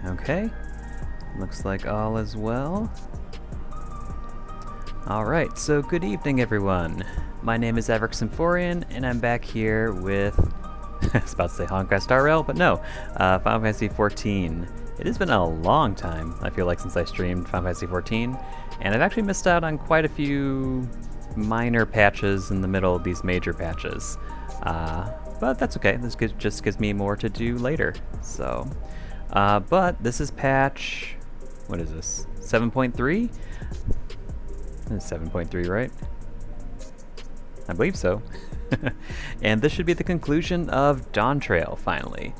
Okay. Looks like all is well. Alright, so good evening everyone. My name is FFXIV, and I'm back here with... I was about to say Honkai Star Rail, but no. Final Fantasy XIV. It has been a long time, I feel like, since I streamed Final Fantasy XIV, and I've actually missed out on quite a few minor patches in the middle of these major patches. But that's okay, this just gives me more to do later. So, but this is patch... what is this? 7.3? This is 7.3, right? I believe so. And this should be the conclusion of Dawntrail, finally.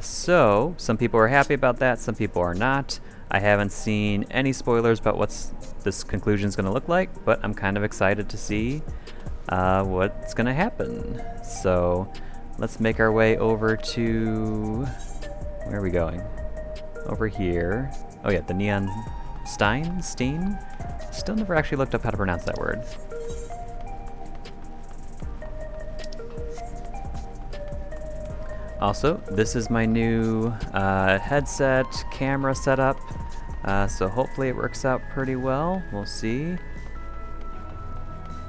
So, some people are happy about that, some people are not. I haven't seen any spoilers about what this conclusion is going to look like, but I'm kind of excited to see what's going to happen. So, let's make our way over to... where are we going? Over here. Oh yeah, the Neon Stein? Steen? Still never actually looked up how to pronounce that word. Also, this is my new headset camera setup, so hopefully it works out pretty well. We'll see.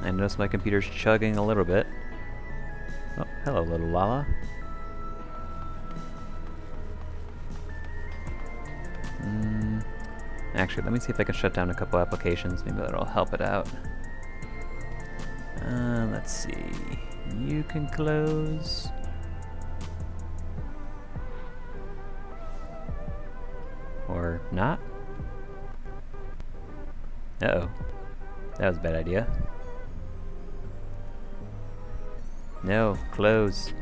I notice my computer's chugging a little bit. Oh, hello, little Lala. Actually, let me see if I can shut down a couple applications. Maybe that'll help it out. Let's see. You can close. Or not? Uh-oh. That was a bad idea. No, close.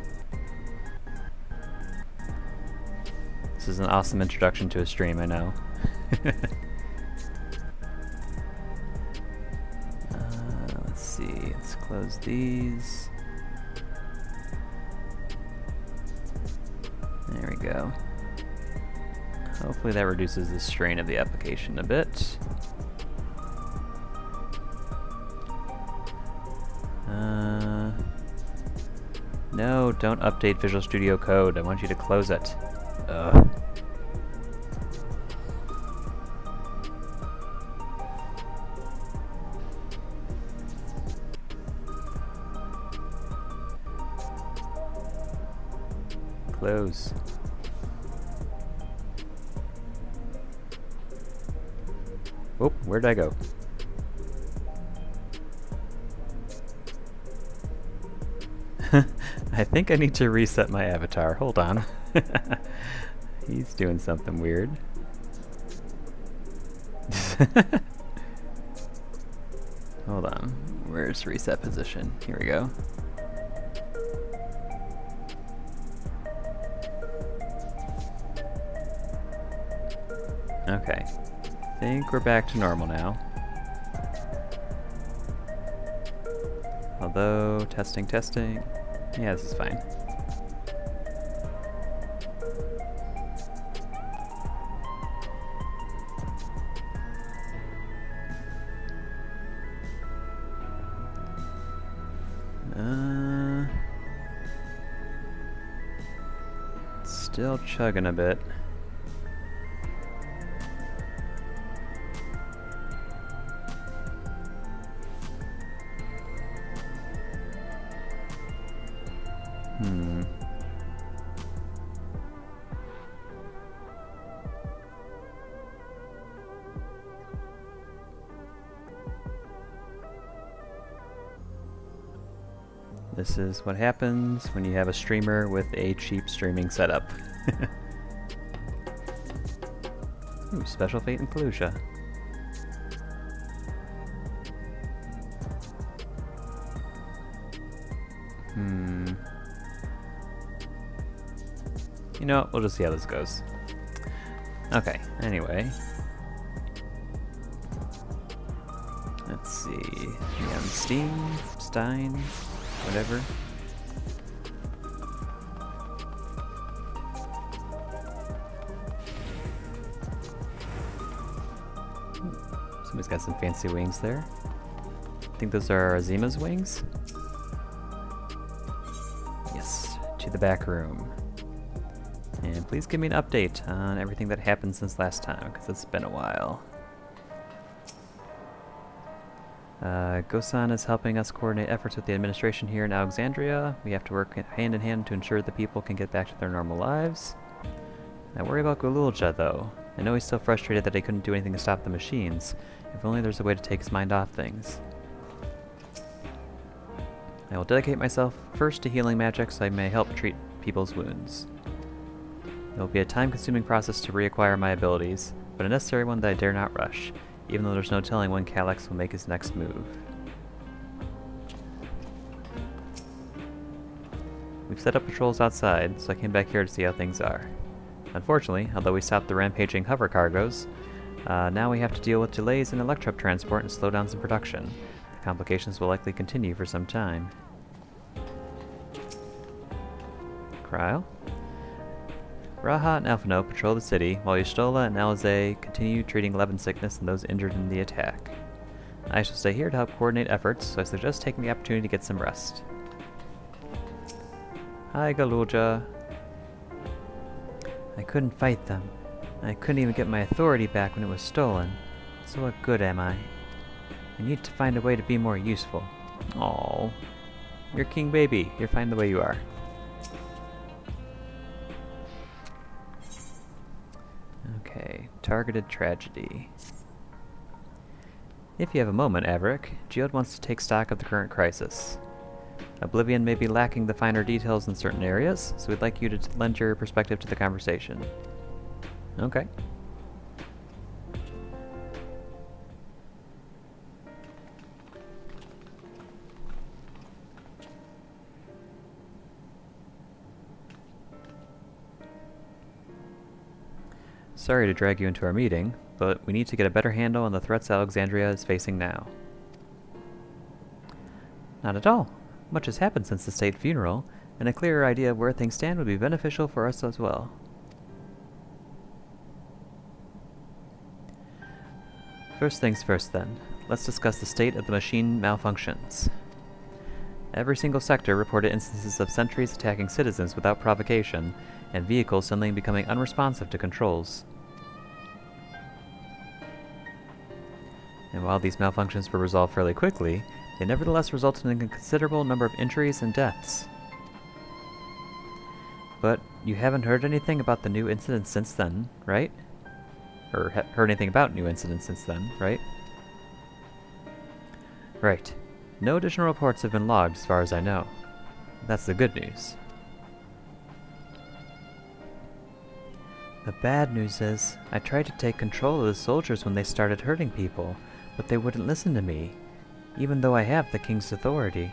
This is an awesome introduction to a stream, I know. Let's see, let's close these. There we go. Hopefully that reduces the strain of the application a bit. No, don't update Visual Studio Code. I want you to close it. Ugh. Close. Oh, where'd I go? I think I need to reset my avatar. Hold on. He's doing something weird. Hold on. Where's reset position? Here we go. Okay. I think we're back to normal now. Although, testing. Yeah, this is fine. Still chugging a bit. This is what happens when you have a streamer with a cheap streaming setup. Ooh, Special Fate in Fallujah. You know what, we'll just see how this goes. Okay, anyway. Let's see. We have Stein, whatever. Somebody's got some fancy wings there. I think those are Azima's wings. Yes, to the back room. And please give me an update on everything that happened since last time, because it's been a while. Gosan is helping us coordinate efforts with the administration here in Alexandria. We have to work hand in hand to ensure the people can get back to their normal lives. I worry about Gululja, though. I know he's still frustrated that he couldn't do anything to stop the machines. If only there's a way to take his mind off things. I will dedicate myself first to healing magic so I may help treat people's wounds. It will be a time-consuming process to reacquire my abilities, but a necessary one that I dare not rush, even though there's no telling when Calyx will make his next move. We've set up patrols outside, so I came back here to see how things are. Unfortunately, although we stopped the rampaging hover cargoes, now we have to deal with delays in electrop transport and slowdowns in production. The complications will likely continue for some time. Kryle? Raha and Alphino patrol the city, while Y'shtola and Alizé continue treating Levin sickness and those injured in the attack. I shall stay here to help coordinate efforts, so I suggest taking the opportunity to get some rest. Hi, Gululja. I couldn't fight them. I couldn't even get my authority back when it was stolen. So what good am I? I need to find a way to be more useful. Aww. You're king baby. You're fine the way you are. Okay, targeted tragedy. If you have a moment, Averick, Geode wants to take stock of the current crisis. Oblivion may be lacking the finer details in certain areas, so we'd like you to lend your perspective to the conversation. Okay. Sorry to drag you into our meeting, but we need to get a better handle on the threats Alexandria is facing now. Not at all. Much has happened since the state funeral, and a clearer idea of where things stand would be beneficial for us as well. First things first then, let's discuss the state of the machine malfunctions. Every single sector reported instances of sentries attacking citizens without provocation, and vehicles suddenly becoming unresponsive to controls. And while these malfunctions were resolved fairly quickly, they nevertheless resulted in a considerable number of injuries and deaths. But you haven't heard anything about the new incidents since then, right? Or heard anything about new incidents since then, right? Right. No additional reports have been logged as far as I know. That's the good news. The bad news is, I tried to take control of the soldiers when they started hurting people, but they wouldn't listen to me, even though I have the king's authority.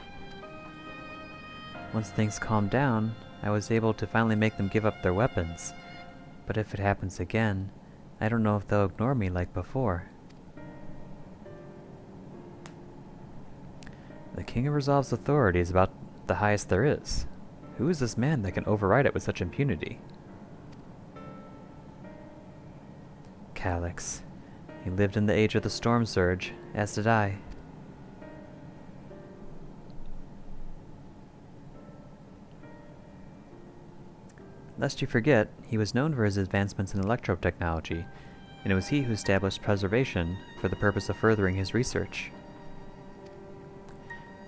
Once things calmed down, I was able to finally make them give up their weapons. But if it happens again, I don't know if they'll ignore me like before. The king of Resolve's authority is about the highest there is. Who is this man that can override it with such impunity? Calyx. He lived in the age of the Storm Surge, as did I. Lest you forget, he was known for his advancements in electro technology, and it was he who established preservation for the purpose of furthering his research.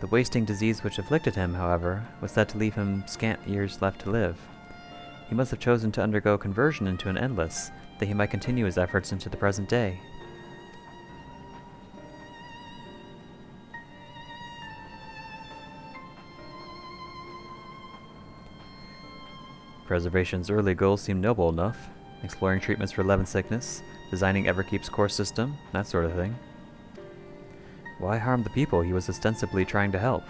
The wasting disease which afflicted him, however, was said to leave him scant years left to live. He must have chosen to undergo conversion into an endless, that he might continue his efforts into the present day. Preservation's early goals seemed noble enough, exploring treatments for Levin sickness, designing Everkeep's core system, that sort of thing. Why harm the people he was ostensibly trying to help?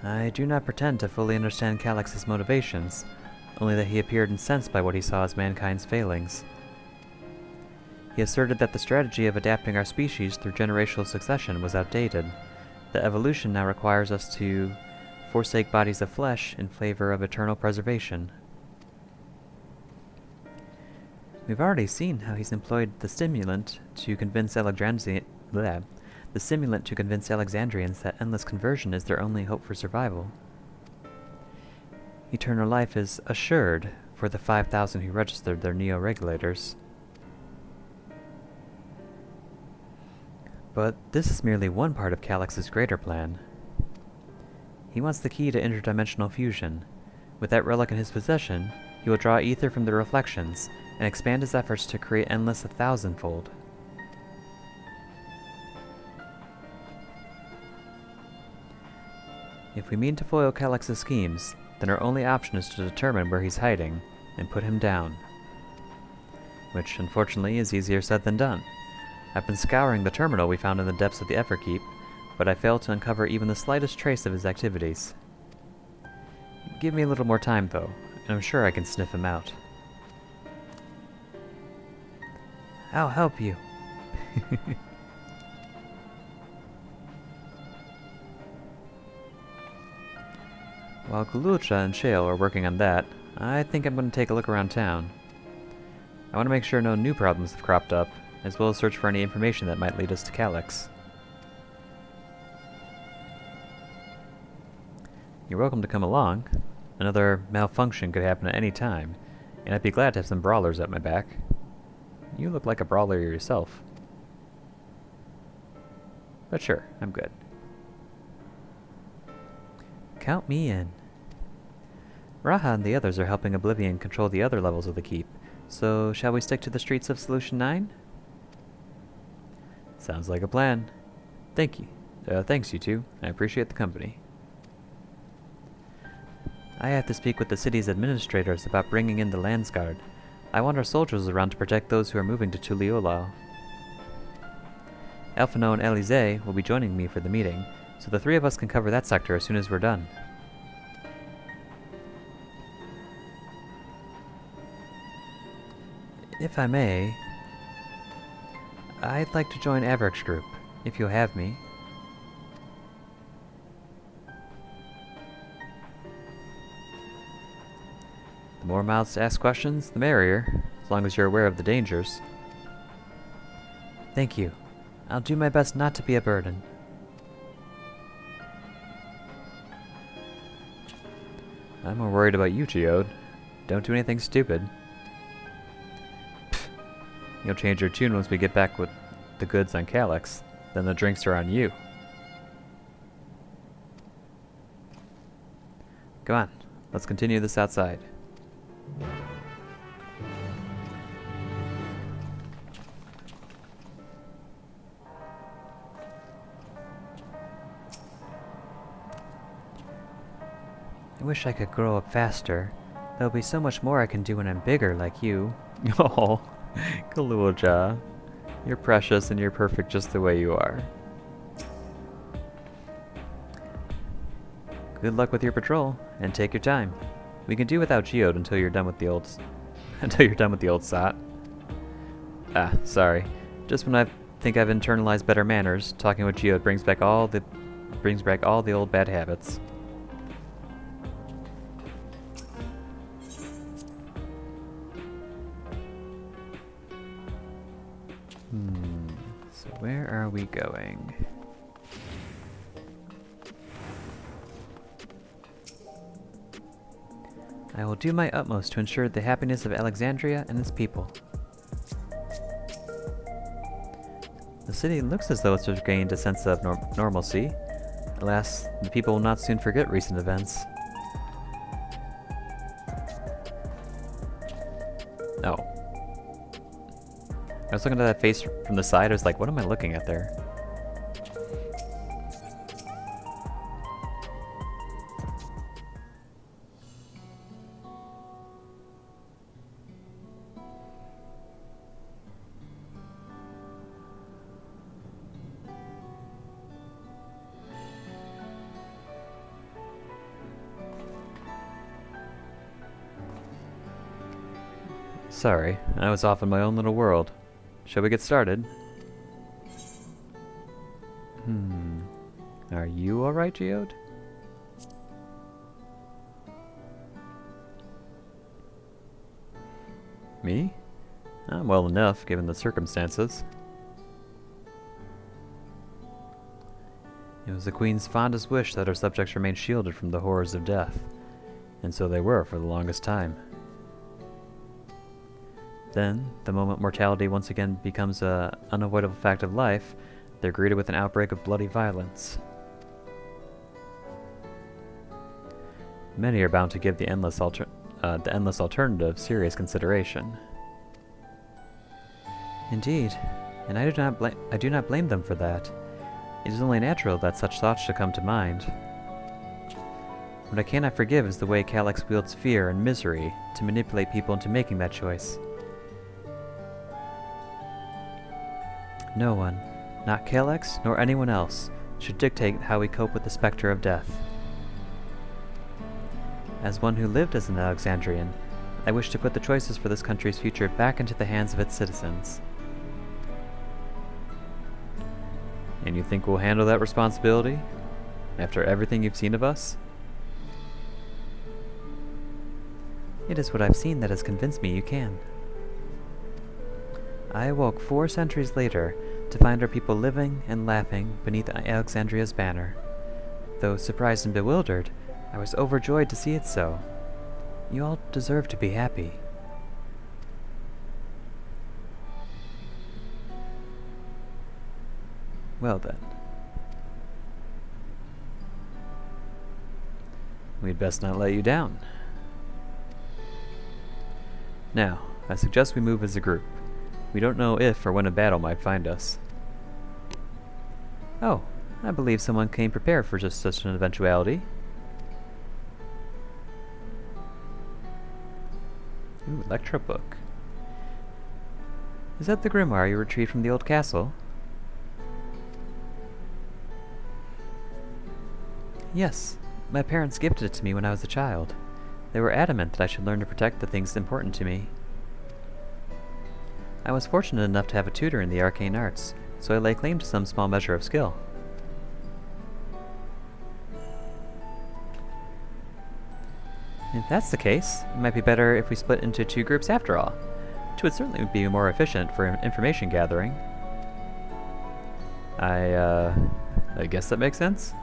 I do not pretend to fully understand Calyx's motivations, only that he appeared incensed by what he saw as mankind's failings. He asserted that the strategy of adapting our species through generational succession was outdated, that evolution now requires us to forsake bodies of flesh in favor of eternal preservation. We've already seen how he's employed the stimulant to convince Alexandrians that endless conversion is their only hope for survival. Eternal life is assured for the 5,000 who registered their neo-regulators. But this is merely one part of Calyx's greater plan. He wants the key to interdimensional fusion. With that relic in his possession, he will draw ether from the reflections and expand his efforts to create endless 1,000-fold. If we mean to foil Calyx's schemes, then our only option is to determine where he's hiding and put him down. Which, unfortunately, is easier said than done. I've been scouring the terminal we found in the depths of the Everkeep, but I failed to uncover even the slightest trace of his activities. Give me a little more time, though, and I'm sure I can sniff him out. I'll help you. While Galucha and Shale are working on that, I think I'm going to take a look around town. I want to make sure no new problems have cropped up, as well as search for any information that might lead us to Calyx. You're welcome to come along. Another malfunction could happen at any time, and I'd be glad to have some brawlers at my back. You look like a brawler yourself. But sure, I'm good. Count me in. Raha and the others are helping Oblivion control the other levels of the keep, so shall we stick to the streets of Solution 9? Sounds like a plan. Thank you. Thanks, you two. I appreciate the company. I have to speak with the city's administrators about bringing in the Landsguard. I want our soldiers around to protect those who are moving to Tuliolao. Elfino and Elise will be joining me for the meeting, so the three of us can cover that sector as soon as we're done. If I may, I'd like to join FFIX group, if you'll have me. The more mouths to ask questions, the merrier, as long as you're aware of the dangers. Thank you. I'll do my best not to be a burden. I'm more worried about you, Geode. Don't do anything stupid. Pfft. You'll change your tune once we get back with the goods on Calyx. Then the drinks are on you. Come on, let's continue this outside. I wish I could grow up faster. There'll be so much more I can do when I'm bigger like you. Oh, Kaluja. You're precious and you're perfect just the way you are. Good luck with your patrol, and take your time. We can do without Geode until you're done with the old sot. Ah, sorry. Just when I think I've internalized better manners, talking with Geode brings back all the old bad habits. So where are we going? I will do my utmost to ensure the happiness of Alexandria and its people. The city looks as though it's regained a sense of normalcy. Alas, the people will not soon forget recent events. Oh. I was looking at that face from the side, I was like, what am I looking at there? Sorry, I was off in my own little world. Shall we get started? Are you alright, Geode? Me? I'm well enough, given the circumstances. It was the Queen's fondest wish that her subjects remain shielded from the horrors of death. And so they were for the longest time. Then, the moment mortality once again becomes an unavoidable fact of life, they're greeted with an outbreak of bloody violence. Many are bound to give the endless alternative serious consideration. Indeed, and I do not blame them for that. It is only natural that such thoughts should come to mind. What I cannot forgive is the way Calyx wields fear and misery to manipulate people into making that choice. No one, not Calyx nor anyone else, should dictate how we cope with the specter of death. As one who lived as an Alexandrian, I wish to put the choices for this country's future back into the hands of its citizens. And you think we'll handle that responsibility? After everything you've seen of us? It is what I've seen that has convinced me you can. I awoke 4 centuries later to find our people living and laughing beneath Alexandria's banner. Though surprised and bewildered, I was overjoyed to see it so. You all deserve to be happy. Well then. We'd best not let you down. Now, I suggest we move as a group. We don't know if or when a battle might find us. Oh, I believe someone came prepared for just such an eventuality. Ooh, Electro book. Is that the grimoire you retrieved from the old castle? Yes, my parents gifted it to me when I was a child. They were adamant that I should learn to protect the things important to me. I was fortunate enough to have a tutor in the arcane arts, so I lay claim to some small measure of skill. If that's the case, it might be better if we split into 2 groups after all. 2 would certainly be more efficient for information gathering. I guess that makes sense?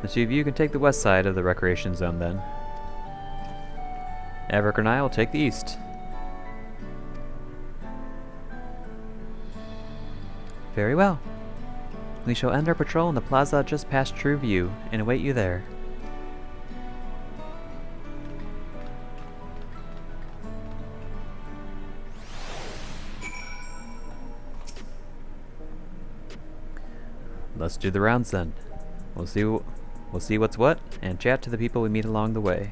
The 2 of you can take the west side of the recreation zone then. FFIX and I will take the east. Very well. We shall end our patrol in the plaza just past True View and await you there. Let's do the rounds then. We'll see what's what and chat to the people we meet along the way.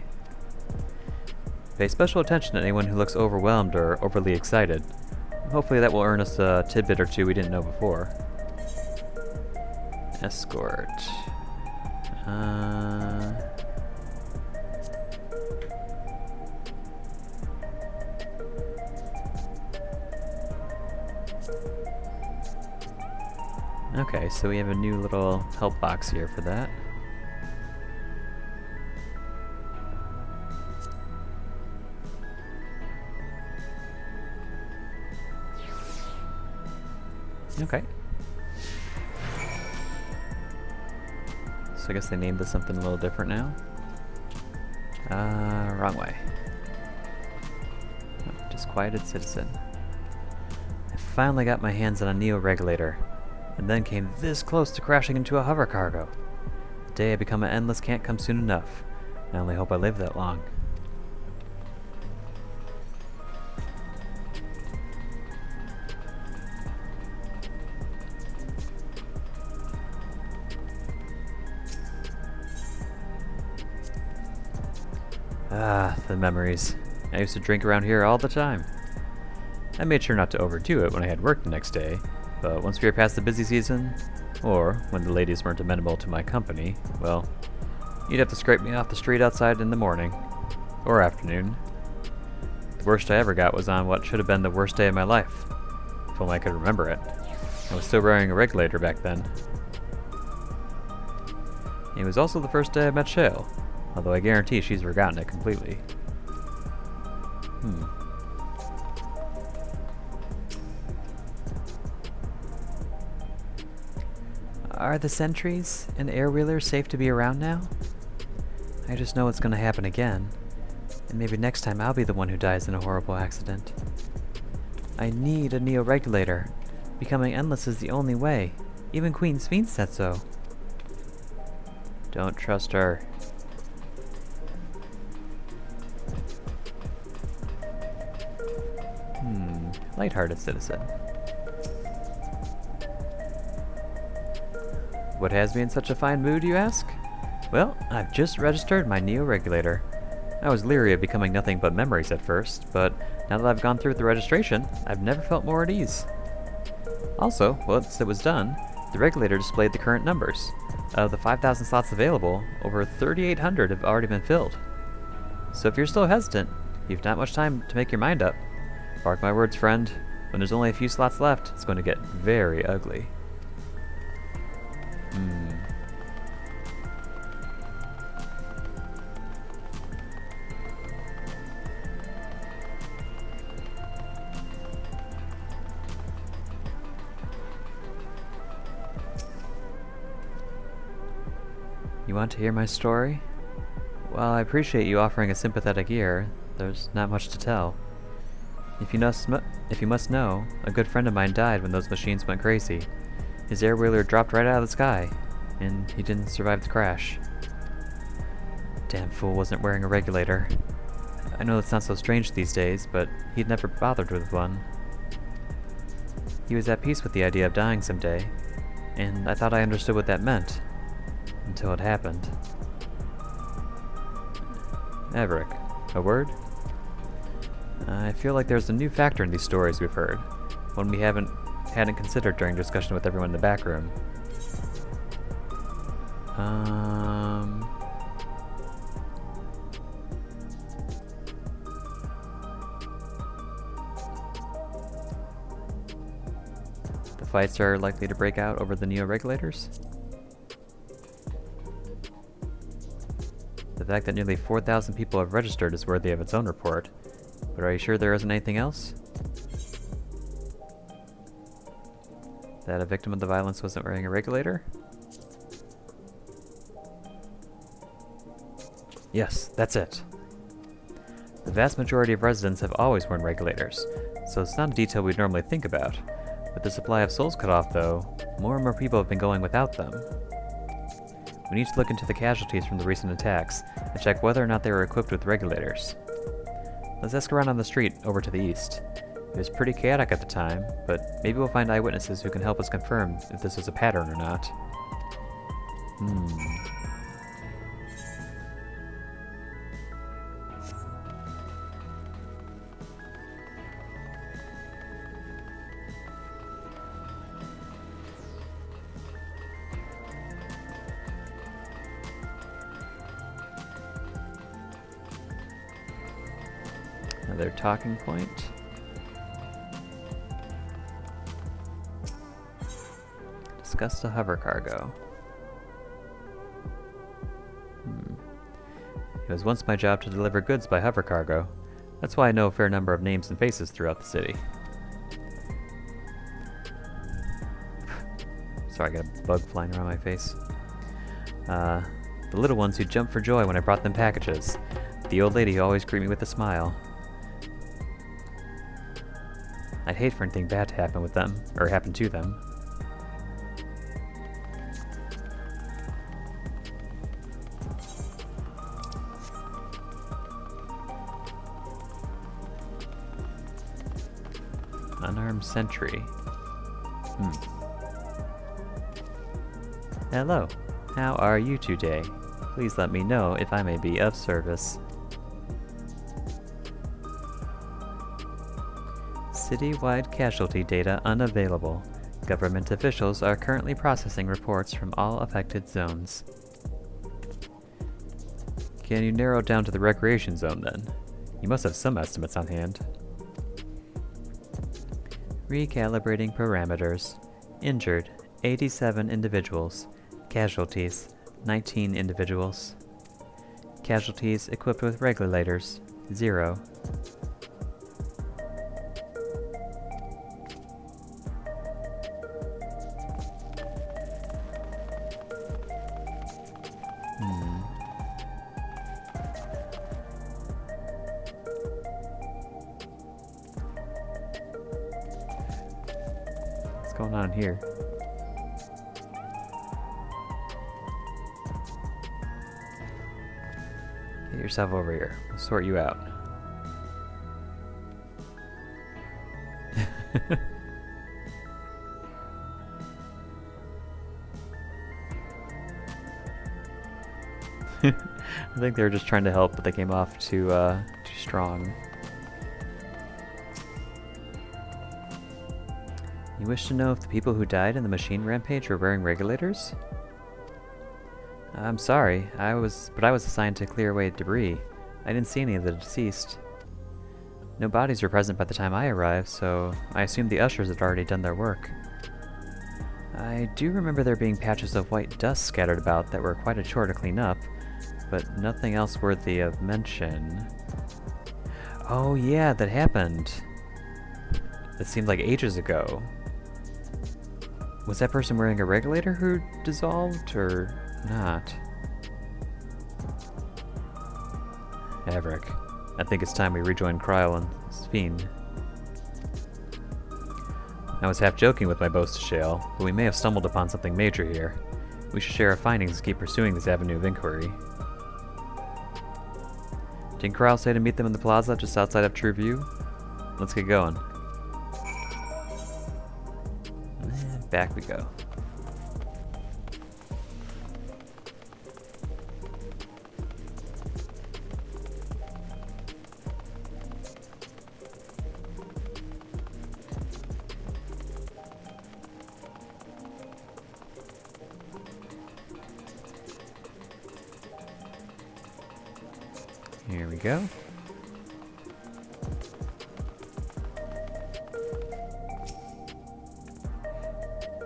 Pay special attention to anyone who looks overwhelmed or overly excited. Hopefully that will earn us a tidbit or 2 we didn't know before. Escort. Okay, so we have a new little help box here for that. Okay. So I guess they named this something a little different now. Wrong way. Oh, disquieted citizen. I finally got my hands on a neo-regulator, and then came this close to crashing into a hover cargo. The day I become an endless can't come soon enough. I only hope I live that long. Ah, the memories. I used to drink around here all the time. I made sure not to overdo it when I had work the next day, but once we were past the busy season, or when the ladies weren't amenable to my company, well, you'd have to scrape me off the street outside in the morning, or afternoon. The worst I ever got was on what should have been the worst day of my life, if only I could remember it. I was still wearing a regulator back then. It was also the first day I met Shale, although I guarantee she's forgotten it completely. Are the sentries and air wheelers safe to be around now? I just know it's gonna happen again. And maybe next time I'll be the one who dies in a horrible accident. I need a neo-regulator. Becoming endless is the only way. Even Queen Sphinx said so. Don't trust her. Lighthearted citizen. What has me in such a fine mood, you ask? Well, I've just registered my neo-regulator. I was leery of becoming nothing but memories at first, but now that I've gone through with the registration, I've never felt more at ease. Also, once it was done, the regulator displayed the current numbers. Of the 5,000 slots available, over 3,800 have already been filled. So if you're still hesitant, you've not much time to make your mind up. Mark my words, friend. When there's only a few slots left, it's going to get very ugly. You want to hear my story? While I appreciate you offering a sympathetic ear, there's not much to tell. If you must know, a good friend of mine died when those machines went crazy. His air-wheeler dropped right out of the sky, and he didn't survive the crash. Damn fool wasn't wearing a regulator. I know it's not so strange these days, but he'd never bothered with one. He was at peace with the idea of dying someday, and I thought I understood what that meant. Until it happened. Maverick, a word? I feel like there's a new factor in these stories we've heard, one we hadn't considered during discussion with everyone in the back room. The fights are likely to break out over the neo-regulators? The fact that nearly 4,000 people have registered is worthy of its own report, but are you sure there isn't anything else? That a victim of the violence wasn't wearing a regulator? Yes, that's it. The vast majority of residents have always worn regulators, so it's not a detail we'd normally think about. With the supply of souls cut off, though, more and more people have been going without them. We need to look into the casualties from the recent attacks and check whether or not they were equipped with regulators. Let's ask around on the street over to the east. It was pretty chaotic at the time, but maybe we'll find eyewitnesses who can help us confirm if this was a pattern or not. Another talking point. Discuss the hover cargo. It was once my job to deliver goods by hover cargo. That's why I know a fair number of names and faces throughout the city. Sorry, I got a bug flying around my face. The little ones who jumped for joy when I brought them packages. The old lady who always greeted me with a smile. I'd hate for anything bad to happen with them, or happen to them. Unarmed sentry. Hello. How are you today? Please let me know if I may be of service. Citywide casualty data unavailable. Government officials are currently processing reports from all affected zones. Can you narrow it down to the recreation zone then? You must have some estimates on hand. Recalibrating parameters. Injured, 87 individuals. Casualties, 19 individuals. Casualties equipped with regulators, 0. going on here? Get yourself over here. I'll sort you out. I think they were just trying to help, but they came off too strong. You wish to know if the people who died in the machine rampage were wearing regulators? I'm sorry, I was assigned to clear away debris. I didn't see any of the deceased. No bodies were present by the time I arrived, so I assumed the ushers had already done their work. I do remember there being patches of white dust scattered about that were quite a chore to clean up, but nothing else worthy of mention. Oh yeah, that happened. It seemed like ages ago. Was that person wearing a regulator who dissolved, or not? Averick, I think it's time we rejoin Kryl and Sphene. I was half joking with my boast to Shale, but we may have stumbled upon something major here. We should share our findings and keep pursuing this avenue of inquiry. Didn't Kryl say to meet them in the plaza just outside of True View? Let's get going. And back we go. Here we go.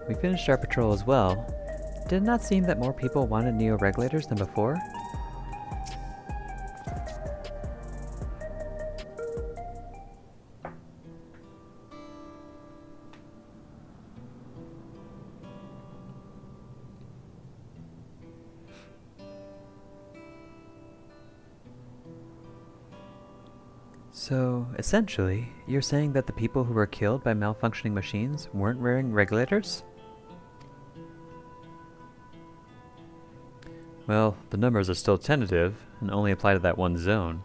We finished our patrol as well. Did it not seem that more people wanted neo-regulators than before? So, essentially, you're saying that the people who were killed by malfunctioning machines weren't wearing regulators? Well, the numbers are still tentative, and only apply to that one zone.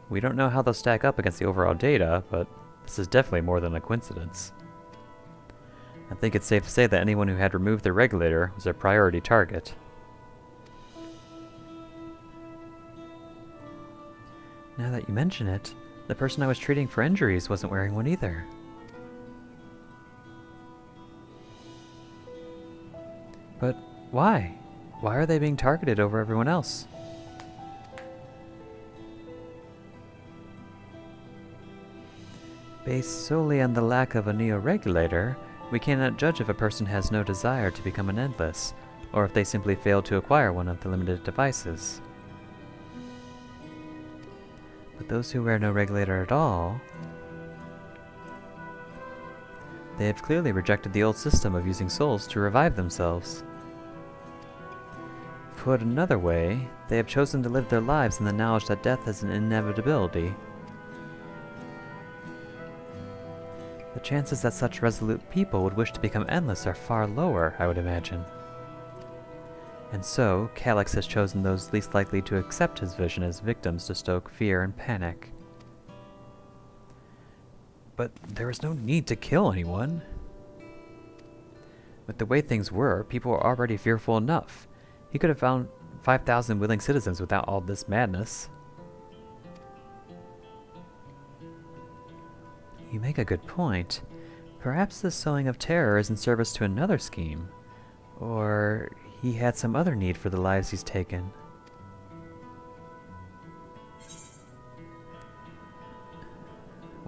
We don't know how they'll stack up against the overall data, but this is definitely more than a coincidence. I think it's safe to say that anyone who had removed their regulator was a priority target. Now that you mention it, the person I was treating for injuries wasn't wearing one either. But why? Why are they being targeted over everyone else? Based solely on the lack of a neo-regulator, we cannot judge if a person has no desire to become an endless, or if they simply failed to acquire one of the limited devices. But those who wear no regulator at all, they have clearly rejected the old system of using souls to revive themselves. Put another way, they have chosen to live their lives in the knowledge that death is an inevitability. The chances that such resolute people would wish to become endless are far lower, I would imagine. And so, Calyx has chosen those least likely to accept his vision as victims to stoke fear and panic. But there was no need to kill anyone. With the way things were, people were already fearful enough. He could have found 5,000 willing citizens without all this madness. You make a good point. Perhaps this sowing of terror is in service to another scheme. Or he had some other need for the lives he's taken.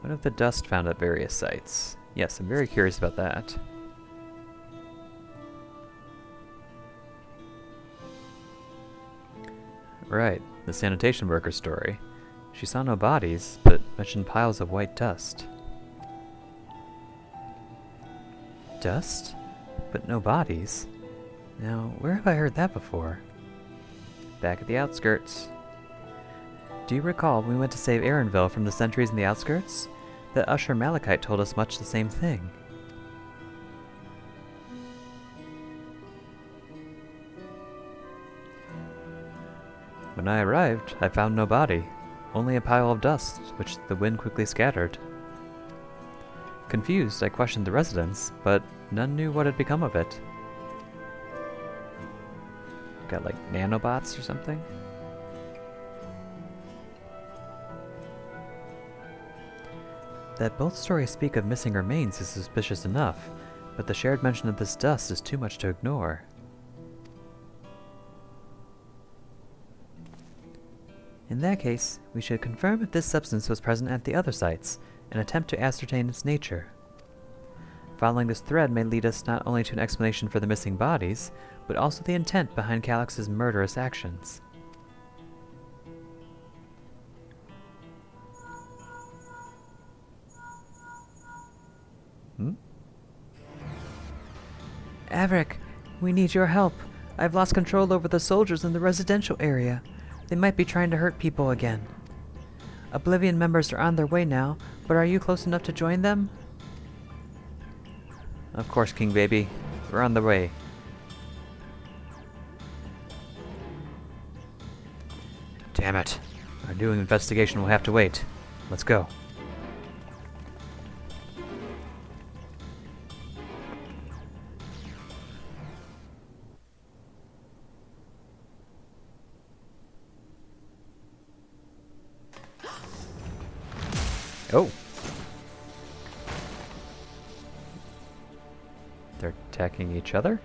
What of the dust found at various sites? Yes, I'm very curious about that. Right, the sanitation worker story. She saw no bodies, but mentioned piles of white dust. Dust? But no bodies? Now, where have I heard that before? Back at the outskirts. Do you recall when we went to save Aaronville from the sentries in the outskirts? That Usher Malachite told us much the same thing. When I arrived, I found no body, only a pile of dust, which the wind quickly scattered. Confused, I questioned the residents, but none knew what had become of it. Got like nanobots or something? That both stories speak of missing remains is suspicious enough, but the shared mention of this dust is too much to ignore. In that case, we should confirm if this substance was present at the other sites, and attempt to ascertain its nature. Following this thread may lead us not only to an explanation for the missing bodies, but also the intent behind Calyx's murderous actions. Averick, we need your help. I've lost control over the soldiers in the residential area. They might be trying to hurt people again. Oblivion members are on their way now, but are you close enough to join them? Of course, King Baby. We're on the way. Damn it. Our new investigation will have to wait. Let's go. Oh! They're attacking each other?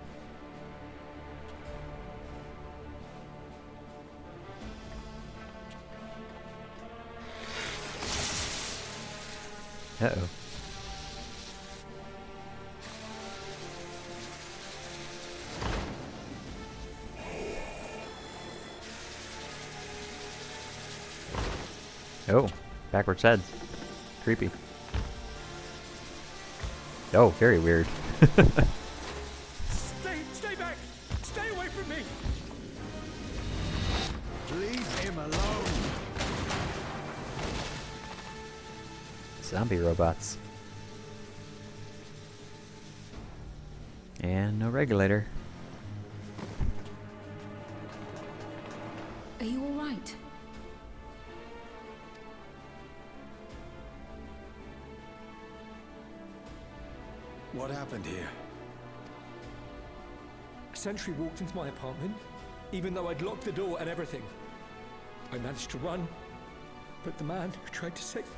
Uh-oh. Oh, backwards head. Creepy. Oh, very weird. Stay back! Stay away from me! Leave him alone! Zombie robots. And no regulator. Are you all right? What happened here? A sentry walked into my apartment, even though I'd locked the door and everything. I managed to run, but the man who tried to save me...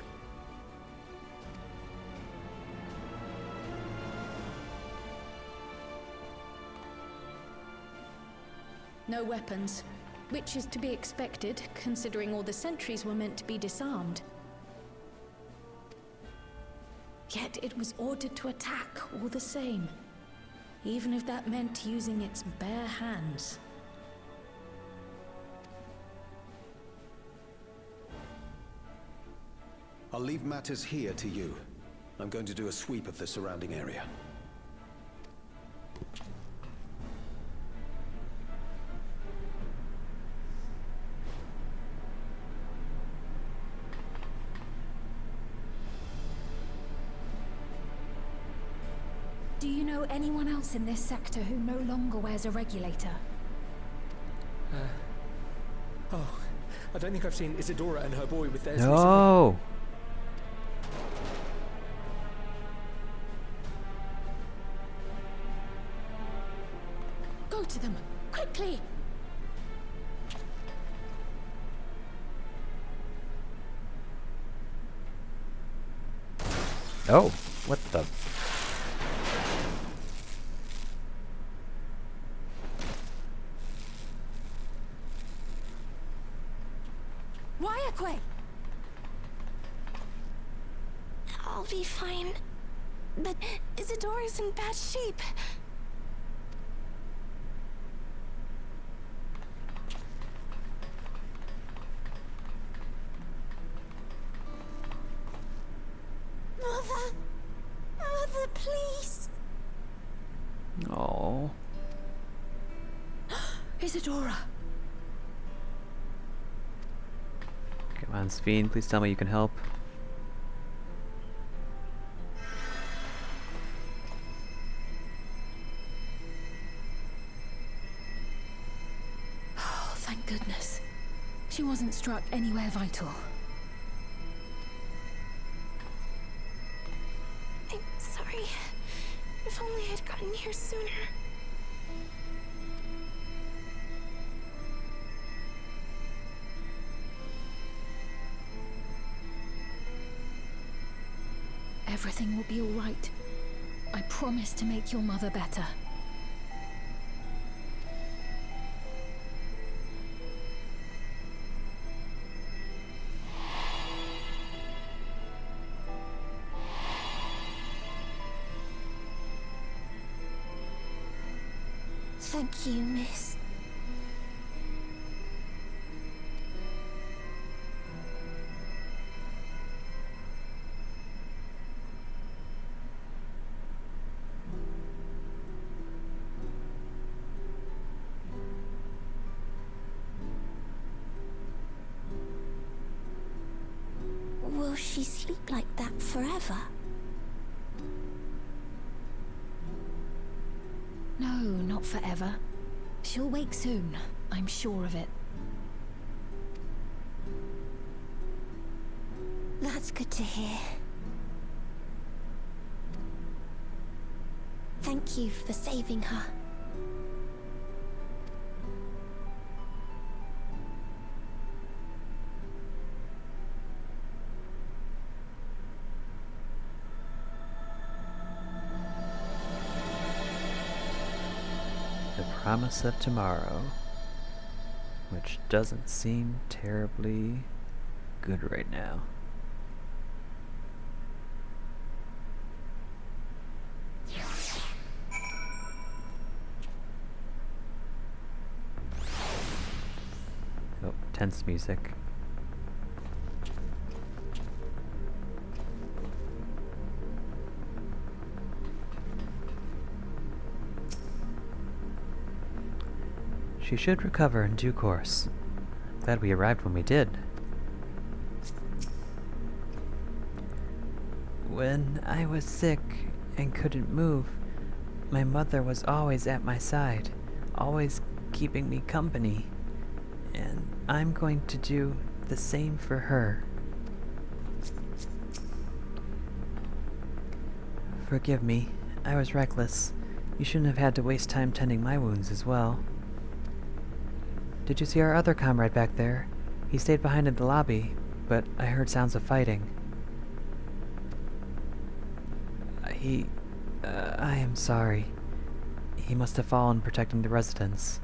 No weapons, which is to be expected, considering all the sentries were meant to be disarmed. Yet it was ordered to attack all the same, even if that meant using its bare hands. I'll leave matters here to you. I'm going to do a sweep of the surrounding area. Do you know anyone else in this sector who no longer wears a regulator? Oh, I don't think I've seen Isadora and her boy with theirs No! Go to them, quickly! Oh, what the... I'll be fine. But Isadora's in bad shape. Mother, please. Oh. Isadora! Come on, Sphene, please tell me you can help. Oh, thank goodness. She wasn't struck anywhere vital. I'm sorry. If only I'd gotten here sooner. Everything will be all right. I promise to make your mother better. Thank you, miss. Will she sleep like that forever? No, not forever. She'll wake soon, I'm sure of it. That's good to hear. Thank you for saving her. The promise of tomorrow, which doesn't seem terribly good right now. Oh, tense music. She should recover in due course. Glad we arrived when we did. When I was sick and couldn't move, my mother was always at my side, always keeping me company. And I'm going to do the same for her. Forgive me, I was reckless. You shouldn't have had to waste time tending my wounds as well. Did you see our other comrade back there? He stayed behind in the lobby, but I heard sounds of fighting. I am sorry. He must have fallen protecting the residents.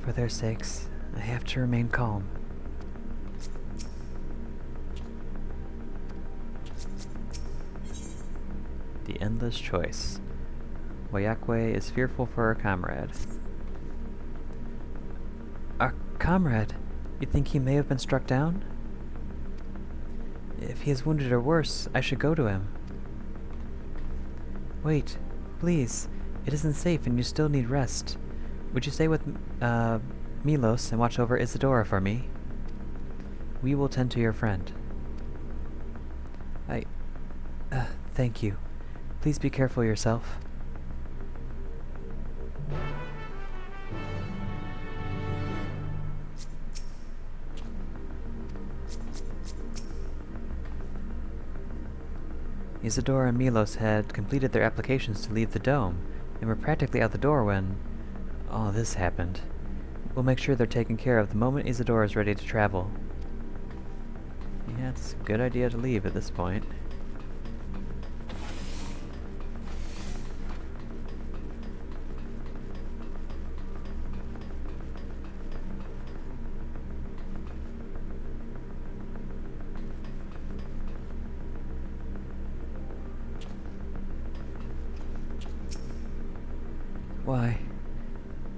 For their sakes, I have to remain calm. The endless choice. Wayakwe is fearful for her comrade. Our comrade? You think he may have been struck down? If he is wounded or worse, I should go to him. Wait, please. It isn't safe and you still need rest. Would you stay with Milos and watch over Isadora for me? We will tend to your friend. Thank you. Please be careful yourself. Isadora and Milos had completed their applications to leave the dome, and were practically out the door when all this happened. We'll make sure they're taken care of the moment Isadora is ready to travel. Yeah, it's a good idea to leave at this point.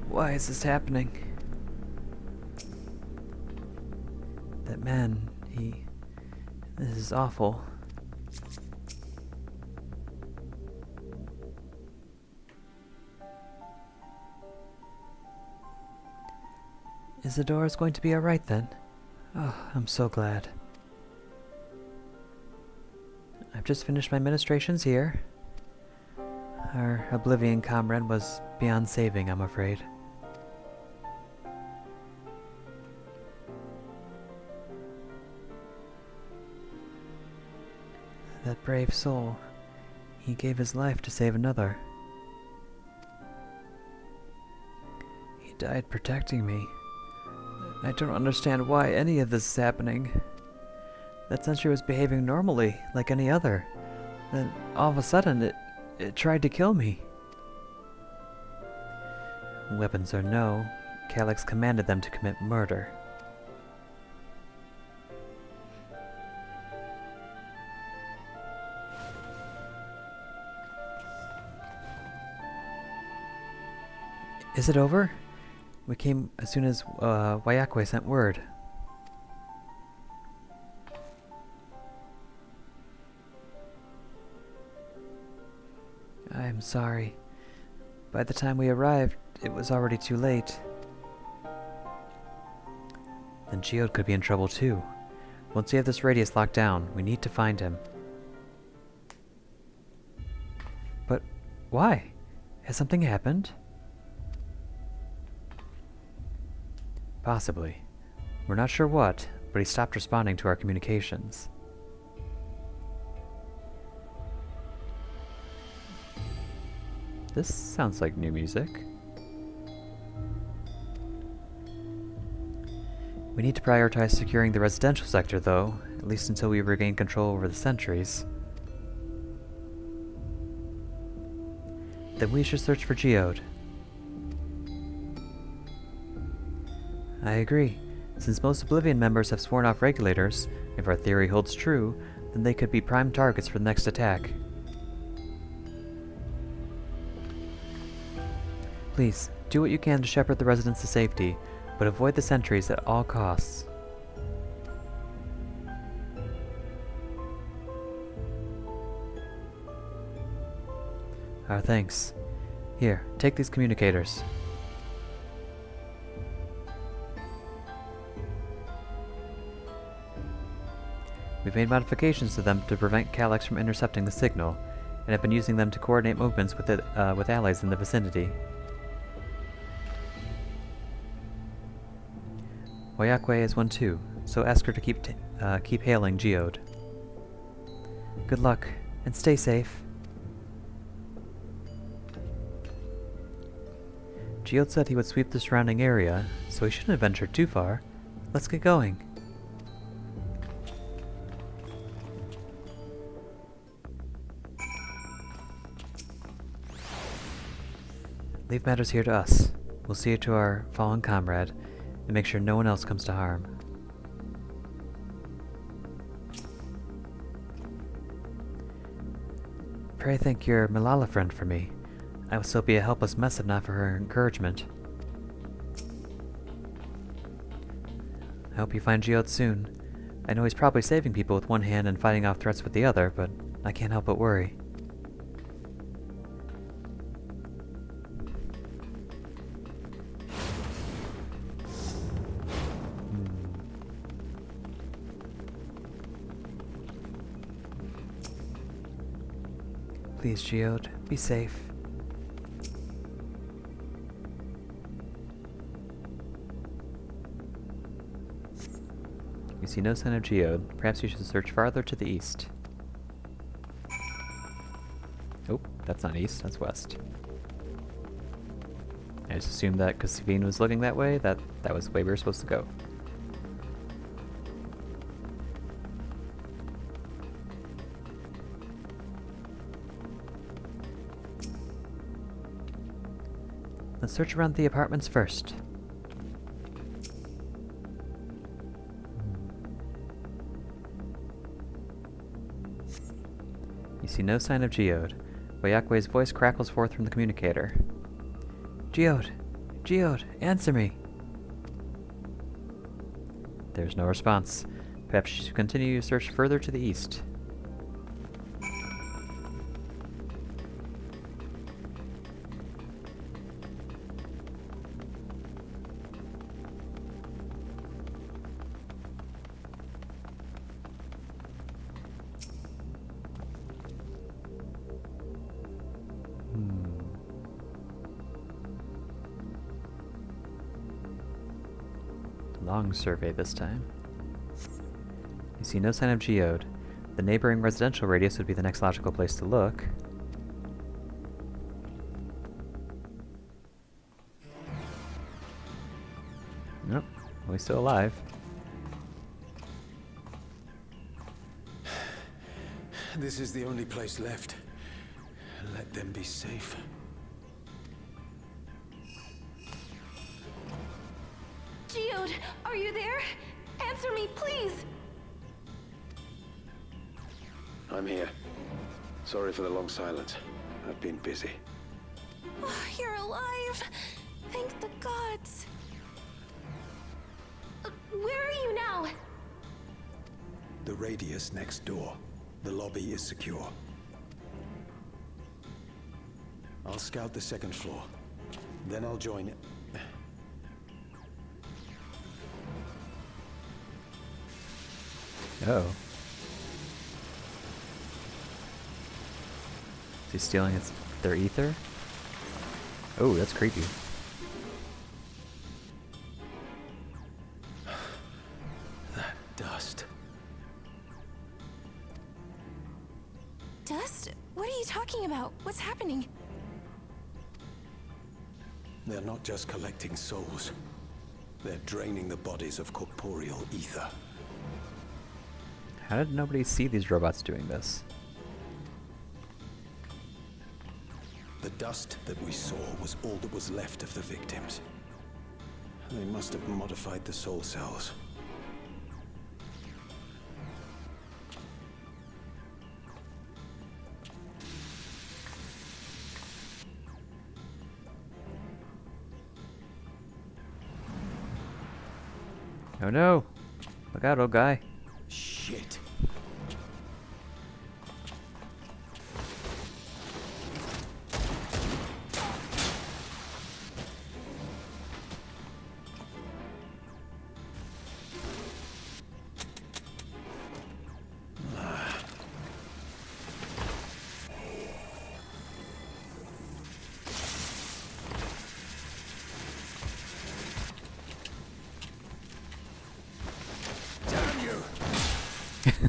Why is this happening? That man, this is awful. Isadora's going to be alright then. Oh, I'm so glad. I've just finished my ministrations here. Our Oblivion comrade was beyond saving, I'm afraid. That brave soul. He gave his life to save another. He died protecting me. I don't understand why any of this is happening. That sentry was behaving normally, like any other. Then, all of a sudden, it tried to kill me. Weapons or no, Calyx commanded them to commit murder. Is it over? We came as soon as Wayakwe sent word. I'm sorry. By the time we arrived, it was already too late. Then Geode could be in trouble too. Once we have this radius locked down, we need to find him. But why? Has something happened? Possibly. We're not sure what, but he stopped responding to our communications. This sounds like new music. We need to prioritize securing the residential sector, though, at least until we regain control over the sentries. Then we should search for Geode. I agree. Since most Oblivion members have sworn off regulators, if our theory holds true, then they could be prime targets for the next attack. Please, do what you can to shepherd the residents to safety, but avoid the sentries at all costs. Our thanks. Here, take these communicators. We've made modifications to them to prevent Calyx from intercepting the signal, and have been using them to coordinate movements with allies in the vicinity. Wayakwe is one too, so ask her to keep hailing Geode. Good luck, and stay safe. Geode said he would sweep the surrounding area, so he shouldn't have ventured too far. Let's get going. Leave matters here to us. We'll see to our fallen comrade, and make sure no one else comes to harm. Pray thank your Malala friend for me. I would still be a helpless mess if not for her encouragement. I hope you find Geode soon. I know he's probably saving people with one hand and fighting off threats with the other, but I can't help but worry. Please, Geode, be safe. You see no sign of Geode. Perhaps you should search farther to the east. Oh, that's not east, that's west. I just assumed that because Savine was looking that way, that was the way we were supposed to go. Let's search around the apartments first. You see no sign of Geode. Wayakwe's voice crackles forth from the communicator. Geode! Geode! Answer me! There's no response. Perhaps you should continue your search further to the east. Long survey this time. You see no sign of geode. The neighboring residential radius would be the next logical place to look. Nope, well, he's still alive. This is the only place left. Let them be safe. Geode, are you there? Answer me, please! I'm here. Sorry for the long silence. I've been busy. Oh, you're alive! Thank the gods! Where are you now? The radius next door. The lobby is secure. I'll scout the second floor. Then I'll join it. Oh. Is he stealing their ether? Oh, that's creepy. That dust. Dust? What are you talking about? What's happening? They're not just collecting souls. They're draining the bodies of corporeal ether. How did nobody see these robots doing this? The dust that we saw was all that was left of the victims. They must have modified the soul cells. Oh no! Look out, old guy. Shit.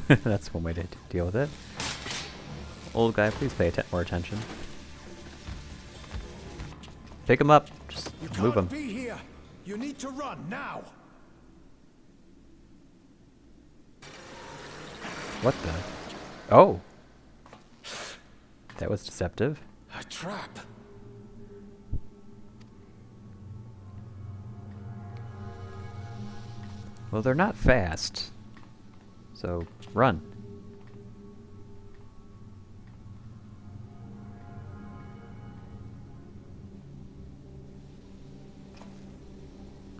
That's one way to deal with it. Old guy, please pay more attention. Pick him up. Just move him. Be here. You need to run now. What the? Oh! That was deceptive. A trap. Well, they're not fast. So, run.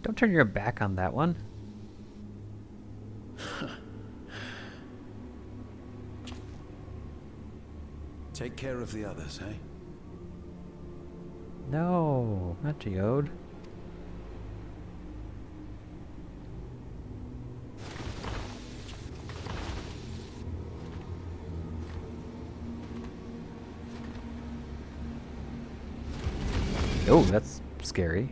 Don't turn your back on that one. Take care of the others, eh? No, not Geode. Oh, that's scary.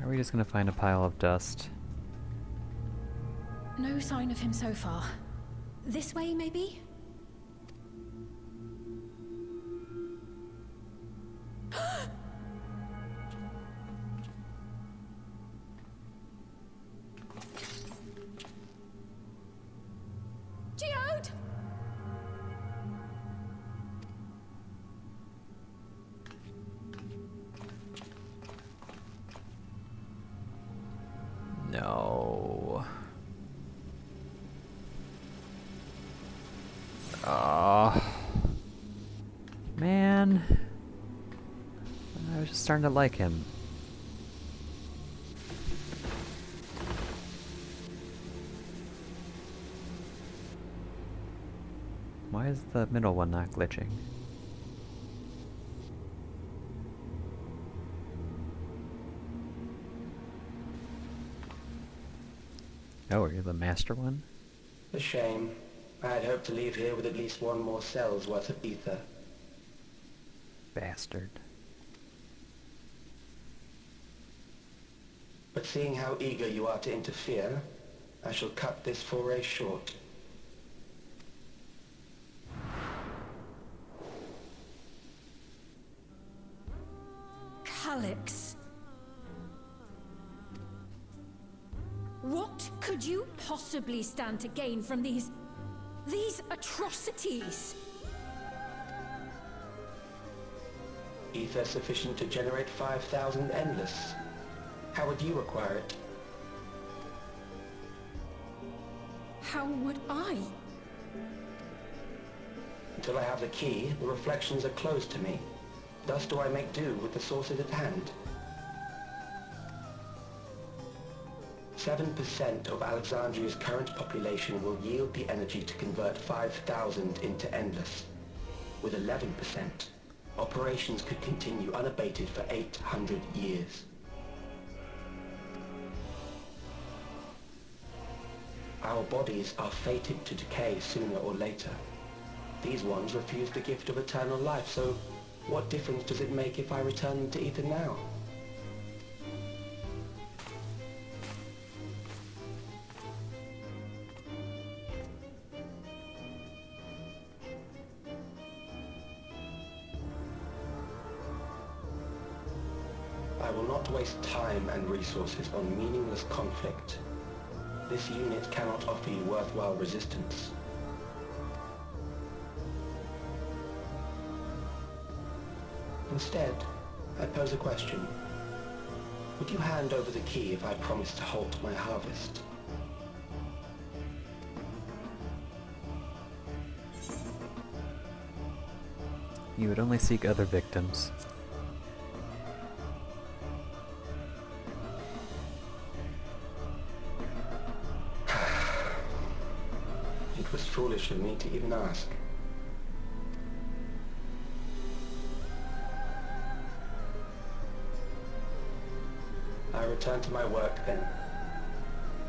Are we just gonna find a pile of dust? No sign of him so far. This way, maybe? Geode! No. Oh. Man. I was just starting to like him. Why is the middle one not glitching? Oh, are you the master one? A shame. I had hoped to leave here with at least one more cell's worth of ether. Bastard. But seeing how eager you are to interfere, I shall cut this foray short. Calix. What could you possibly stand to gain from these atrocities? Ether sufficient to generate 5,000 endless. How would you acquire it? How would I? Until I have the key, the reflections are closed to me. Thus do I make do with the sources at hand. 7% of Alexandria's current population will yield the energy to convert 5,000 into endless. With 11%, operations could continue unabated for 800 years. Our bodies are fated to decay sooner or later. These ones refuse the gift of eternal life, so what difference does it make if I return them to ether now? I will not waste time and resources on meaningless conflict. This unit cannot offer you worthwhile resistance. Instead, I pose a question. Would you hand over the key if I promise to halt my harvest? You would only seek other victims. It was foolish of me to even ask. I return to my work then.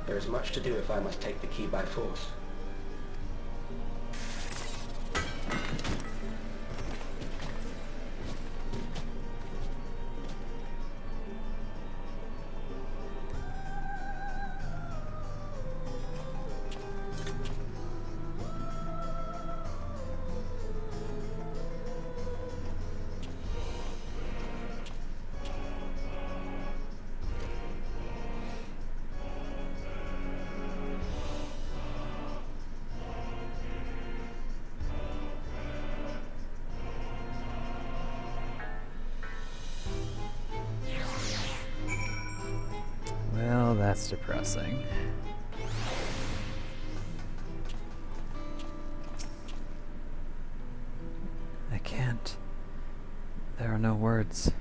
There is much to do if I must take the key by force. Well, that's depressing. I can't. There are no words.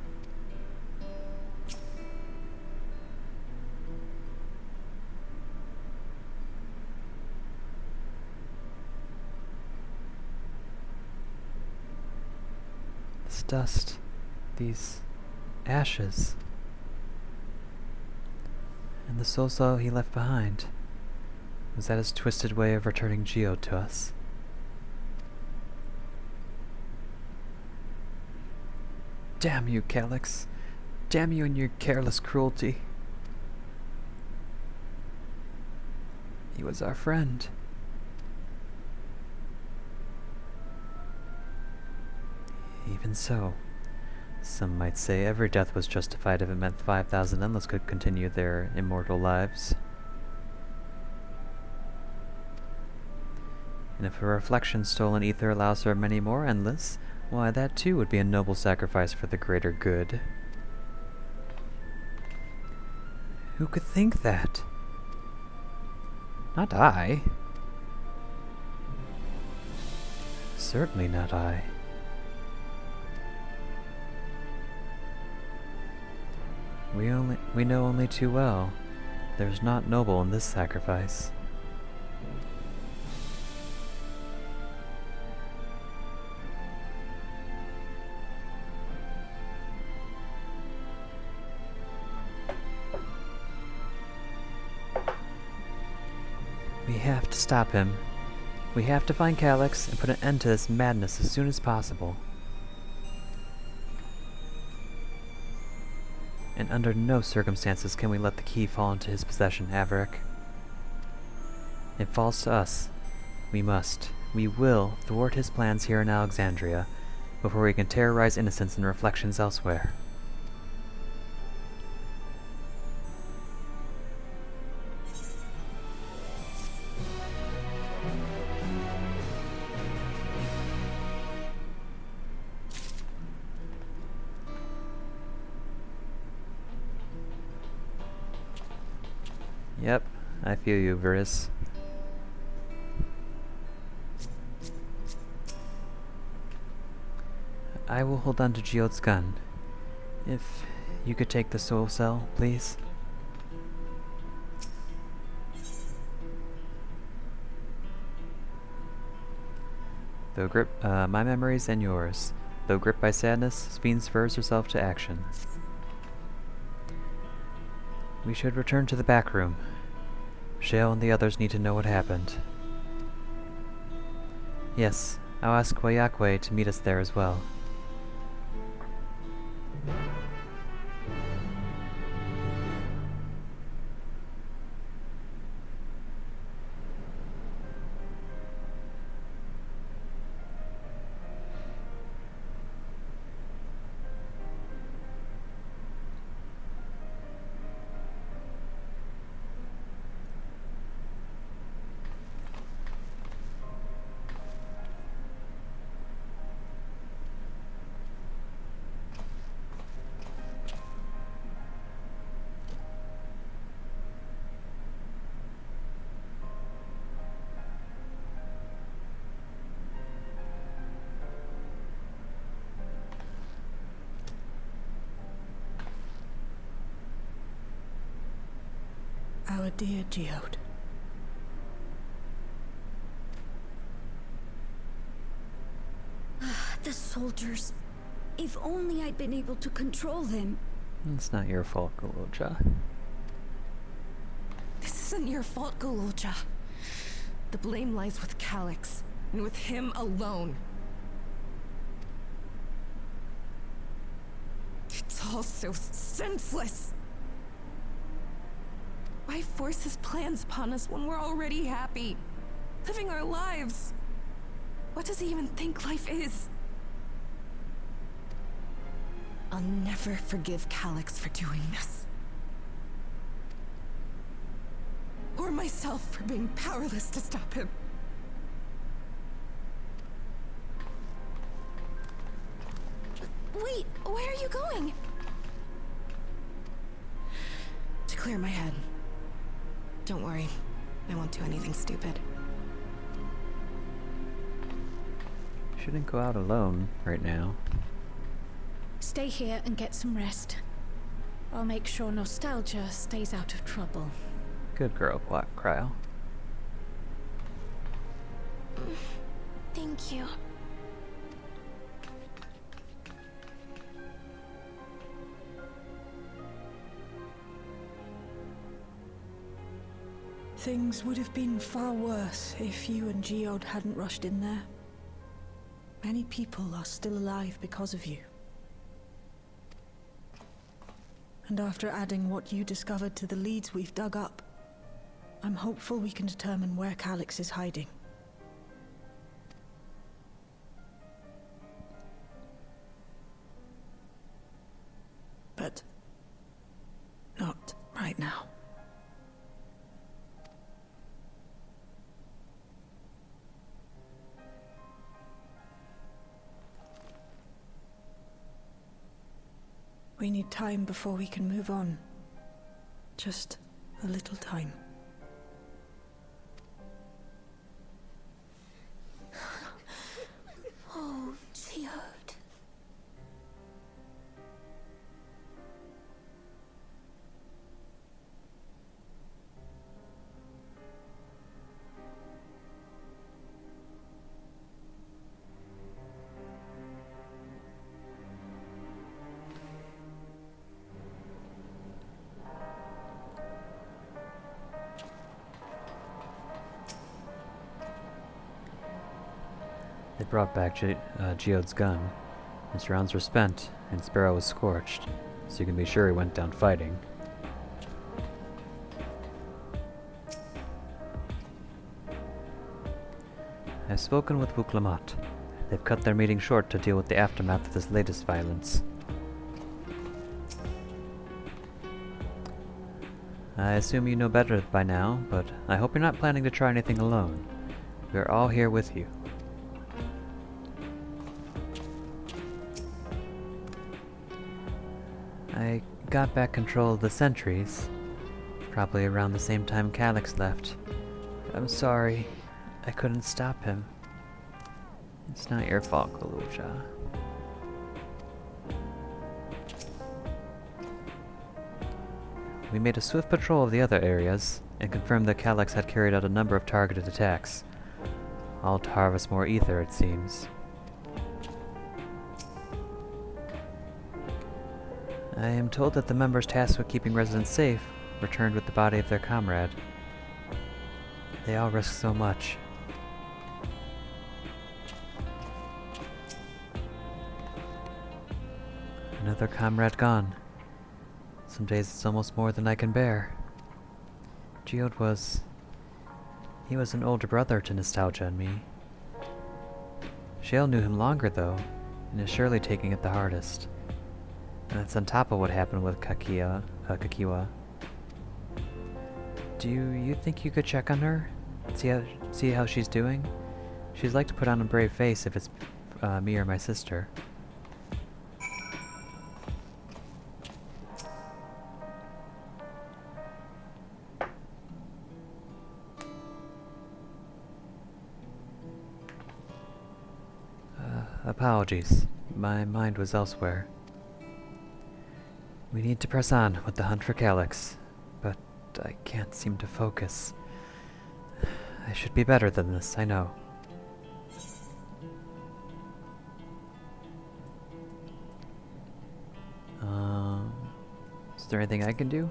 This dust, these ashes, and the soul cell he left behind. Was that his twisted way of returning Geo to us? Damn you, Calix. Damn you and your careless cruelty. He was our friend. Even so, some might say every death was justified if it meant 5,000 endless could continue their immortal lives. And if a reflection stolen ether allows for many more endless, why that too would be a noble sacrifice for the greater good. Who could think that? Not I. Certainly not I. We know only too well. There's not noble in this sacrifice. We have to stop him. We have to find Calyx and put an end to this madness as soon as possible. And under no circumstances can we let the key fall into his possession, Averick. It falls to us. We will thwart his plans here in Alexandria before we can terrorize innocents and reflections elsewhere. Yep, I feel you, Viris. I will hold on to Geode's gun. If you could take the soul cell, please. Though my memories and yours. Though gripped by sadness, Speen spurs herself to action. We should return to the back room. Shale and the others need to know what happened. Yes, I'll ask Wayakwe to meet us there as well. Our dear Geode. The soldiers. If only I'd been able to control them. It's not your fault, Goloja. This isn't your fault, Goloja. The blame lies with Calyx, and with him alone. It's all so senseless. Why force his plans upon us when we're already happy, living our lives? What does he even think life is? I'll never forgive Calyx for doing this. Or myself for being powerless to stop him. Wait, where are you going? To clear my head. Don't worry, I won't do anything stupid. Shouldn't go out alone right now. Stay here and get some rest. I'll make sure Nostalgia stays out of trouble. Good girl, Cryo. Thank you. Things would have been far worse if you and Geode hadn't rushed in there. Many people are still alive because of you. And after adding what you discovered to the leads we've dug up, I'm hopeful we can determine where Calyx is hiding. But not right now. We need time before we can move on. Just a little time. Oh, Geode. They brought back Geode's gun. His rounds were spent, and Sparrow was scorched, so you can be sure he went down fighting. I've spoken with Wuklamat. They've cut their meeting short to deal with the aftermath of this latest violence. I assume you know better by now, but I hope you're not planning to try anything alone. We're all here with you. I got back control of the sentries, probably around the same time Calyx left. I'm sorry, I couldn't stop him. It's not your fault, Kaluja. We made a swift patrol of the other areas, and confirmed that Calyx had carried out a number of targeted attacks. All to harvest more ether, it seems. I am told that the members tasked with keeping residents safe returned with the body of their comrade. They all risk so much. Another comrade gone. Some days it's almost more than I can bear. Geode was... he was an older brother to Nostalgia and me. Shale knew him longer though, and is surely taking it the hardest. And that's on top of what happened with Kakiwa. Do you think you could check on her? See how she's doing? She'd like to put on a brave face if it's me or my sister. Apologies. My mind was elsewhere. We need to press on with the hunt for Calyx, but I can't seem to focus. I should be better than this, I know. Is there anything I can do?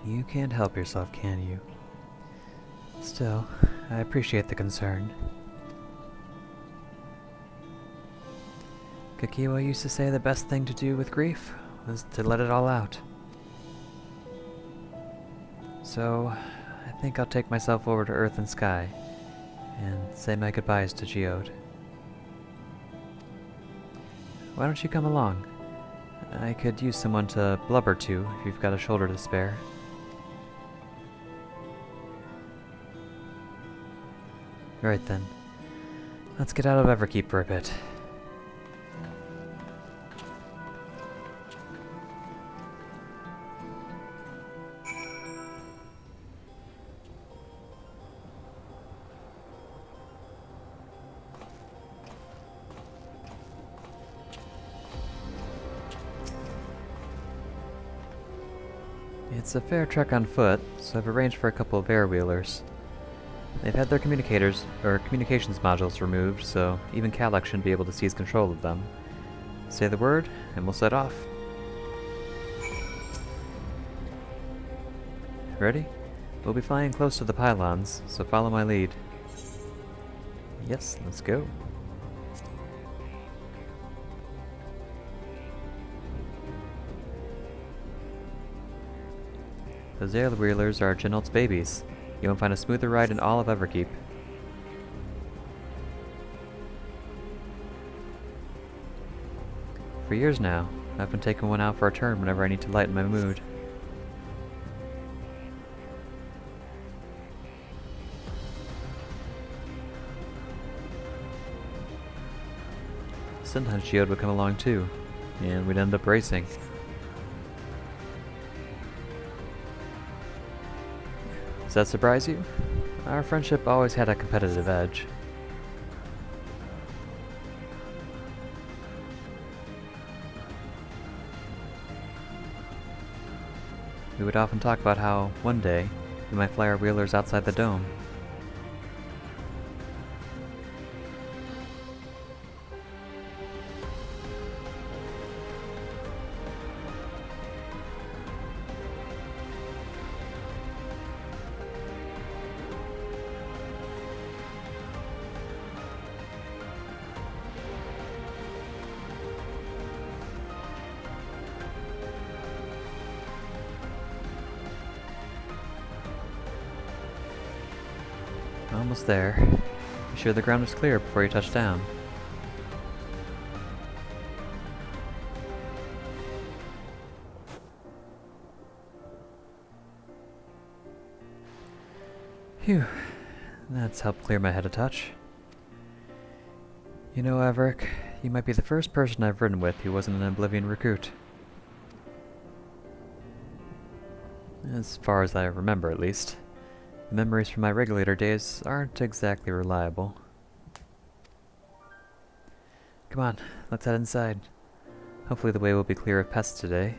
You can't help yourself, can you? Still, I appreciate the concern. Kakiwa used to say the best thing to do with grief was to let it all out. So, I think I'll take myself over to Earth and Sky and say my goodbyes to Geode. Why don't you come along? I could use someone to blubber to if you've got a shoulder to spare. Right then. Let's get out of Everkeep for a bit. It's a fair trek on foot, so I've arranged for a couple of air-wheelers. They've had their communications modules removed, so even Calyx shouldn't be able to seize control of them. Say the word, and we'll set off. Ready? We'll be flying close to the pylons, so follow my lead. Yes, let's go. Those air-wheelers are Genolt's babies. You won't find a smoother ride in all of Everkeep. For years now, I've been taking one out for a turn whenever I need to lighten my mood. Sometimes Geode would come along too, and we'd end up racing. Does that surprise you? Our friendship always had a competitive edge. We would often talk about how, one day, we might fly our wheelers outside the dome. Almost there. Be sure the ground is clear before you touch down. Phew. That's helped clear my head a touch. You know, Averick, you might be the first person I've ridden with who wasn't an Oblivion recruit. As far as I remember, at least. The memories from my regulator days aren't exactly reliable. Come on, let's head inside. Hopefully the way will be clear of pests today.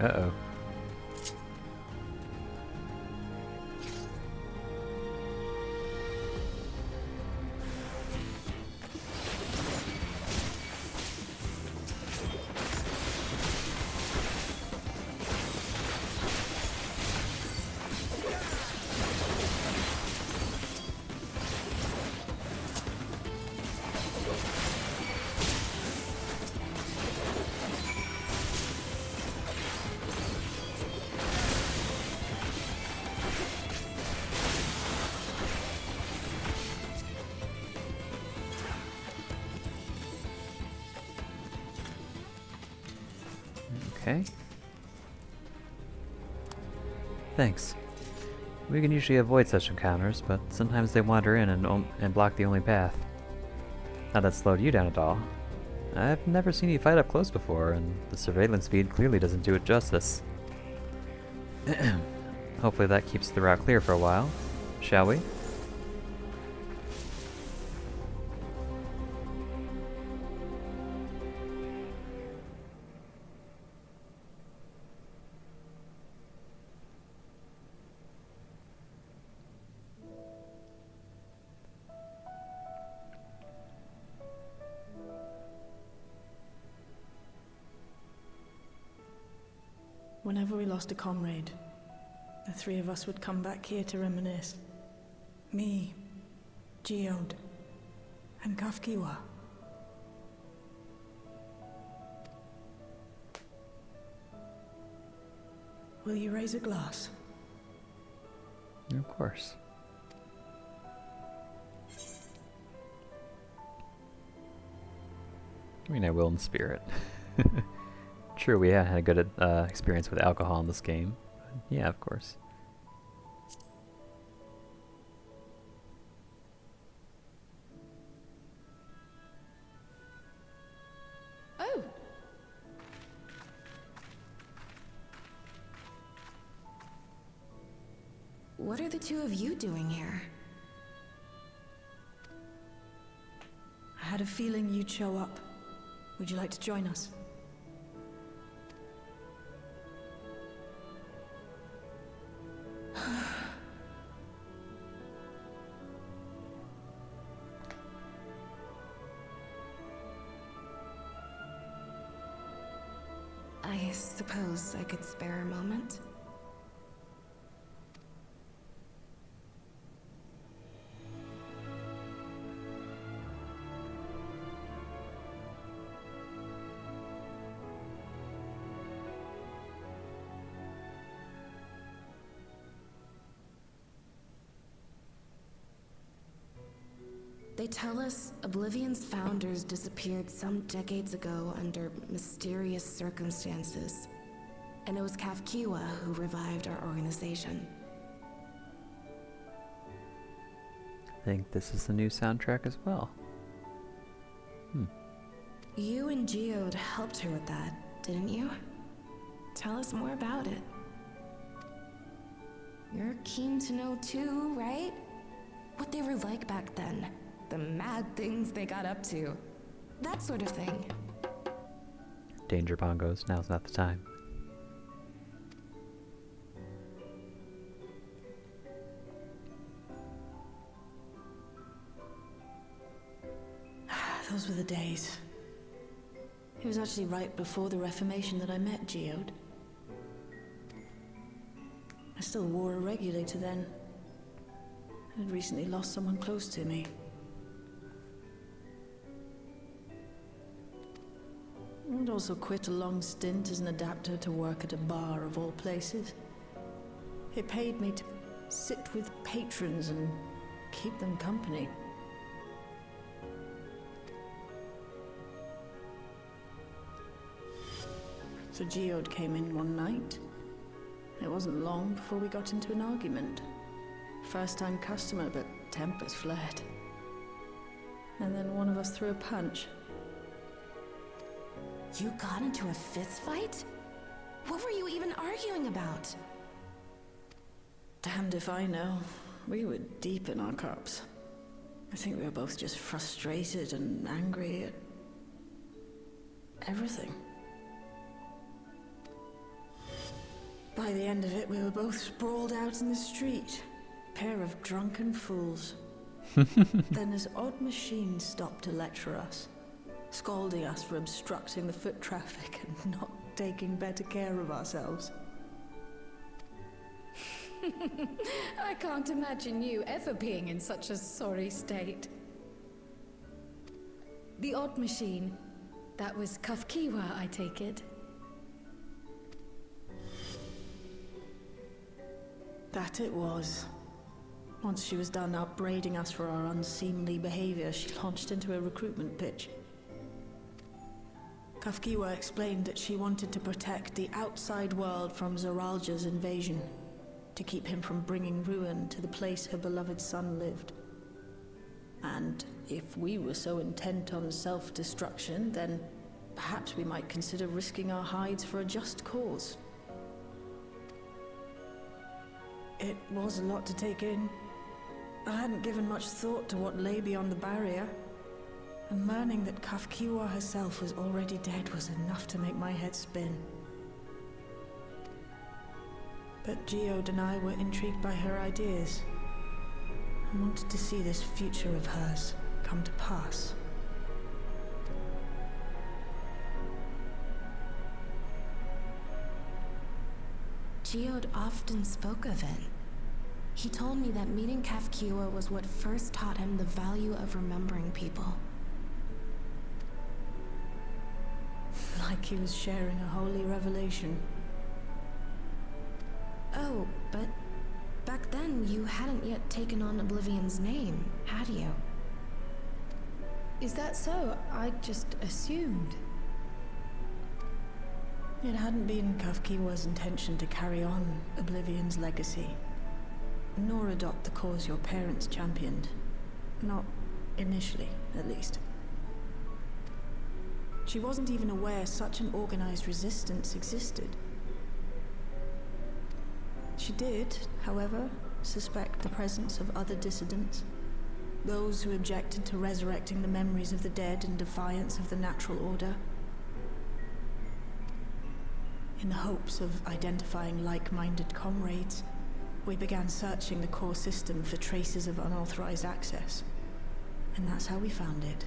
Uh-oh. Okay. Thanks. We can usually avoid such encounters, but sometimes they wander in and block the only path. Not that slowed you down at all. I've never seen you fight up close before, and the surveillance feed clearly doesn't do it justice. Hopefully that keeps the route clear for a while. Shall we? Whenever we lost a comrade, the three of us would come back here to reminisce. Me, Geode, and Kafkiwa. Will you raise a glass? Of course. I mean, I will in spirit. True, we had a good experience with alcohol in this game. Yeah, of course. Oh! What are the two of you doing here? I had a feeling you'd show up. Would you like to join us? I suppose I could spare a moment. They tell us Oblivion's founders disappeared some decades ago under mysterious circumstances. And it was Kafkiwa who revived our organization. I think this is the new soundtrack as well. You and Geode helped her with that, didn't you? Tell us more about it. You're keen to know too, right? What they were like back then. The mad things they got up to. That sort of thing. Danger bongos, now's not the time. Those were the days. It was actually right before the Reformation that I met Geode. I still wore a regulator then. I had recently lost someone close to me. I'd also quit a long stint as an adapter to work at a bar of all places. It paid me to sit with patrons and keep them company. So Geode came in one night. It wasn't long before we got into an argument. First-time customer, but tempers flared. And then one of us threw a punch. You got into a fist fight? What were you even arguing about? Damned if I know. We were deep in our cups. I think we were both just frustrated and angry at everything. By the end of it, we were both sprawled out in the street. Pair of drunken fools. Then this odd machine stopped to lecture us, scolding us for obstructing the foot traffic and not taking better care of ourselves. I can't imagine you ever being in such a sorry state. The odd machine, that was Kafkiwa, I take it. That it was. Once she was done upbraiding us for our unseemly behavior, she launched into a recruitment pitch. Kafkiwa explained that she wanted to protect the outside world from Zoralja's invasion, to keep him from bringing ruin to the place her beloved son lived. And if we were so intent on self-destruction, then perhaps we might consider risking our hides for a just cause. It was a lot to take in. I hadn't given much thought to what lay beyond the barrier, and learning that Kafkiwa herself was already dead was enough to make my head spin. But Geode and I were intrigued by her ideas, and wanted to see this future of hers come to pass. Geode often spoke of it. He told me that meeting Kafkiwa was what first taught him the value of remembering people. Like he was sharing a holy revelation. Oh, but back then you hadn't yet taken on Oblivion's name, had you? Is that so? I just assumed. It hadn't been Kafkiwa's intention to carry on Oblivion's legacy, nor adopt the cause your parents championed. Not initially, at least. She wasn't even aware such an organized resistance existed. She did, however, suspect the presence of other dissidents, those who objected to resurrecting the memories of the dead in defiance of the natural order. In the hopes of identifying like-minded comrades, we began searching the core system for traces of unauthorized access. And that's how we found it.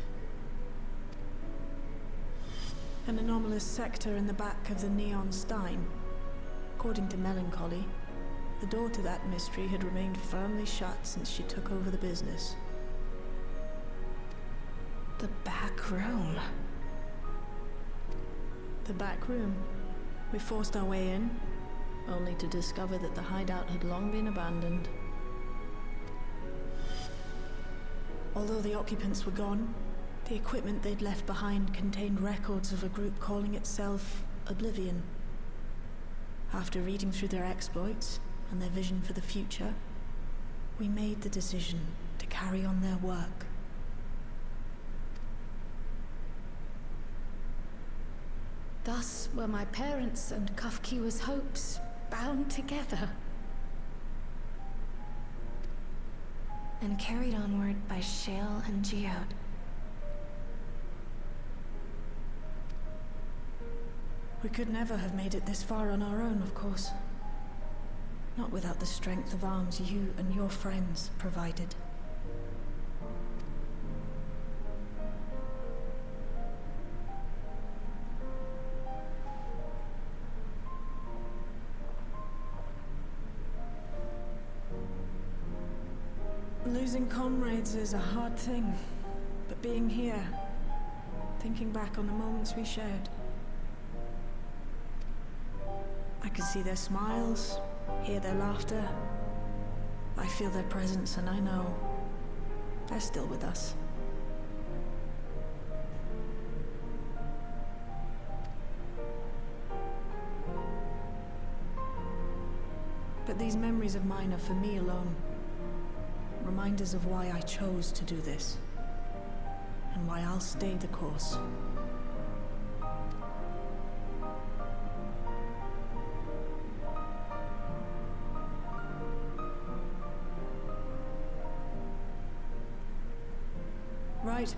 An anomalous sector in the back of the Neon Stein. According to Melancholy, the door to that mystery had remained firmly shut since she took over the business. The back room. The back room. We forced our way in, only to discover that the hideout had long been abandoned. Although the occupants were gone, the equipment they'd left behind contained records of a group calling itself Oblivion. After reading through their exploits and their vision for the future, we made the decision to carry on their work. Thus were my parents' and Kafkiwa's hopes bound together. And carried onward by Shale and Geode. We could never have made it this far on our own, of course. Not without the strength of arms you and your friends provided. Losing comrades is a hard thing, but being here, thinking back on the moments we shared, I can see their smiles, hear their laughter. I feel their presence, and I know they're still with us. But these memories of mine are for me alone. Reminders of why I chose to do this, and why I'll stay the course. Right.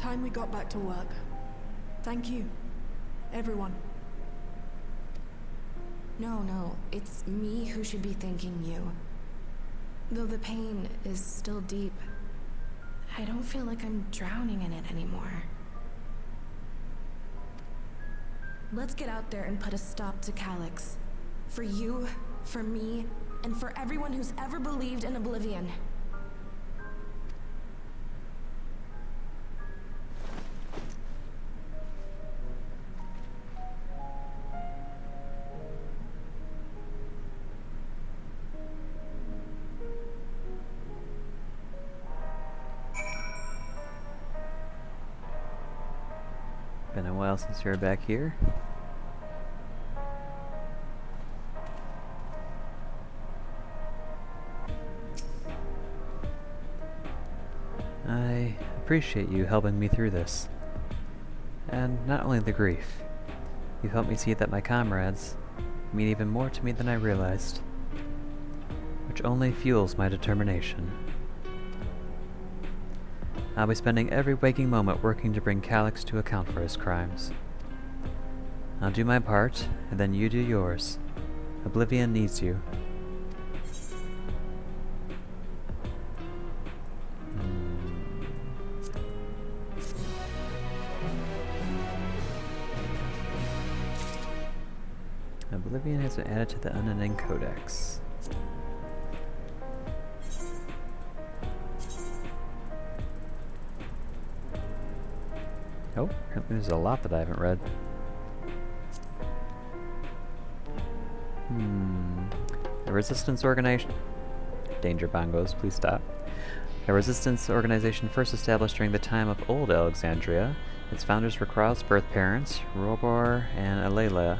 Time we got back to work. Thank you, everyone. No, it's me who should be thanking you. Though the pain is still deep, I don't feel like I'm drowning in it anymore. Let's get out there and put a stop to Calyx. For you, for me, and for everyone who's ever believed in Oblivion. Been a while since you were back here. I appreciate you helping me through this. And not only the grief, you've helped me see that my comrades mean even more to me than I realized, which only fuels my determination. I'll be spending every waking moment working to bring Calyx to account for his crimes. I'll do my part, and then you do yours. Oblivion needs you. Oblivion has been added to the Unending Codex. Oh, apparently there's a lot that I haven't read. The Resistance Organization... Danger bongos, please stop. A resistance organization first established during the time of Old Alexandria. Its founders were Krau's birth parents, Robor and Alayla,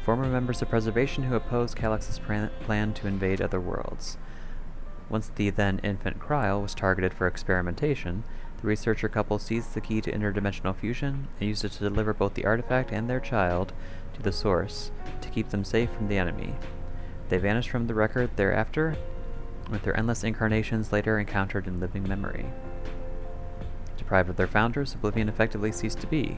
former members of Preservation who opposed Calyx's plan to invade other worlds. Once the then infant Kryle was targeted for experimentation, the researcher couple seized the key to interdimensional fusion and used it to deliver both the artifact and their child to the Source to keep them safe from the enemy. They vanished from the record thereafter, with their endless incarnations later encountered in living memory. Deprived of their founders, Oblivion effectively ceased to be,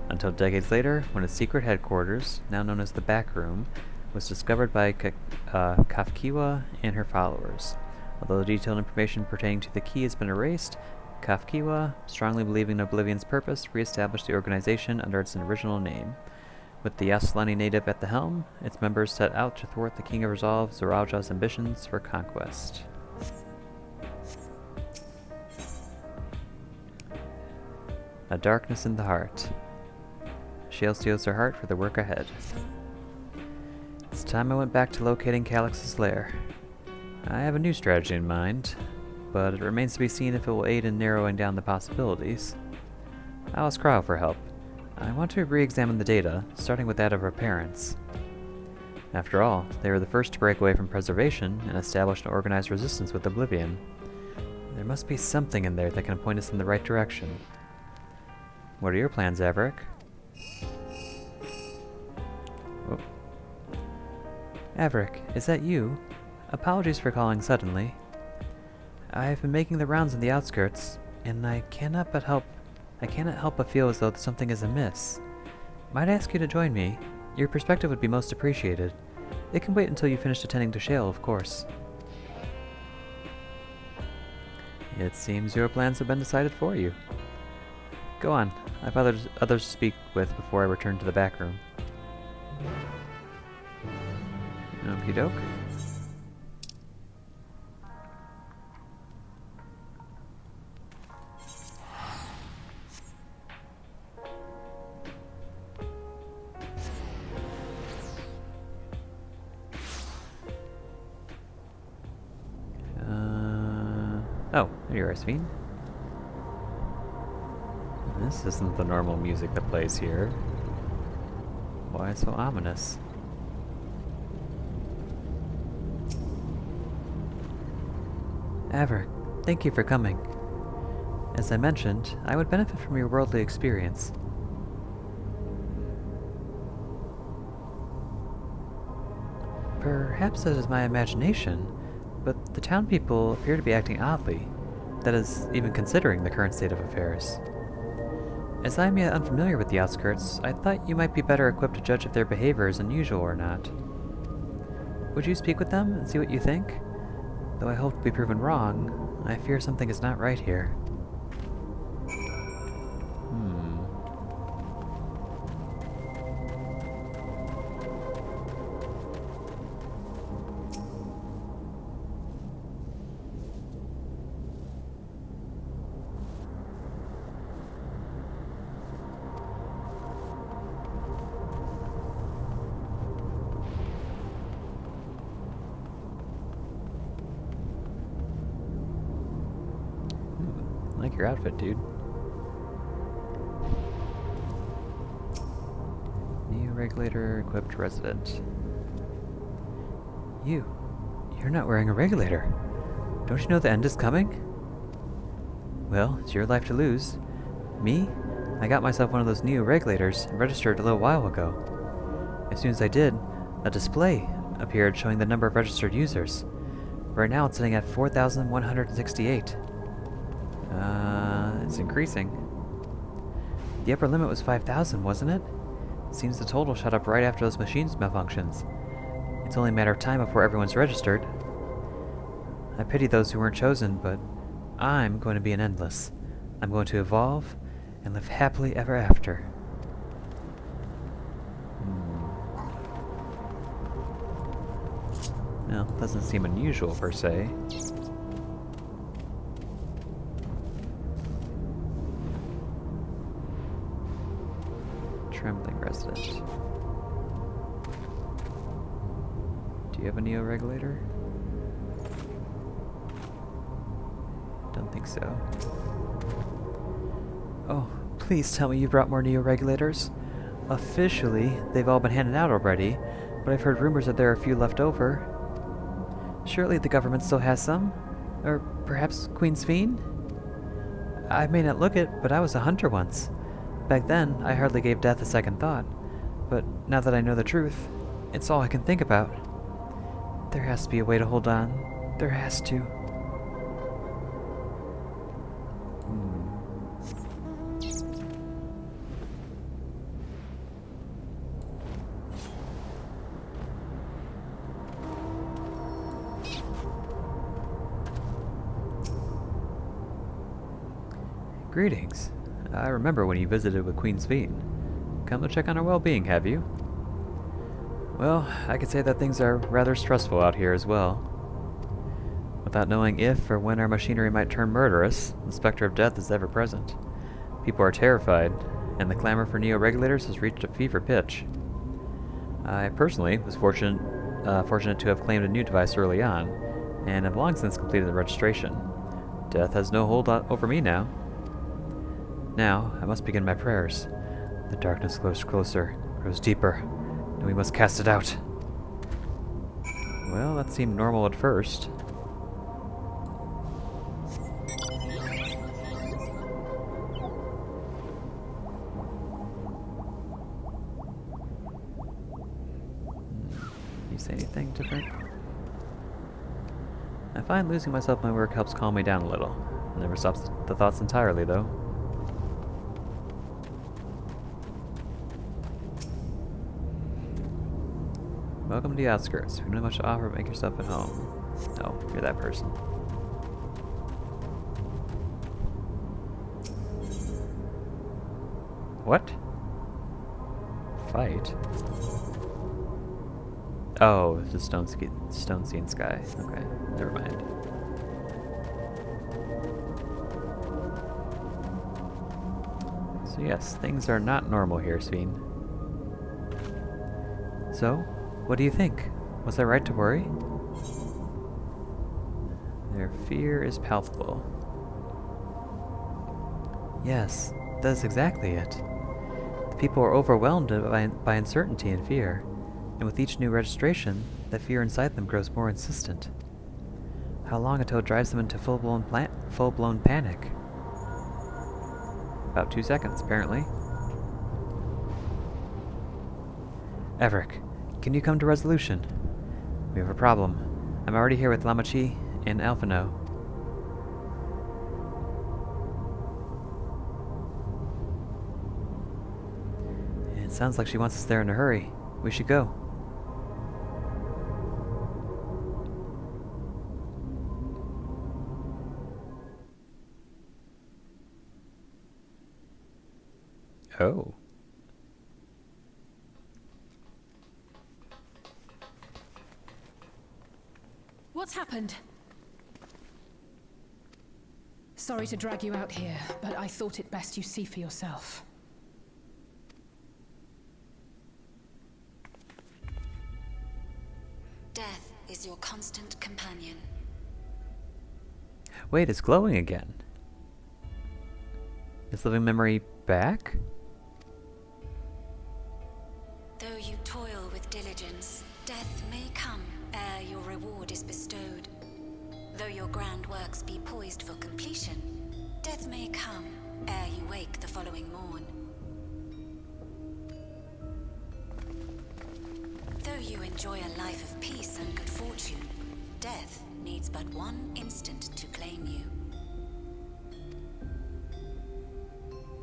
until decades later, when its secret headquarters, now known as the Back Room, was discovered by Kafkiwa and her followers. Although the detailed information pertaining to the key has been erased, Kafkiwa, strongly believing in Oblivion's purpose, re-established the organization under its original name. With the Yaslani native at the helm, its members set out to thwart the King of Resolve, Zoralja's ambitions for conquest. A darkness in the heart. Shale steals her heart for the work ahead. It's time I went back to locating Calyx's lair. I have a new strategy in mind, but it remains to be seen if it will aid in narrowing down the possibilities. I'll ask Krau for help. I want to re-examine the data, starting with that of her parents. After all, they were the first to break away from Preservation and establish an organized resistance with Oblivion. There must be something in there that can point us in the right direction. What are your plans, Averick? Oh. Averick, is that you? Apologies for calling suddenly. I've been making the rounds in the outskirts, and I cannot help but feel as though something is amiss. Might I ask you to join me? Your perspective would be most appreciated. It can wait until you finish attending to Shale, of course. It seems your plans have been decided for you. Go on. I have others to speak with before I return to the back room. Okie doke. Oh, there you are, Sveen. This isn't the normal music that plays here. Why so ominous? Averic, thank you for coming. As I mentioned, I would benefit from your worldly experience. Perhaps that is my imagination, but the town people appear to be acting oddly. That is, even considering the current state of affairs. As I am yet unfamiliar with the outskirts, I thought you might be better equipped to judge if their behavior is unusual or not. Would you speak with them and see what you think? Though I hope to be proven wrong, I fear something is not right here. I like your outfit, dude. Neo-regulator equipped resident. You're not wearing a regulator. Don't you know the end is coming? Well, it's your life to lose. Me? I got myself one of those neo-regulators and registered a little while ago. As soon as I did, a display appeared showing the number of registered users. Right now it's sitting at 4,168. It's increasing. The upper limit was 5,000, wasn't it? Seems the total shot up right after those machines malfunctions. It's only a matter of time before everyone's registered. I pity those who weren't chosen, but I'm going to be an endless. I'm going to evolve and live happily ever after. Well, doesn't seem unusual per se. Trembling resident. Do you have a neo-regulator? Don't think so. Oh, please tell me you brought more neo-regulators. Officially, they've all been handed out already, but I've heard rumors that there are a few left over. Surely the government still has some? Or perhaps Queen Sveen? I may not look it, but I was a hunter once. Back then, I hardly gave death a second thought. But now that I know the truth, it's all I can think about. There has to be a way to hold on. There has to. Greetings. I remember when you visited with Queen Sveen. Come to check on her well-being, have you? Well, I could say that things are rather stressful out here as well. Without knowing if or when our machinery might turn murderous, the specter of death is ever present. People are terrified, and the clamor for neo-regulators has reached a fever pitch. I personally was fortunate to have claimed a new device early on, and have long since completed the registration. Death has no hold over me now. Now, I must begin my prayers. The darkness grows closer, grows deeper, and we must cast it out. Well, that seemed normal at first. You say anything different? I find losing myself in my work helps calm me down a little. It never stops the thoughts entirely, though. Welcome to the outskirts. We don't have much to offer, but make yourself at home. No, you're that person. What? Fight? Oh, it's just stone sea and sky. Okay, never mind. So yes, things are not normal here, Sveen. So, what do you think? Was I right to worry? There Fear is palpable. Yes, that's exactly it. The people are overwhelmed by uncertainty and fear, and with each new registration, the fear inside them grows more insistent. How long until it drives them into full-blown panic? About 2 seconds, apparently. Everick, can you come to resolution? We have a problem. I'm already here with Lamachi and Alphino. It sounds like she wants us there in a hurry. We should go. Oh. What's happened? Sorry to drag you out here, but I thought it best you see for yourself. Death is your constant companion. Wait, it's glowing again. Is living memory back? Though you toil with diligence, death may come ere your reward is bestowed. Though your grand works be poised for completion, death may come ere you wake the following morn. Though you enjoy a life of peace and good fortune, death needs but one instant to claim you.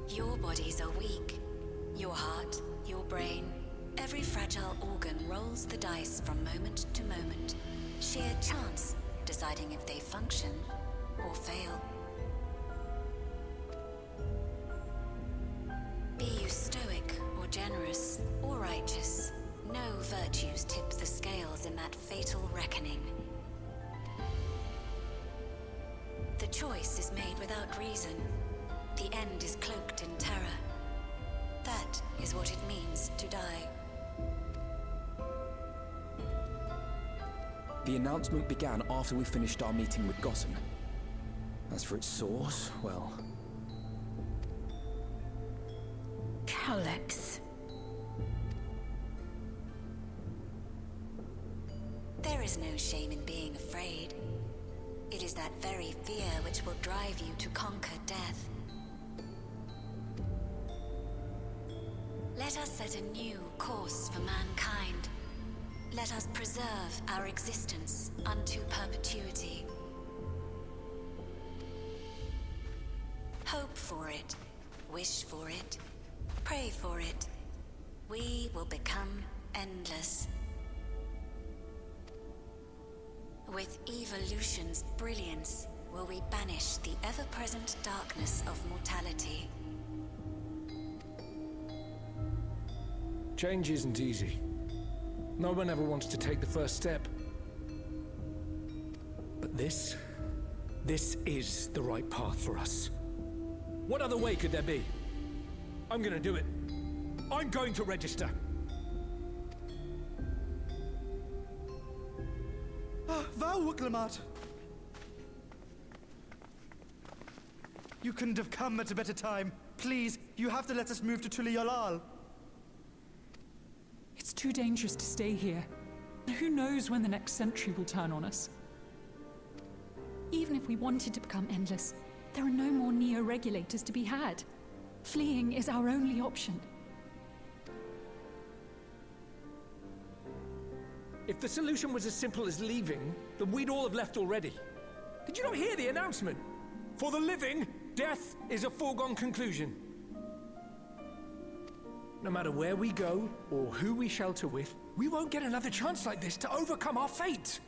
Your bodies are weak. Your heart, your brain, every fragile organ rolls the dice from moment to moment. Sheer chance deciding if they function or fail. Be you stoic or generous or righteous, no virtues tip the scales in that fatal reckoning. The choice is made without reason. The end is cloaked in terror. That is what it means to die. The announcement began after we finished our meeting with Gossen. As for its source, well... Calyx. There is no shame in being afraid. It is that very fear which will drive you to conquer death. Let us set a new course for mankind. Let us preserve our existence unto perpetuity. Hope for it, wish for it, pray for it. We will become endless. With evolution's brilliance, will we banish the ever-present darkness of mortality. Change isn't easy. No one ever wants to take the first step. But this is the right path for us. What other way could there be? I'm gonna do it. I'm going to register. Wuklemat! You couldn't have come at a better time. Please, you have to let us move to Tuliyolal. It's too dangerous to stay here. Who knows when the next century will turn on us? Even if we wanted to become endless, there are no more neo-regulators to be had. Fleeing is our only option. If the solution was as simple as leaving, then we'd all have left already. Did you not hear the announcement? For the living, death is a foregone conclusion. No matter where we go, or who we shelter with, we won't get another chance like this to overcome our fate.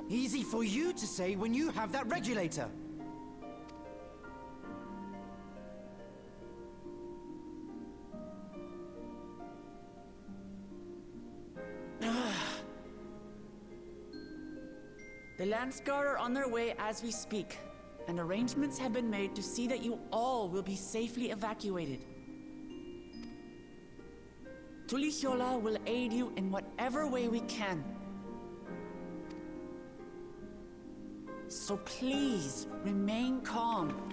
Easy for you to say when you have that regulator. The Landsguard are on their way as we speak, and arrangements have been made to see that you all will be safely evacuated. Tulihyola will aid you in whatever way we can. So please, remain calm.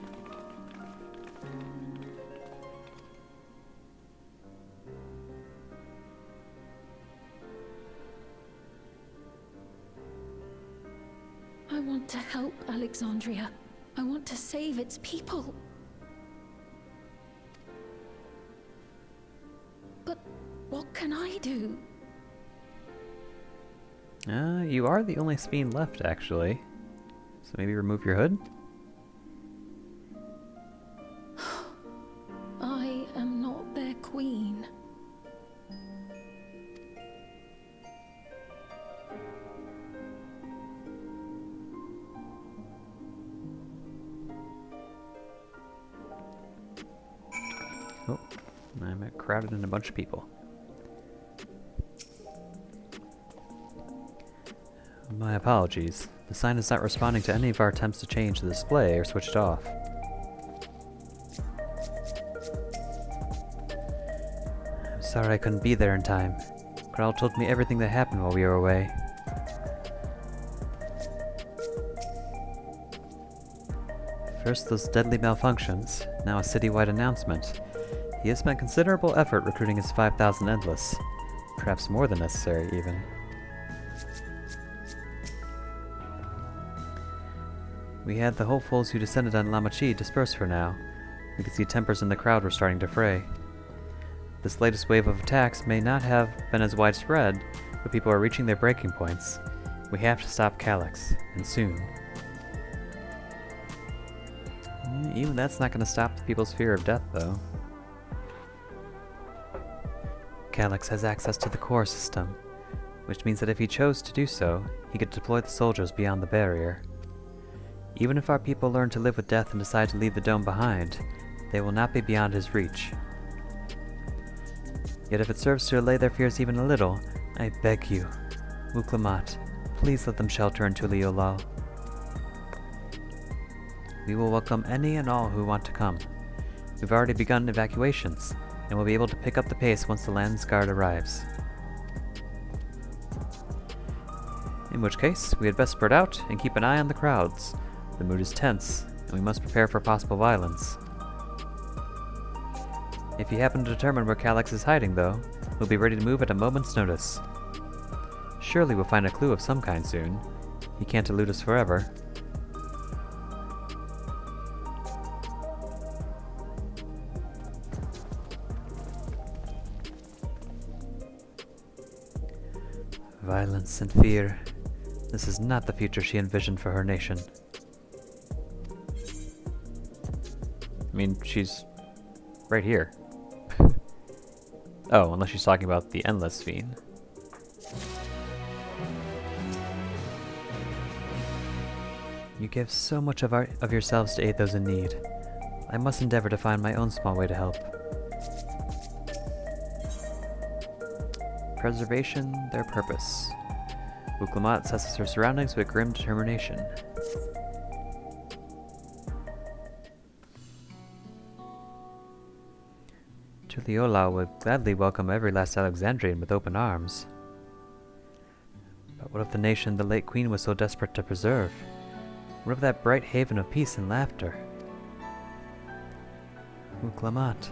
I want to help Alexandria. I want to save its people. But what can I do? You are the only Speen left, actually. So maybe remove your hood? I am not their queen. Oh, I'm crowded in a bunch of people. My apologies. The sign is not responding to any of our attempts to change the display or switch it off. I'm sorry I couldn't be there in time. Graal told me everything that happened while we were away. First those deadly malfunctions, now a citywide announcement. He has spent considerable effort recruiting his 5,000 Endless. Perhaps more than necessary, even. We had the hopefuls who descended on Lamachi dispersed for now. We could see tempers in the crowd were starting to fray. This latest wave of attacks may not have been as widespread, but people are reaching their breaking points. We have to stop Calyx, and soon. Even that's not going to stop the people's fear of death, though. Calyx has access to the core system, which means that if he chose to do so, he could deploy the soldiers beyond the barrier. Even if our people learn to live with death and decide to leave the dome behind, they will not be beyond his reach. Yet if it serves to allay their fears even a little, I beg you, Muklamat, please let them shelter in Tuliolal. We will welcome any and all who want to come. We've already begun evacuations, and will be able to pick up the pace once the Land's Guard arrives. In which case, we had best spread out and keep an eye on the crowds. The mood is tense, and we must prepare for possible violence. If you happen to determine where Calyx is hiding, though, we'll be ready to move at a moment's notice. Surely we'll find a clue of some kind soon. He can't elude us forever. Violence and fear. This is not the future she envisioned for her nation. I mean, she's right here. Oh, unless she's talking about the Endless Fiend. You give so much of yourselves to aid those in need. I must endeavor to find my own small way to help. Preservation, their purpose. Muklamat assesses her surroundings with grim determination. Tuliolal would gladly welcome every last Alexandrian with open arms. But what of the nation the late queen was so desperate to preserve? What of that bright haven of peace and laughter? Muklamat.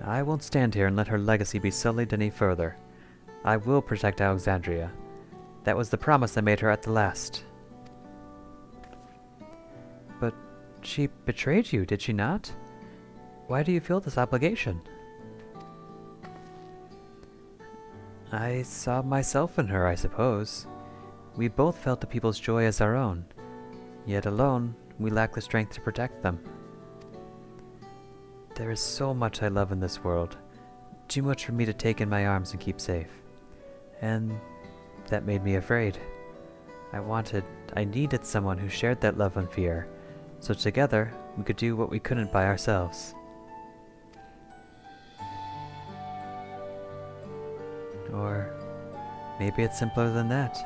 I won't stand here and let her legacy be sullied any further. I will protect Alexandria. That was the promise I made her at the last. But she betrayed you, did she not? Why do you feel this obligation? I saw myself in her, I suppose. We both felt the people's joy as our own. Yet alone, we lack the strength to protect them. There is so much I love in this world. Too much for me to take in my arms and keep safe. And that made me afraid. I needed someone who shared that love and fear, so together we could do what we couldn't by ourselves. Or maybe it's simpler than that.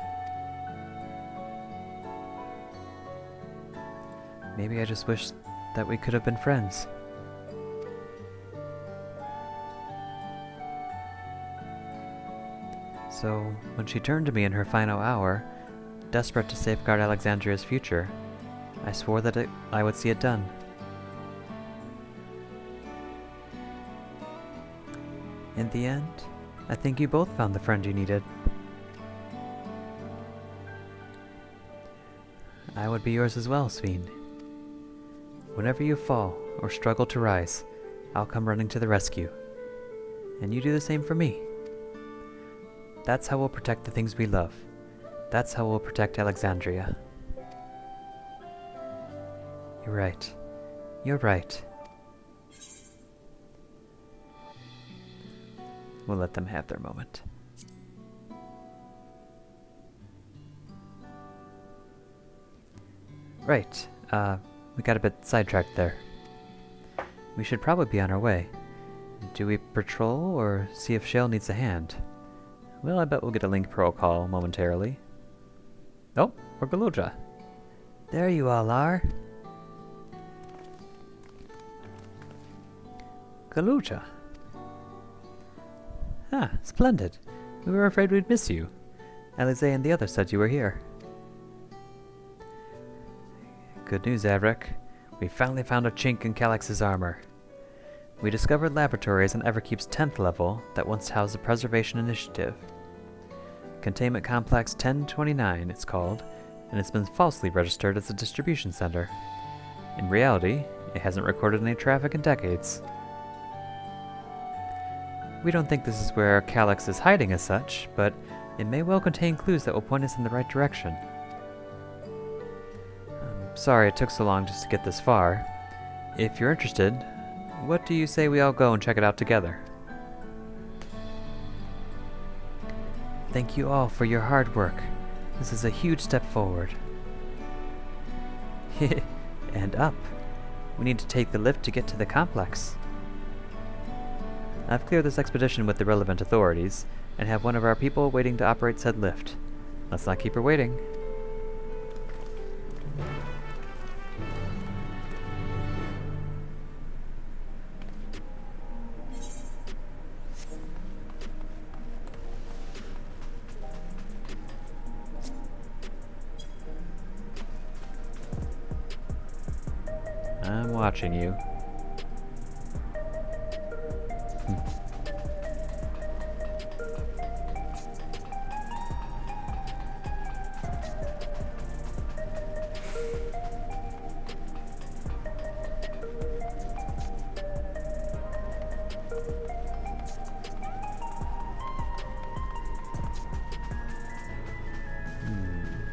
Maybe I just wish that we could have been friends. So, when she turned to me in her final hour, desperate to safeguard Alexandria's future. I swore that I would see it done. In the end, I think you both found the friend you needed. I would be yours as well, Sveen. Whenever you fall or struggle to rise, I'll come running to the rescue. And you do the same for me. That's how we'll protect the things we love. That's how we'll protect Alexandria. You're right. You're right. We'll let them have their moment. Right, we got a bit sidetracked there. We should probably be on our way. Do we patrol or see if Shale needs a hand? Well, I bet we'll get a link pro call momentarily. Oh, or Galuja. There you all are. Galuja. Ah, splendid. We were afraid we'd miss you. Alize and the others said you were here. Good news, Avrik. We finally found a chink in Calyx's armor. We discovered laboratories on Everkeep's 10th level that once housed the Preservation Initiative. Containment Complex 1029, it's called, and it's been falsely registered as a distribution center. In reality, it hasn't recorded any traffic in decades. We don't think this is where Calyx is hiding as such, but it may well contain clues that will point us in the right direction. I'm sorry it took so long just to get this far. If you're interested, what do you say we all go and check it out together? Thank you all for your hard work. This is a huge step forward. And up. We need to take the lift to get to the complex. I've cleared this expedition with the relevant authorities, and have one of our people waiting to operate said lift. Let's not keep her waiting. I'm watching you.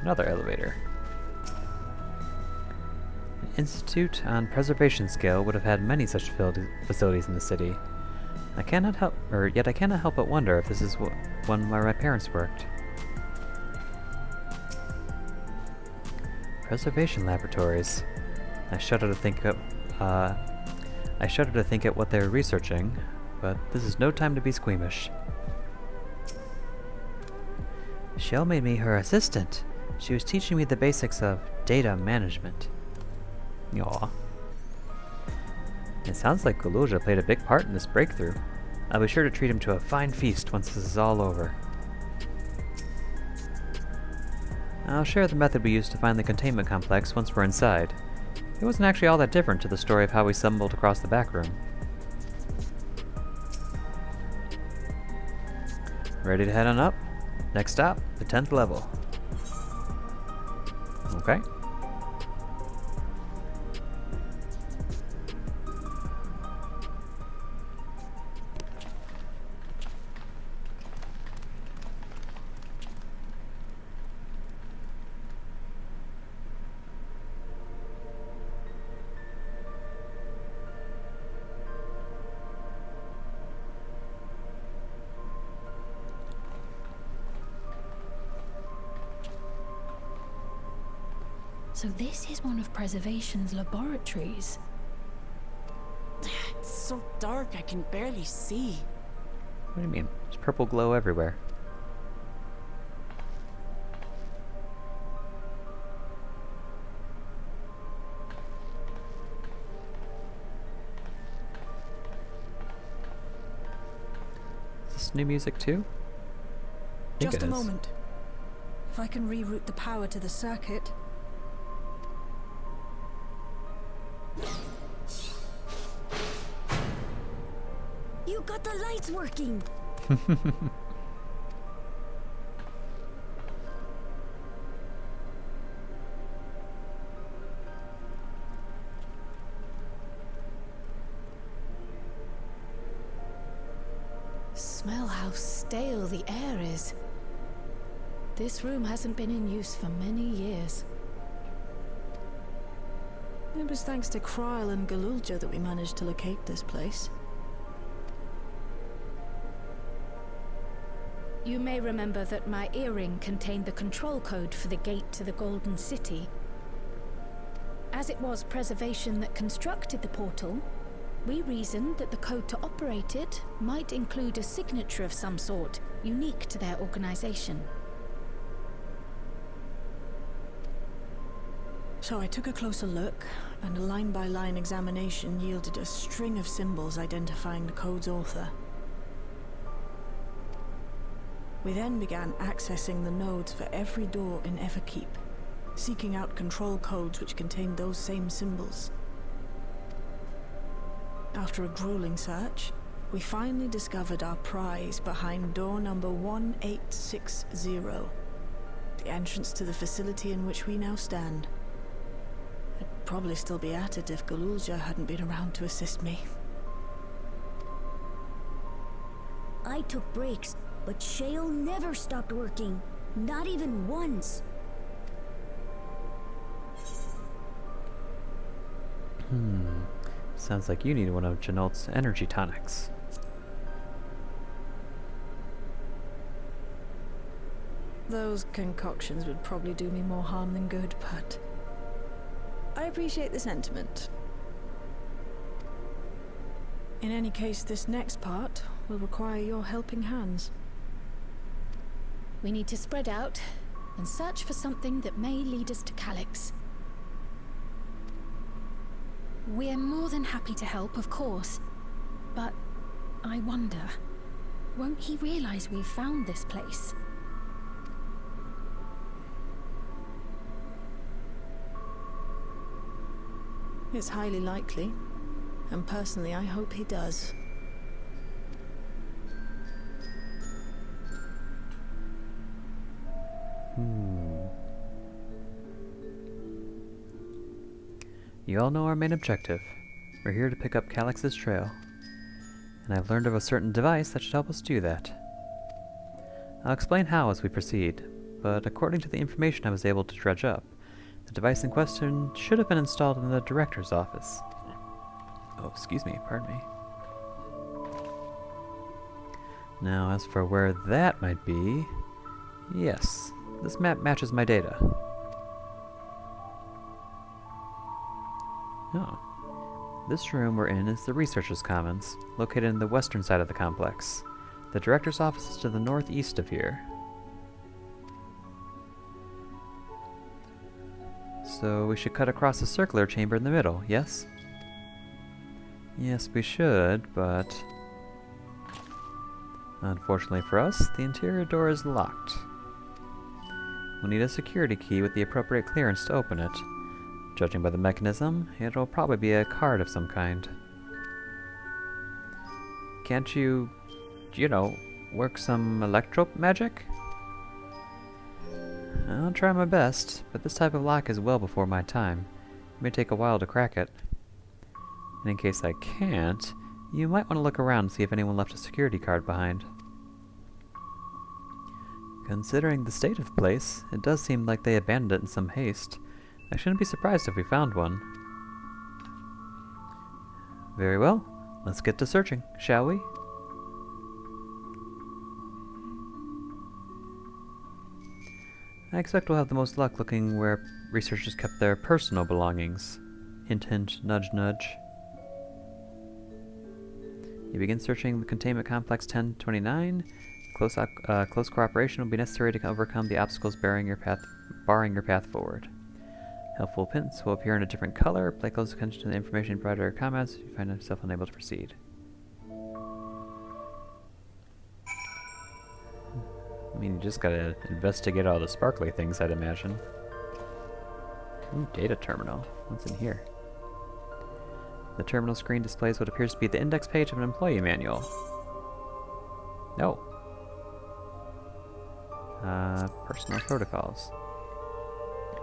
Another elevator. An institute on preservation scale would have had many such facilities in the city. I cannot help but wonder if this is one where my parents worked. Preservation laboratories. I shudder to think at what they were researching, but this is no time to be squeamish. Shell made me her assistant. She was teaching me the basics of data management. Aw. It sounds like Galuja played a big part in this breakthrough. I'll be sure to treat him to a fine feast once this is all over. I'll share the method we used to find the containment complex once we're inside. It wasn't actually all that different to the story of how we stumbled across the back room. Ready to head on up? Next stop, the 10th level. Okay. So this is one of Preservation's laboratories. It's so dark I can barely see. What do you mean? There's purple glow everywhere. Is this new music too? Just a moment. If I can reroute the power to the circuit... You got the lights working! Smell how stale the air is. This room hasn't been in use for many years. It was thanks to Kryl and Galulja that we managed to locate this place. You may remember that my earring contained the control code for the gate to the Golden City. As it was Preservation that constructed the portal, we reasoned that the code to operate it might include a signature of some sort, unique to their organization. So I took a closer look, and a line-by-line examination yielded a string of symbols identifying the code's author. We then began accessing the nodes for every door in FFIX, seeking out control codes which contained those same symbols. After a grueling search, we finally discovered our prize behind door number 1860, the entrance to the facility in which we now stand. I'd probably still be at it if Galulja hadn't been around to assist me. I took breaks, but Shale never stopped working. Not even once. Sounds like you need one of Janolt's energy tonics. Those concoctions would probably do me more harm than good, but... I appreciate the sentiment. In any case, this next part will require your helping hands. We need to spread out and search for something that may lead us to Calyx. We're more than happy to help, of course. But I wonder, won't he realize we've found this place? It's highly likely, and personally I hope he does. You all know our main objective. We're here to pick up Calyx's trail. And I've learned of a certain device that should help us do that. I'll explain how as we proceed, but according to the information I was able to dredge up, the device in question should have been installed in the director's office. Oh, excuse me, pardon me. Now, as for where that might be... Yes, this map matches my data. Oh. This room we're in is the Researchers' Commons, located in the western side of the complex. The director's office is to the northeast of here. So we should cut across the circular chamber in the middle, yes? Yes, we should, but... Unfortunately for us, the interior door is locked. We'll need a security key with the appropriate clearance to open it. Judging by the mechanism, it'll probably be a card of some kind. Can't you know, work some electro magic? I'll try my best, but this type of lock is well before my time. It may take a while to crack it. And in case I can't, you might want to look around and see if anyone left a security card behind. Considering the state of the place, it does seem like they abandoned it in some haste. I shouldn't be surprised if we found one. Very well, let's get to searching, shall we? I expect we'll have the most luck looking where researchers kept their personal belongings. Hint hint, nudge nudge. You begin searching the containment complex 1029. Close cooperation will be necessary to overcome the obstacles barring your path forward. Helpful hints will appear in a different color. Pay close attention to the information provided or comments if you find yourself unable to proceed. I mean, you just gotta investigate all the sparkly things, I'd imagine. Ooh, data terminal. What's in here? The terminal screen displays what appears to be the index page of an employee manual. No. Personal protocols.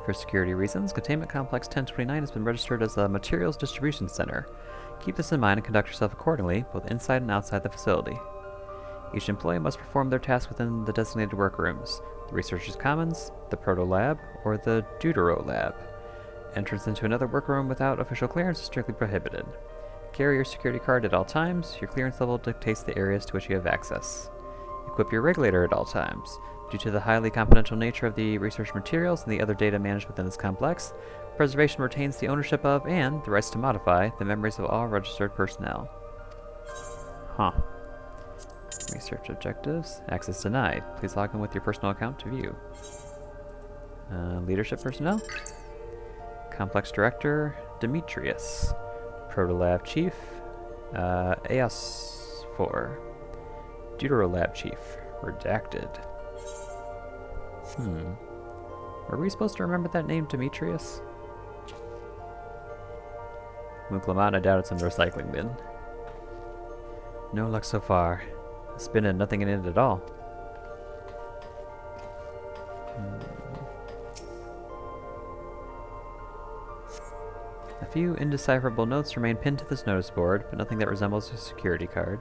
For security reasons, Containment Complex 1029 has been registered as a materials distribution center. Keep this in mind and conduct yourself accordingly, both inside and outside the facility. Each employee must perform their tasks within the designated workrooms, the Researchers' Commons, the Proto Lab, or the Deutero Lab. Entrance into another workroom without official clearance is strictly prohibited. Carry your security card at all times. Your clearance level dictates the areas to which you have access. Equip your regulator at all times. Due to the highly confidential nature of the research materials and the other data managed within this complex, preservation retains the ownership of and the rights to modify the memories of all registered personnel. Huh. Research objectives. Access denied. Please log in with your personal account to view. Leadership personnel. Complex Director, Demetrius. Protolab Chief, AS4. Deuterolab Chief, Redacted. Were we supposed to remember that name, Demetrius? Muklaman, I doubt it's in the recycling bin. No luck so far. A spin and nothing in it at all. A few indecipherable notes remain pinned to this notice board, but nothing that resembles a security card.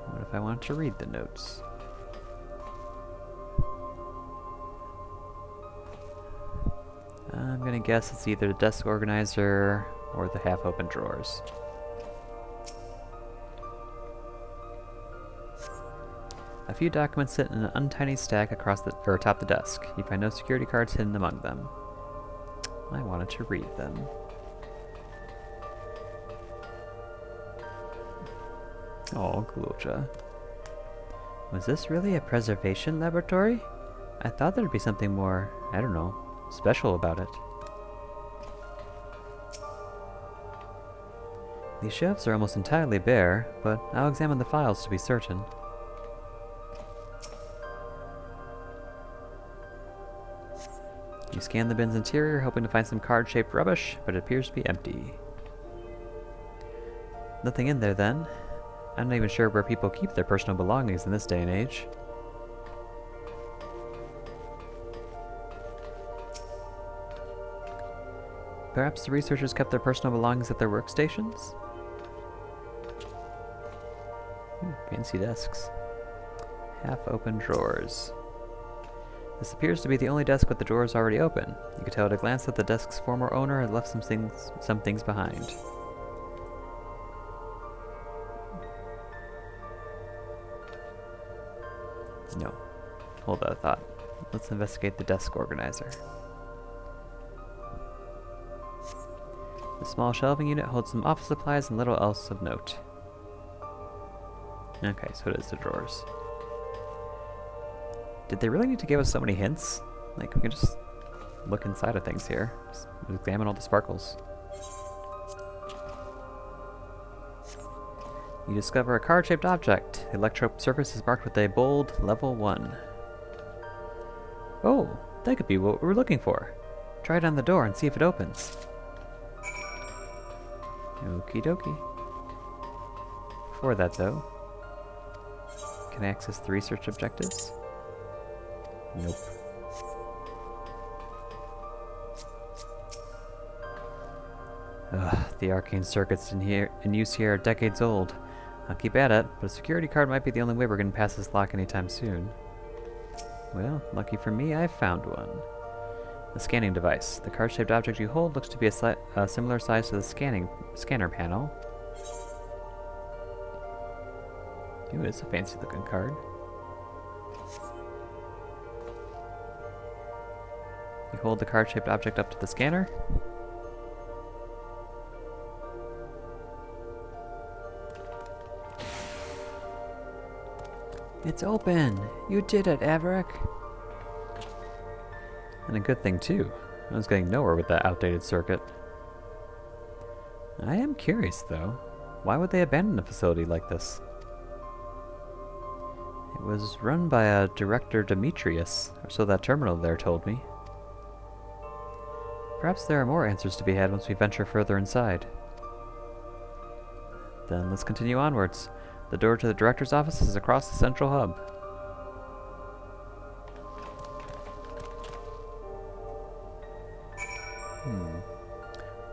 What if I want to read the notes? I'm gonna guess it's either the desk organizer or the half-open drawers. A few documents sit in an untidy stack across the atop the desk. You find no security cards hidden among them. I wanted to read them. Oh, Gluja. Was this really a preservation laboratory? I thought there'd be something more, I don't know, special about it. These shelves are almost entirely bare, but I'll examine the files to be certain. You scan the bin's interior, hoping to find some card-shaped rubbish, but it appears to be empty. Nothing in there, then. I'm not even sure where people keep their personal belongings in this day and age. Perhaps the researchers kept their personal belongings at their workstations? Fancy desks. Half-open drawers. This appears to be the only desk with the drawers already open. You could tell at a glance that the desk's former owner had left some things behind. No. Hold that thought. Let's investigate the desk organizer. The small shelving unit holds some office supplies and little else of note. Okay, so it is the drawers. Did they really need to give us so many hints? Like, we can just look inside of things here. Just examine all the sparkles. You discover a card-shaped object. The electrode surface is marked with a bold level 1. Oh, that could be what we're looking for. Try it on the door and see if it opens. Okie dokie. Before that, though, can I access the research objectives? Nope. The arcane circuits in use here are decades old. I'll keep at it, but a security card might be the only way we're going to pass this lock anytime soon. Well, lucky for me, I found one. The scanning device. The card-shaped object you hold looks to be a similar size to the scanner panel. Ooh, it's a fancy-looking card. You hold the card-shaped object up to the scanner. It's open! You did it, Averick! And a good thing, too. I was getting nowhere with that outdated circuit. I am curious, though. Why would they abandon a facility like this? was run by a Director Demetrius, or so that terminal there told me. Perhaps there are more answers to be had once we venture further inside. Then let's continue onwards. The door to the Director's office is across the central hub.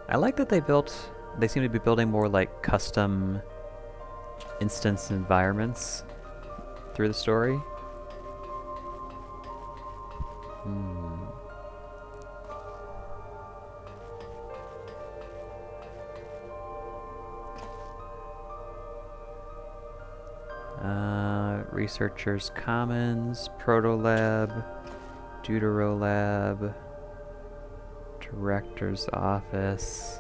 I like that they seem to be building more like custom instance environments through the story. Researchers Commons, Protolab, Deuterolab, Director's Office.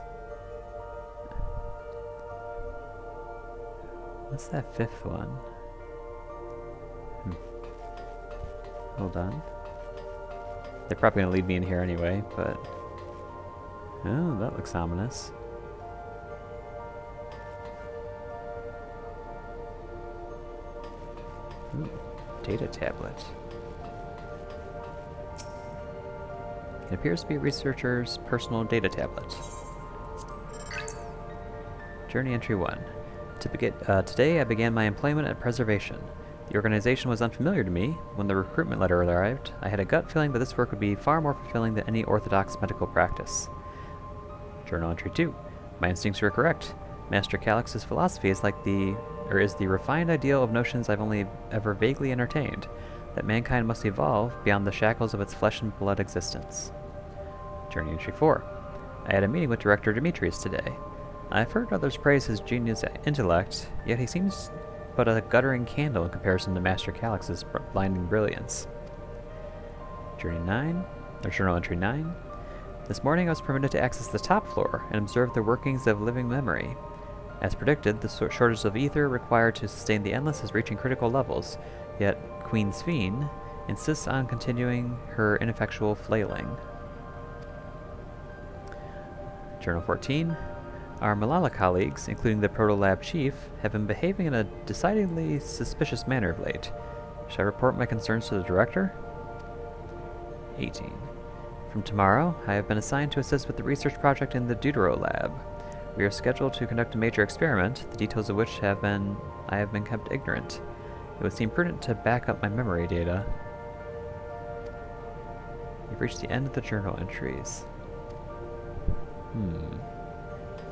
What's that fifth one? Hold on. They're probably gonna lead me in here anyway, but... Oh, that looks ominous. Ooh, data tablet. It appears to be a researcher's personal data tablet. Journey entry 1. Today I began my employment at Preservation. The organization was unfamiliar to me. When the recruitment letter arrived, I had a gut feeling that this work would be far more fulfilling than any orthodox medical practice. Journal entry 2. My instincts were correct. Master Calix's philosophy is the refined ideal of notions I've only ever vaguely entertained, that mankind must evolve beyond the shackles of its flesh and blood existence. Journey entry 4. I had a meeting with Director Demetrius today. I've heard others praise his genius intellect, yet he seems but a guttering candle in comparison to Master Calix's blinding brilliance. Journal entry 9. This morning I was permitted to access the top floor and observe the workings of living memory. As predicted, the shortage of ether required to sustain the Endless is reaching critical levels, yet Queen Sphene insists on continuing her ineffectual flailing. Journal 14. Our Malala colleagues, including the Protolab chief, have been behaving in a decidedly suspicious manner of late. Should I report my concerns to the director? 18. From tomorrow, I have been assigned to assist with the research project in the Deuterolab. We are scheduled to conduct a major experiment, the details of which I have been kept ignorant. It would seem prudent to back up my memory data. You've reached the end of the journal entries.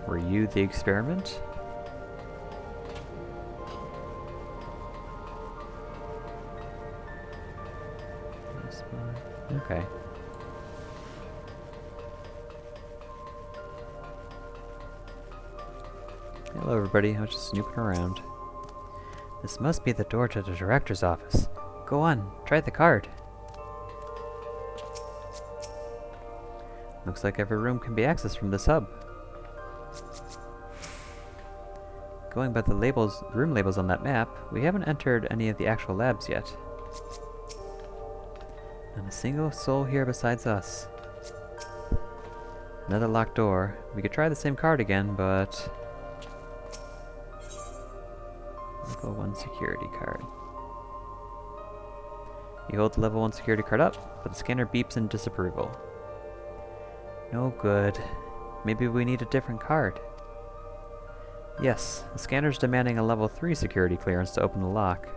Were you the experiment? Okay. Hello everybody, I was just snooping around. This must be the door to the director's office. Go on, try the card. Looks like every room can be accessed from this hub. Going by the room labels on that map, we haven't entered any of the actual labs yet. Not a single soul here besides us. Another locked door. We could try the same card again, but... Level 1 security card. You hold the level 1 security card up, but the scanner beeps in disapproval. No good. Maybe we need a different card. Yes, the scanner's demanding a level 3 security clearance to open the lock.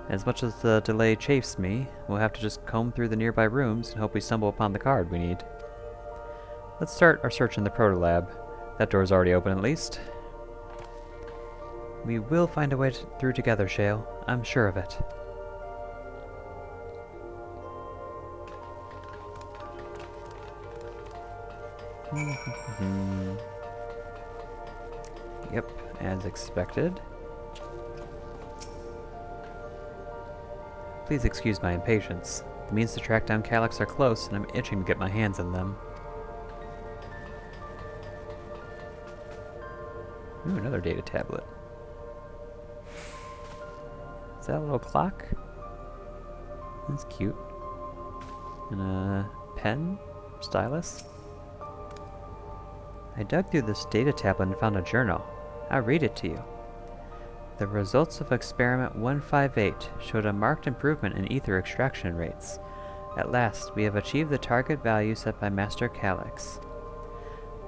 As much as the delay chafes me, we'll have to just comb through the nearby rooms and hope we stumble upon the card we need. Let's start our search in the Protolab. That door's already open at least. We will find a way through together, Shale. I'm sure of it. Yep, as expected. Please excuse my impatience. The means to track down Calix are close, and I'm itching to get my hands on them. Ooh, another data tablet. Is that a little clock? That's cute. And a pen? Stylus? I dug through this data tablet and found a journal. I'll read it to you. The results of experiment 158 showed a marked improvement in ether extraction rates. At last, we have achieved the target value set by Master Calyx.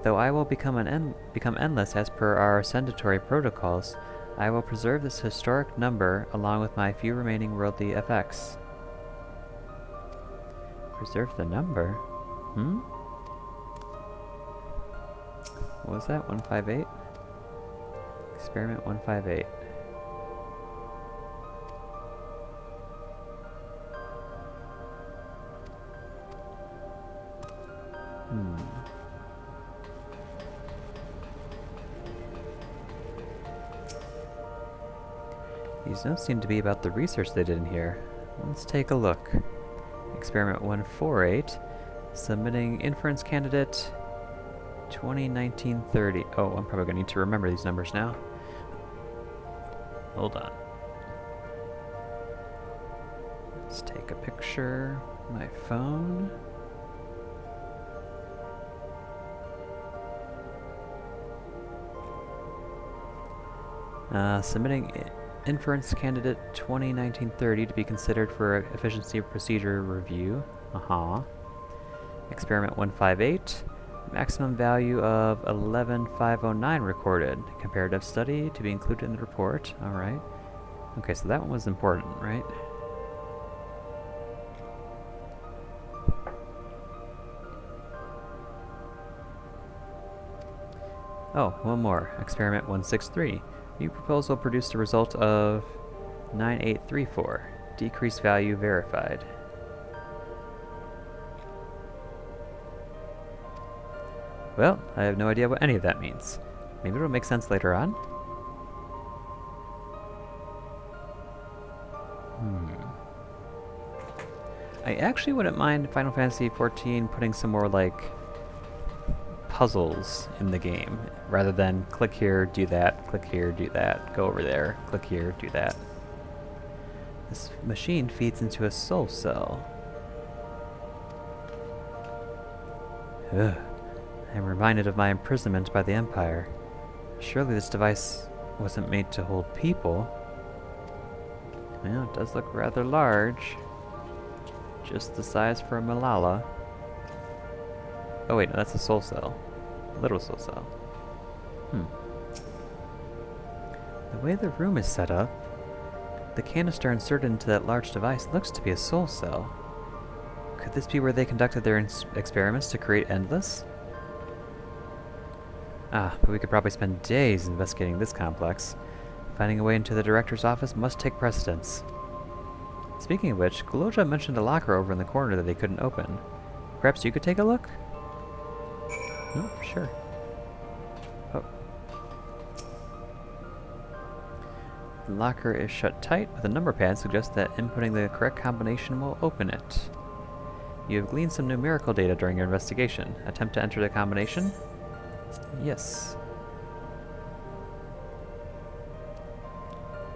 Though I will become endless as per our ascendatory protocols, I will preserve this historic number along with my few remaining worldly effects. Preserve the number? What was that? 158? Experiment 158. These notes seem to be about the research they did in here. Let's take a look. Experiment 148, submitting inference candidate 2019-30. Oh, I'm probably gonna need to remember these numbers now. Hold on. Let's take a picture. My phone. Submitting inference candidate 2019-30 to be considered for efficiency procedure review. Experiment 158. Maximum value of 11,509 recorded. Comparative study to be included in the report. Alright. Okay, so that one was important, right? Oh, one more. Experiment 163. New proposal produced a result of 9834. Decreased value verified. Well, I have no idea what any of that means. Maybe it'll make sense later on? I actually wouldn't mind Final Fantasy XIV putting some more, like, puzzles in the game, rather than click here, do that, click here, do that, go over there, click here, do that. This machine feeds into a soul cell. Ugh. I'm reminded of my imprisonment by the Empire. Surely this device wasn't made to hold people. Well, it does look rather large. Just the size for a Malala. Oh wait, no, that's a soul cell. Little soul cell. The way the room is set up, the canister inserted into that large device looks to be a soul cell. Could this be where they conducted their experiments to create Endless? But we could probably spend days investigating this complex. Finding a way into the director's office must take precedence. Speaking of which, Guloja mentioned a locker over in the corner that they couldn't open. Perhaps you could take a look? Oh, sure. Oh. The locker is shut tight, but the number pad suggests that inputting the correct combination will open it. You have gleaned some numerical data during your investigation. Attempt to enter the combination? Yes.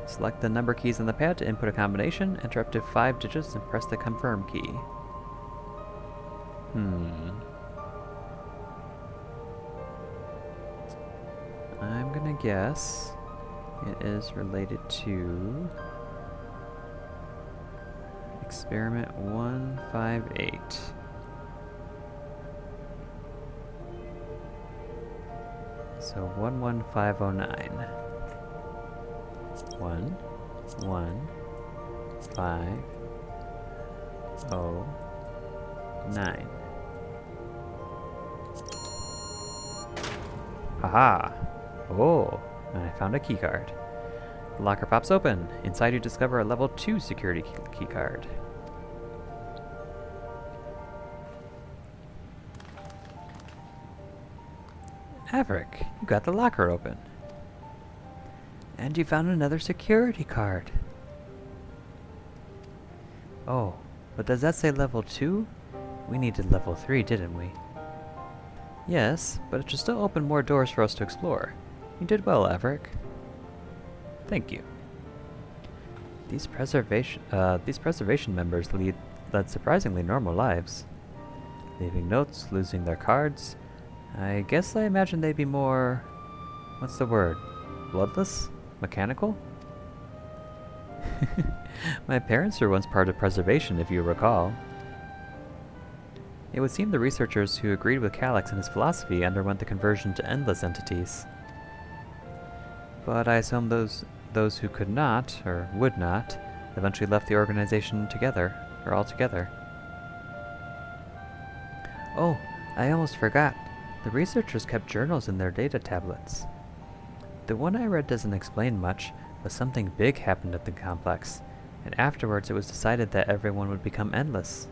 Select the number keys on the pad to input a combination, enter up to 5 digits, and press the confirm key. I'm gonna guess it is related to experiment 158. So 11509. 11509. Haha! Oh, and I found a keycard. The locker pops open. Inside you discover a level 2 security keycard. Maverick, you got the locker open. And you found another security card. Oh, but does that say level 2? We needed level 3, didn't we? Yes, but it should still open more doors for us to explore. You did well, Maverick. Thank you. These preservation members led surprisingly normal lives. Leaving notes, losing their cards. I guess I imagine they'd be more... what's the word? Bloodless? Mechanical? My parents were once part of preservation, if you recall. It would seem the researchers who agreed with Calyx and his philosophy underwent the conversion to endless entities. But I assume those who could not, or would not, eventually left the organization altogether. Oh, I almost forgot. The researchers kept journals in their data tablets. The one I read doesn't explain much, but something big happened at the complex, and afterwards it was decided that everyone would become endless.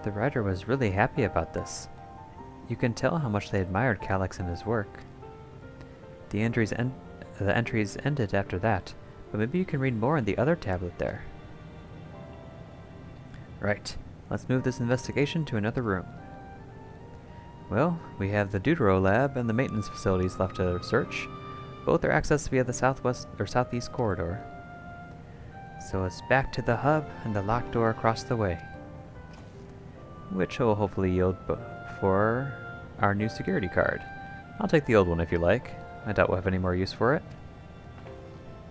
The writer was really happy about this. You can tell how much they admired Calyx and his work. The entries ended after that, but maybe you can read more in the other tablet there. Right, let's move this investigation to another room. Well, we have the Dawntrail lab and the maintenance facilities left to search. Both are accessed via the southwest or southeast corridor. So it's back to the hub and the locked door across the way, which will hopefully yield for our new security card. I'll take the old one if you like. I doubt we'll have any more use for it.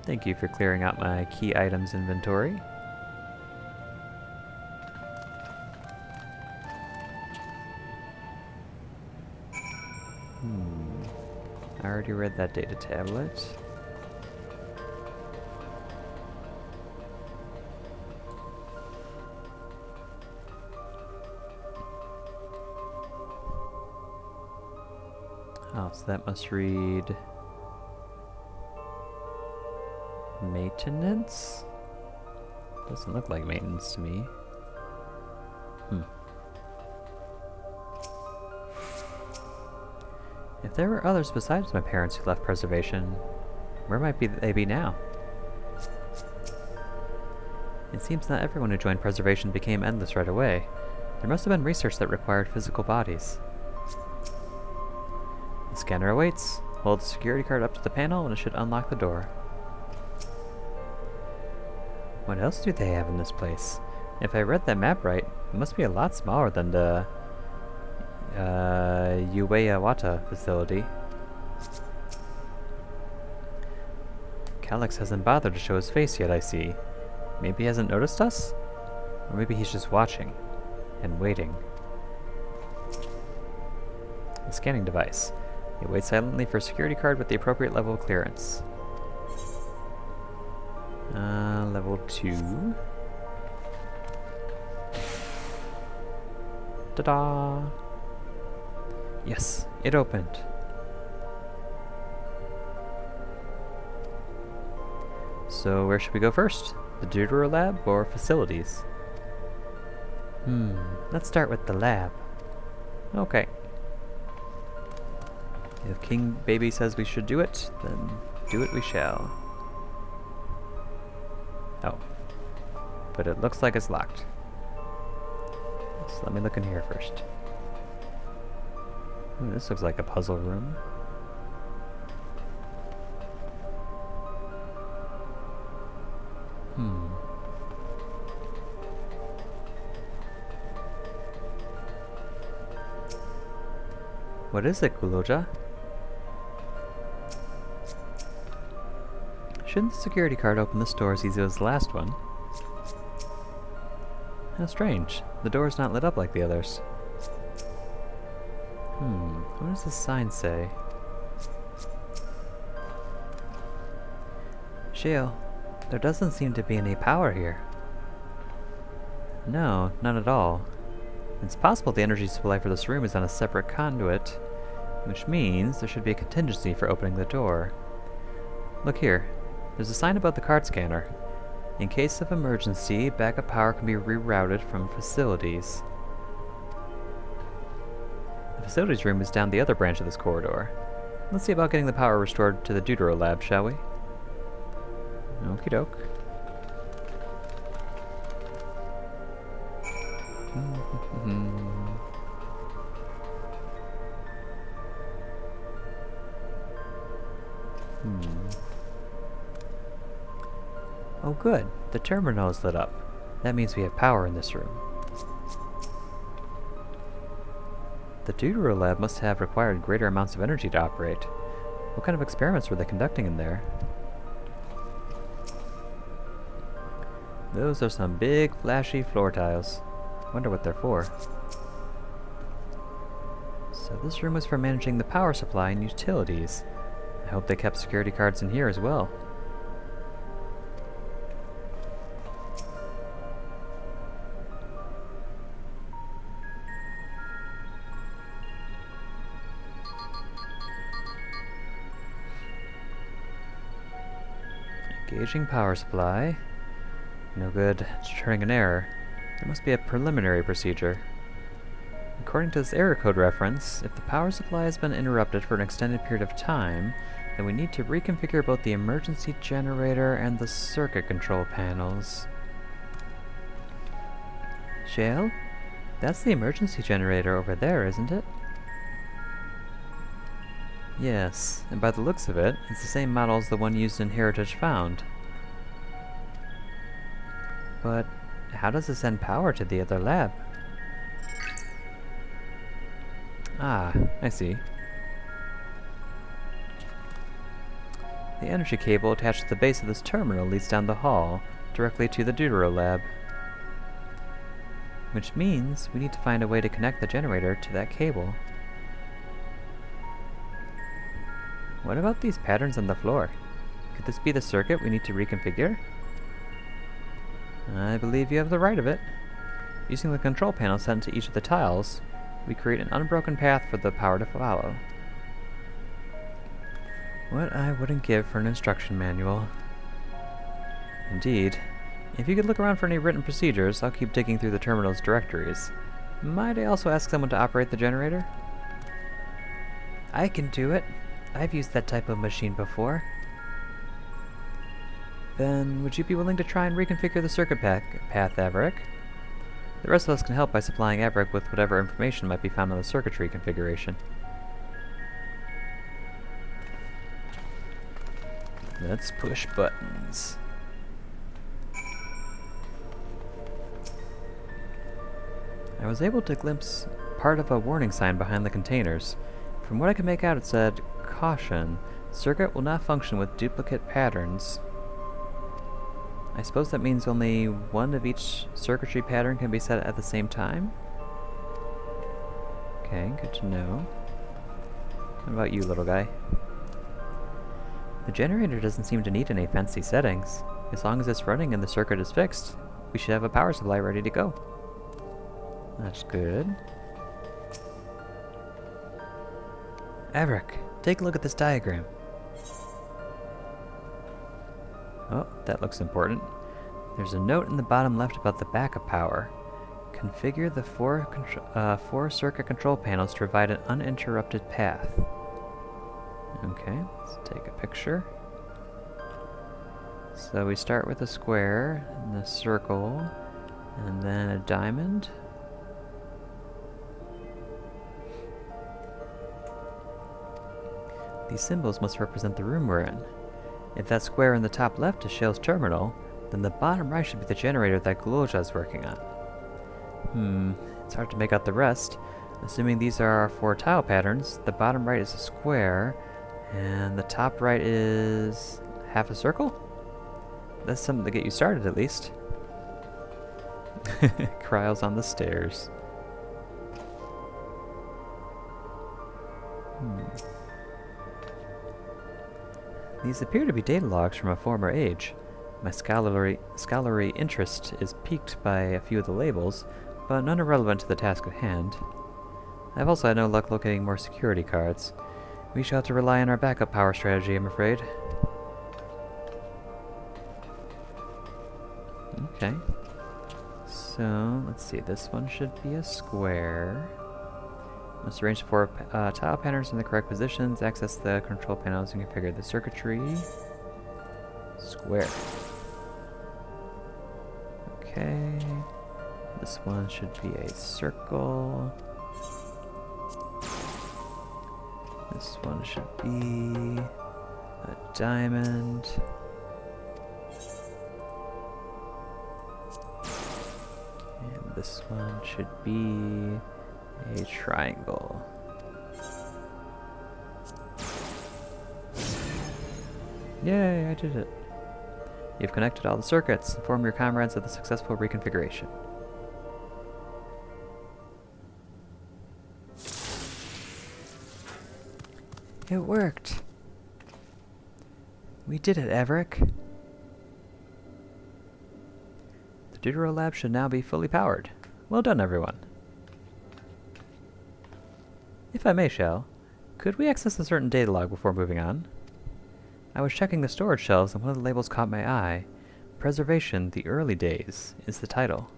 Thank you for clearing out my key items inventory. I already read that data tablet. Oh, so that must read maintenance? Doesn't look like maintenance to me. If there were others besides my parents who left preservation, where might they be now? It seems not everyone who joined preservation became endless right away. There must have been research that required physical bodies. The scanner awaits. Hold the security card up to the panel and it should unlock the door. What else do they have in this place? If I read that map right, it must be a lot smaller than the Ueyawata facility. Calyx hasn't bothered to show his face yet, I see. Maybe he hasn't noticed us? Or maybe he's just watching and waiting. The scanning device. It waits silently for a security card with the appropriate level of clearance. Level 2. Ta-da! Yes, it opened. So where should we go first? The Dawntrail lab or facilities? Let's start with the lab. Okay. If King Baby says we should do it, then do it we shall. Oh. But it looks like it's locked. So let me look in here first. Ooh, this looks like a puzzle room. What is it, Guloja? Shouldn't the security card open this door as easy as the last one? How strange. The door's not lit up like the others. What does this sign say? Shale, there doesn't seem to be any power here. No, none at all. It's possible the energy supply for this room is on a separate conduit, which means there should be a contingency for opening the door. Look here. There's a sign above the card scanner. In case of emergency, backup power can be rerouted from facilities. The facilities room is down the other branch of this corridor. Let's see about getting the power restored to the Dawntrail lab, shall we? Okie doke. Oh good, the terminal is lit up. That means we have power in this room. The Dawntrail lab must have required greater amounts of energy to operate. What kind of experiments were they conducting in there? Those are some big, flashy floor tiles. Wonder what they're for. So this room was for managing the power supply and utilities. I hope they kept security cards in here as well. Engaging power supply. No good deterring an error. There must be a preliminary procedure. According to this error code reference, if the power supply has been interrupted for an extended period of time, then we need to reconfigure both the emergency generator and the circuit control panels. Shale? That's the emergency generator over there, isn't it? Yes, and by the looks of it, it's the same model as the one used in Heritage Found. But how does it send power to the other lab? Ah, I see. The energy cable attached to the base of this terminal leads down the hall, directly to the Deutero lab. Which means we need to find a way to connect the generator to that cable. What about these patterns on the floor? Could this be the circuit we need to reconfigure? I believe you have the right of it. Using the control panel sent to each of the tiles, we create an unbroken path for the power to follow. What I wouldn't give for an instruction manual. Indeed. If you could look around for any written procedures, I'll keep digging through the terminal's directories. Might I also ask someone to operate the generator? I can do it. I've used that type of machine before. Then, would you be willing to try and reconfigure the circuit path, Averick? The rest of us can help by supplying Averick with whatever information might be found on the circuitry configuration. Let's push buttons. I was able to glimpse part of a warning sign behind the containers. From what I could make out, it said, "Caution, circuit will not function with duplicate patterns." I suppose that means only one of each circuitry pattern can be set at the same time? Okay, good to know. What about you, little guy? The generator doesn't seem to need any fancy settings. As long as it's running and the circuit is fixed, we should have a power supply ready to go. That's good. Averick, take a look at this diagram. Oh, that looks important. There's a note in the bottom left about the backup power. Configure the four circuit control panels to provide an uninterrupted path. Okay, let's take a picture. So we start with a square, and a circle, and then a diamond. These symbols must represent the room we're in. If that square in the top left is Shale's terminal, then the bottom right should be the generator that Gloja is working on. It's hard to make out the rest. Assuming these are our 4 tile patterns, the bottom right is a square, and the top right is half a circle? That's something to get you started, at least. Cryos on the stairs. These appear to be data logs from a former age. My scholarly interest is piqued by a few of the labels, but none are relevant to the task at hand. I've also had no luck locating more security cards. We shall have to rely on our backup power strategy, I'm afraid. Okay. So, let's see, this one should be a square. Must arrange the 4 tile patterns in the correct positions, access the control panels, and configure the circuitry. Square. Okay. This one should be a circle. This one should be a diamond. And this one should be a triangle. Yay, I did it. You've connected all the circuits. Inform your comrades of the successful reconfiguration. It worked. We did it, Everick. The Deutero lab should now be fully powered. Well done, everyone. If I may, Shell, could we access a certain data log before moving on? I was checking the storage shelves and one of the labels caught my eye. Preservation, the Early Days is the title.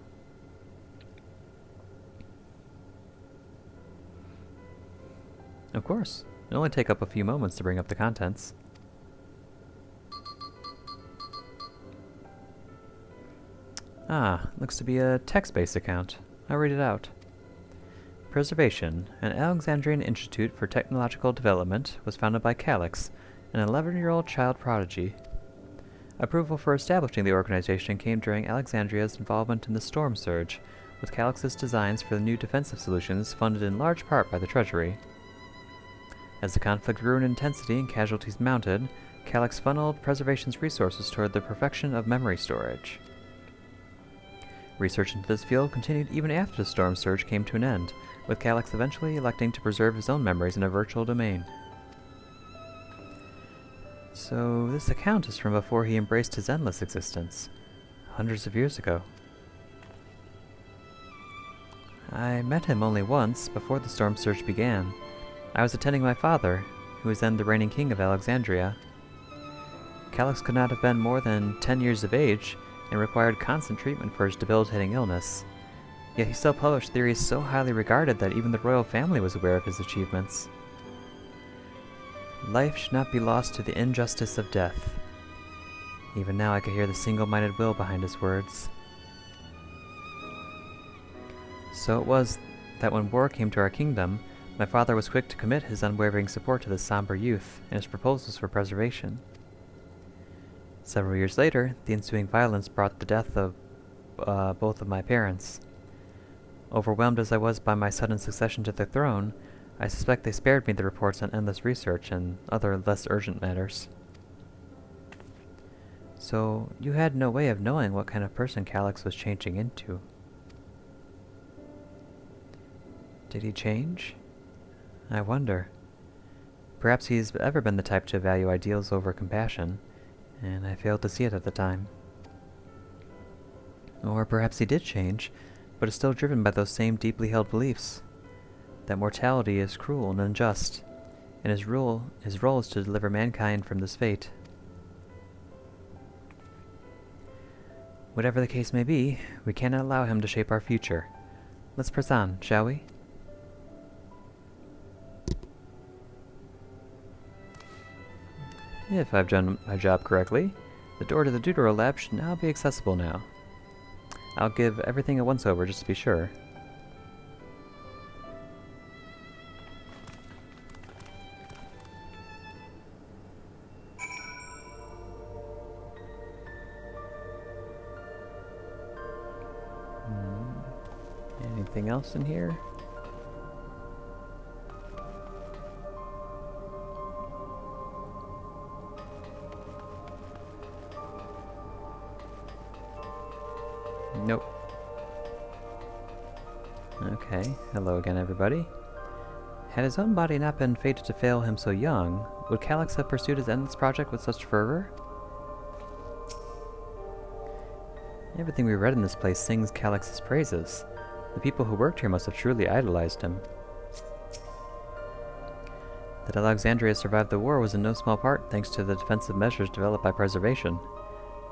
Of course. It'll only take up a few moments to bring up the contents. Ah, looks to be a text-based account. I'll read it out. Preservation, an Alexandrian Institute for Technological Development, was founded by Calix, an 11-year-old child prodigy. Approval for establishing the organization came during Alexandria's involvement in the Storm Surge, with Calix's designs for the new defensive solutions funded in large part by the Treasury. As the conflict grew in intensity and casualties mounted, Calix funneled Preservation's resources toward the perfection of memory storage. Research into this field continued even after the Storm Surge came to an end, with Calix eventually electing to preserve his own memories in a virtual domain. So, this account is from before he embraced his endless existence, hundreds of years ago. I met him only once, before the Storm Surge began. I was attending my father, who was then the reigning king of Alexandria. Calix could not have been more than 10 years of age, and required constant treatment for his debilitating illness. Yet he still published theories so highly regarded that even the royal family was aware of his achievements. Life should not be lost to the injustice of death. Even now I could hear the single-minded will behind his words. So it was that when war came to our kingdom, my father was quick to commit his unwavering support to this somber youth and his proposals for preservation. Several years later, the ensuing violence brought the death of both of my parents. Overwhelmed as I was by my sudden succession to the throne, I suspect they spared me the reports on endless research and other less urgent matters. So, you had no way of knowing what kind of person Calix was changing into. Did he change? I wonder. Perhaps he's ever been the type to value ideals over compassion, and I failed to see it at the time. Or perhaps he did change, but is still driven by those same deeply held beliefs. That mortality is cruel and unjust, and his role is to deliver mankind from this fate. Whatever the case may be, we cannot allow him to shape our future. Let's press on, shall we? If I've done my job correctly, the door to the Deutero lab should now be accessible now. I'll give everything a once-over just to be sure. Anything else in here? Nope. Okay, hello again everybody. Had his own body not been fated to fail him so young, would Calix have pursued his endless project with such fervor? Everything we read in this place sings Calix's praises. The people who worked here must have truly idolized him. That Alexandria survived the war was in no small part thanks to the defensive measures developed by Preservation.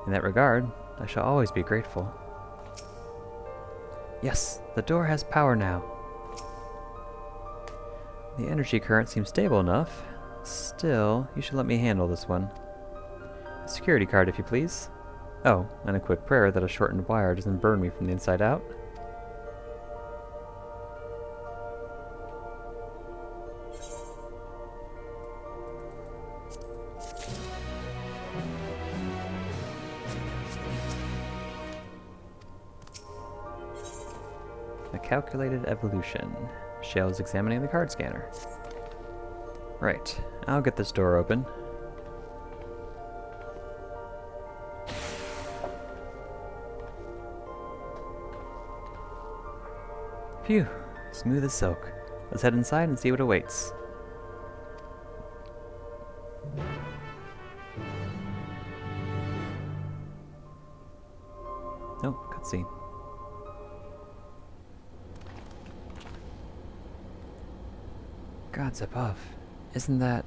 In that regard, I shall always be grateful. Yes, the door has power now. The energy current seems stable enough. Still, you should let me handle this one. A security card, if you please. Oh, and a quick prayer that a shortened wire doesn't burn me from the inside out. A calculated evolution. Shell is examining the card scanner. Right, I'll get this door open. Phew, smooth as silk. Let's head inside and see what awaits. Oh, cutscene. Gods above. Isn't that...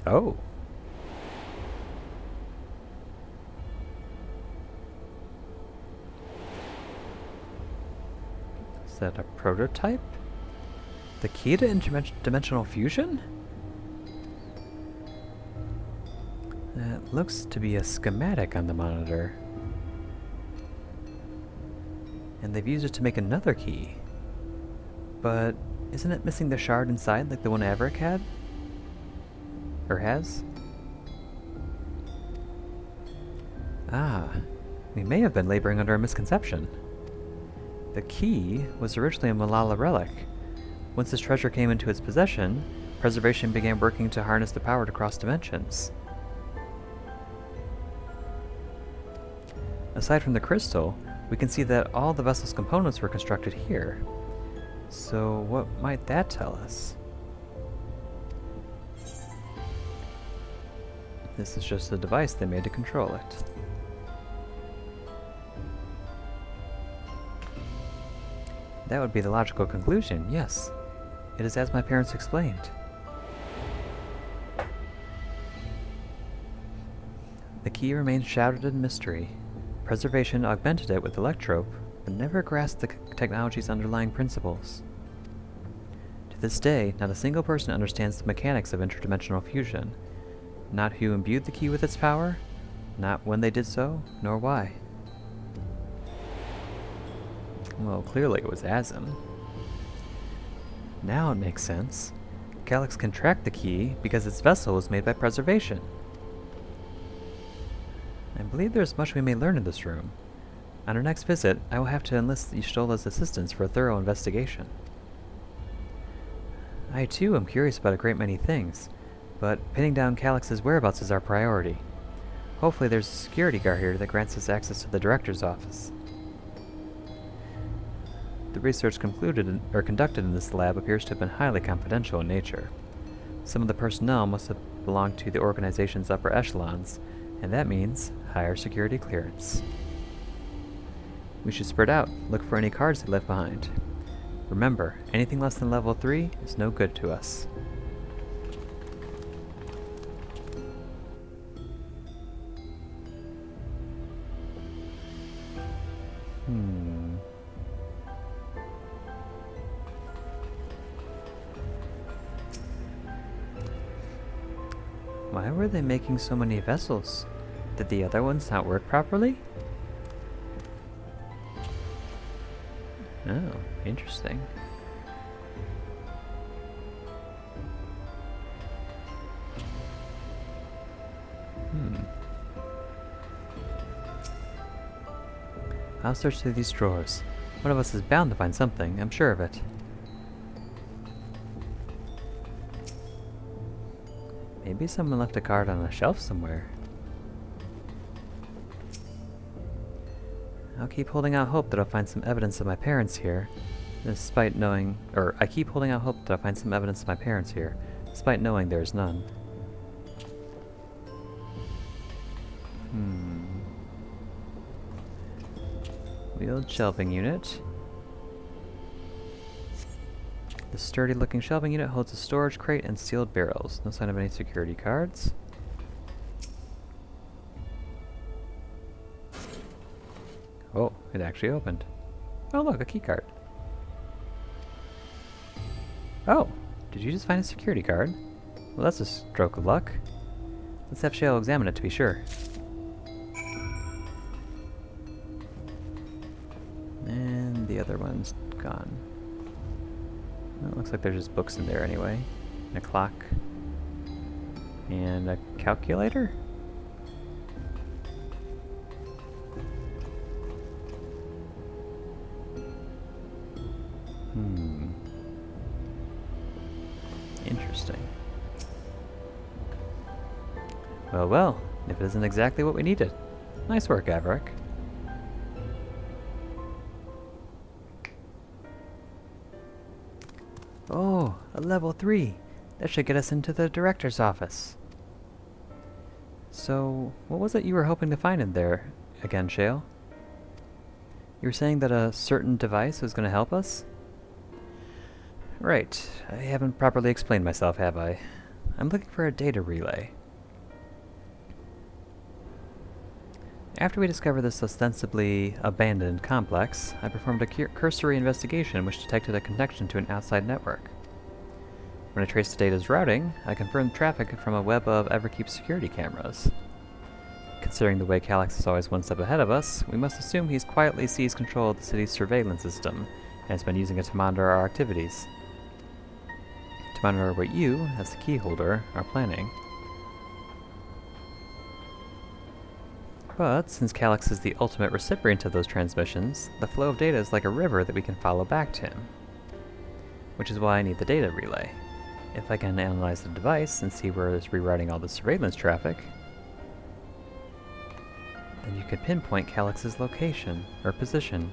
Oh. Is that a prototype? The key to interdimensional fusion? That looks to be a schematic on the monitor. And they've used it to make another key. But isn't it missing the shard inside like the one FFIX had? Or has? Ah, we may have been laboring under a misconception. The key was originally a Malala relic. Once this treasure came into its possession, Preservation began working to harness the power to cross dimensions. Aside from the crystal, we can see that all the vessel's components were constructed here. So what might that tell us? This is just a device they made to control it. That would be the logical conclusion, yes. It is as my parents explained. The key remains shrouded in mystery. Preservation augmented it with electrope, but never grasped the technology's underlying principles. To this day, not a single person understands the mechanics of interdimensional fusion. Not who imbued the key with its power, not when they did so, nor why. Well, clearly it was Azim. Now it makes sense. Calyx can track the key because its vessel was made by Preservation. I believe there's much we may learn in this room. On our next visit, I will have to enlist Y'shtola's assistance for a thorough investigation. I too am curious about a great many things, but pinning down Calyx's whereabouts is our priority. Hopefully there's a security guard here that grants us access to the director's office. The research conducted in this lab appears to have been highly confidential in nature. Some of the personnel must have belonged to the organization's upper echelons, and that means higher security clearance. We should spread out, look for any cards they left behind. Remember, anything less than level 3 is no good to us. Why were they making so many vessels? Did the other ones not work properly? Oh, interesting. I'll search through these drawers. One of us is bound to find something, I'm sure of it. Maybe someone left a card on a shelf somewhere. I'll keep holding out hope that I'll find some evidence of my parents here, despite knowing, I keep holding out hope that I'll find some evidence of my parents here, despite knowing there's none. Wheeled shelving unit. The sturdy-looking shelving unit holds a storage crate and sealed barrels. No sign of any security cards. Oh, it actually opened. Oh look, a key card. Oh, did you just find a security card? Well, that's a stroke of luck. Let's have Shale examine it to be sure. And the other one's gone. Well, it looks like there's just books in there anyway. And a clock. And a calculator? Interesting. Well, if it isn't exactly what we needed. Nice work, Averick. Oh, a level 3. That should get us into the director's office. So, what was it you were hoping to find in there again, Shale? You were saying that a certain device was going to help us? Right. I haven't properly explained myself, have I? I'm looking for a data relay. After we discovered this ostensibly abandoned complex, I performed a cursory investigation which detected a connection to an outside network. When I traced the data's routing, I confirmed traffic from a web of Everkeep's security cameras. Considering the way Calyx is always one step ahead of us, we must assume he's quietly seized control of the city's surveillance system, and has been using it to monitor our activities. To monitor what you, as the key holder, are planning. But, since Calyx is the ultimate recipient of those transmissions, the flow of data is like a river that we can follow back to him. Which is why I need the data relay. If I can analyze the device and see where it's rerouting all the surveillance traffic, then you could pinpoint Calyx's location, or position.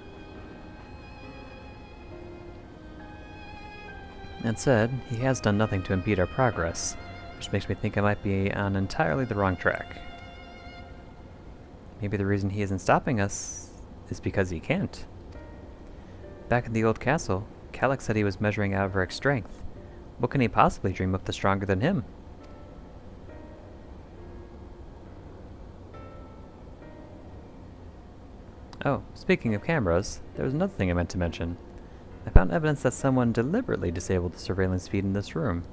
That said, he has done nothing to impede our progress, which makes me think I might be on entirely the wrong track. Maybe the reason he isn't stopping us is because he can't. Back in the old castle, Calyx said he was measuring Averick's strength. What can he possibly dream up the stronger than him? Oh, speaking of cameras, there was another thing I meant to mention. I found evidence that someone deliberately disabled the surveillance feed in this room.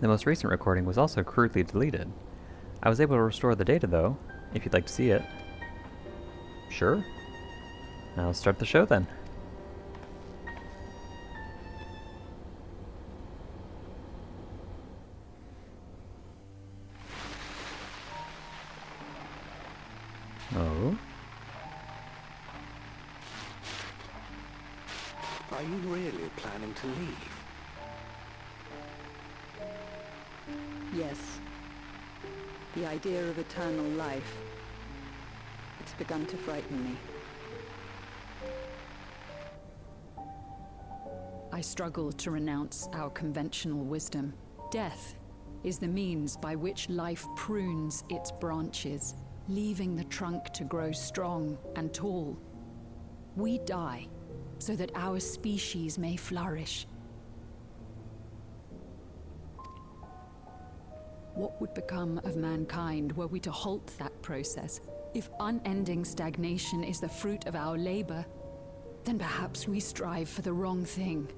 The most recent recording was also crudely deleted. I was able to restore the data though, if you'd like to see it. Sure. I'll start the show then. Oh? Are you really planning to leave? Yes. The idea of eternal life. It's begun to frighten me. I struggle to renounce our conventional wisdom. Death is the means by which life prunes its branches, leaving the trunk to grow strong and tall. We die so that our species may flourish. What would become of mankind were we to halt that process? If unending stagnation is the fruit of our labor, then perhaps we strive for the wrong thing.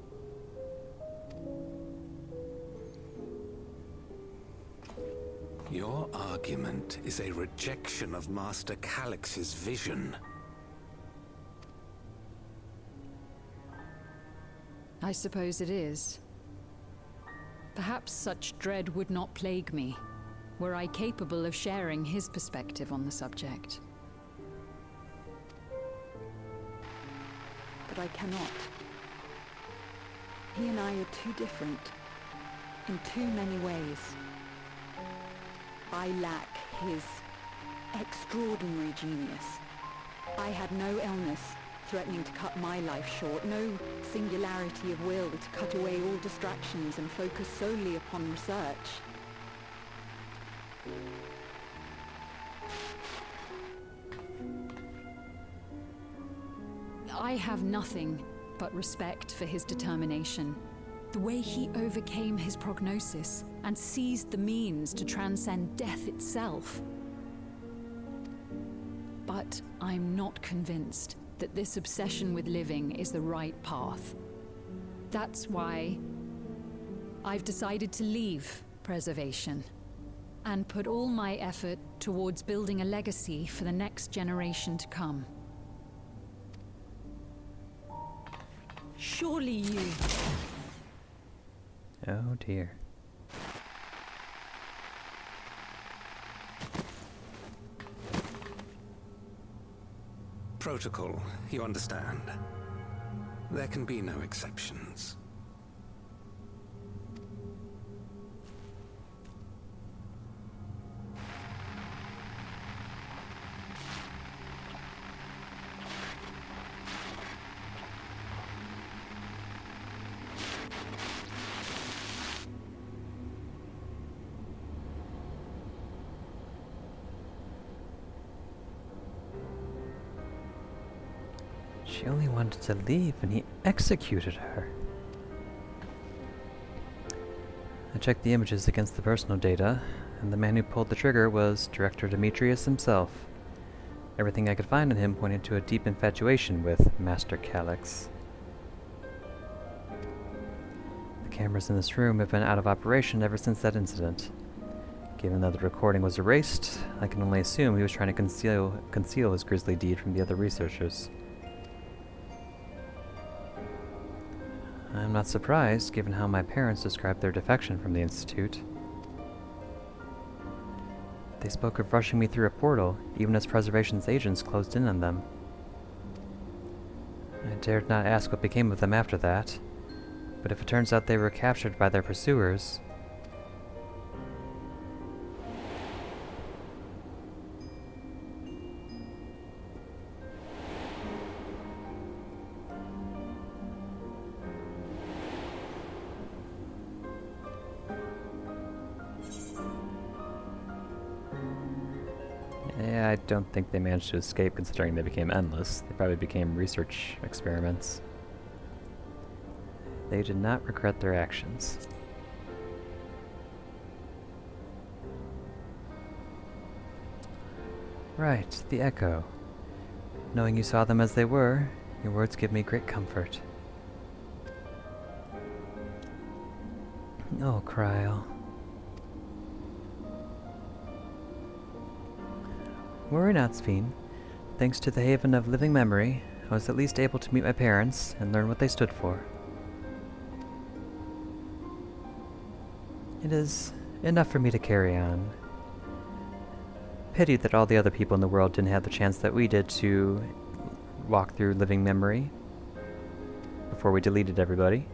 Your argument is a rejection of Master Calyx's vision. I suppose it is. Perhaps such dread would not plague me, were I capable of sharing his perspective on the subject. But I cannot. He and I are too different, in too many ways. I lack his extraordinary genius. I had no illness threatening to cut my life short, no singularity of will to cut away all distractions and focus solely upon research. I have nothing but respect for his determination. The way he overcame his prognosis and seized the means to transcend death itself. But I'm not convinced that this obsession with living is the right path. That's why I've decided to leave preservation and put all my effort towards building a legacy for the next generation to come. Surely you... Oh dear. Protocol, you understand. There can be no exceptions. She only wanted to leave and he executed her. I checked the images against the personal data, and the man who pulled the trigger was Director Demetrius himself. Everything I could find on him pointed to a deep infatuation with Master Calyx. The cameras in this room have been out of operation ever since that incident. Given that the recording was erased, I can only assume he was trying to conceal his grisly deed from the other researchers. I'm not surprised, given how my parents described their defection from the Institute. They spoke of rushing me through a portal, even as Preservation's agents closed in on them. I dared not ask what became of them after that, but if it turns out they were captured by their pursuers... Yeah, I don't think they managed to escape considering they became endless. They probably became research experiments. They did not regret their actions. Right, the Echo. Knowing you saw them as they were, your words give me great comfort. Oh, Kryl. Worry not, Sphene. Thanks to the Haven of Living Memory, I was at least able to meet my parents and learn what they stood for. It is enough for me to carry on. Pity that all the other people in the world didn't have the chance that we did to walk through Living Memory before we deleted everybody.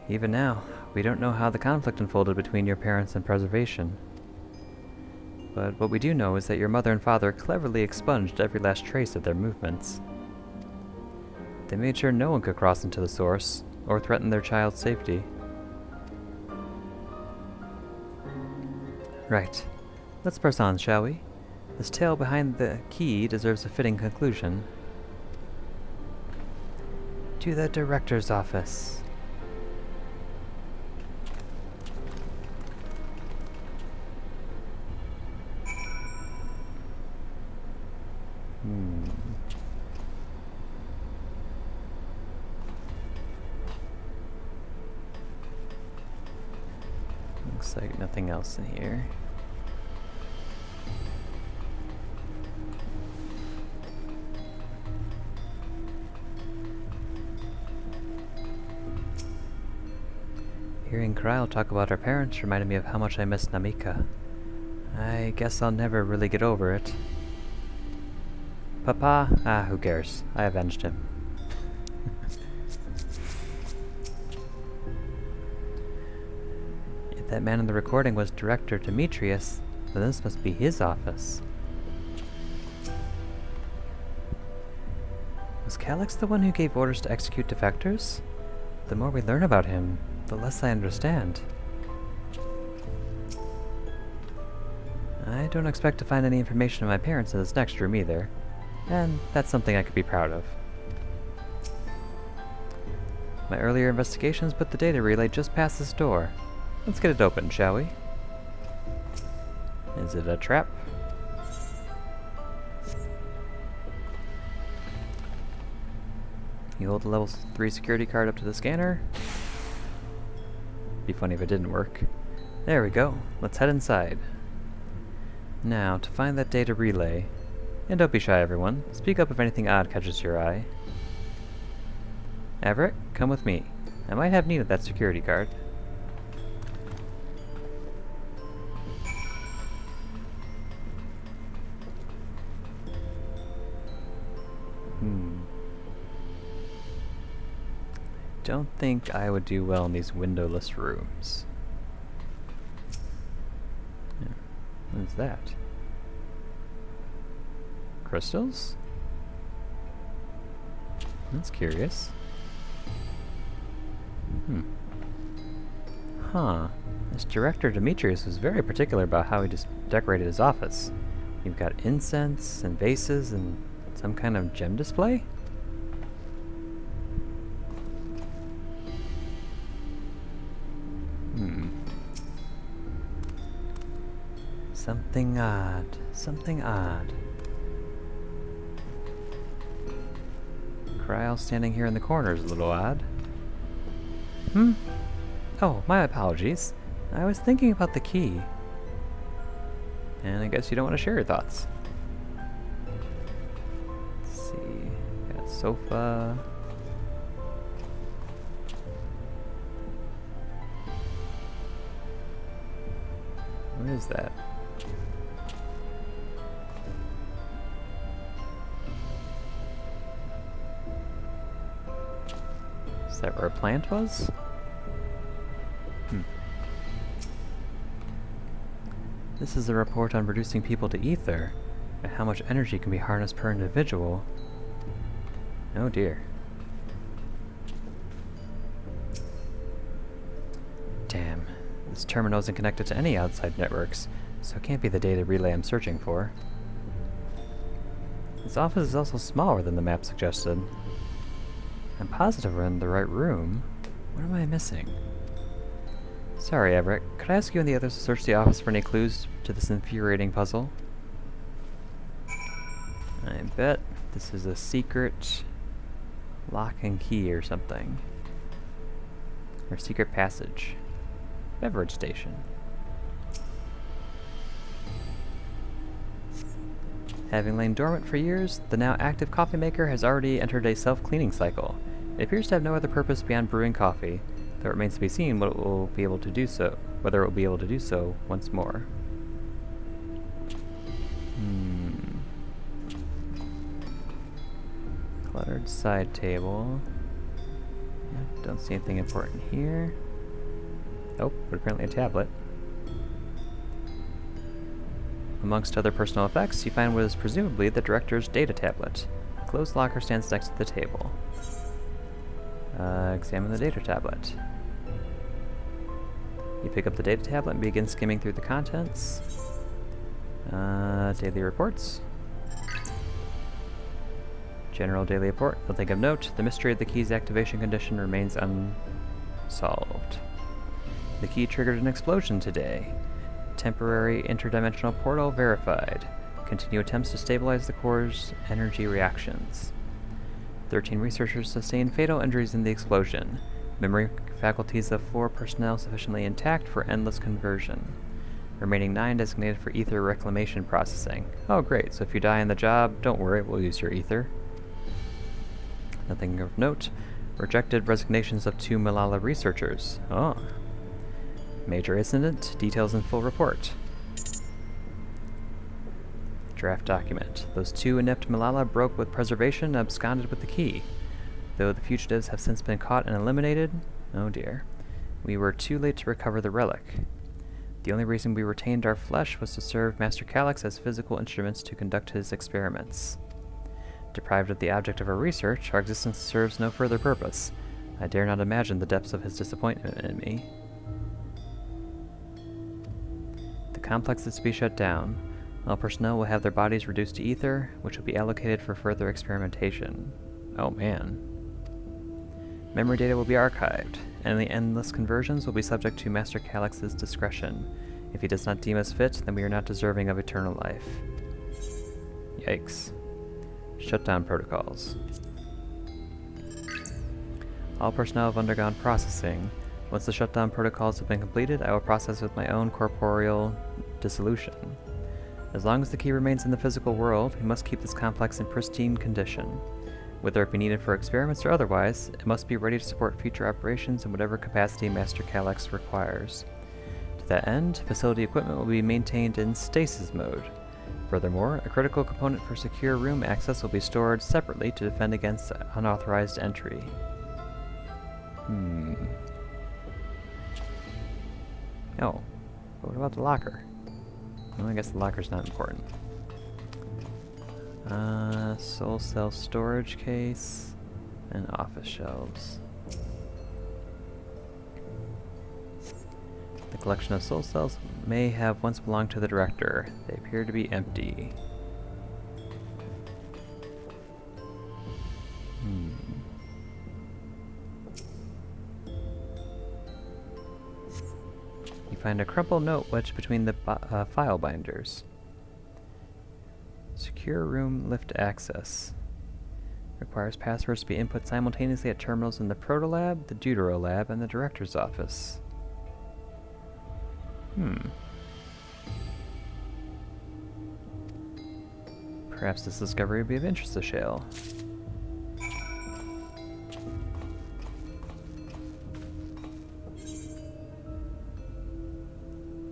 Even now, we don't know how the conflict unfolded between your parents and Preservation. But what we do know is that your mother and father cleverly expunged every last trace of their movements. They made sure no one could cross into the source, or threaten their child's safety. Right. Let's press on, shall we? This tale behind the key deserves a fitting conclusion. To the director's office. Looks like nothing else in here. Hearing Kryl talk about her parents reminded me of how much I miss Namika. I guess I'll never really get over it. Papa? Ah, who cares? I avenged him. If that man in the recording was Director Demetrius, then this must be his office. Was Calyx the one who gave orders to execute defectors? The more we learn about him, the less I understand. I don't expect to find any information on my parents in this next room either. And that's something I could be proud of. My earlier investigations put the data relay just past this door. Let's get it open, shall we? Is it a trap? You hold the level 3 security card up to the scanner. Be funny if it didn't work. There we go. Let's head inside. Now, to find that data relay. And don't be shy, everyone. Speak up if anything odd catches your eye. Everett, come with me. I might have need of that security card. Don't think I would do well in these windowless rooms. Yeah. What is that? Crystals? That's curious. Huh. This Director Demetrius was very particular about how he just decorated his office. You've got incense and vases and some kind of gem display? Something odd. Something odd. Kryl standing here in the corner is a little odd. Oh, my apologies. I was thinking about the key. And I guess you don't want to share your thoughts. Let's see. Got a sofa. What is that? Is that where a plant was? This is a report on reducing people to ether, and how much energy can be harnessed per individual. Oh dear. Damn, this terminal isn't connected to any outside networks, so it can't be the data relay I'm searching for. This office is also smaller than the map suggested. I'm positive we're in the right room. What am I missing? Sorry, Everett. Could I ask you and the others to search the office for any clues to this infuriating puzzle? I bet this is a secret lock and key or something. Or secret passage. Beverage station. Having lain dormant for years, the now active coffee maker has already entered a self-cleaning cycle. It appears to have no other purpose beyond brewing coffee, though it remains to be seen whether it will be able to do so once more. Cluttered side table. Yeah, don't see anything important here. Oh, but apparently a tablet. Amongst other personal effects, you find what is presumably the director's data tablet. A closed locker stands next to the table. Examine the data tablet. You pick up the data tablet and begin skimming through the contents. Daily reports. General daily report. Nothing of note. The mystery of the key's activation condition remains unsolved. The key triggered an explosion today. Temporary interdimensional portal verified. Continue attempts to stabilize the core's energy reactions. 13 researchers sustained fatal injuries in the explosion. Memory faculties of 4 personnel sufficiently intact for endless conversion. Remaining 9 designated for ether reclamation processing. Oh great, so if you die on the job, don't worry, we'll use your ether. Nothing of note. Rejected resignations of 2 Malala researchers. Oh. Major incident, details in full report. Draft document. Those 2 inept Malala broke with preservation and absconded with the key. Though the fugitives have since been caught and eliminated, oh dear, we were too late to recover the relic. The only reason we retained our flesh was to serve Master Calyx as physical instruments to conduct his experiments. Deprived of the object of our research, our existence serves no further purpose. I dare not imagine the depths of his disappointment in me. The complex is to be shut down. All personnel will have their bodies reduced to ether, which will be allocated for further experimentation. Oh man. Memory data will be archived, and the endless conversions will be subject to Master Calyx's discretion. If he does not deem us fit, then we are not deserving of eternal life. Yikes. Shutdown protocols. All personnel have undergone processing. Once the shutdown protocols have been completed, I will process with my own corporeal dissolution. As long as the key remains in the physical world, we must keep this complex in pristine condition. Whether it be needed for experiments or otherwise, it must be ready to support future operations in whatever capacity Master Calyx requires. To that end, facility equipment will be maintained in stasis mode. Furthermore, a critical component for secure room access will be stored separately to defend against unauthorized entry. Oh, but what about the locker? Well, I guess the locker's not important. Soul cell storage case and office shelves. The collection of soul cells may have once belonged to the director. They appear to be empty. You find a crumpled note wedged between the file binders. Secure room lift access. Requires passwords to be input simultaneously at terminals in the Protolab, the Deuterolab, and the Director's office. Perhaps this discovery would be of interest to Shale.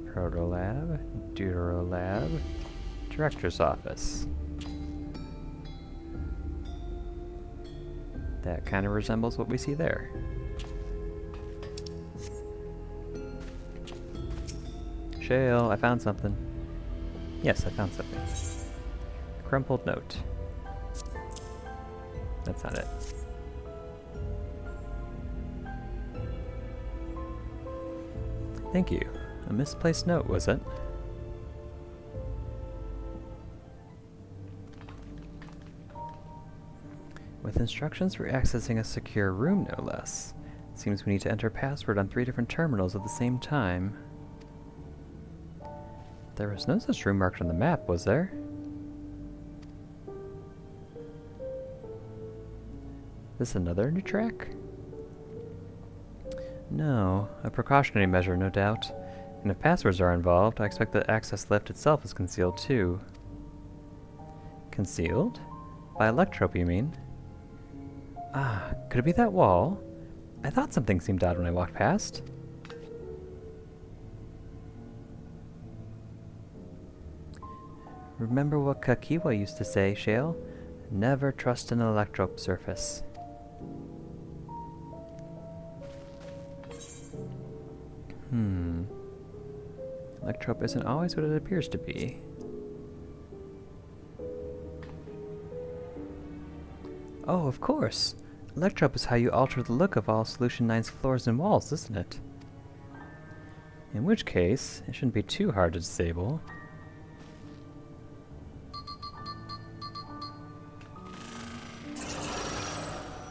Protolab, Deuterolab, Director's office. That kind of resembles what we see there. Shale, I found something. Yes, I found something. Crumpled note. That's not it. Thank you. A misplaced note, was it? With instructions for accessing a secure room, no less. It seems we need to enter a password on 3 different terminals at the same time. There was no such room marked on the map, was there? This another new track? No, a precautionary measure, no doubt. And if passwords are involved, I expect the access lift itself is concealed too. Concealed? By electrope, you mean? Ah, could it be that wall? I thought something seemed odd when I walked past. Remember what Kakiwa used to say, Shale? Never trust an electrope surface. Electrope isn't always what it appears to be. Oh, of course! Electrope is how you alter the look of all Solution 9's floors and walls, isn't it? In which case, it shouldn't be too hard to disable.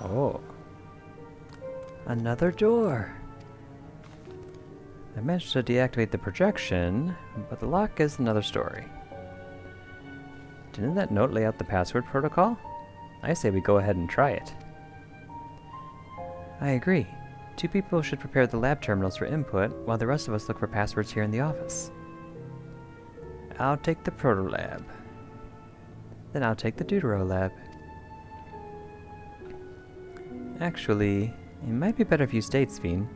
Oh. Another door! I managed to deactivate the projection, but the lock is another story. Didn't that note lay out the password protocol? I say we go ahead and try it. I agree. 2 people should prepare the lab terminals for input, while the rest of us look for passwords here in the office. I'll take the Protolab. Then I'll take the Deuterolab. Actually, it might be better if you stayed, Sveen.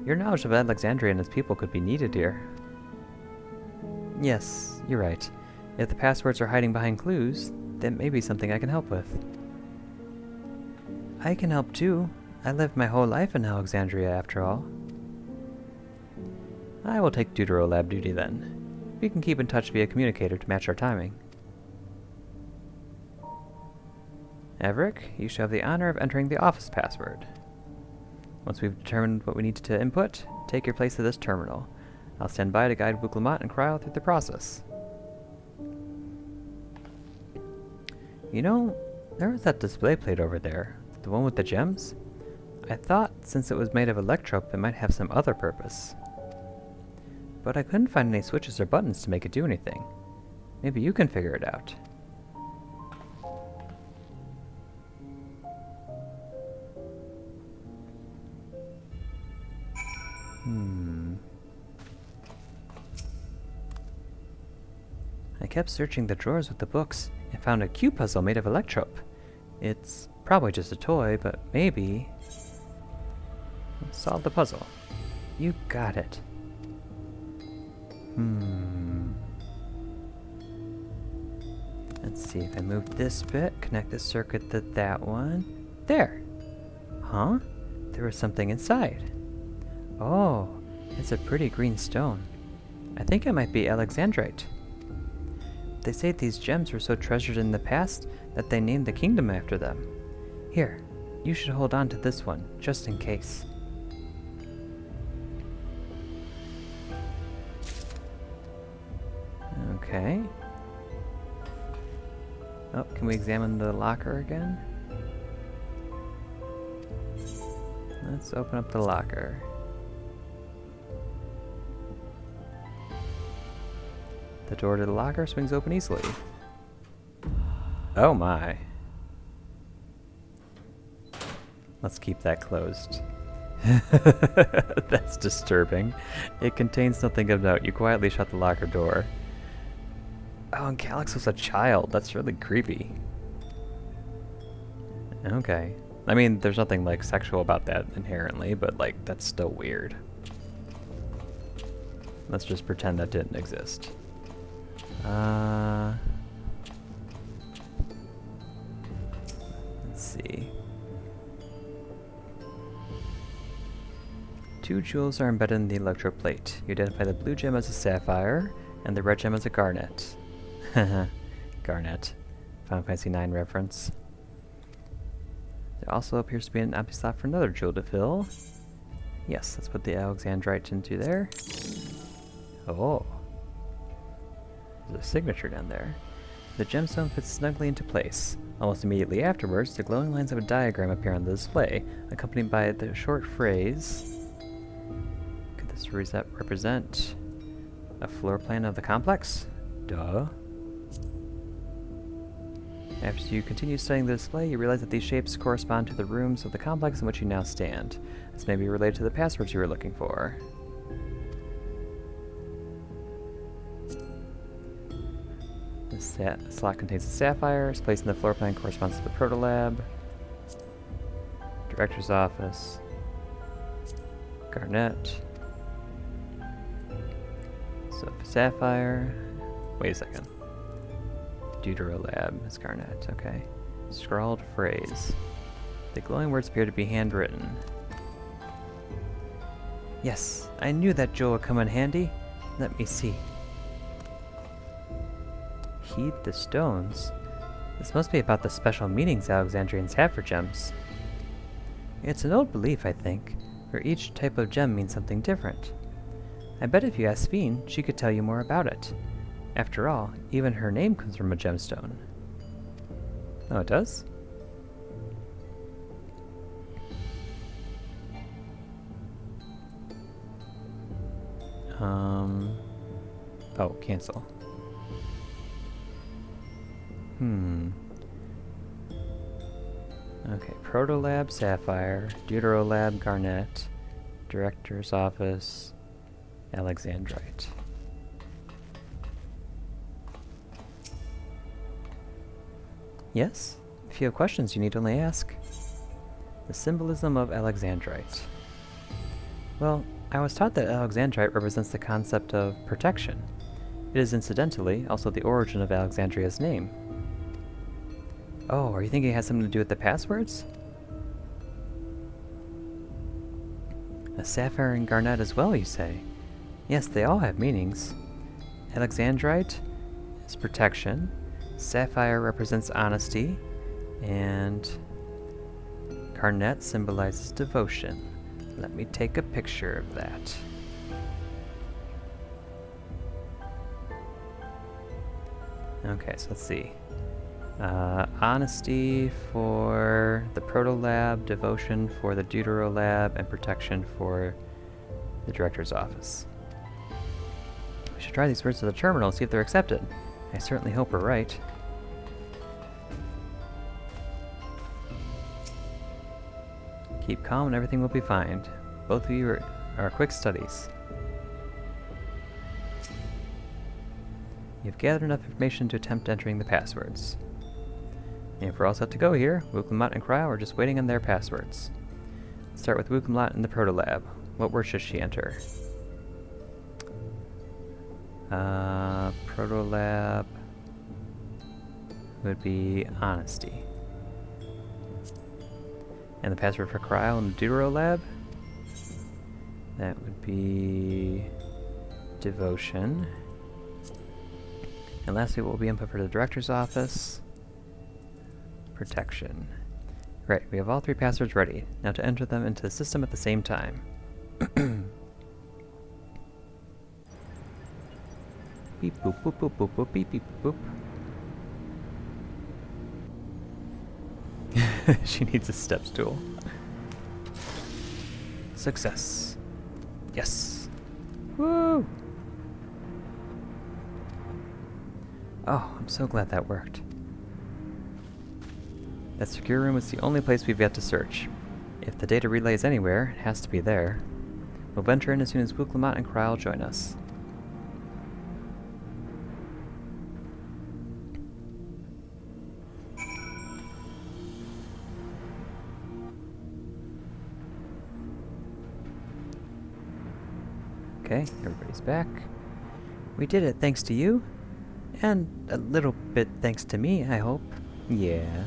Your knowledge of Alexandria and its people could be needed here. Yes, you're right. If the passwords are hiding behind clues, that may be something I can help with. I can help too. I lived my whole life in Alexandria, after all. I will take Deuterolab duty then. We can keep in touch via communicator to match our timing. Everick, you shall have the honor of entering the office password. Once we've determined what we need to input, take your place at this terminal. I'll stand by to guide Wuklamot and Cryo through the process. You know, there was that display plate over there, the one with the gems. I thought, since it was made of electrope, it might have some other purpose. But I couldn't find any switches or buttons to make it do anything. Maybe you can figure it out. I kept searching the drawers with the books and found a Q puzzle made of electrope. It's probably just a toy, but maybe... Solve the puzzle. You got it. Let's see, if I move this bit, connect this circuit to that one. There! Huh? There was something inside. Oh, it's a pretty green stone. I think it might be Alexandrite. They say these gems were so treasured in the past that they named the kingdom after them. Here, you should hold on to this one, just in case. Okay. Oh, can we examine the locker again? Let's open up the locker. The door to the locker swings open easily. Oh my. Let's keep that closed. That's disturbing. It contains nothing of note. You quietly shut the locker door. Oh, and Calyx was a child. That's really creepy. Okay. I mean, there's nothing, like, sexual about that inherently, but, like, that's still weird. Let's just pretend that didn't exist. Let's see. 2 jewels are embedded in the electroplate. You identify the blue gem as a sapphire, and the red gem as a garnet. Garnet. Final Fantasy IX reference. There also appears to be an empty slot for another jewel to fill. Yes, let's put the Alexandrite into there. Oh. There's a signature down there. The gemstone fits snugly into place. Almost immediately afterwards, the glowing lines of a diagram appear on the display, accompanied by the short phrase... Could this represent a floor plan of the complex? Duh. After you continue studying the display, you realize that these shapes correspond to the rooms of the complex in which you now stand. This may be related to the passwords you were looking for. This slot contains a sapphire. Its place in the floor plan corresponds to the protolab. Director's office. Garnet. So sapphire. Wait a second. Deuterolab is garnet, okay. Scrawled phrase. The glowing words appear to be handwritten. Yes, I knew that jewel would come in handy. Let me see. Heed the stones? This must be about the special meanings Alexandrians have for gems. It's an old belief, I think, where each type of gem means something different. I bet if you asked Fiend, she could tell you more about it. After all, even her name comes from a gemstone. Oh, it does? Oh, cancel. Okay, Protolab Sapphire, Deuterolab Garnet, Director's Office, Alexandrite. Yes? If you have questions, you need only ask. The symbolism of Alexandrite. Well, I was taught that Alexandrite represents the concept of protection. It is incidentally also the origin of Alexandria's name. Oh, are you thinking it has something to do with the passwords? A sapphire and garnet as well, you say? Yes, they all have meanings. Alexandrite is protection, sapphire represents honesty, and garnet symbolizes devotion. Let me take a picture of that. Okay, so let's see. Honesty for the Protolab, devotion for the Deuterolab, and protection for the Director's Office. We should try these words to the terminal and see if they're accepted. I certainly hope we're right. Keep calm and everything will be fine. Both of you are quick studies. You've gathered enough information to attempt entering the passwords. And if we're all set to go here, Wukamlat and Cryo are just waiting on their passwords. Let's start with Wukamlat in the Protolab. What word should she enter? Protolab would be honesty. And the password for Cryo in the Deuterolab? That would be devotion. And lastly, what will be input for the Director's Office? Protection. Right, we have all three passwords ready. Now to enter them into the system at the same time. Beep boop boop boop boop boop beep beep boop. She needs a step stool. Success. Yes. Woo! Oh, I'm so glad that worked. That secure room is the only place we've yet to search. If the data relay is anywhere, it has to be there. We'll venture in as soon as Wooklamont and Kryl join us. Okay, everybody's back. We did it thanks to you. And a little bit thanks to me, I hope. Yeah.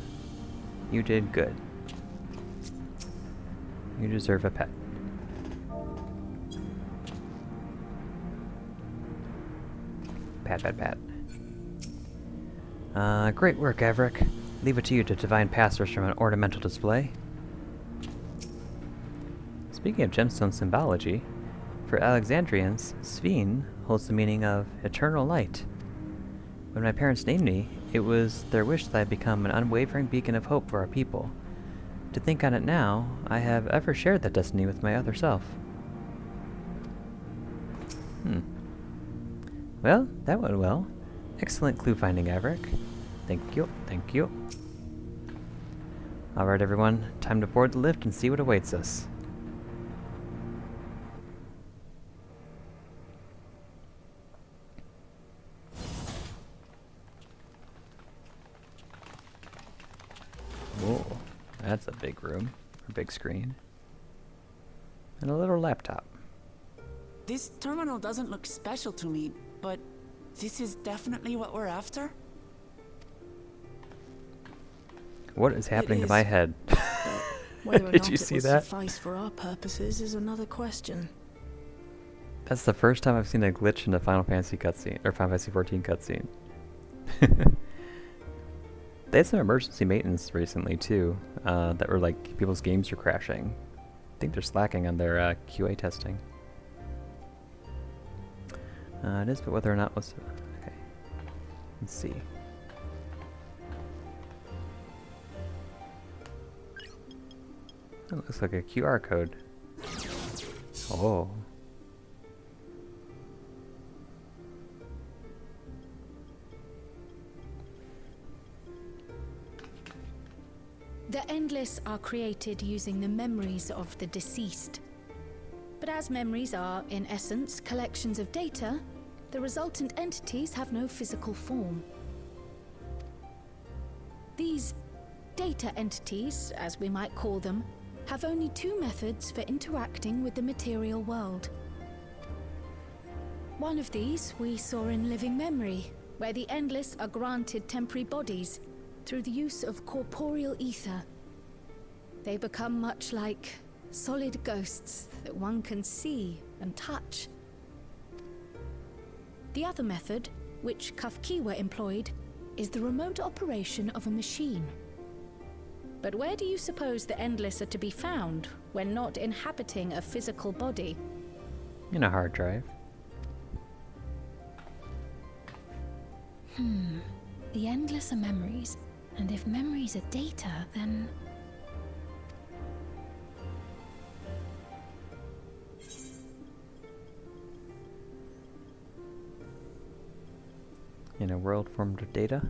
You did good. You deserve a pet. Pat, pat, pat. Great work, Averick. Leave it to you to divine passwords from an ornamental display. Speaking of gemstone symbology, for Alexandrians, Sphene holds the meaning of eternal light. When my parents named me, it was their wish that I become an unwavering beacon of hope for our people. To think on it now, I have ever shared that destiny with my other self. Well, that went well. Excellent clue finding, Averick. Thank you, thank you. Alright everyone, time to board the lift and see what awaits us. Whoa, that's a big room, a big screen, and a little laptop. This terminal doesn't look special to me, but this is definitely what we're after? What is happening to my head? Whether or Did not you it see will that? suffice for our purposes is another question. That's the first time I've seen a glitch in a Final Fantasy cutscene, or Final Fantasy 14 cutscene. They had some emergency maintenance recently too, that were like people's games are crashing. I think they're slacking on their QA testing. It is, but whether or not was okay. Let's see. It looks like a QR code. Oh. The Endless are created using the memories of the deceased. But as memories are, in essence, collections of data, the resultant entities have no physical form. These data entities, as we might call them, have only two methods for interacting with the material world. One of these we saw in living memory, where the Endless are granted temporary bodies through the use of corporeal ether. They become much like solid ghosts that one can see and touch. The other method, which Kafkiwa employed, is the remote operation of a machine. But where do you suppose the Endless are to be found when not inhabiting a physical body? In a hard drive. The Endless are memories, and if memories are data, then... In a world formed of data.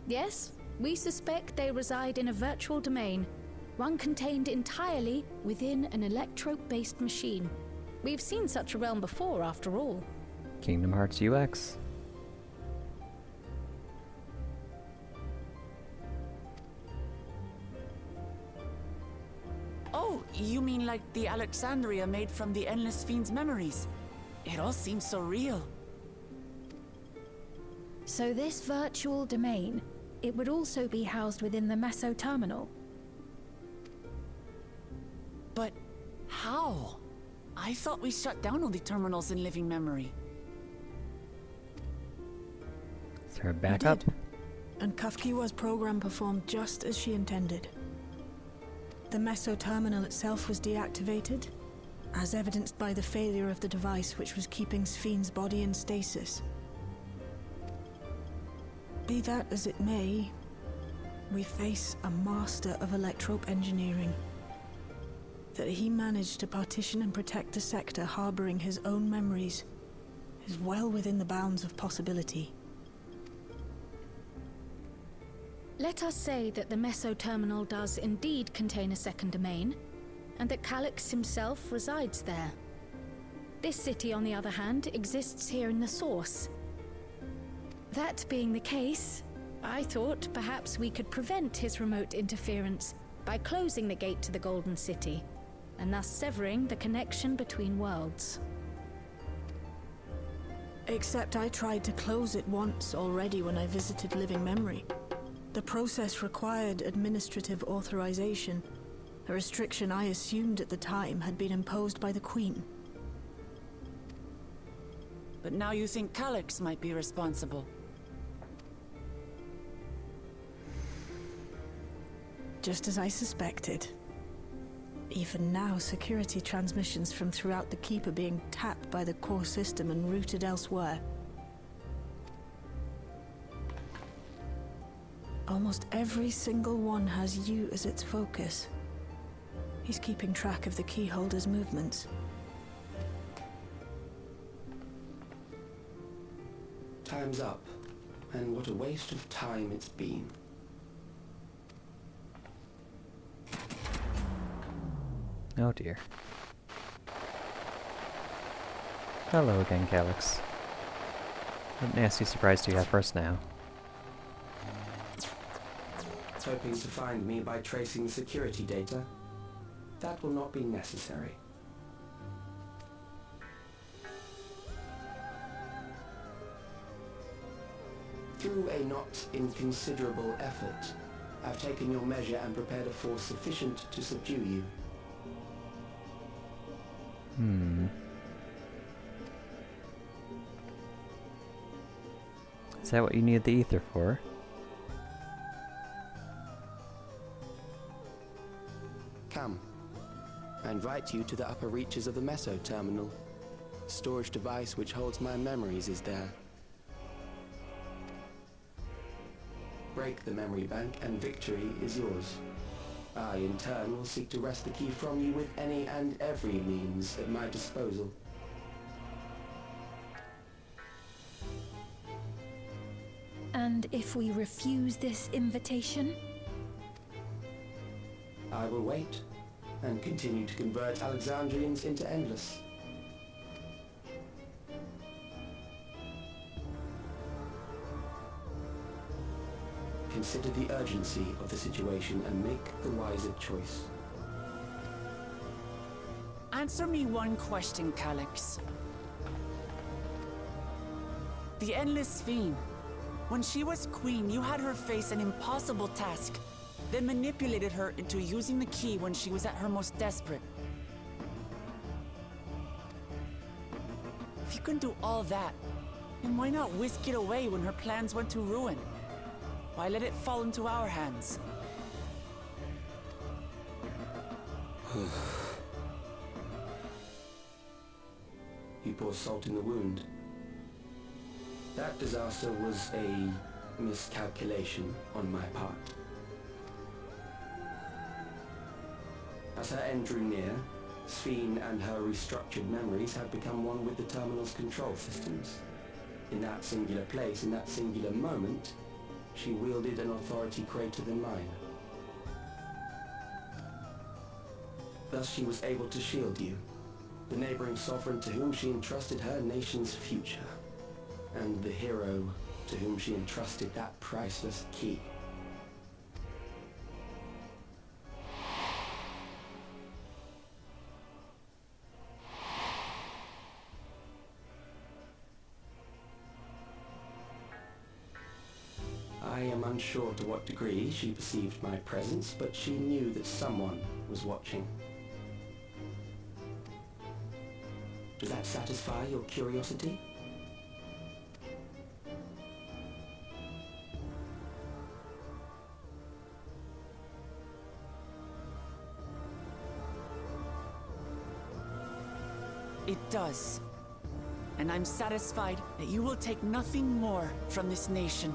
Yes, we suspect they reside in a virtual domain, one contained entirely within an electrope-based machine. We've seen such a realm before, after all. Kingdom Hearts UX. Oh, you mean like the Alexandria made from the Endless Fiend's memories? It all seems so real. So this virtual domain, it would also be housed within the Meso terminal? But how? I thought we shut down all the terminals in living memory. Is there a backup? And Kafkiwa's program performed just as she intended. The meso terminal itself was deactivated, as evidenced by the failure of the device which was keeping Sphne's body in stasis. Be that as it may, we face a master of electrope engineering. That he managed to partition and protect the sector harboring his own memories is well within the bounds of possibility. Let us say that the meso-terminal does indeed contain a second domain, and that Calyx himself resides there. This city, on the other hand, exists here in the source. That being the case, I thought perhaps we could prevent his remote interference by closing the gate to the Golden City, and thus severing the connection between worlds. Except I tried to close it once already when I visited Living Memory. The process required administrative authorization, a restriction I assumed at the time had been imposed by the Queen. But now you think Calyx might be responsible. Just as I suspected. Even now, security transmissions from throughout the Keep are being tapped by the core system and routed elsewhere. Almost every single one has you as its focus. He's keeping track of the keyholder's movements. Time's up, and what a waste of time it's been. Oh dear. Hello again, Calyx. What nasty surprise do you have for us now? Hoping to find me by tracing security data? That will not be necessary. Through a not inconsiderable effort, I've taken your measure and prepared a force sufficient to subdue you. Is that what you need the ether for? Come. I invite you to the upper reaches of the meso terminal. The storage device which holds my memories is there. Break the memory bank and victory is yours. I, in turn, will seek to wrest the key from you with any and every means at my disposal. And if we refuse this invitation? I will wait and continue to convert Alexandrians into Endless. Consider the urgency of the situation and make the wiser choice. Answer me one question, Calyx. The Endless Sphene. When she was queen, you had her face an impossible task, then manipulated her into using the key when she was at her most desperate. If you can do all that, then why not whisk it away when her plans went to ruin? Why let it fall into our hands? You pour salt in the wound. That disaster was a miscalculation on my part. As her end drew near, Sphene and her restructured memories had become one with the terminal's control systems. In that singular place, in that singular moment, she wielded an authority greater than mine. Thus she was able to shield you, the neighboring sovereign to whom she entrusted her nation's future, and the hero to whom she entrusted that priceless key. I am unsure to what degree she perceived my presence, but she knew that someone was watching. Does that satisfy your curiosity? it does. And I'm satisfied that you will take nothing more from this nation.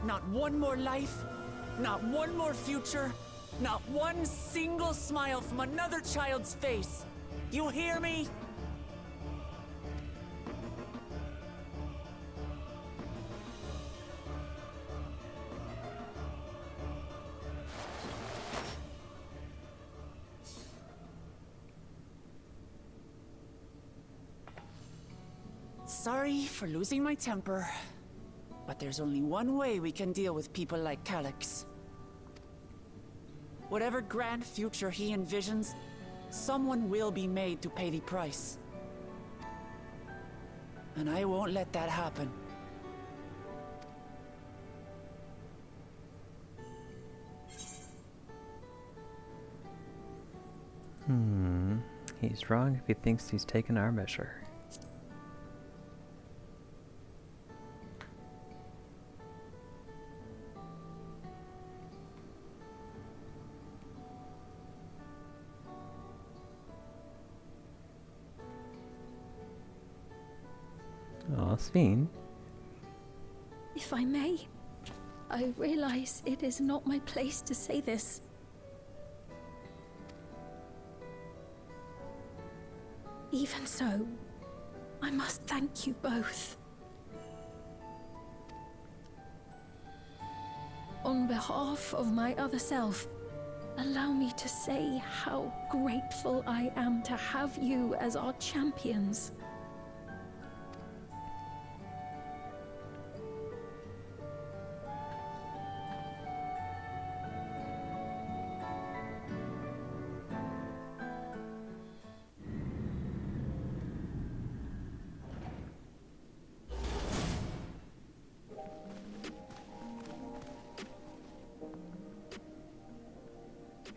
Not one more life, not one more future, not one single smile from another child's face. You hear me? Sorry for losing my temper, but there's only one way we can deal with people like Calyx. Whatever grand future he envisions, someone will be made to pay the price. And I won't let that happen. He's wrong if he thinks he's taken our measure. Aw, Sphene. If I may, I realize it is not my place to say this. Even so, I must thank you both. On behalf of my other self, allow me to say how grateful I am to have you as our champions.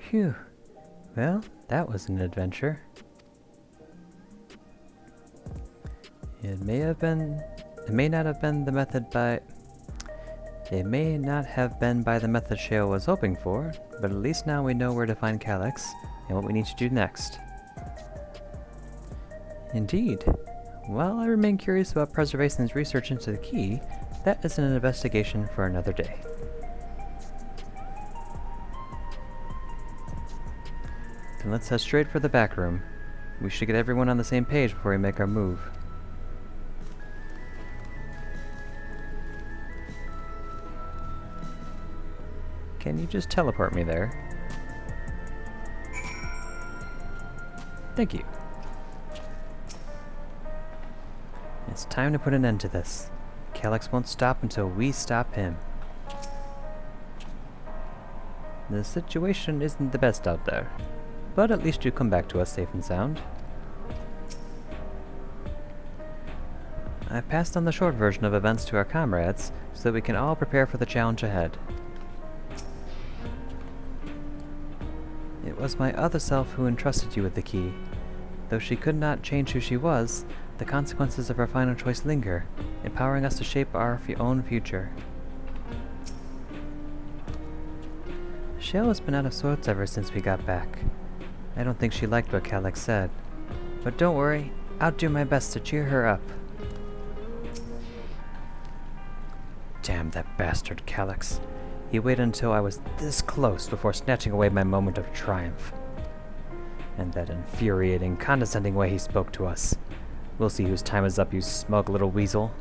Phew. Well, that was an adventure. It may not have been the method by the method Shale was hoping for, but at least now we know where to find Calyx and what we need to do next. Indeed. While I remain curious about Preservation's research into the key, that is an investigation for another day. Then let's head straight for the back room. We should get everyone on the same page before we make our move. Can you just teleport me there? Thank you. It's time to put an end to this. Calyx won't stop until we stop him. The situation isn't the best out there, but at least you come back to us safe and sound. I've passed on the short version of events to our comrades, so that we can all prepare for the challenge ahead. It was my other self who entrusted you with the key. Though she could not change who she was, the consequences of her final choice linger, empowering us to shape our own future. Shale has been out of sorts ever since we got back. I don't think she liked what Calyx said. But don't worry, I'll do my best to cheer her up. Damn that bastard Calyx. He waited until I was this close before snatching away my moment of triumph. And that infuriating, condescending way he spoke to us. We'll see whose time is up, you smug little weasel.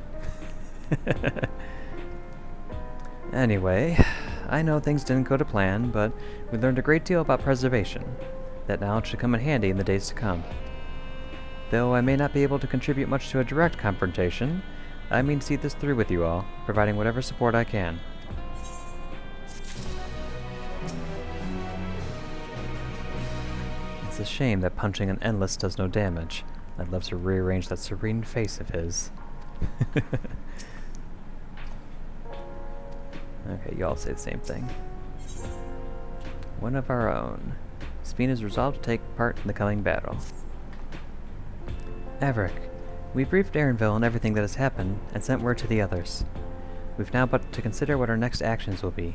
Anyway, I know things didn't go to plan, but we learned a great deal about preservation. That knowledge should come in handy in the days to come. Though I may not be able to contribute much to a direct confrontation, I mean to see this through with you all, providing whatever support I can. It's a shame that punching an endless does no damage. I'd love to rearrange that serene face of his. Okay, you all say the same thing. One of our own. Sphene is resolved to take part in the coming battle. Averick, we briefed Aaronville on everything that has happened and sent word to the others. We've now but to consider what our next actions will be.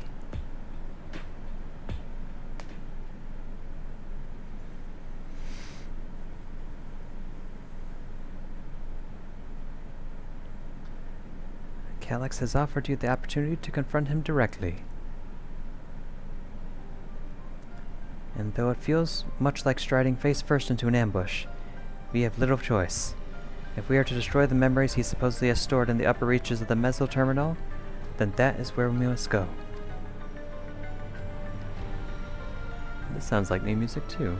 Calyx has offered you the opportunity to confront him directly. And though it feels much like striding face first into an ambush, we have little choice. If we are to destroy the memories he supposedly has stored in the upper reaches of the Meso-Terminal, then that is where we must go. This sounds like new music too.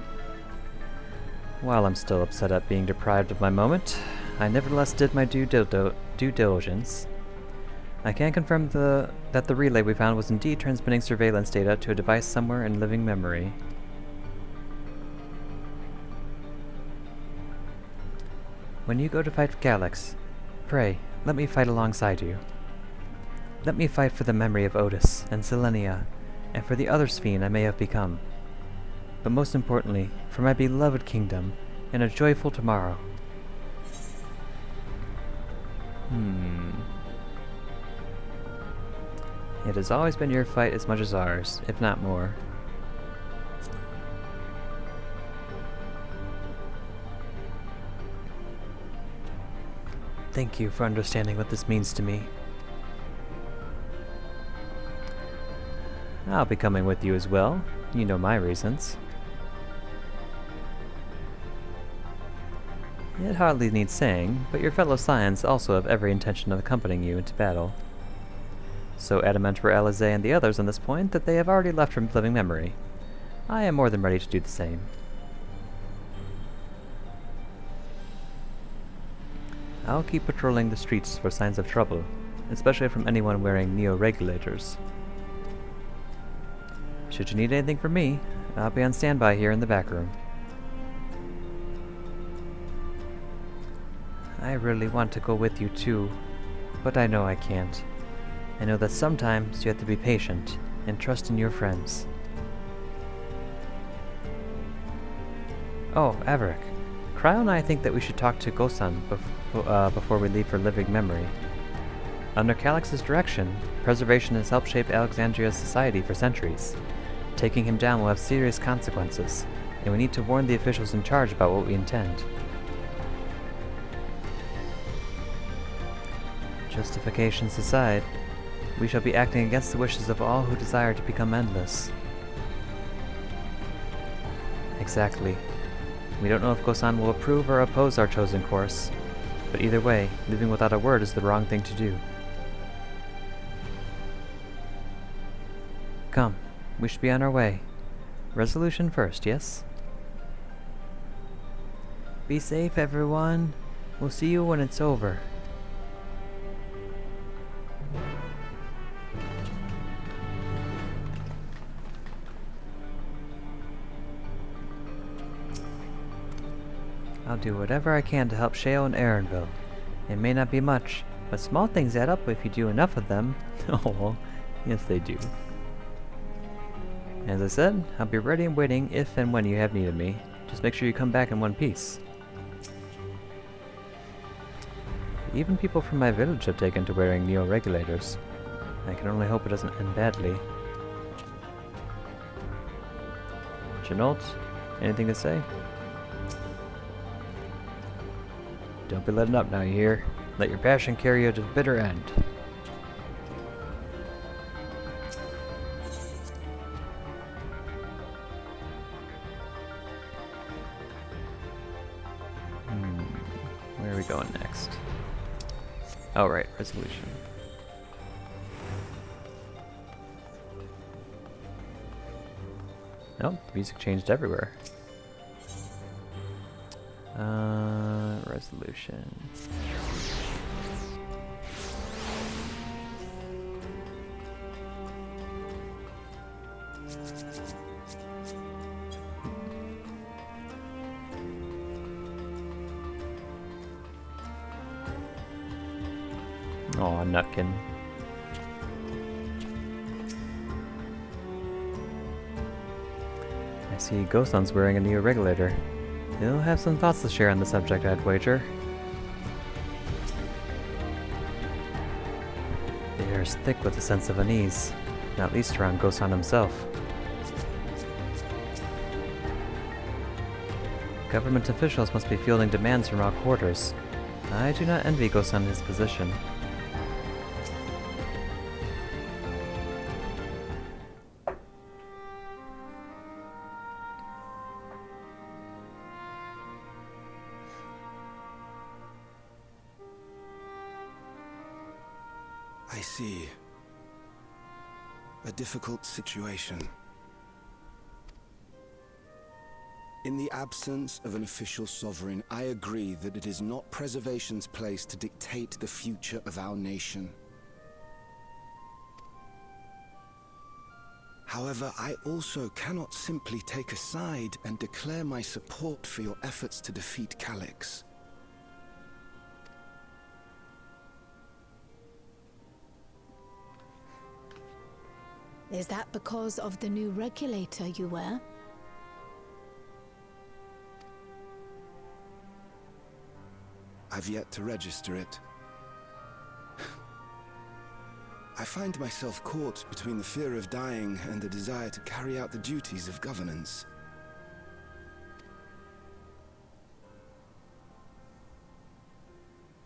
While I'm still upset at being deprived of my moment, I nevertheless did my due diligence. I can confirm that the relay we found was indeed transmitting surveillance data to a device somewhere in living memory. When you go to fight Calyx, pray, let me fight alongside you. Let me fight for the memory of Otis and Selenia, and for the other Sphene I may have become. But most importantly, for my beloved kingdom, and a joyful tomorrow. It has always been your fight as much as ours, if not more. Thank you for understanding what this means to me. I'll be coming with you as well. You know my reasons. It hardly needs saying, but your fellow Scions also have every intention of accompanying you into battle. So adamant were Alize and the others on this point that they have already left from living memory. I am more than ready to do the same. I'll keep patrolling the streets for signs of trouble, especially from anyone wearing neo-regulators. Should you need anything from me, I'll be on standby here in the back room. I really want to go with you too, but I know I can't. I know that sometimes you have to be patient and trust in your friends. Oh, Averick. Cryo and I think that we should talk to Gosan before we leave for living memory. Under Calyx's direction, Preservation has helped shape Alexandria's society for centuries. Taking him down will have serious consequences, and we need to warn the officials in charge about what we intend. Justifications aside, we shall be acting against the wishes of all who desire to become endless. Exactly. We don't know if Gosan will approve or oppose our chosen course, but either way, leaving without a word is the wrong thing to do. Come, we should be on our way. Resolution first, yes? Be safe, everyone. We'll see you when it's over. I'll do whatever I can to help Shale and Aaronville. It may not be much, but small things add up if you do enough of them. Oh, yes they do. As I said, I'll be ready and waiting if and when you have need of me. Just make sure you come back in one piece. Even people from my village have taken to wearing neo-regulators. I can only hope it doesn't end badly. Chenault, anything to say? Don't be letting up now, you hear? Let your passion carry you to the bitter end. Where are we going next? Oh, right, resolution. Nope, the music changed everywhere. Resolution. Aw, Nutkin. I see Gosan's wearing a new regulator. He'll have some thoughts to share on the subject, I'd wager. The air is thick with a sense of unease, not least around Gosan himself. Government officials must be fielding demands from all quarters. I do not envy Gosan his position. see. A difficult situation. In the absence of an official sovereign, I agree that it is not Preservation's place to dictate the future of our nation. However, I also cannot simply take a side and declare my support for your efforts to defeat Calyx. Is that because of the new regulator you wear? I've yet to register it. I find myself caught between the fear of dying and the desire to carry out the duties of governance.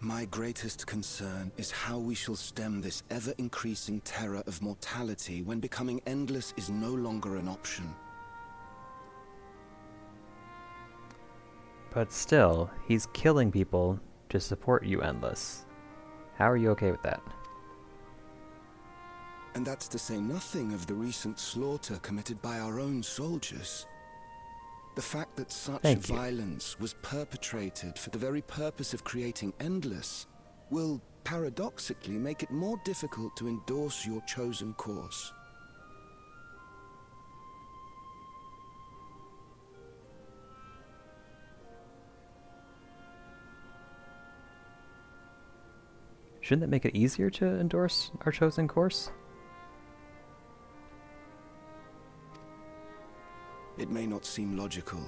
My greatest concern is how we shall stem this ever-increasing terror of mortality when becoming endless is no longer an option. But still, he's killing people to support you, Endless. How are you okay with that? And that's to say nothing of the recent slaughter committed by our own soldiers. The fact that such violence was perpetrated for the very purpose of creating Endless will, paradoxically, make it more difficult to endorse your chosen course. Shouldn't that make it easier to endorse our chosen course? It may not seem logical,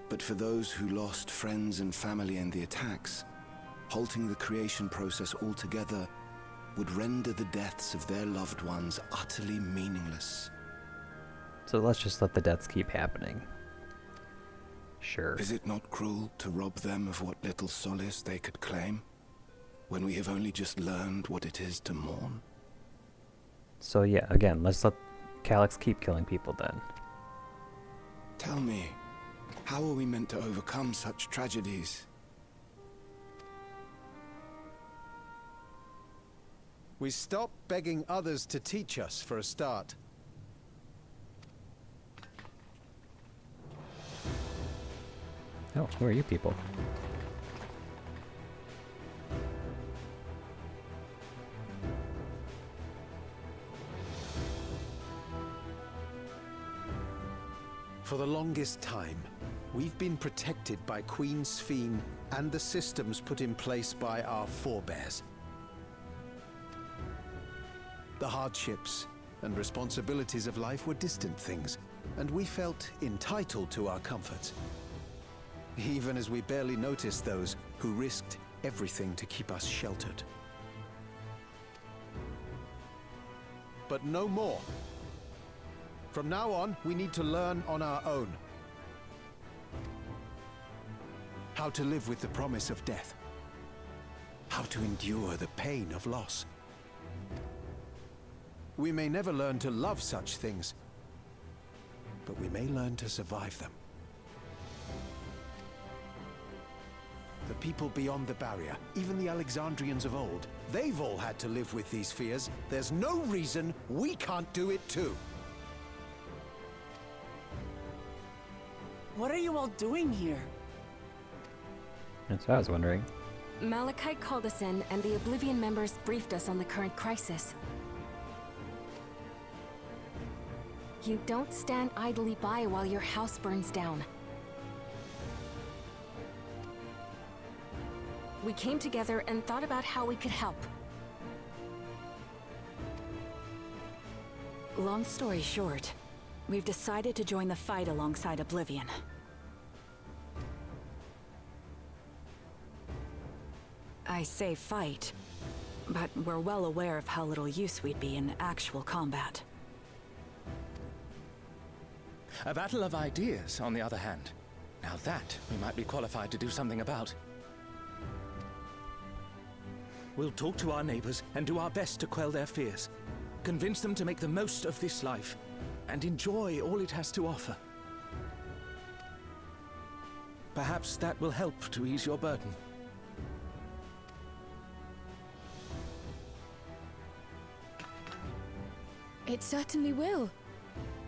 but for those who lost friends and family in the attacks, halting the creation process altogether would render the deaths of their loved ones utterly meaningless. So let's just let the deaths keep happening. Sure. Is it not cruel to rob them of what little solace they could claim, when we have only just learned what it is to mourn? So yeah, again, let's let Calyx keep killing people then. Tell me, how are we meant to overcome such tragedies? We stop begging others to teach us for a start. Oh, who are you people? For the longest time, we've been protected by Queen Sphene and the systems put in place by our forebears. The hardships and responsibilities of life were distant things, and we felt entitled to our comforts, even as we barely noticed those who risked everything to keep us sheltered. But no more. From now on, we need to learn on our own. How to live with the promise of death. How to endure the pain of loss. We may never learn to love such things, but we may learn to survive them. The people beyond the barrier, even the Alexandrians of old, they've all had to live with these fears. There's no reason we can't do it too. What are you all doing here? That's what I was wondering. Malachite called us in, and the Oblivion members briefed us on the current crisis. You don't stand idly by while your house burns down. We came together and thought about how we could help. Long story short, we've decided to join the fight alongside Oblivion. I say fight, but we're well aware of how little use we'd be in actual combat. A battle of ideas, on the other hand. Now that we might be qualified to do something about. We'll talk to our neighbors and do our best to quell their fears. Convince them to make the most of this life and enjoy all it has to offer. Perhaps that will help to ease your burden. It certainly will.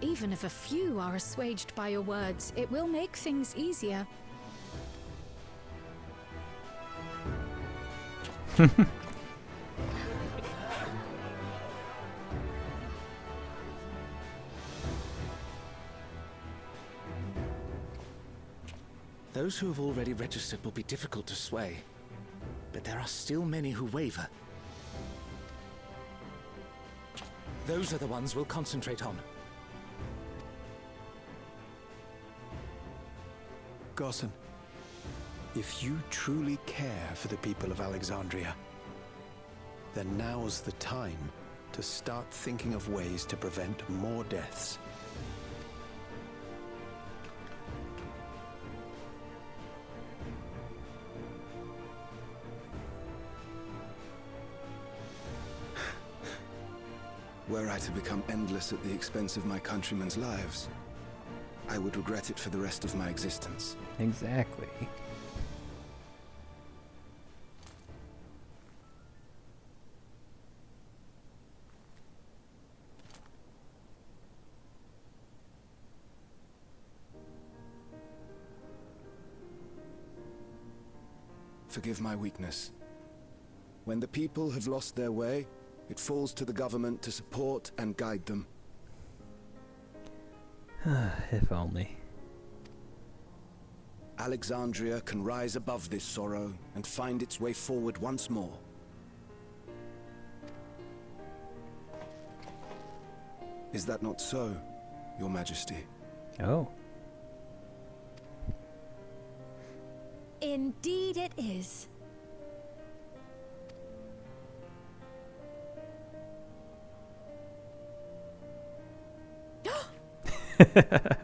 Even if a few are assuaged by your words, it will make things easier. Those who have already registered will be difficult to sway, but there are still many who waver. Those are the ones we'll concentrate on. Gossan, if you truly care for the people of Alexandria, then now's the time to start thinking of ways to prevent more deaths. Were I to become endless at the expense of my countrymen's lives, I would regret it for the rest of my existence. Exactly. Forgive my weakness. When the people have lost their way, it falls to the government to support and guide them. If only. Alexandria can rise above this sorrow and find its way forward once more. Is that not so, Your Majesty? Oh. Indeed it is.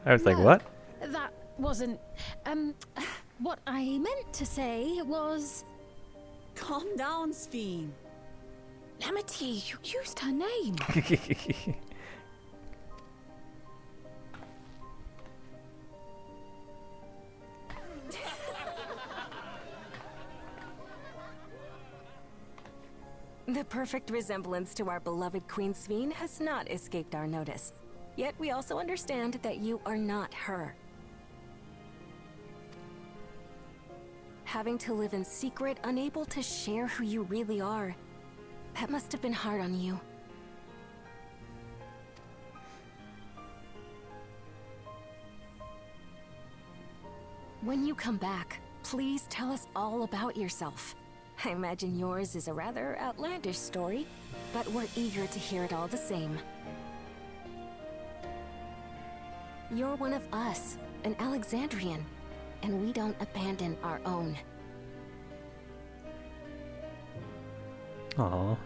I was like, what? That wasn't... what I meant to say was... Calm down, Sphene. Amity, you used her name. The perfect resemblance to our beloved Queen Sphene has not escaped our notice. Yet we also understand that you are not her. Having to live in secret, unable to share who you really are, that must have been hard on you. When you come back, please tell us all about yourself. I imagine yours is a rather outlandish story, but we're eager to hear it all the same. You're one of us, an Alexandrian, and we don't abandon our own. Aww.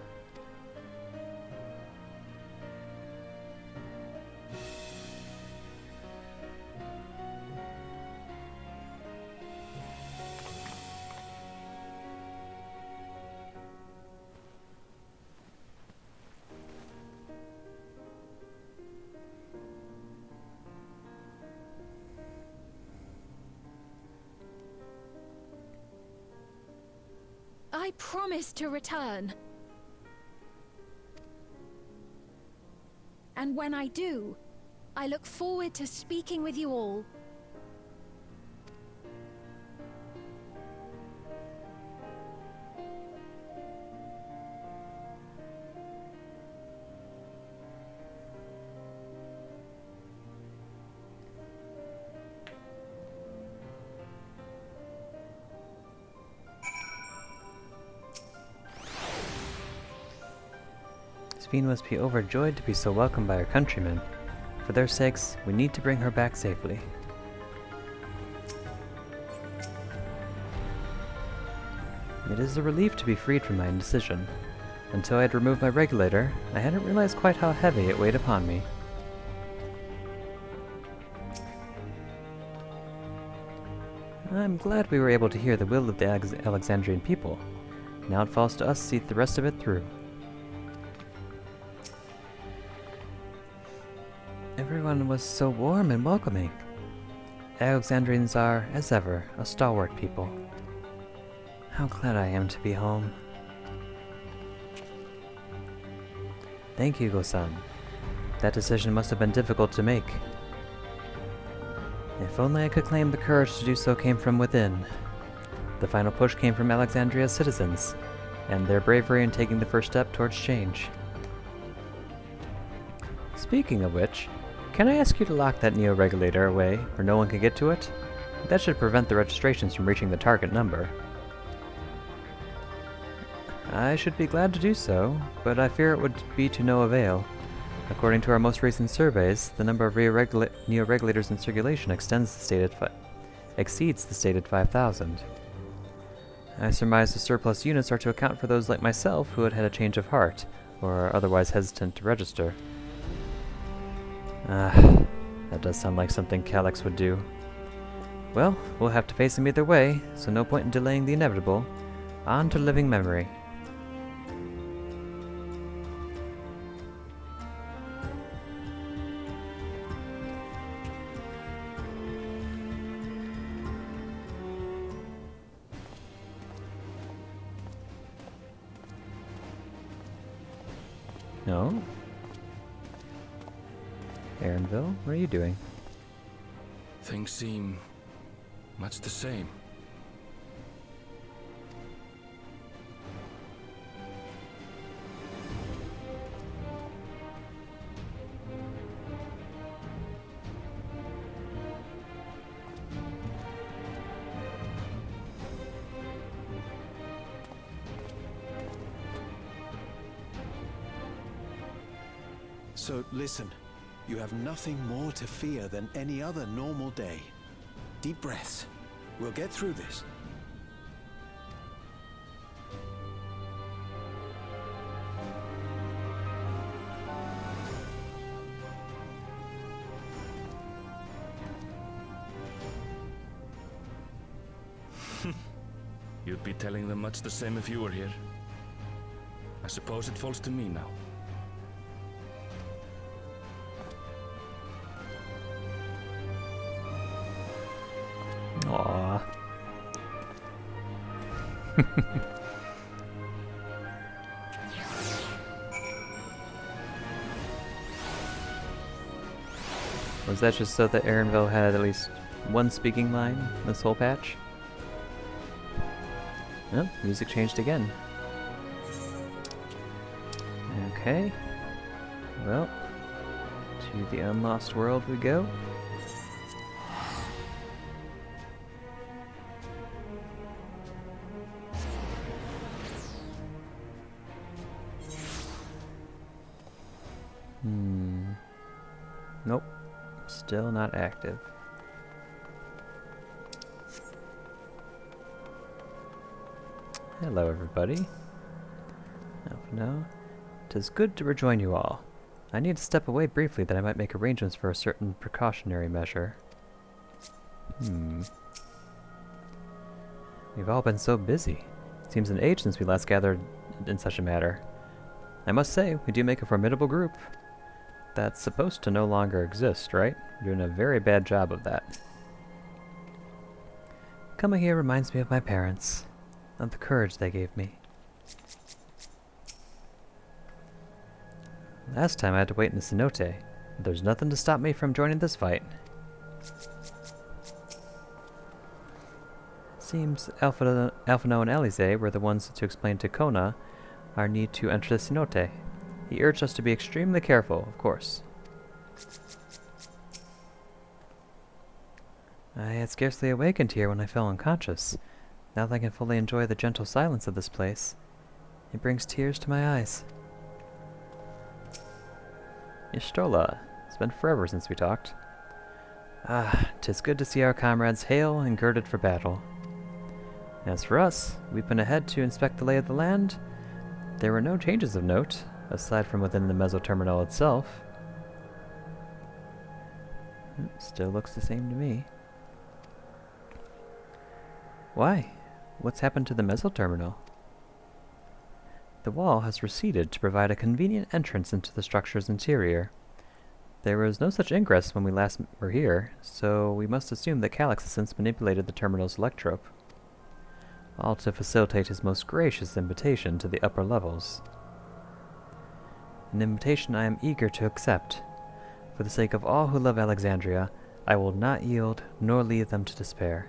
I promise to return. And when I do, I look forward to speaking with you all. Sphene must be overjoyed to be so welcomed by her countrymen. For their sakes, we need to bring her back safely. It is a relief to be freed from my indecision. Until I had removed my regulator, I hadn't realized quite how heavy it weighed upon me. I'm glad we were able to hear the will of the Alexandrian people. Now it falls to us to see the rest of it through. Everyone was so warm and welcoming. Alexandrians are, as ever, a stalwart people. How glad I am to be home. Thank you, Gossan. That decision must have been difficult to make. If only I could claim the courage to do so came from within. The final push came from Alexandria's citizens, and their bravery in taking the first step towards change. Speaking of which, can I ask you to lock that Neo-Regulator away where no one can get to it? That should prevent the registrations from reaching the target number. I should be glad to do so, but I fear it would be to no avail. According to our most recent surveys, the number of Neo-Regulators in circulation exceeds the stated 5,000. I surmise the surplus units are to account for those like myself who had had a change of heart, or are otherwise hesitant to register. That does sound like something Calyx would do. Well, we'll have to face him either way, so no point in delaying the inevitable. On to living memory. No? Aaronville, what are you doing? Things seem much the same. So listen, you have nothing more to fear than any other normal day. Deep breaths. We'll get through this. You'd be telling them much the same if you were here. I suppose it falls to me now. Aww. Was that just so that Aaronville had at least one speaking line this whole patch? Oh, music changed again. Okay. Well, to the Unlost World we go. Nope. Still not active. Hello, everybody. No, 'tis good to rejoin you all. I need to step away briefly that I might make arrangements for a certain precautionary measure. We've all been so busy. It seems an age since we last gathered in such a matter. I must say, we do make a formidable group. That's supposed to no longer exist, right? We're doing a very bad job of that. Coming here reminds me of my parents, of the courage they gave me. Last time I had to wait in the cenote, but there's nothing to stop me from joining this fight. Seems Alphino and Alize were the ones to explain to Kona our need to enter the cenote. He urged us to be extremely careful, of course. I had scarcely awakened here when I fell unconscious. Now that I can fully enjoy the gentle silence of this place, it brings tears to my eyes. Y'shtola, it's been forever since we talked. 'Tis good to see our comrades hale and girded for battle. As for us, we've been ahead to inspect the lay of the land. There were no changes of note, aside from within the mesoterminal itself. Still looks the same to me. Why? What's happened to the mesoterminal? The wall has receded to provide a convenient entrance into the structure's interior. There was no such ingress when we last were here, so we must assume that Calyx has since manipulated the terminal's electrope, all to facilitate his most gracious invitation to the upper levels. An invitation I am eager to accept, For the sake of all who love Alexandria, I will not yield nor leave them to despair.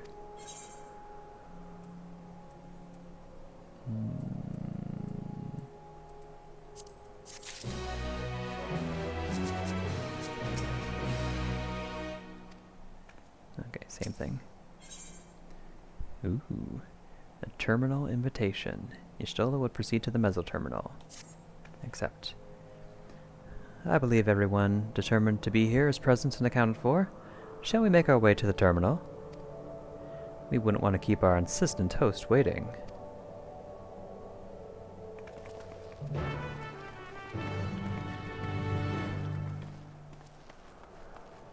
Okay, same thing. Ooh, a terminal invitation. Y'shtola would proceed to the mesoterminal. Accept. I believe everyone determined to be here is present and accounted for. Shall we make our way to the terminal? We wouldn't want to keep our insistent host waiting.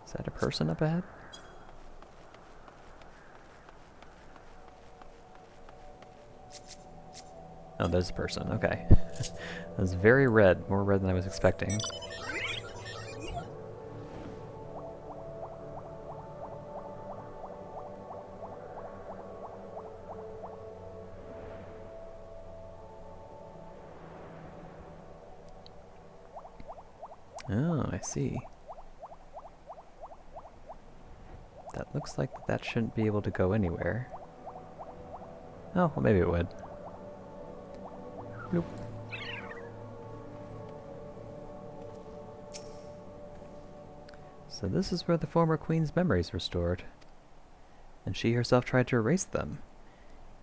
Is that a person up ahead? Oh, there's a person. Okay. That was very red. More red than I was expecting. Oh, I see. That looks like that shouldn't be able to go anywhere. Oh, well maybe it would. Bloop. So this is where the former queen's memories were stored. And she herself tried to erase them.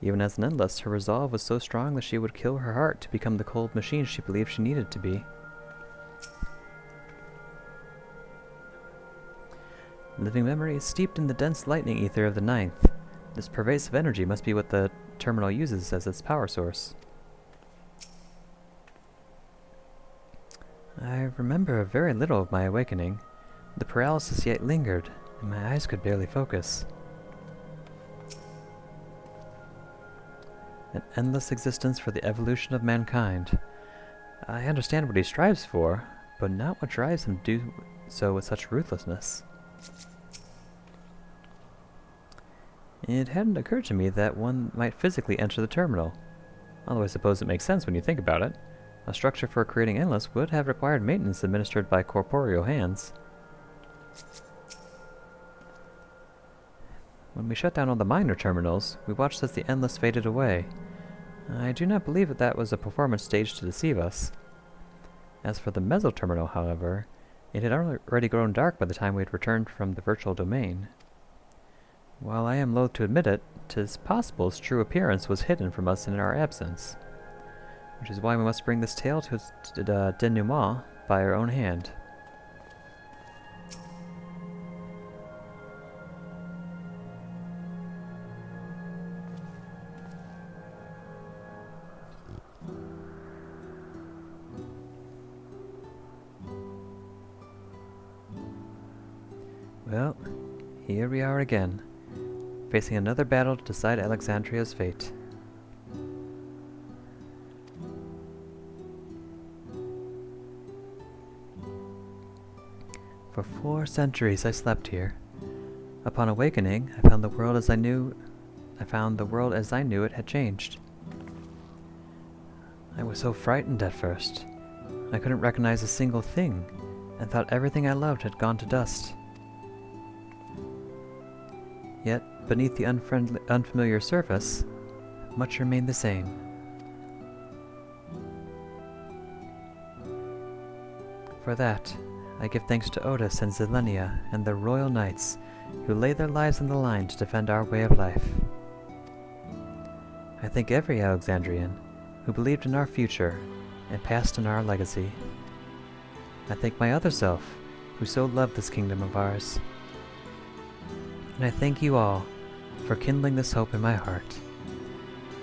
Even as an endless, her resolve was so strong that she would kill her heart to become the cold machine she believed she needed to be. Living memory is steeped in the dense lightning ether of the Ninth. This pervasive energy must be what the terminal uses as its power source. I remember very little of my awakening. The paralysis yet lingered, and my eyes could barely focus. An endless existence for the evolution of mankind. I understand what he strives for, but not what drives him to do so with such ruthlessness. It hadn't occurred to me that one might physically enter the terminal, although I suppose it makes sense when you think about it. A structure for creating Endless would have required maintenance administered by corporeal hands. When we shut down all the minor terminals, we watched as the Endless faded away. I do not believe that was a performance staged to deceive us. As for the mesoterminal, however, it had already grown dark by the time we had returned from the virtual domain. While I am loath to admit it, 'tis possible its true appearance was hidden from us in our absence. Which is why we must bring this tale to its denouement by our own hand. Well, here we are again, facing another battle to decide Alexandria's fate. For 4 centuries I slept here. Upon awakening, I found the world as I knew it had changed. I was so frightened at first. I couldn't recognize a single thing, and thought everything I loved had gone to dust. Yet, beneath the unfamiliar surface, much remained the same. For that, I give thanks to Otis and Zelenia and the Royal Knights, who lay their lives on the line to defend our way of life. I thank every Alexandrian who believed in our future and passed on our legacy. I thank my other self, who so loved this kingdom of ours. And I thank you all for kindling this hope in my heart,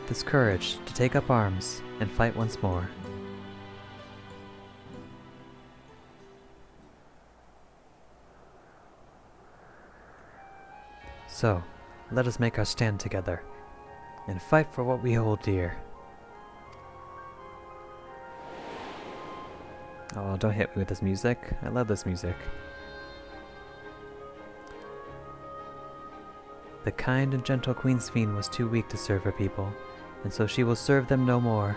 this courage to take up arms and fight once more. So, let us make our stand together, and fight for what we hold dear. Oh, don't hit me with this music. I love this music. The kind and gentle Queen's Fiend was too weak to serve her people, and so she will serve them no more.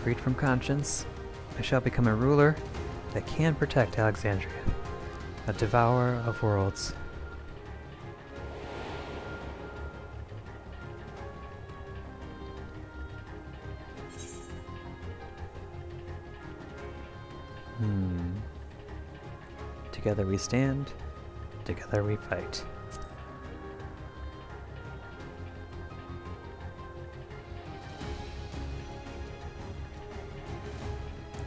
Freed from conscience, I shall become a ruler that can protect Alexandria, a devourer of worlds. Together we stand, together we fight.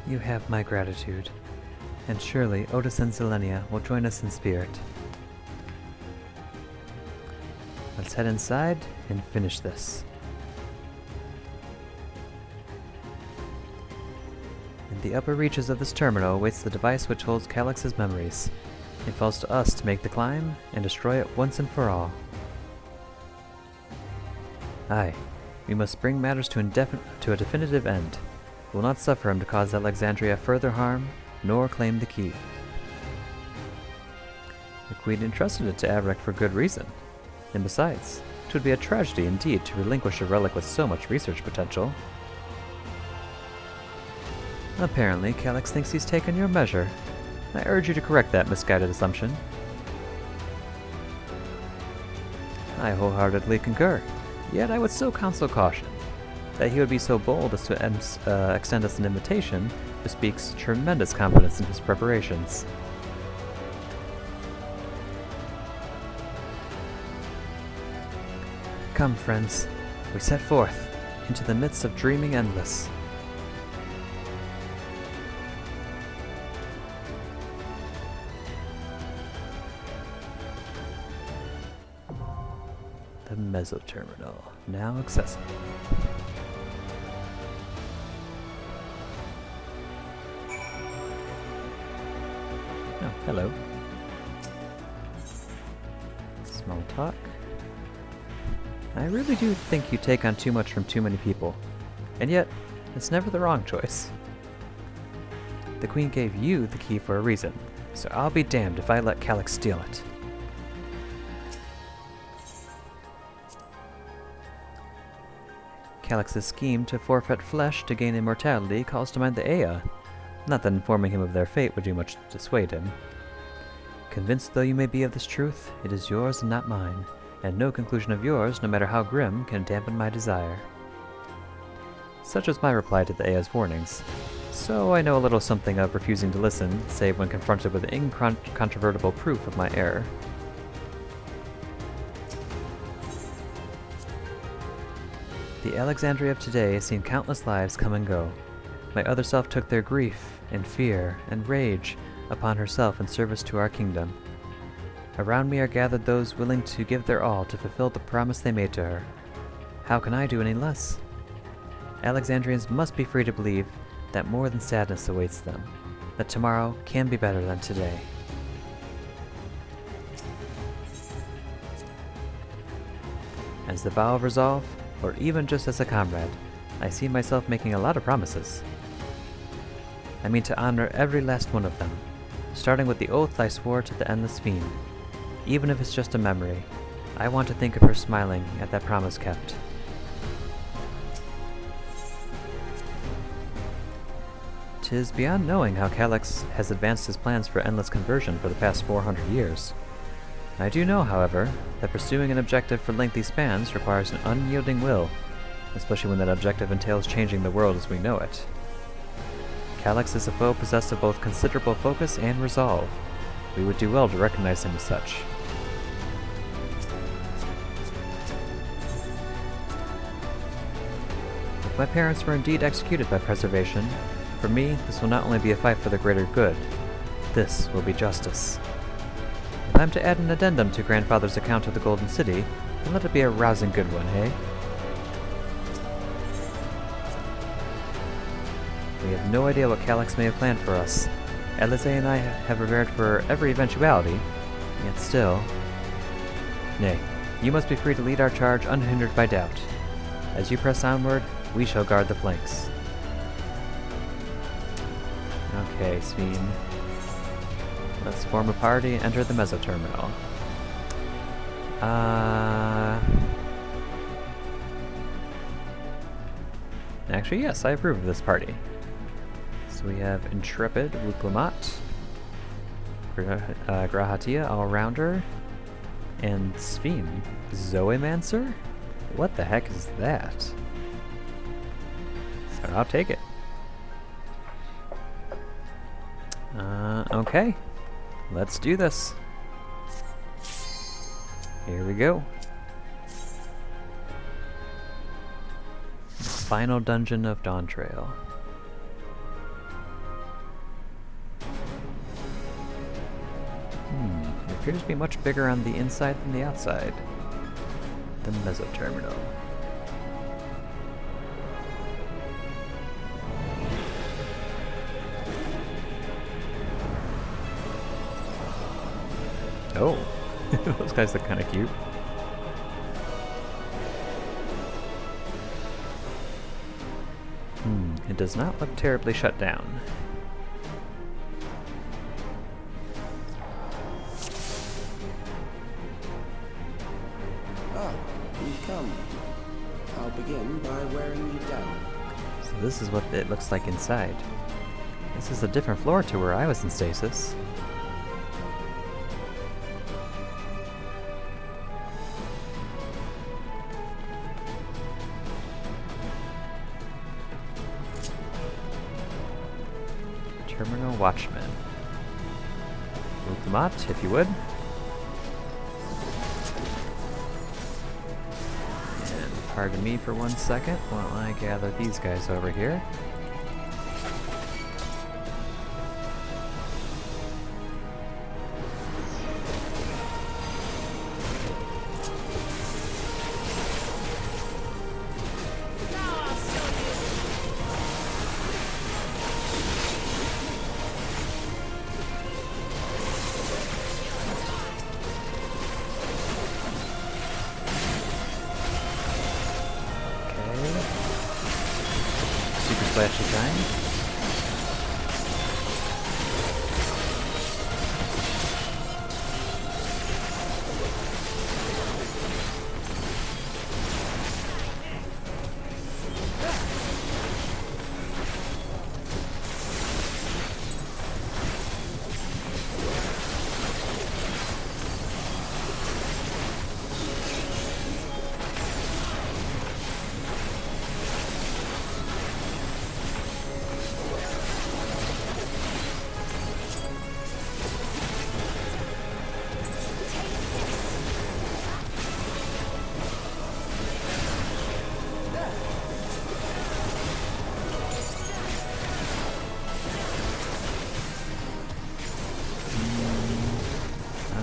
You have my gratitude, and surely Otis and Zelenia will join us in spirit. Let's head inside and finish this. In the upper reaches of this terminal awaits the device which holds Calyx's memories. It falls to us to make the climb and destroy it once and for all. Aye, we must bring matters to a definitive end. We will not suffer him to cause Alexandria further harm, nor claim the key. The Queen entrusted it to Averick for good reason. And besides, it would be a tragedy indeed to relinquish a relic with so much research potential. Apparently, Calyx thinks he's taken your measure. I urge you to correct that misguided assumption. I wholeheartedly concur, yet I would still counsel caution. That he would be so bold as to extend us an invitation bespeaks tremendous confidence in his preparations. Come, friends, we set forth into the midst of dreaming endless. The Mesoterminal, now accessible. Oh, hello. Small talk. I really do think you take on too much from too many people. And yet, it's never the wrong choice. The Queen gave you the key for a reason, so I'll be damned if I let Calyx steal it. Calyx's scheme to forfeit flesh to gain immortality calls to mind the Ea. Not that informing him of their fate would do much to dissuade him. Convinced though you may be of this truth, it is yours and not mine, and no conclusion of yours, no matter how grim, can dampen my desire. Such was my reply to the Ea's warnings, so I know a little something of refusing to listen, save when confronted with incontrovertible proof of my error. The Alexandria of today has seen countless lives come and go. My other self took their grief, and fear, and rage upon herself in service to our kingdom. Around me are gathered those willing to give their all to fulfill the promise they made to her. How can I do any less? Alexandrians must be free to believe that more than sadness awaits them, that tomorrow can be better than today. As the vow of resolve, or even just as a comrade, I see myself making a lot of promises. I mean to honor every last one of them, starting with the oath I swore to the Endless Fiend. Even if it's just a memory, I want to think of her smiling at that promise kept. Tis beyond knowing how Calyx has advanced his plans for endless conversion for the past 400 years. I do know, however, that pursuing an objective for lengthy spans requires an unyielding will, especially when that objective entails changing the world as we know it. Calyx is a foe possessed of both considerable focus and resolve. We would do well to recognize him as such. If my parents were indeed executed by preservation, for me, this will not only be a fight for the greater good, this will be justice. If I'm to add an addendum to Grandfather's account of the Golden City, then let it be a rousing good one, hey? We have no idea what Calyx may have planned for us. Elise and I have prepared for every eventuality, yet still... Nay, you must be free to lead our charge unhindered by doubt. As you press onward, we shall guard the flanks. Okay, Sveen. Let's form a party and enter the Mesoterminal. Actually, yes, I approve of this party. So we have Intrepid, Wuplamat, Grahatia, All-Rounder, and Sphene. Zoemancer? What the heck is that? So I'll take it. Okay. Let's do this. Here we go. Final dungeon of Dawntrail. It appears to be much bigger on the inside than the outside. The Mesoterminal. Oh, those guys look kind of cute. It does not look terribly shut down. Ah, you've come. I'll begin by wearing you down. So this is what it looks like inside. This is a different floor to where I was in stasis. Terminal Watchman. Wuplamat, if you would. And pardon me for 1 second while I gather these guys over here. Flashy time.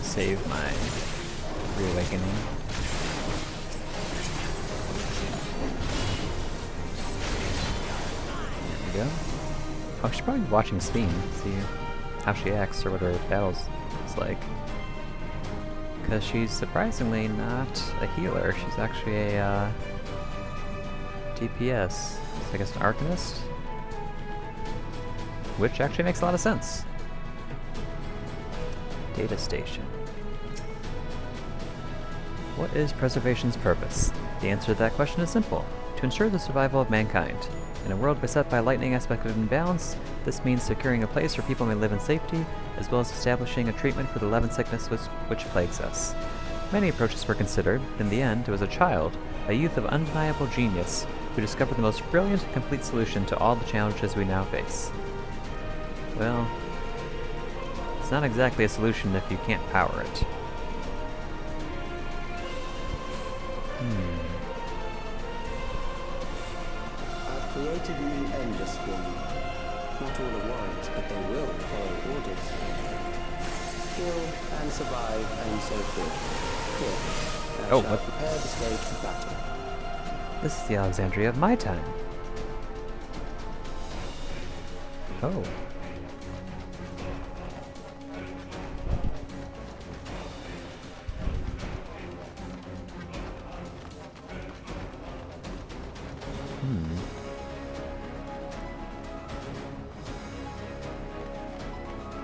Save my reawakening. There we go. Oh, she's probably watching Sphene, see how she acts or what her battles is like. Because she's surprisingly not a healer, she's actually a DPS. So I guess an Arcanist? Which actually makes a lot of sense. Data station. What is preservation's purpose? The answer to that question is simple. To ensure the survival of mankind. In a world beset by lightning aspect of imbalance, this means securing a place where people may live in safety, as well as establishing a treatment for the Levin sickness which plagues us. Many approaches were considered, but in the end, it was a child, a youth of undeniable genius, who discovered the most brilliant and complete solution to all the challenges we now face. Well, it's not exactly a solution if you can't power it. I've created new endless for you. Not all at once, but they will follow orders. Kill and survive and so forth. Here, thou shalt prepare the stage for battle. This is the Alexandria of my time. Oh.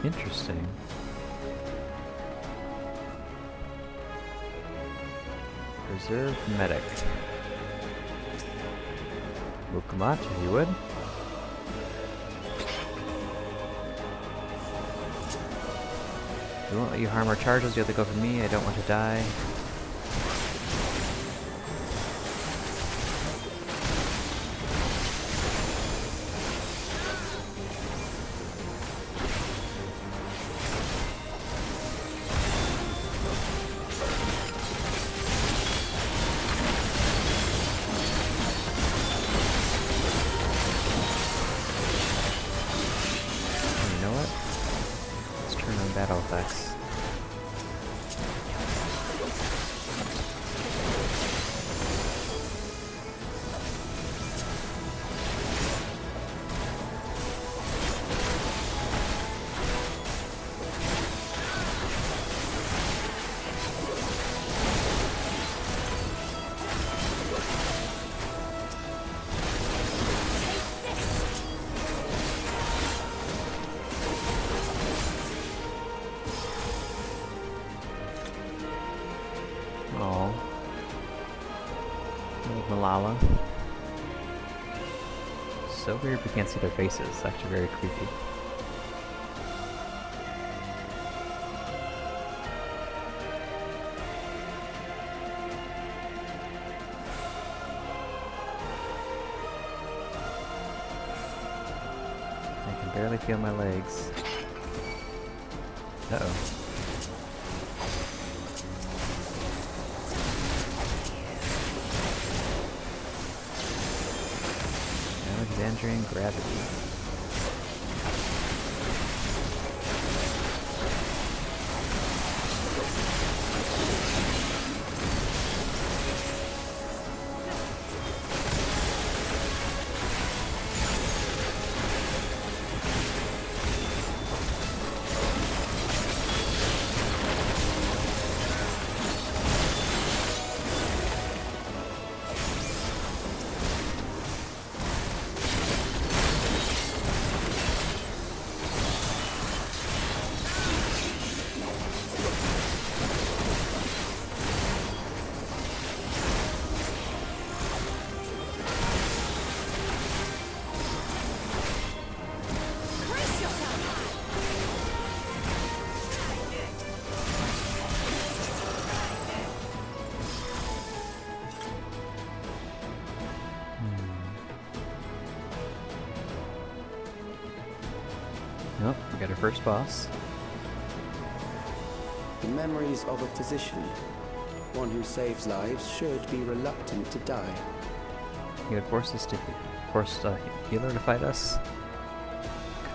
Interesting. Reserve medic. Mukamat, if you would. We won't let you harm our charges. You have to go for me. I don't want to die. Battle effects. Malala. So weird we can't see their faces. It's actually very creepy. I can barely feel my legs. Uh-oh. Alexandrian gravity. Nope, we got our first boss. The memories of a physician. One who saves lives should be reluctant to die. He would force a healer to fight us.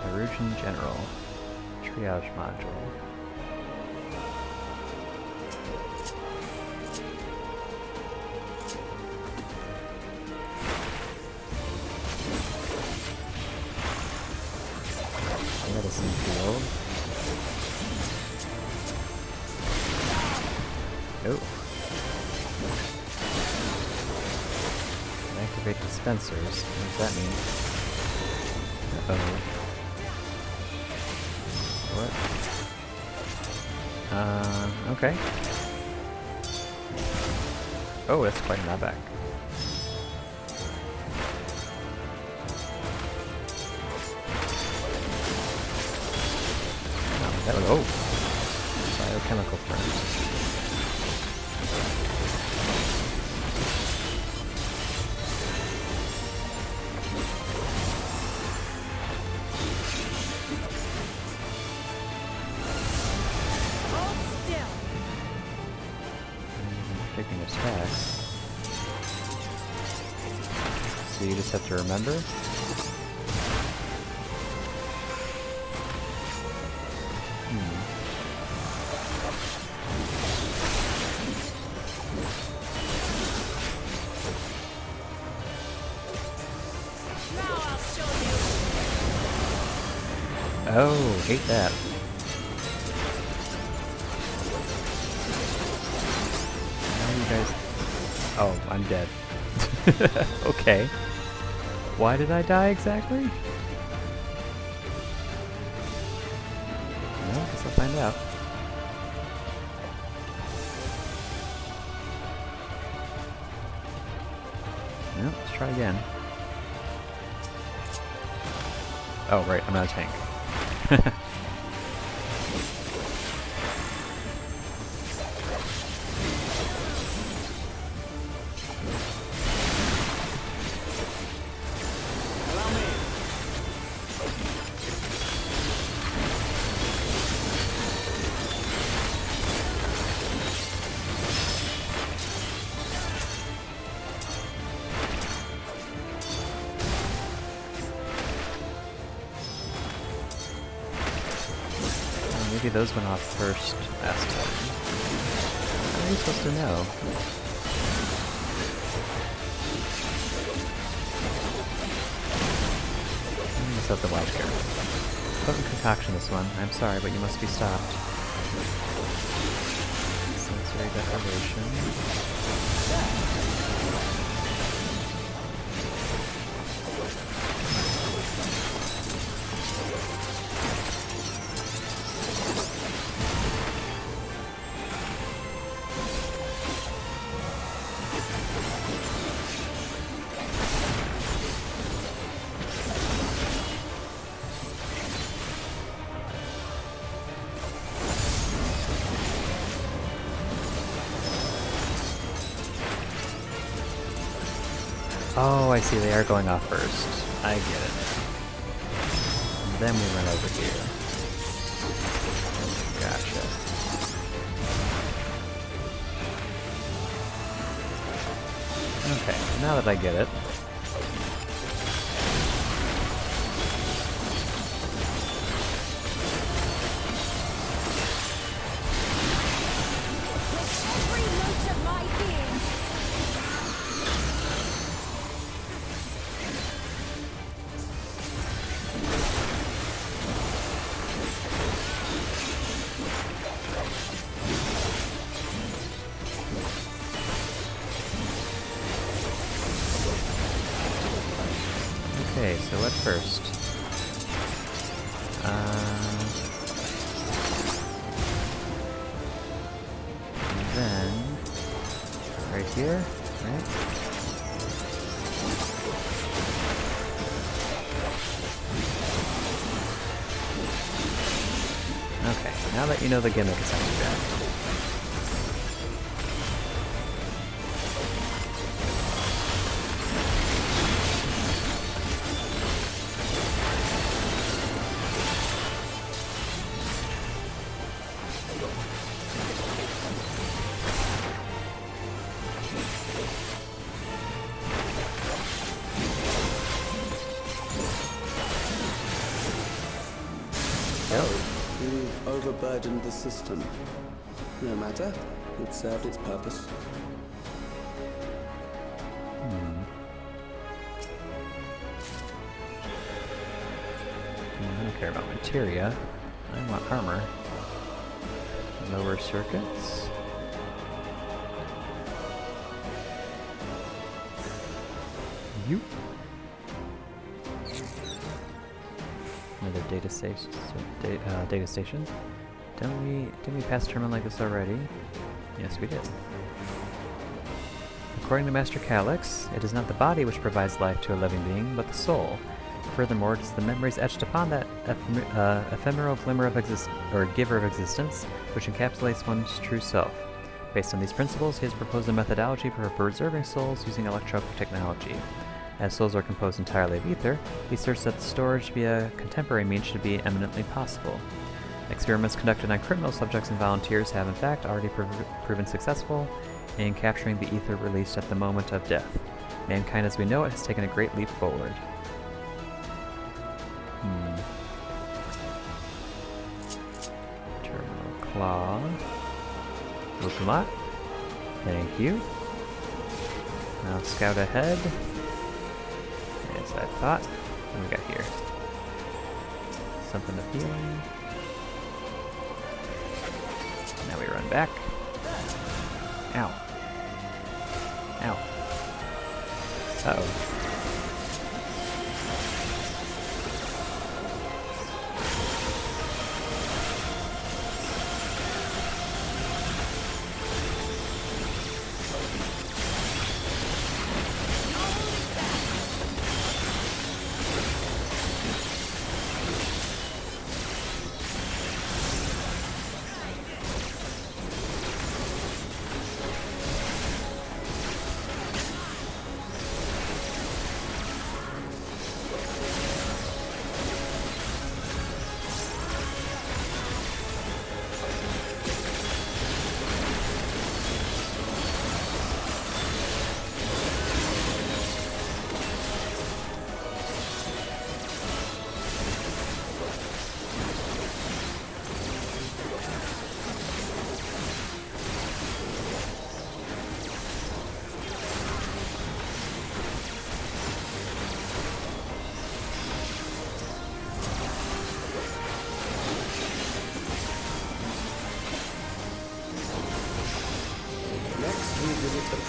Kairujan General. Triage module. Medicine field. Oh. Activate dispensers. What does that mean? Uh-oh. What? Okay. Oh, that's quite a knockback. That was, oh, biochemical terms. Hold still. Taking a stacks. So you just have to remember. Oh, hate that. Now you guys... Oh, I'm dead. Okay. Why did I die exactly? Well, I guess I'll find out. Well, let's try again. Oh, right, I'm not a tank. Maybe those went off first last time. How are you supposed to know? Let's have the wild here. Potent concoction this one. I'm sorry, but you must be stopped. Sensory deprivation. Oh, I see, they are going off first. I get it. And then we run over here. Gotcha. Okay, now that I get it. Okay, so what first? And then right here, right? Okay, now that you know the gimmick, it's not too bad. You've overburdened the system. No matter, it served its purpose. I don't care about materia. I want armor. Lower circuits. You. Another data station. Data station. Didn't we pass a terminal like this already? Yes, we did. According to Master Calyx, it is not the body which provides life to a living being, but the soul. Furthermore, it is the memories etched upon that ephemeral glimmer of giver of existence, which encapsulates one's true self. Based on these principles, he has proposed a methodology for preserving souls using electropic technology. As souls are composed entirely of ether, he asserts that the storage via contemporary means should be eminently possible. Experiments conducted on criminal subjects and volunteers have in fact already proven successful in capturing the ether released at the moment of death. Mankind as we know it has taken a great leap forward. Terminal claw. Ultimate. Thank you. Now scout ahead. As I thought. What do we got here? Something of healing. Now we run back. Ow. Ow. Uh-oh.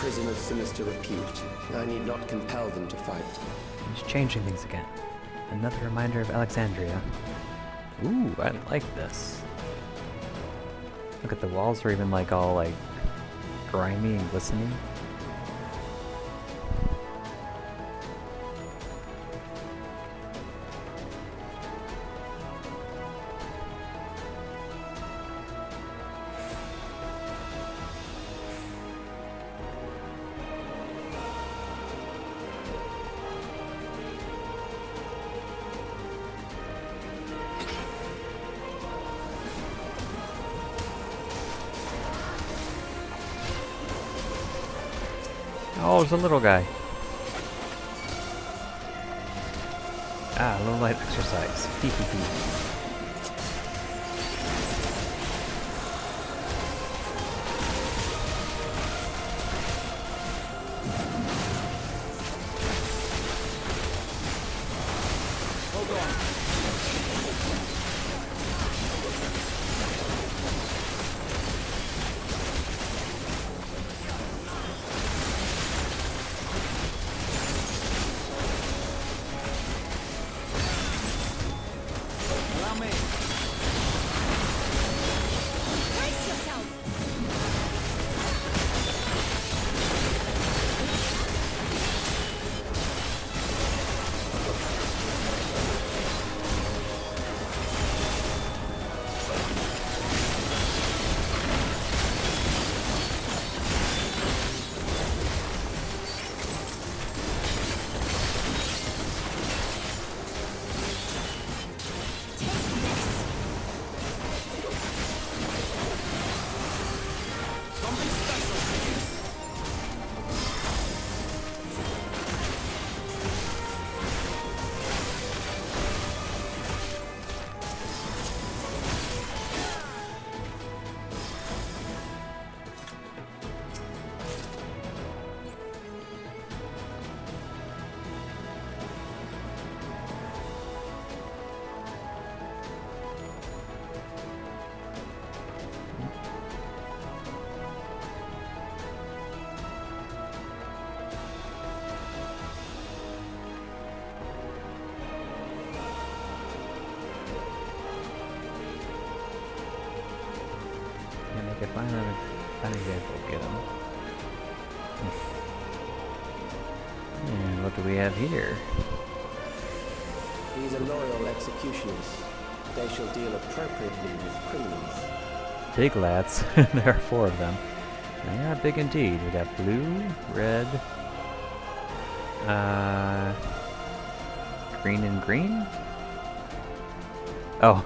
prison of sinister repute. I need not compel them to fight. He's changing things again. Another reminder of Alexandria. Ooh, I like this. Look at the walls are even like all like grimy and glistening. Oh, there's a little guy. Ah, low light exercise. Hee hee hee. Okay, find an example, get him. And what do we have here? These are loyal executioners. They shall deal appropriately with criminals. Big lads. There are 4 of them. They are big indeed. We got blue, red, green and green? Oh.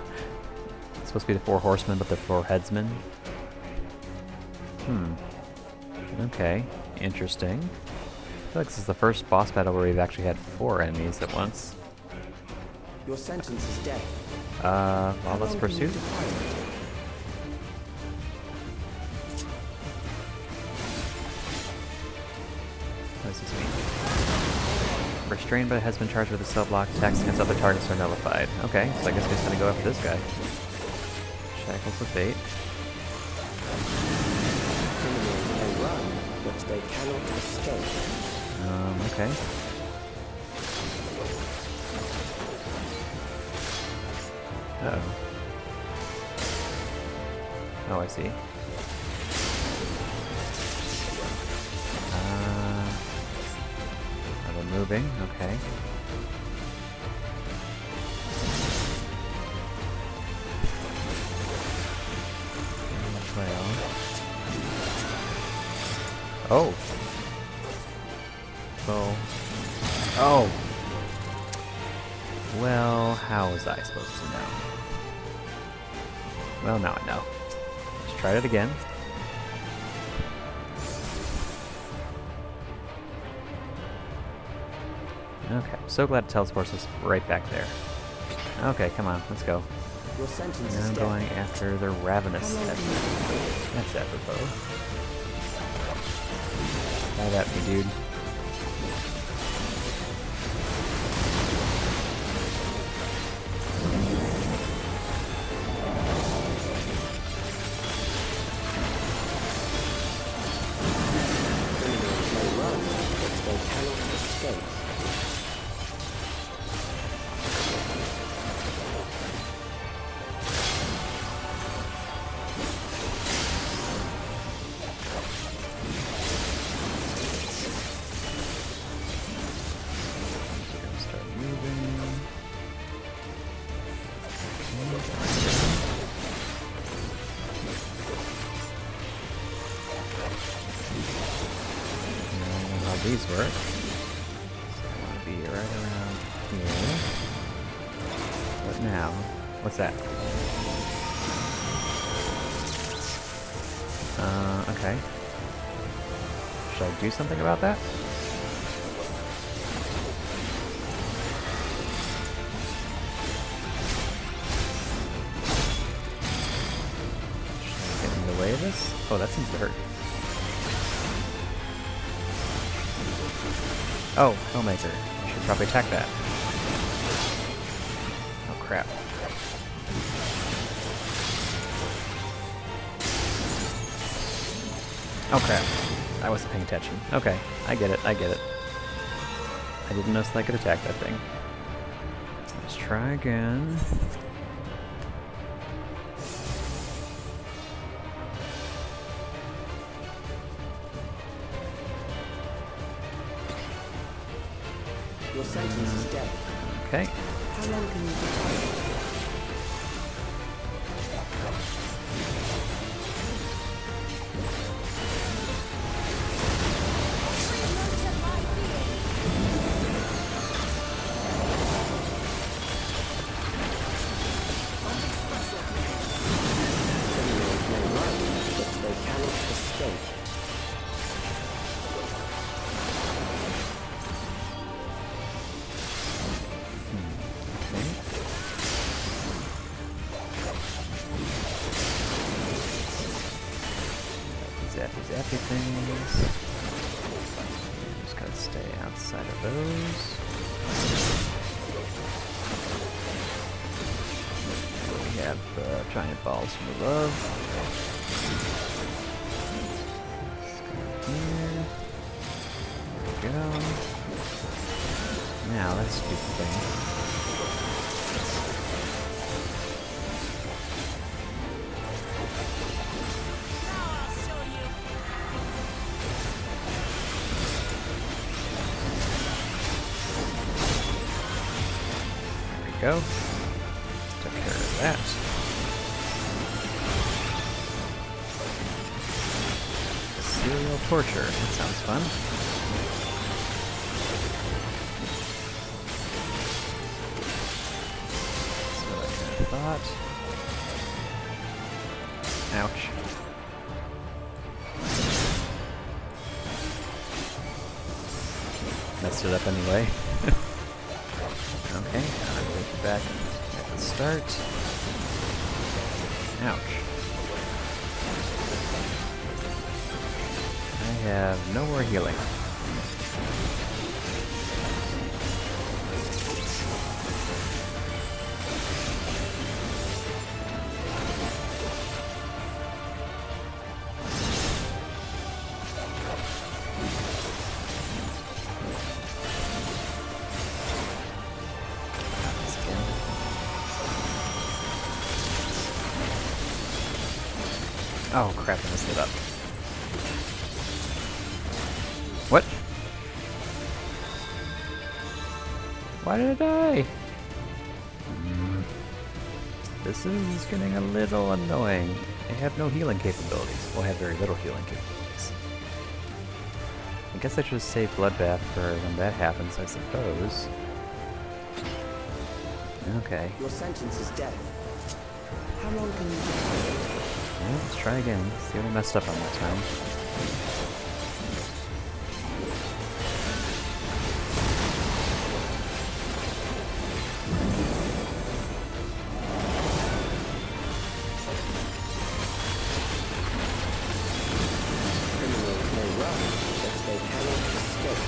It's supposed to be the 4 horsemen, but they're 4 headsmen. Okay, interesting. I feel like this is the first boss battle where we've actually had 4 enemies at once. Your sentence is death. Well, let's pursue. What does this mean? Restrained by has been charged with a cell block. Attacks against other targets are nullified. Okay, so I guess we're just gonna go after this guy. Shackles of fate. But they cannot escape. Okay. Uh-oh. Oh, I see. They're moving, okay. Trail. Oh. So. Oh. Well, how was I supposed to know? Well, now I know. Let's try it again. Okay, I'm so glad it teleports us right back there. Okay, come on, let's go. Your sentence and I'm going after the ravenous head. That's apropos. Dive at me, dude. these work. So I want to be right around here. What now? What's that? Okay. Should I do something about that? Should I get in the way of this? Oh, that seems to hurt. Oh, Hellmaker. I should probably attack that. Oh, crap. Oh crap, I wasn't paying attention. Okay, I get it, I get it. I didn't know I could attack that thing. Let's try again. Your sentence is death. Okay. How long can you defend? Zappy things. Just gotta stay outside of those. We have giant balls from above. Let's go here. There we go. Now let's do the thing. Go. Took care of that. Serial torture. That sounds fun. That's what I kind of thought. Ouch. Messed it up anyway. Okay, back at the start. Ouch. I have no more healing. Oh crap, I messed it up. What? Why did I die? This is getting a little annoying. I have no healing capabilities. Well, I have very little healing capabilities. I guess I should save Bloodbath for when that happens, I suppose. Okay. Your sentence is death. How long can you defend? Yeah, let's try again. See what I messed up on that time. Criminals may run, but they cannot escape.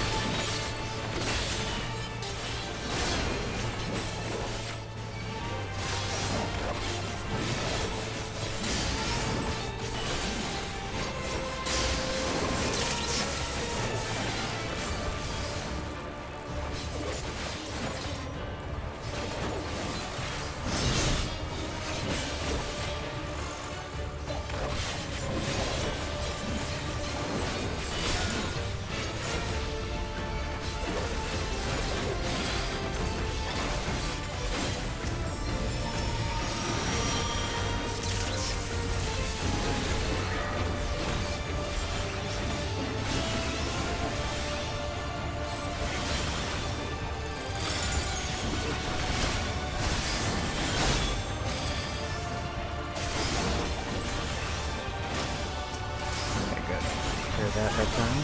that time.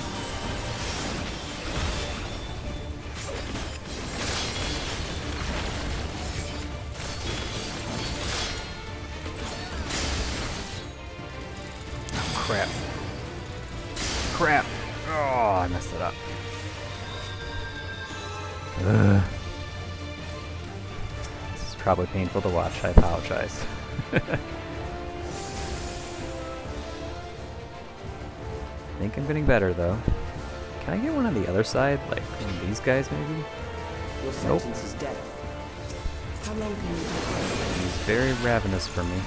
Oh, crap. Crap! Oh, I messed it up. Ugh. This is probably painful to watch, I apologize. I think I'm getting better though. Can I get one on the other side? Like one of these guys maybe? Your Nope. sentence is death. How long can you take? He's very ravenous for me.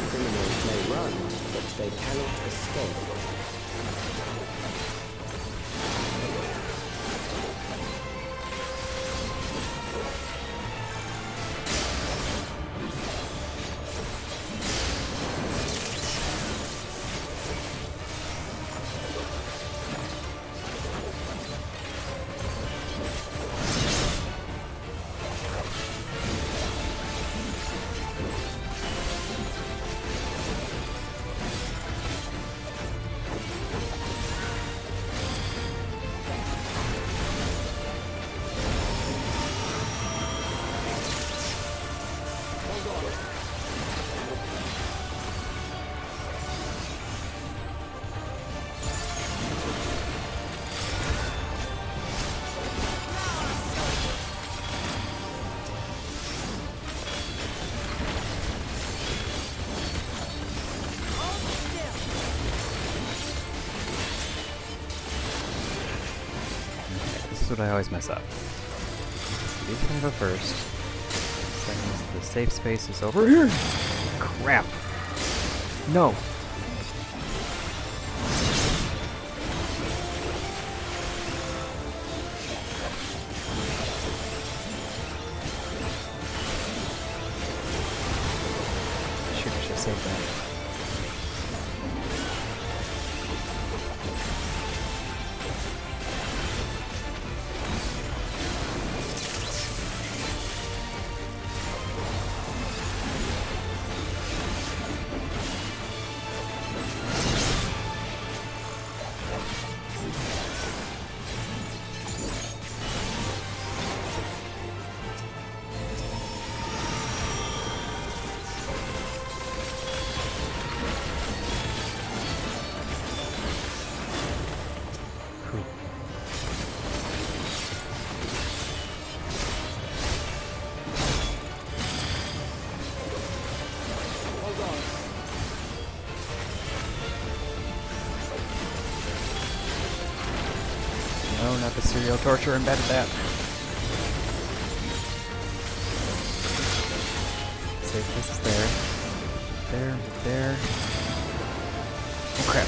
Criminals may run, but they cannot escape. This is what I always mess up. These are gonna go first. Second, the safe space is over here. Crap. No. Shoot, I should have saved that. No, not the serial torture embedded that. Safe place is there. There, there. Oh crap.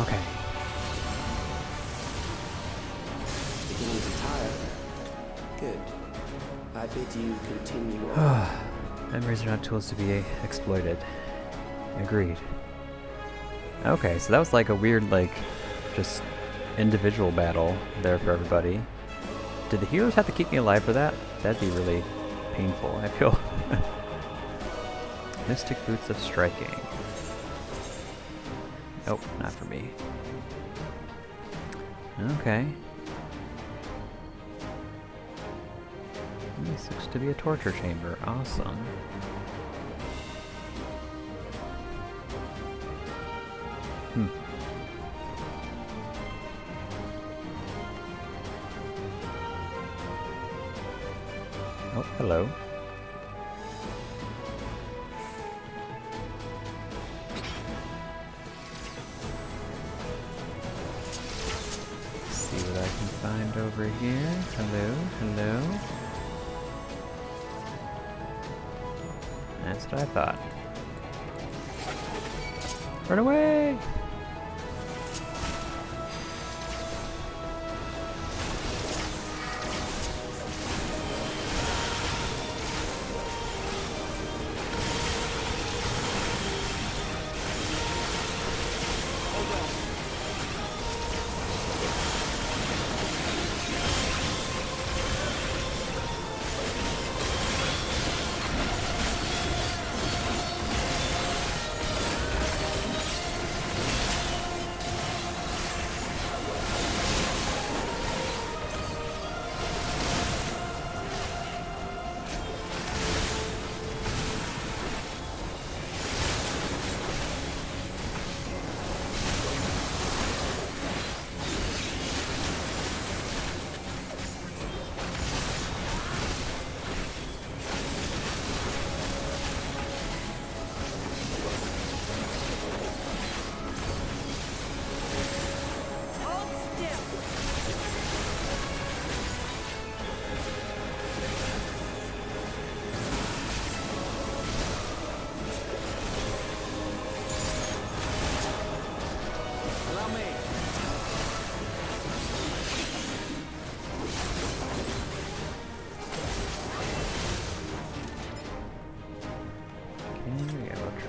Okay. Beginning to tire. Good. I bid you continue on. Memories are not tools to be exploited. Agreed. Okay, so that was like a weird, like, just individual battle there for everybody. Did the heroes have to keep me alive for that? That'd be really painful, I feel. Mystic Boots of Striking. Nope, not for me. Okay. This looks to be a torture chamber. Awesome. Oh, hello. See what I can find over here. Hello, hello. That's what I thought. Run away!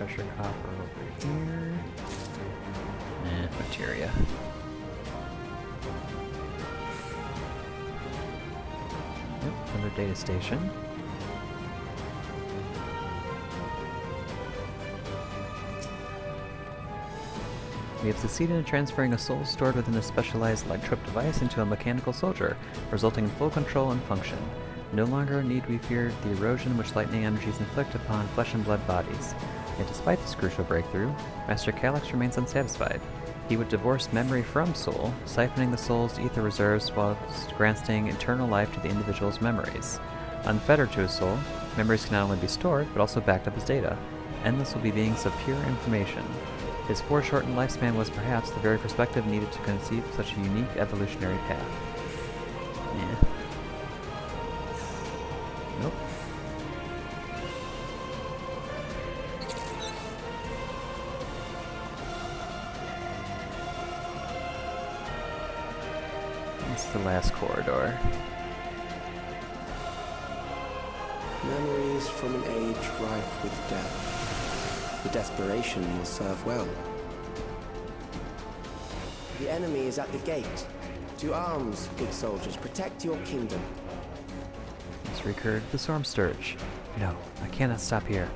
treasure coffer over here. Materia. Yep, another data station. We have succeeded in transferring a soul stored within a specialized electrode device into a mechanical soldier, resulting in full control and function. No longer need we fear the erosion which lightning energies inflict upon flesh and blood bodies. Yet despite this crucial breakthrough, Master Calyx remains unsatisfied. He would divorce memory from soul, siphoning the soul's ether reserves whilst granting eternal life to the individual's memories. Unfettered to his soul, memories can not only be stored, but also backed up as data. Endless will be beings of pure information. His foreshortened lifespan was perhaps the very perspective needed to conceive such a unique evolutionary path. Yeah. Nope. It's the last corridor. Memories from an age rife with death. The desperation will serve well. The enemy is at the gate. To arms, good soldiers, protect your kingdom. Let's recur the Storm Sturge. No, I cannot stop here.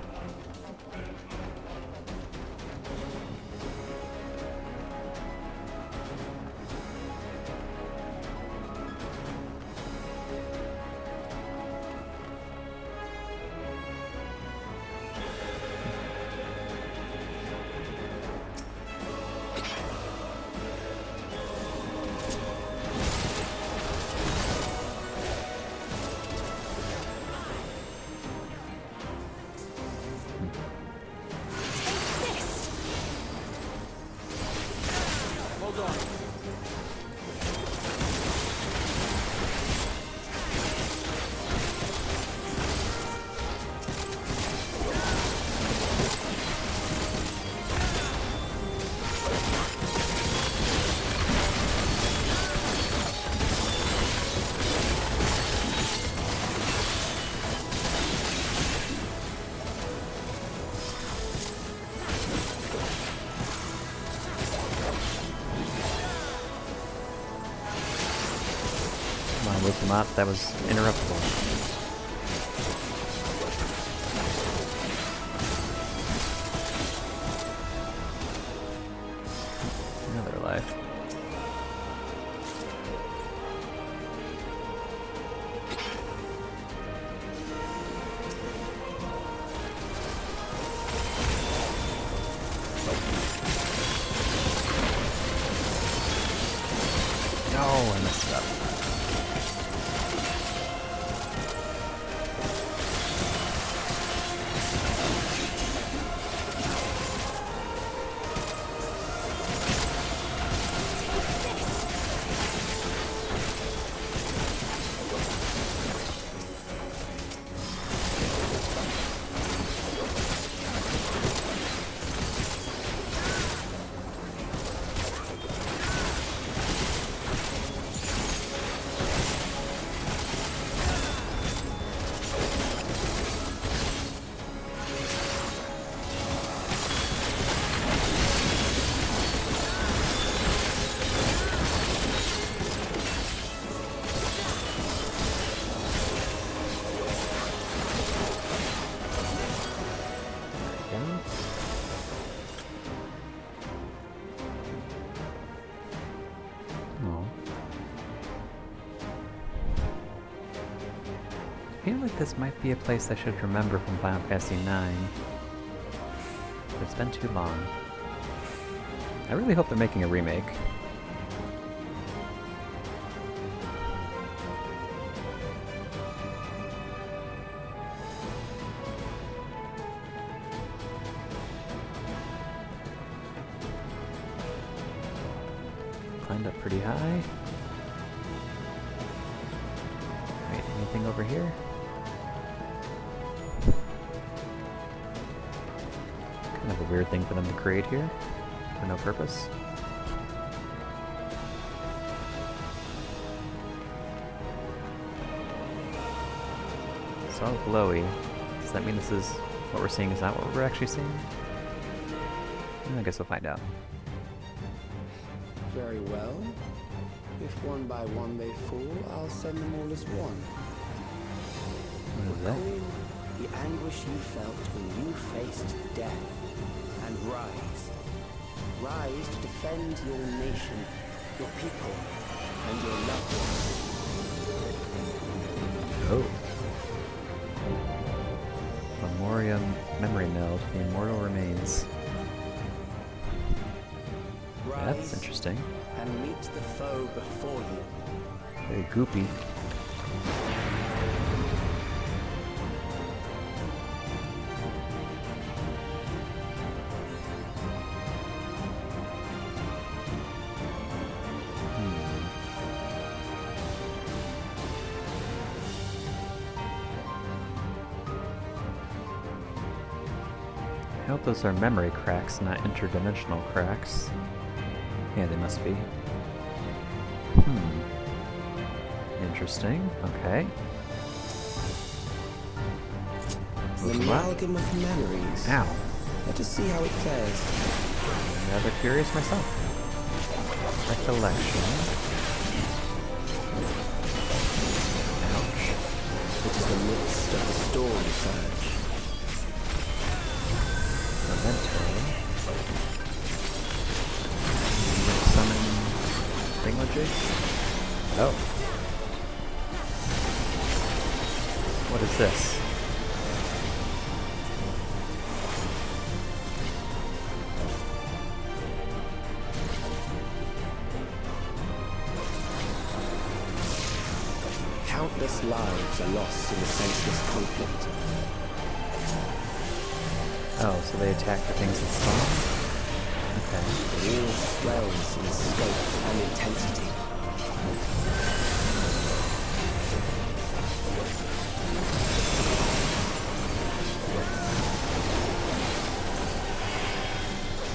Wake them up. That was interruptible. Another life. No, I messed up. I feel like this might be a place I should remember from Final Fantasy IX. But it's been too long. I really hope they're making a remake. Climbed up pretty high. Wait, anything over here? Kind of a weird thing for them to create here, for no purpose. It's all glowy. Does that mean this is what we're seeing is not what we're actually seeing? I guess we'll find out. Very well. If one by one they fall, I'll send them all as one. What is that? Recalling the anguish you felt when you faced death, and rise. Rise to defend your nation, your people, and your loved ones. Oh. Memoriam Memory Meld, the immortal remains. Yeah, that's interesting. And meet the foe before you. Very goopy. I hope those are memory cracks, not interdimensional cracks. Yeah, they must be. Interesting. Okay. An amalgam of memories. Ow. Let us see how it fares. I'm rather curious myself. Recollection. Ouch. It is the midst of the storm surge. Memento. Summon Thingamajig? Oh. What is this? Countless lives are lost in the senseless conflict. Oh, so they attack the things that spawn? Okay. The war swells in scope and intensity.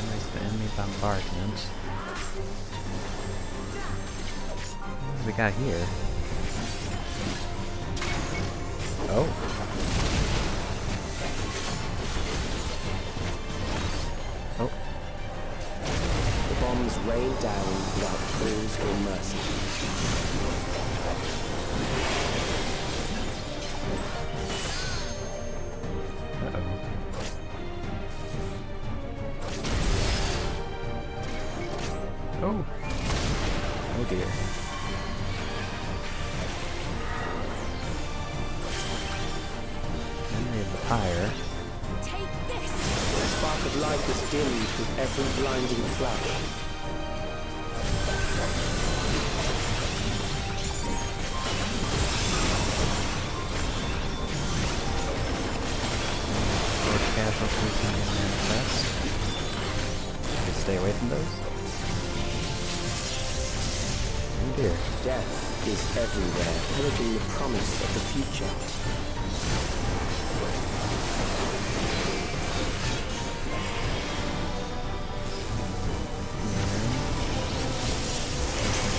There's the enemy bombardment. What do we got here? Oh. Oh. The bombs rain down without pause or mercy. Oh. Oh dear. Memory of the pyre. Take this! The spark of light is dimmed with every blinding flash. Forge casualties can be manifest. Okay, stay away from those. Oh dear. Death is everywhere, heralding the promise of the future.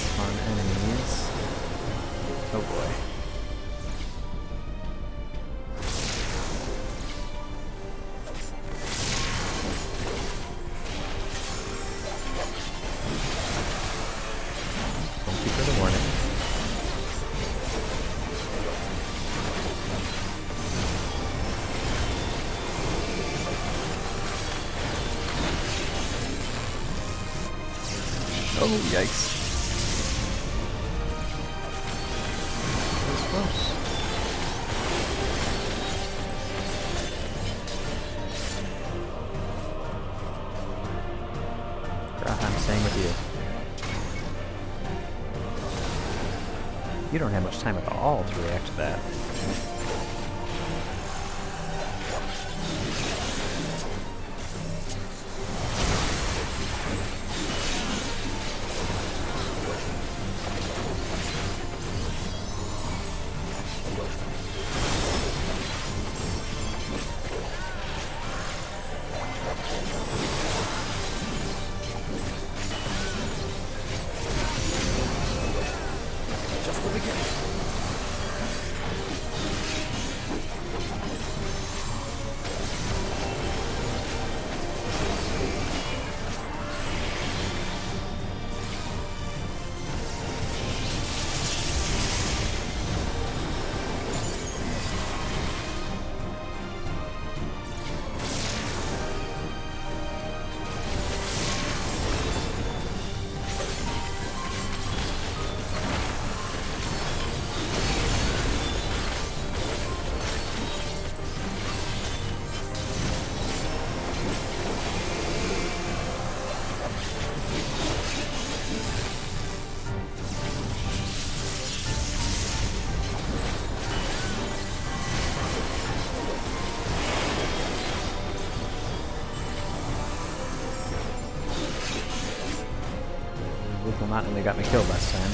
Spawn enemies. Oh boy. Thank you for the warning. Oh, yikes. That was close. Graha, I'm staying with you. You don't have much time at all to react to that. Just the beginning. not only got me killed last time.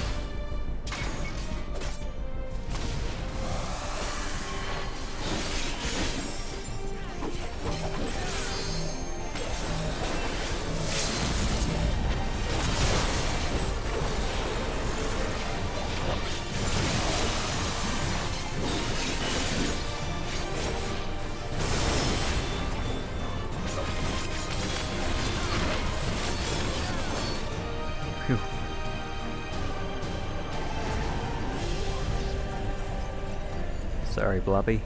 Phew. Sorry, Blobby.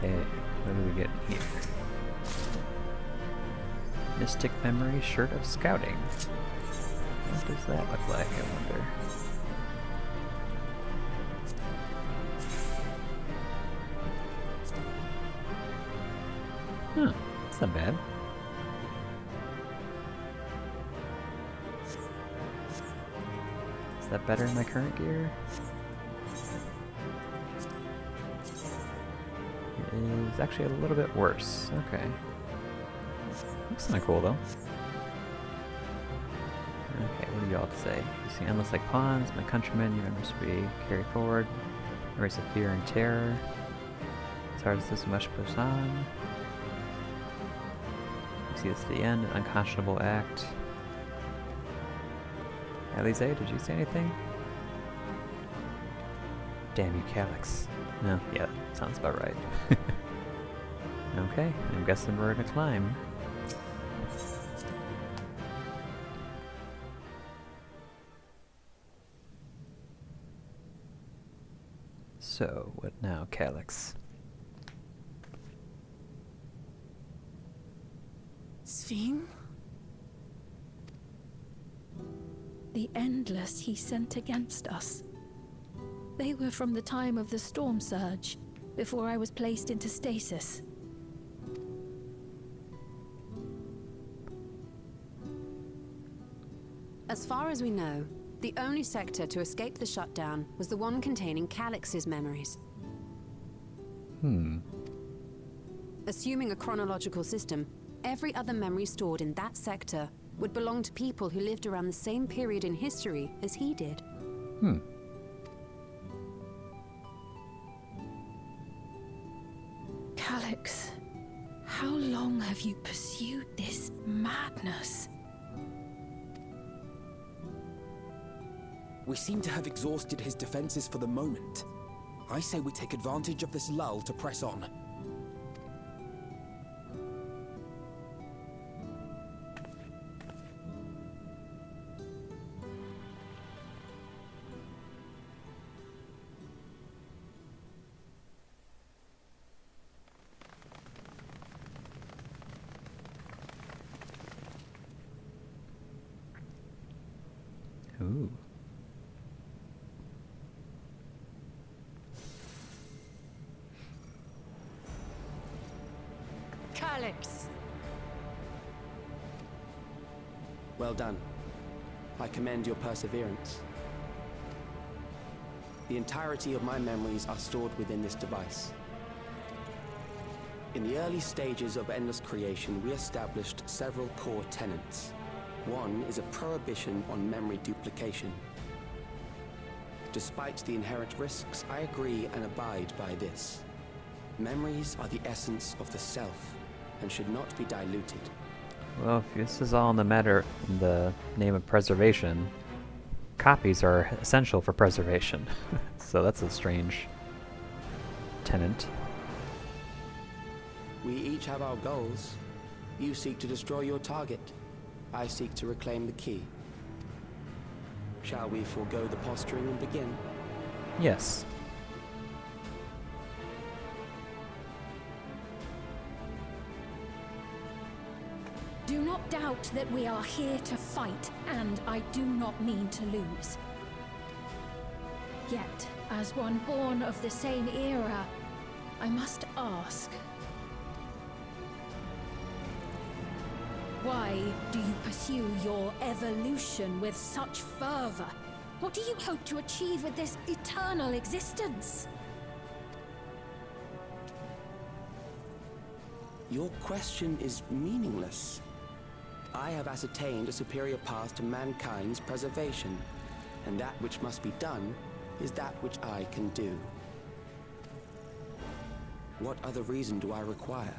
Okay, what do we get here? Mystic Memory Shirt of Scouting. What does that look like, I wonder? Huh, that's not bad. Is that better in my current gear? Is actually a little bit worse. Okay. Looks kinda cool though. Okay, what do y'all have to say? You see endless like pawns, my countrymen, your members to be carried forward. Erase of fear and terror. As hard as this must push on. You see this at the end, an unconscionable act. Alize, did you say anything? Damn you, Calyx. No, yeah, sounds about right. Okay, I'm guessing we're gonna climb. So, what now, Calyx? Sphene? The Endless he sent against us. They were from the time of the storm surge, before I was placed into stasis. As far as we know, the only sector to escape the shutdown was the one containing Calyx's memories. Assuming a chronological system, every other memory stored in that sector would belong to people who lived around the same period in history as he did. Calyx, how long have you pursued this madness? We seem to have exhausted his defenses for the moment. I say we take advantage of this lull to press on. Ooh. Calyx! Well done. I commend your perseverance. The entirety of my memories are stored within this device. In the early stages of Endless creation, we established several core tenets. One is a prohibition on memory duplication. Despite the inherent risks, I agree and abide by this. Memories are the essence of the self and should not be diluted. Well, if this is all in the name of preservation, copies are essential for preservation. So that's a strange tenet. We each have our goals. You seek to destroy your target. I seek to reclaim the key. Shall we forego the posturing and begin? Yes. Do not doubt that we are here to fight, and I do not mean to lose. Yet, as one born of the same era, I must ask, Why do you pursue your evolution with such fervor? What do you hope to achieve with this eternal existence? Your question is meaningless. I have ascertained a superior path to mankind's preservation, and that which must be done is that which I can do. What other reason do I require?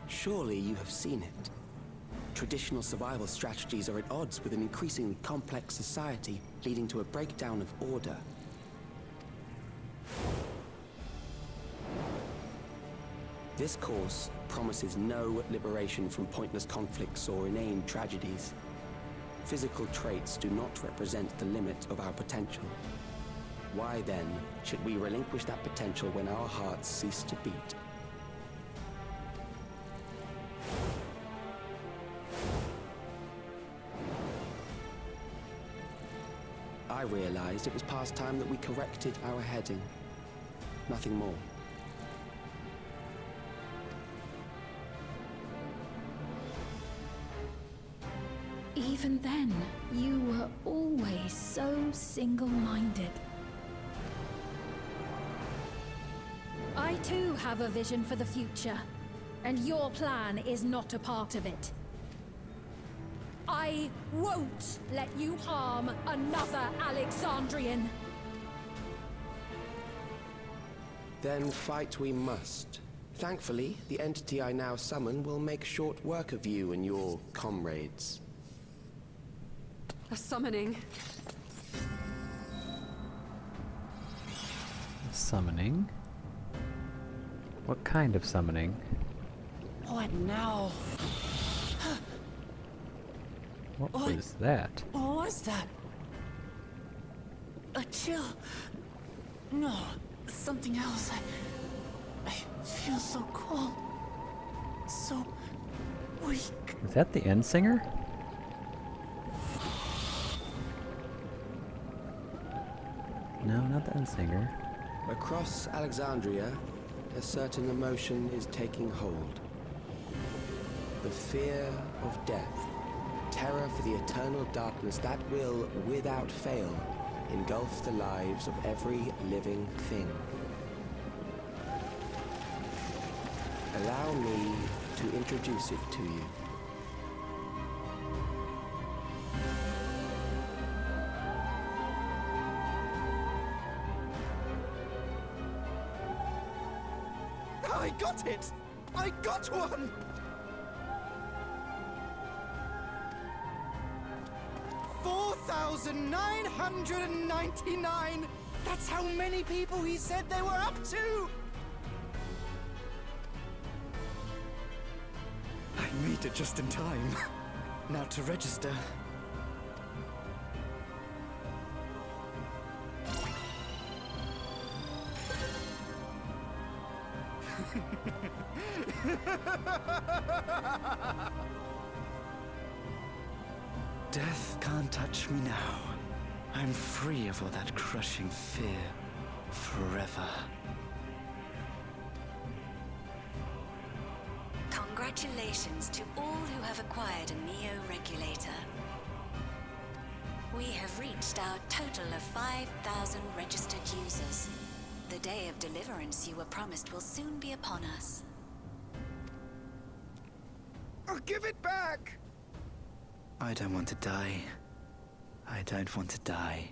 Surely you have seen it. Traditional survival strategies are at odds with an increasingly complex society, leading to a breakdown of order. This course promises no liberation from pointless conflicts or inane tragedies. Physical traits do not represent the limit of our potential. Why then should we relinquish that potential when our hearts cease to beat? I realized it was past time that we corrected our heading. Nothing more. Even then, you were always so single-minded. I too have a vision for the future, and your plan is not a part of it. I won't let you harm another Alexandrian. Then fight we must. Thankfully, the entity I now summon will make short work of you and your comrades. A summoning. Summoning? What kind of summoning? What now? What was that? What was that? A chill? No, something else. I feel so cold. So weak. Is that the end singer? No, not the end singer. Across Alexandria, a certain emotion is taking hold. The fear of death. Terror for the eternal darkness that will, without fail, engulf the lives of every living thing. Allow me to introduce it to you. I got it! I got one! $4,999! That's how many people he said they were up to! I made it just in time. Now to register. Death can't touch me now. I'm free of all that crushing fear forever. Congratulations to all who have acquired a Neo-Regulator. We have reached our total of 5,000 registered users. The day of deliverance you were promised will soon be upon us. I'll give it back! I don't want to die. I don't want to die.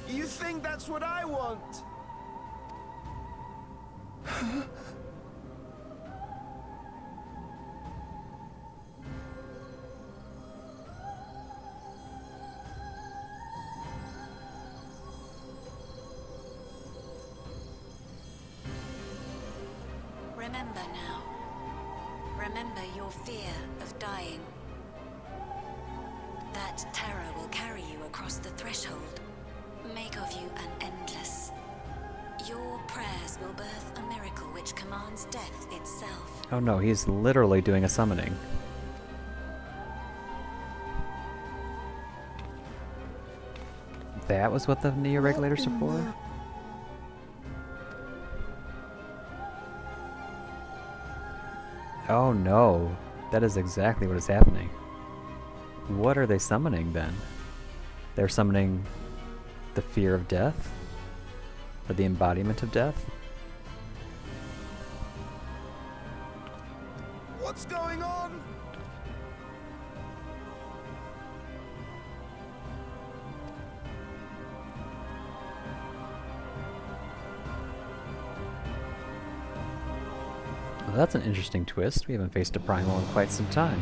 You think that's what I want? Remember now. Remember your fear of dying. That terror will carry you across the threshold. Make of you an endless. Your prayers will birth a miracle which commands death itself. Oh no, he's literally doing a summoning. that was what the neo-regulators are for? Oh no, that is exactly what is happening. What are they summoning then? They're summoning the fear of death? Or the embodiment of death? What's going on? Well, that's an interesting twist. We haven't faced a primal in quite some time.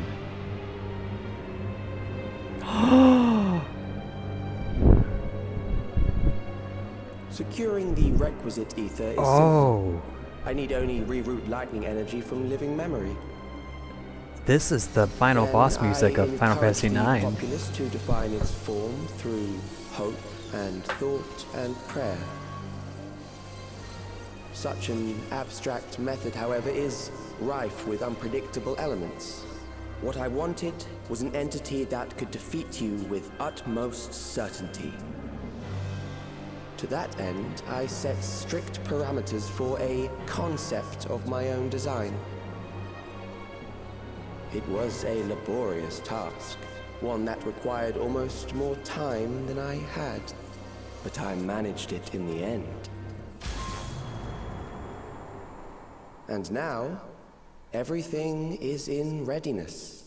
Securing the requisite ether is simple. I need only reroute lightning energy from living memory. This is the final boss music of Final Fantasy IX. I encourage the populace to define its form through hope and thought and prayer. Such an abstract method, however, is rife with unpredictable elements. What I wanted was an entity that could defeat you with utmost certainty. To that end, I set strict parameters for a concept of my own design. It was a laborious task, one that required almost more time than I had, but I managed it in the end. And now, everything is in readiness.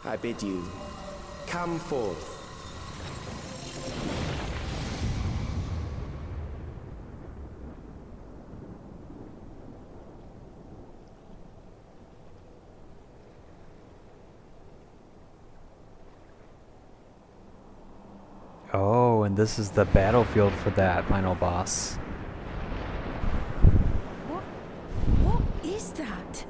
I bid you, come forth. Oh, and this is the battlefield for that final boss. What is that?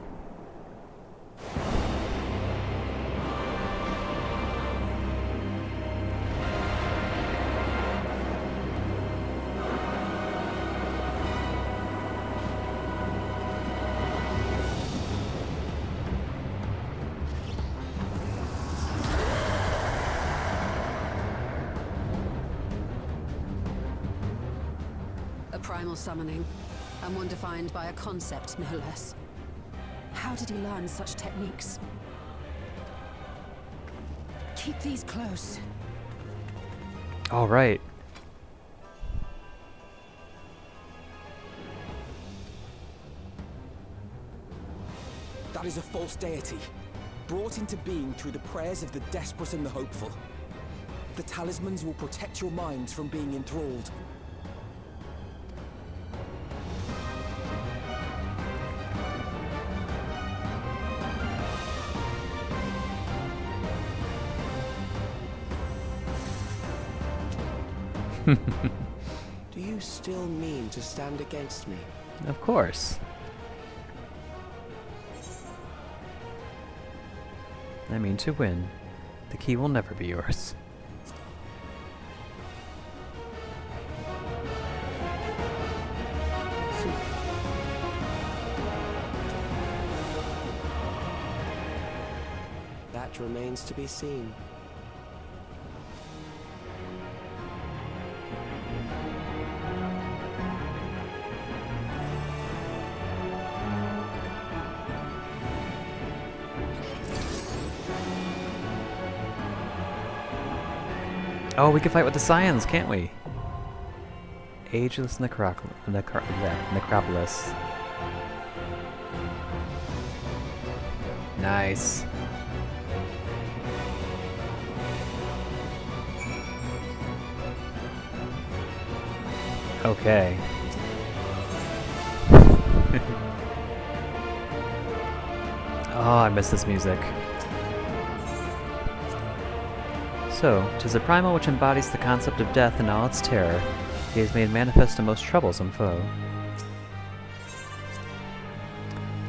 Primal summoning, and one defined by a concept, no less. How did he learn such techniques? Keep these close. All right. That is a false deity, brought into being through the prayers of the desperate and the hopeful. The talismans will protect your minds from being enthralled. Do you still mean to stand against me? Of course. I mean to win. The key will never be yours. That remains to be seen. Oh, we can fight with the Scions, can't we? Ageless Necropolis. Nice. Okay. Oh, I miss this music. So, 'tis a primal which embodies the concept of death and all its terror. He has made manifest a most troublesome foe.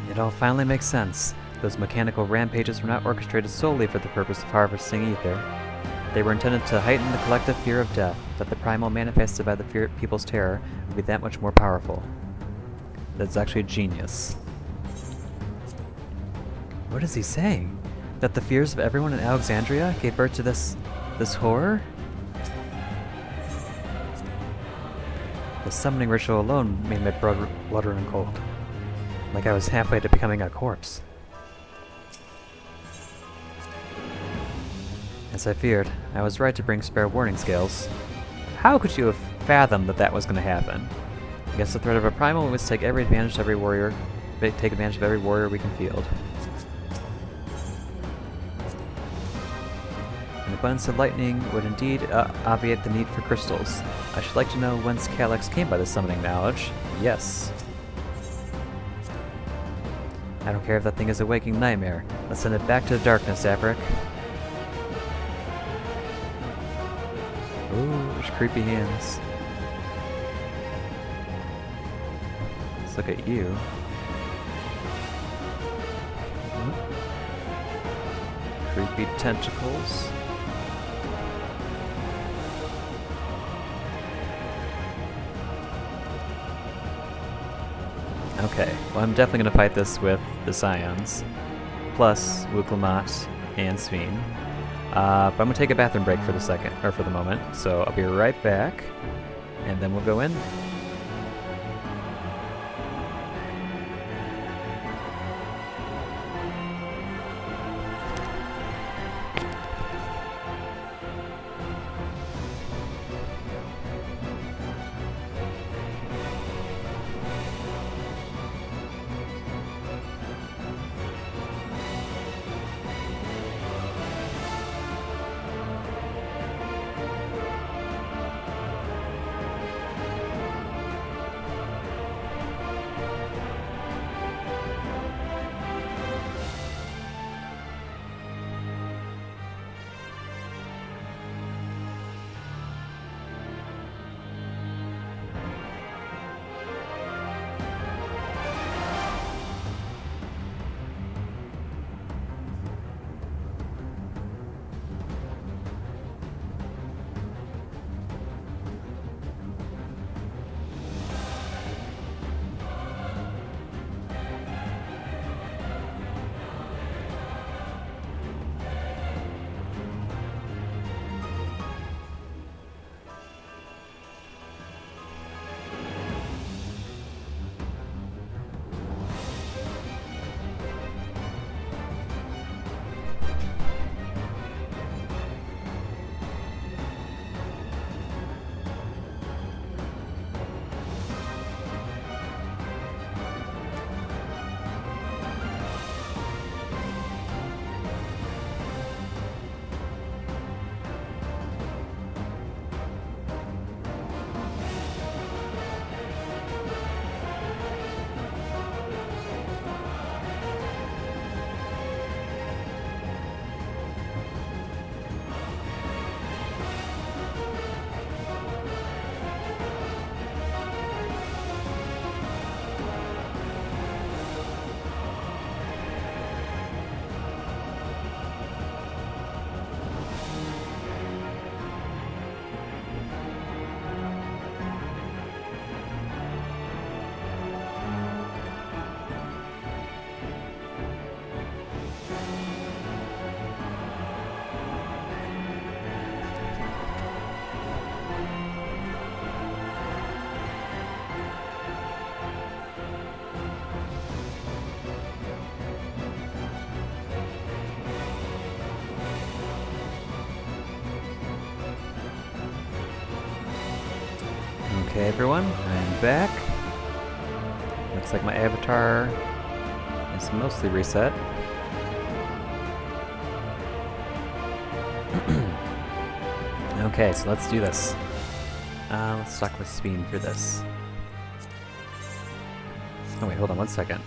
It all finally makes sense. Those mechanical rampages were not orchestrated solely for the purpose of harvesting ether. They were intended to heighten the collective fear of death, that the primal manifested by the people's terror would be that much more powerful. That's actually genius. What is he saying? That the fears of everyone in Alexandria gave birth to this horror? The summoning ritual alone made my blood run cold. Like I was halfway to becoming a corpse. As I feared, I was right to bring spare warning scales. How could you have fathomed that that was going to happen? I guess the threat of a primal must take advantage of every warrior we can field. An abundance of lightning would indeed obviate the need for crystals. I should like to know whence Calyx came by this summoning knowledge. Yes. I don't care if that thing is a waking nightmare. Let's send it back to the darkness, FFIX. Ooh, there's creepy hands. Let's look at you. Creepy tentacles. Okay, well I'm definitely going to fight this with the Scions, plus Wuklamot and Sveen. But I'm going to take a bathroom break for the moment, so I'll be right back, and then we'll go in. Okay everyone, I'm back. Looks like my avatar is mostly reset. Okay, so let's do this. Let's talk with Sveen for this. Oh wait, hold on one second.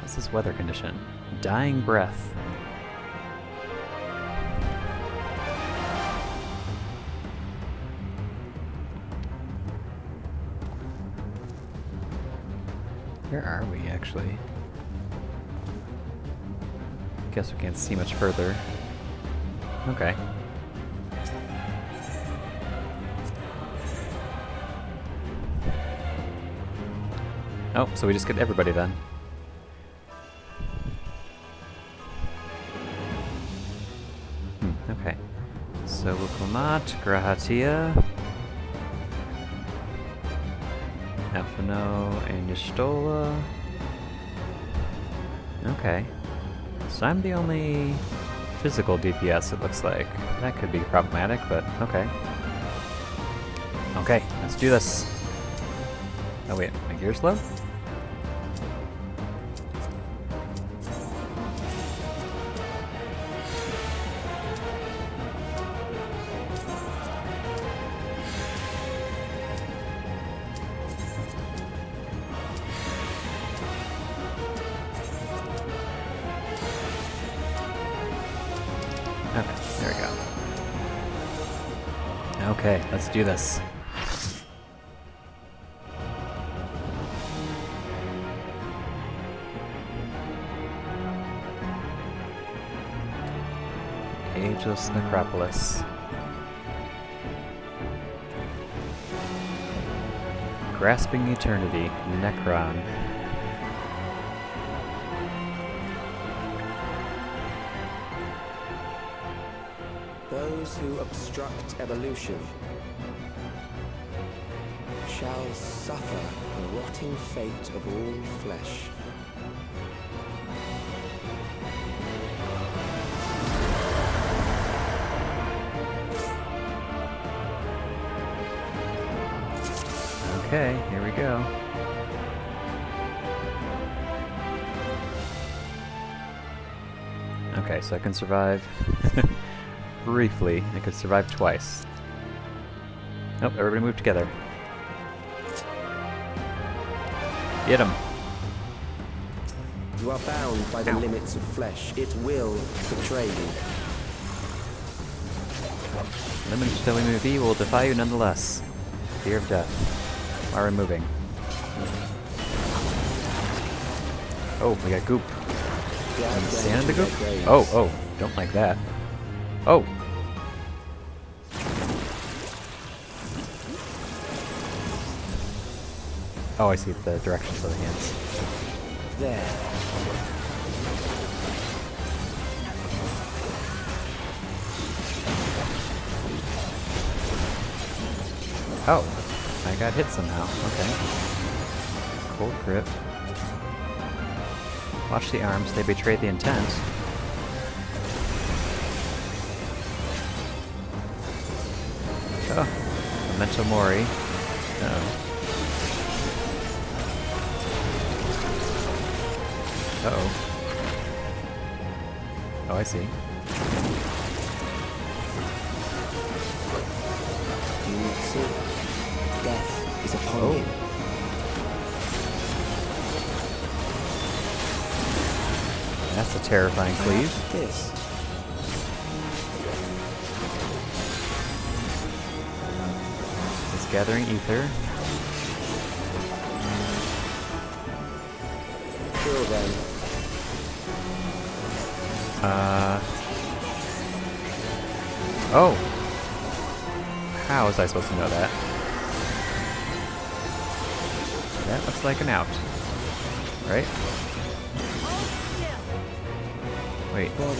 What's this weather condition? Dying breath. Where are we, actually? Guess we can't see much further. Okay. Oh, so we just get everybody then. Okay. So Wuklamot, Grahatia. Fano and Y'shtola. Okay. So I'm the only physical DPS, it looks like. That could be problematic, but okay. Okay, let's do this. Oh wait, my gear's low? Okay, there we go. Okay, let's do this. Ageless Necropolis. Grasping Eternity, Necron. Those who obstruct evolution shall suffer the rotting fate of all flesh. Okay, here we go. Okay, so I can survive briefly. I could survive twice. Nope, everybody move together. Get him. You are bound by the limits of flesh. It will betray you. Limits till we move E will defy you nonetheless. Fear of death. Why are we moving? Oh, we got goop. Stand in the goop? Oh, oh, don't like that. Oh! Oh, I see the directions of the hands. There. Oh, I got hit somehow. Okay. Cold grip. Watch the arms, they betray the intent. Oh, Memento Mori. Uh-oh. Uh-oh. Oh, I see. Death is upon you. That's a terrifying cleave. This. It's gathering ether. Kill them. Oh! How was I supposed to know that? That looks like an out. Right? Wait. Kill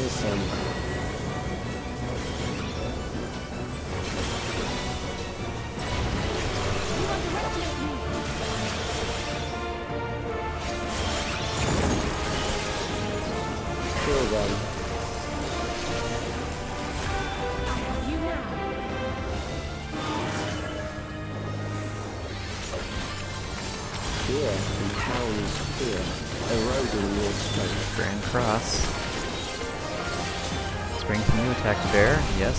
them. Fear compounds fear, eroding your strength. Grand Cross. Strengthen you, attack the bear. Yes.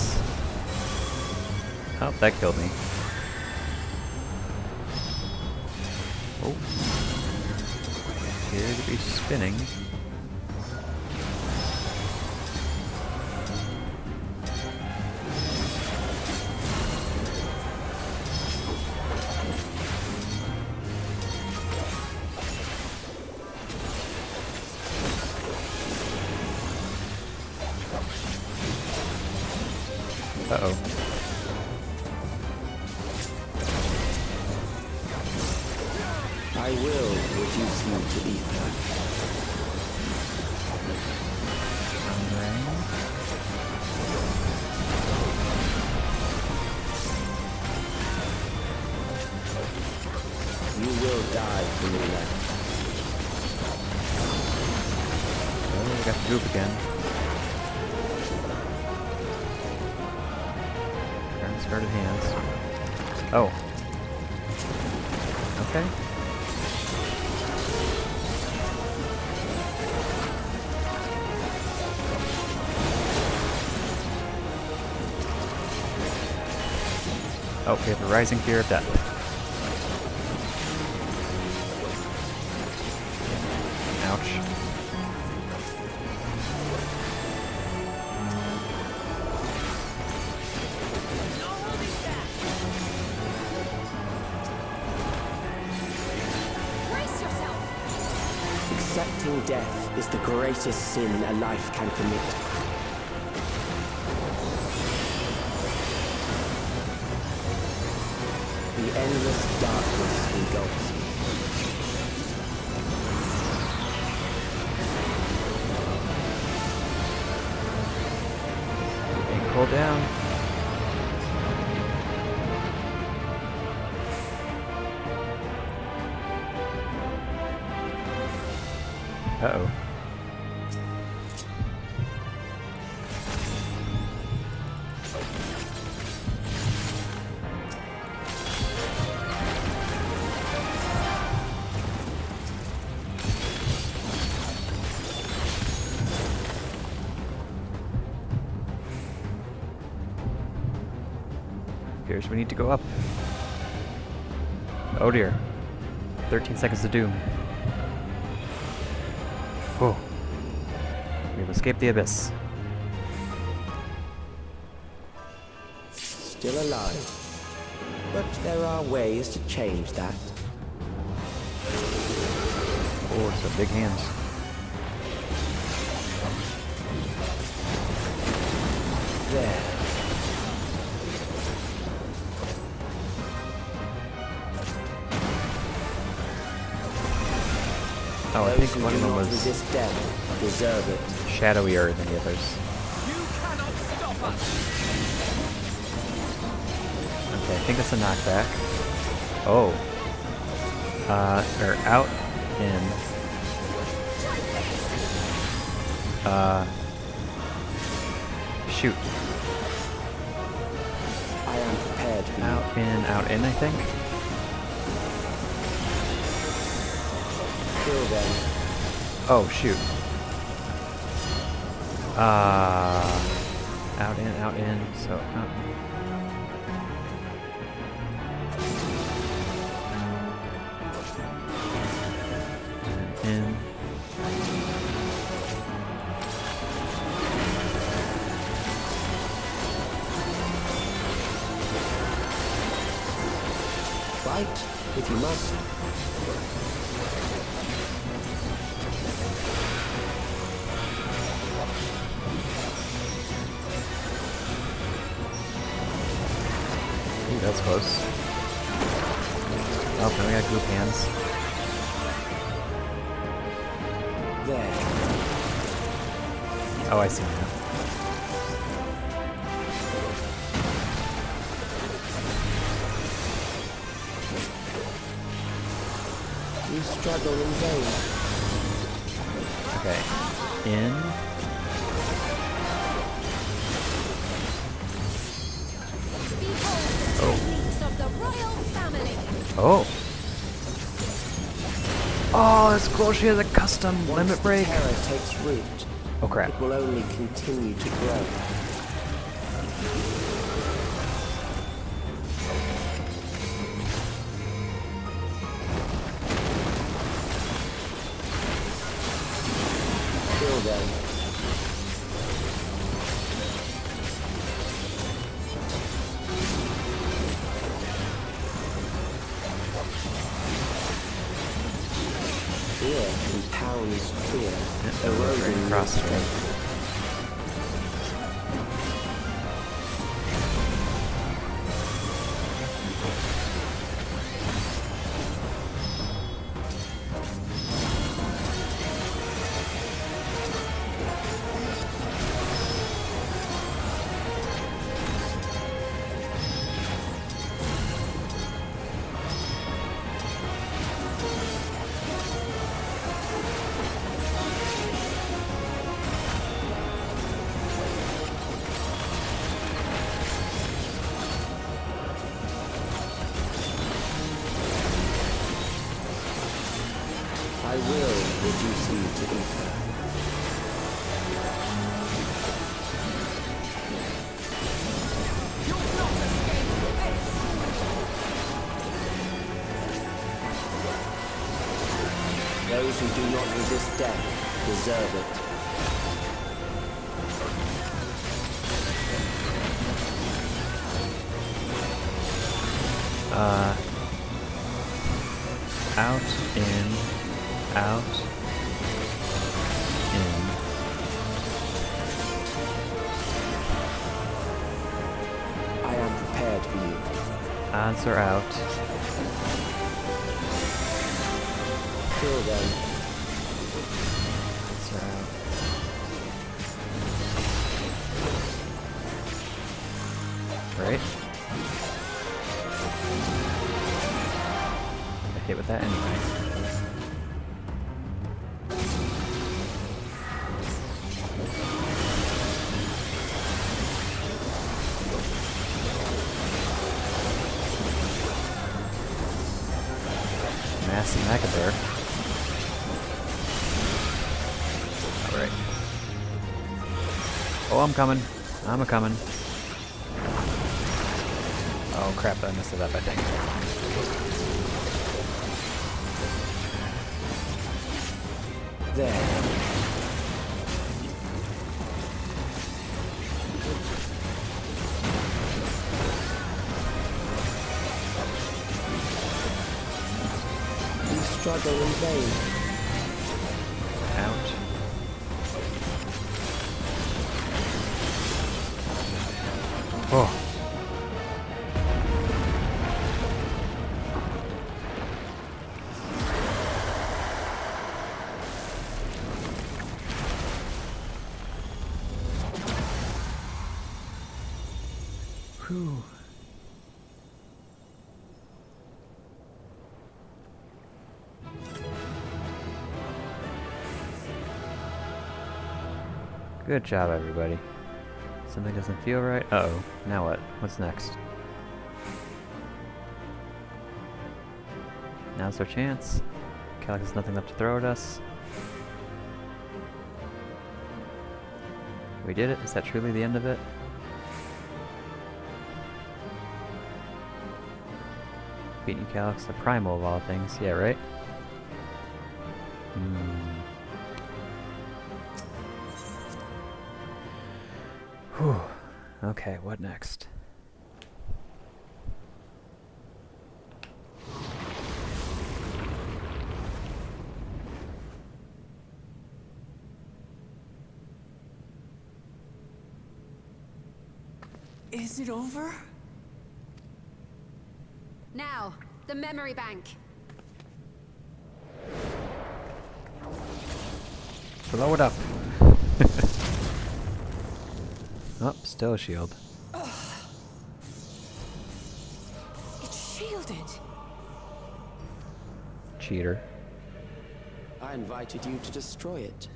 Oh, that killed me. Oh. Appear to be spinning. Uh-oh. I will reduce you to ether. You will die for me now. Oh, we got the goop again. Started hands. Oh. Okay. Oh, we have a rising fear of death. Ouch. Accepting death is the greatest sin a life can commit. The endless darkness engulfs you. And cool down. Uh-oh. Appears we need to go up. Oh dear. 13 seconds to doom. Oh. We've escaped the abyss. Still alive. But there are ways to change that. Oh, some big hands. There. Oh, I think one of them was death deserve it. shadowier than the others. Okay, I think that's a knockback. Oh. Or out in. Shoot. I am prepared for Out in, I think. Kill them. Oh, shoot. Out in, so out. In. Fight if you must. Ooh, that's close. Oh, now we got group hands. There. Oh, I see now. You struggle in vain. Okay. In. Oh. Oh, that's cool. She has a custom limit break. Terror takes root. Oh crap. It will only continue to grow. Kill them. Fear compounds fear, eroding cross-strike. I will reduce you to ether. Those who do not resist death deserve it. Out, in, out, in. I am prepared for you. Odds are out. Kill them. Odds are out. Right? I hit with that anyway. Massive Megabear. Alright. Oh, I'm coming. I'm a-coming. Oh crap, I messed it up, I think. There. You struggle in vain. Out. Oh. Whew. Good job, everybody. Something doesn't feel right. Uh-oh. Now what? What's next? Now's our chance. Calix has nothing left to throw at us. We did it. Is that truly the end of it? Beating Calix, the primal of all things. Yeah, right? Whew. Okay, what next? Is it over? Now, the memory bank. Blow it up. Oh, still a shield. It's shielded. Cheater. I invited you to destroy it.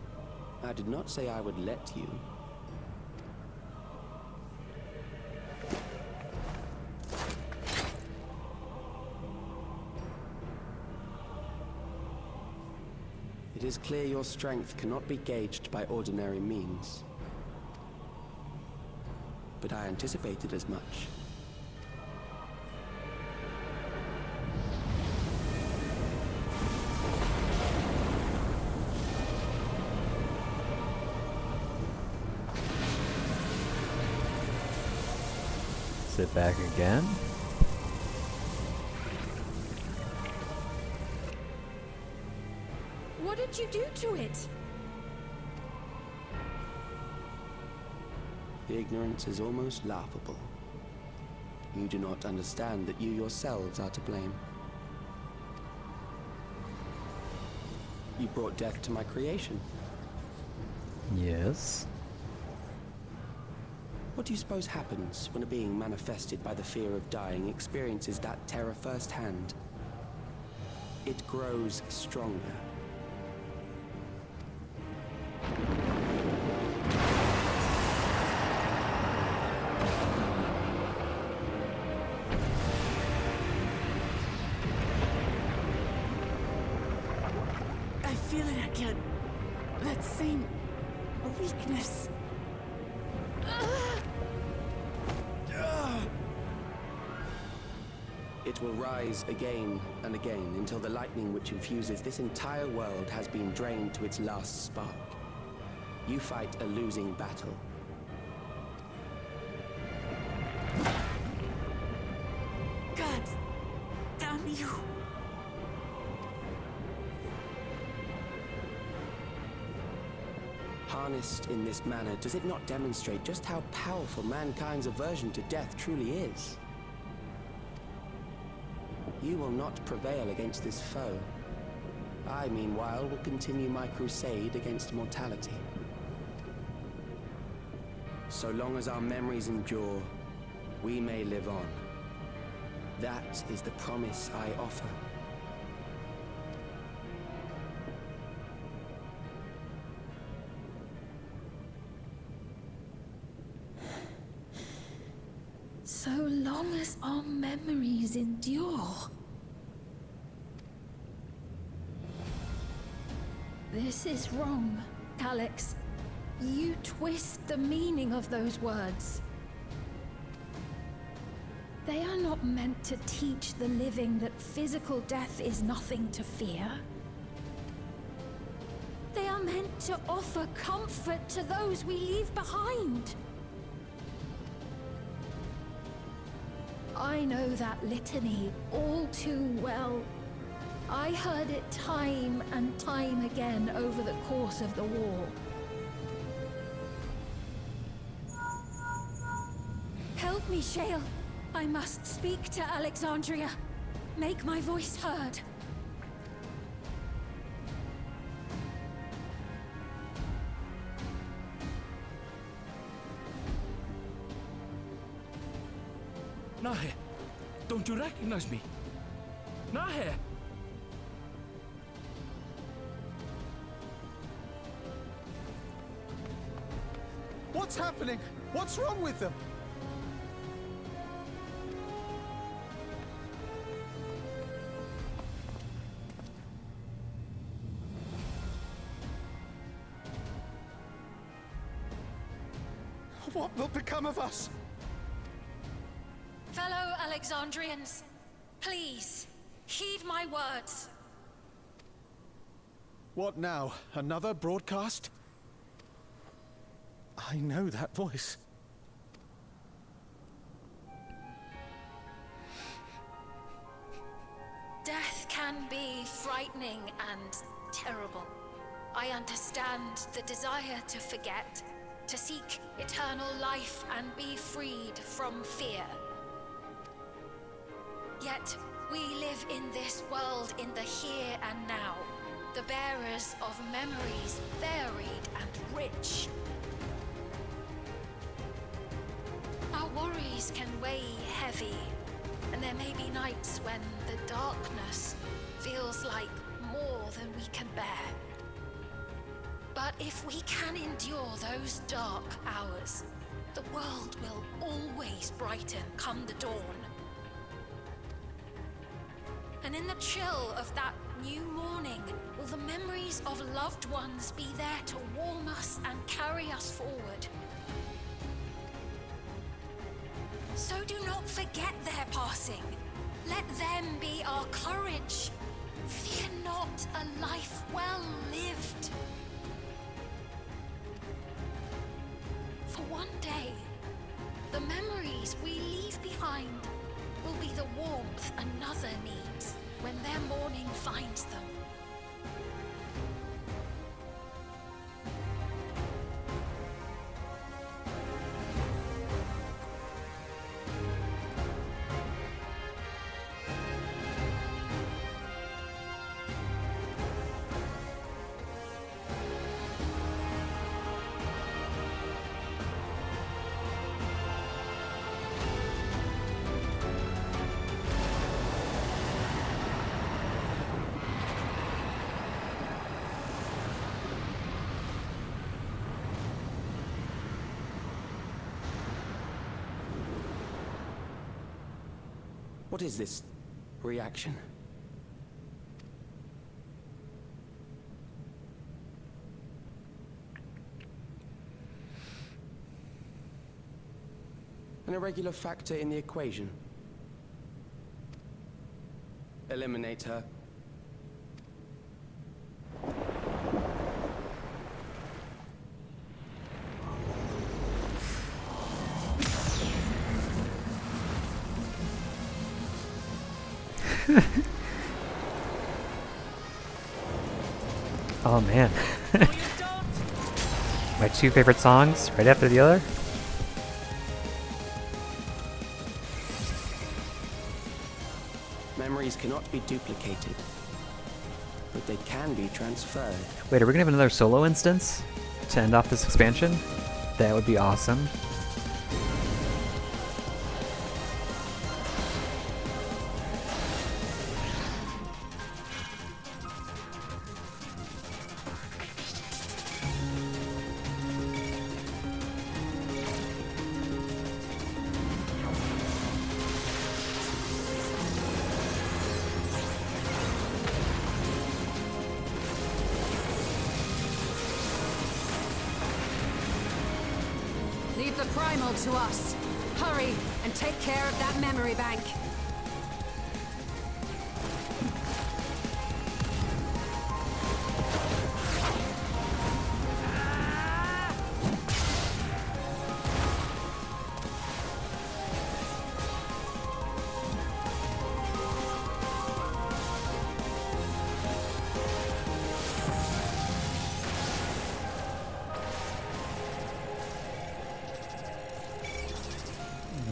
I did not say I would let you. It is clear your strength cannot be gauged by ordinary means. But I anticipated as much. Sit back again. What did you do to it? The ignorance is almost laughable. You do not understand that you yourselves are to blame. You brought death to my creation. Yes. What do you suppose happens when a being manifested by the fear of dying experiences that terror firsthand? It grows stronger. can't let seem a weakness. It will rise again and again until the lightning which infuses this entire world has been drained to its last spark. You fight a losing battle. God damn you! Harnessed in this manner, does it not demonstrate just how powerful mankind's aversion to death truly is? You will not prevail against this foe. I, meanwhile, will continue my crusade against mortality. So long as our memories endure, we may live on. That is the promise I offer. So long as our memories endure. This is wrong, Alex. You twist the meaning of those words. They are not meant to teach the living that physical death is nothing to fear. They are meant to offer comfort to those we leave behind. I know that litany all too well. I heard it time and time again over the course of the war. Help me, Shale. I must speak to Alexandria. Make my voice heard. Nahe, don't you recognize me? Nahe! What's happening? What's wrong with them? What will become of us? Fellow Alexandrians, please, heed my words. What now? Another broadcast? I know that voice. Death can be frightening and terrible. I understand the desire to forget, to seek eternal life and be freed from fear. Yet, we live in this world in the here and now, the bearers of memories varied and rich. Our worries can weigh heavy, and there may be nights when the darkness feels like more than we can bear. But if we can endure those dark hours, the world will always brighten come the dawn. And in the chill of that new morning, will the memories of loved ones be there to warm us and carry us forward? So do not forget their passing. Let them be our courage. Fear not a life well lived. For one day, the memories we leave behind will be the warmth another needs when their morning finds them. What is this reaction? An irregular factor in the equation. Eliminate her. Oh man. My two favorite songs, right after the other. Memories cannot be duplicated, but they can be transferred. Wait, are we gonna have another solo instance to end off this expansion? That would be awesome. Leave the primal to us. Hurry and take care of that memory bank.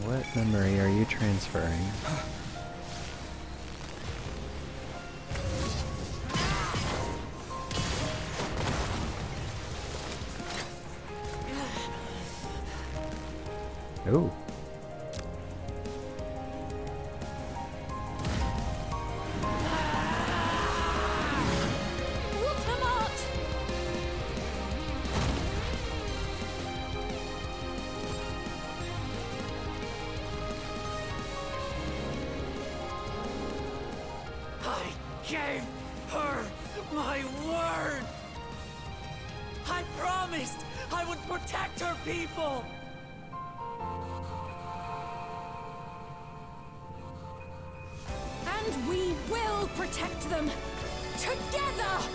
What memory are you transferring? Ooh. Gave her my word! I promised I would protect her people! And we will protect them! Together!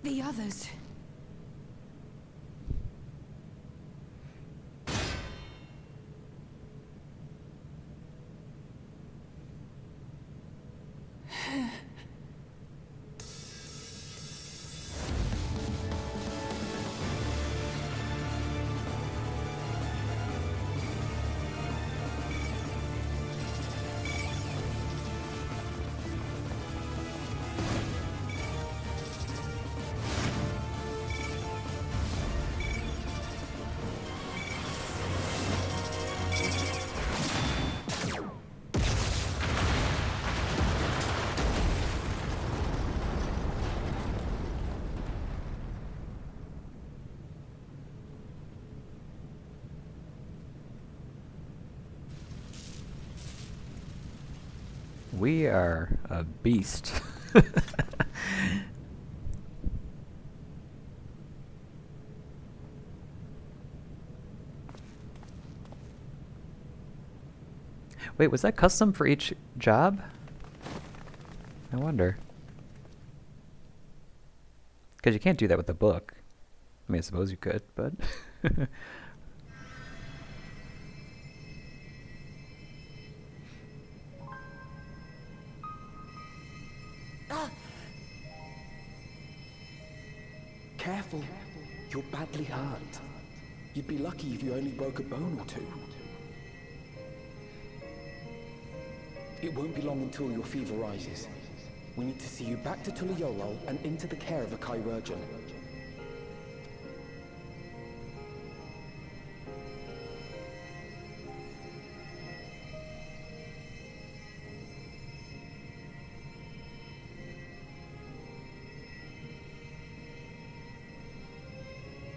The others. We are a beast. Wait, was that custom for each job? I wonder. Because you can't do that with the book. I mean, I suppose you could, but... Careful. You're badly hurt. You'd be lucky if you only broke a bone or two. It won't be long until your fever rises. We need to see you back to Tuliyorol and into the care of a chirurgeon.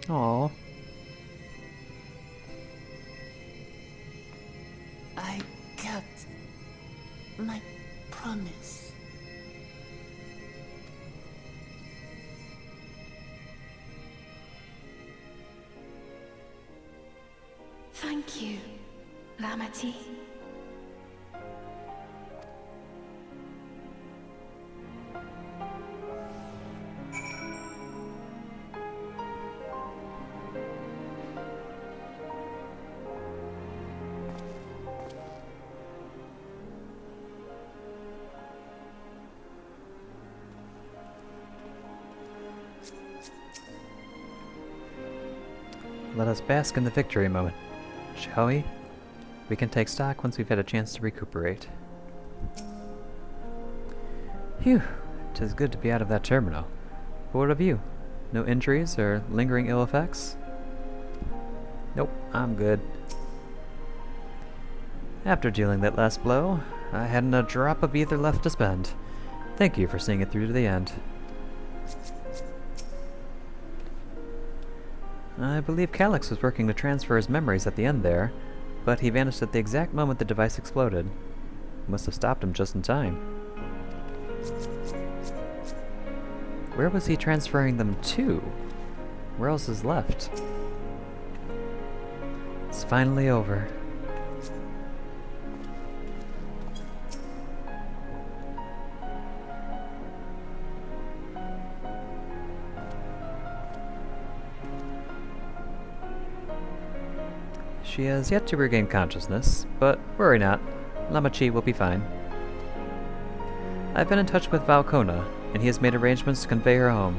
Aww. I kept my promise. Thank you, Lamati. Let us bask in the victory moment, shall we? We can take stock once we've had a chance to recuperate. Phew, 'tis good to be out of that terminal. But what of you? No injuries or lingering ill effects? Nope, I'm good. After dealing that last blow, I hadn't a drop of either left to spend. Thank you for seeing it through to the end. I believe Calyx was working to transfer his memories at the end there, but he vanished at the exact moment the device exploded. Must have stopped him just in time. Where was he transferring them to? Where else is left? It's finally over. She has yet to regain consciousness, but worry not. Lamachi will be fine. I've been in touch with Valkona, and he has made arrangements to convey her home,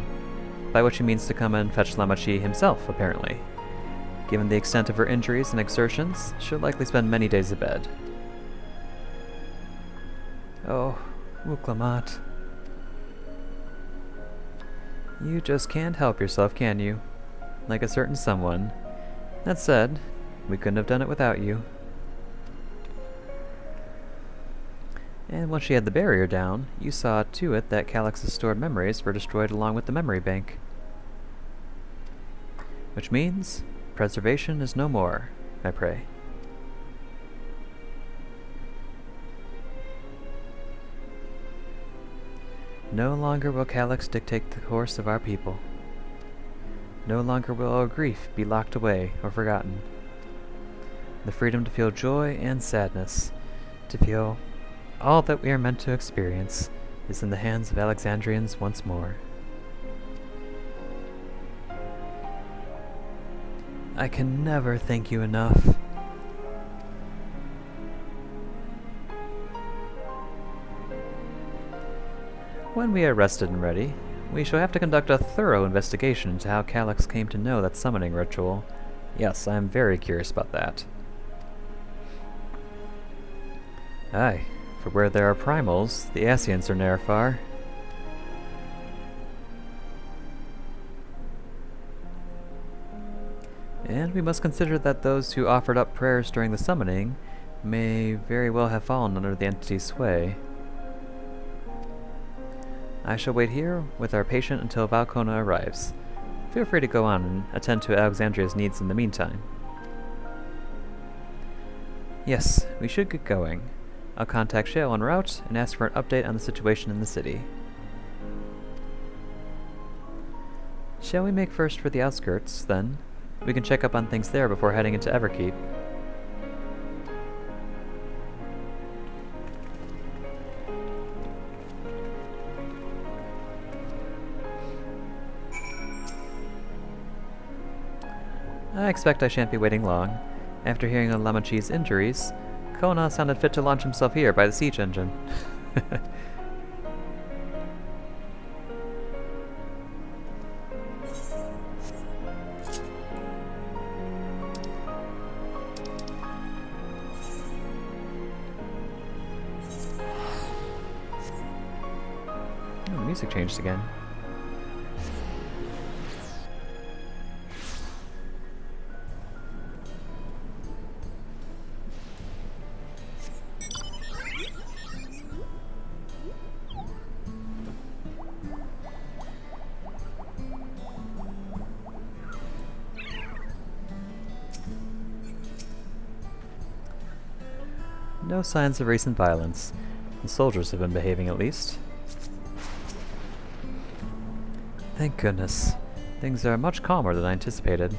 by which he means to come and fetch Lamachi himself, apparently. Given the extent of her injuries and exertions, she'll likely spend many days abed. Oh, Uklamat. You just can't help yourself, can you? Like a certain someone. That said, we couldn't have done it without you. And once she had the barrier down, you saw to it that Calyx's stored memories were destroyed along with the memory bank. Which means, preservation is no more, I pray. No longer will Calyx dictate the course of our people. No longer will our grief be locked away or forgotten. The freedom to feel joy and sadness, to feel all that we are meant to experience, is in the hands of Alexandrians once more. I can never thank you enough. When we are rested and ready, we shall have to conduct a thorough investigation into how Calyx came to know that summoning ritual. Yes, I am very curious about that. Aye, for where there are primals, the Asians are ne'er far. And we must consider that those who offered up prayers during the summoning may very well have fallen under the entity's sway. I shall wait here with our patient until Valkona arrives. Feel free to go on and attend to Alexandria's needs in the meantime. Yes, we should get going. I'll contact Shale en route and ask for an update on the situation in the city. Shall we make first for the outskirts, then? We can check up on things there before heading into Everkeep. I expect I shan't be waiting long. After hearing of Lamachi's injuries, Kona sounded fit to launch himself here by the siege engine. music changed again. No signs of recent violence. The soldiers have been behaving at least. Thank goodness. Things are much calmer than I anticipated.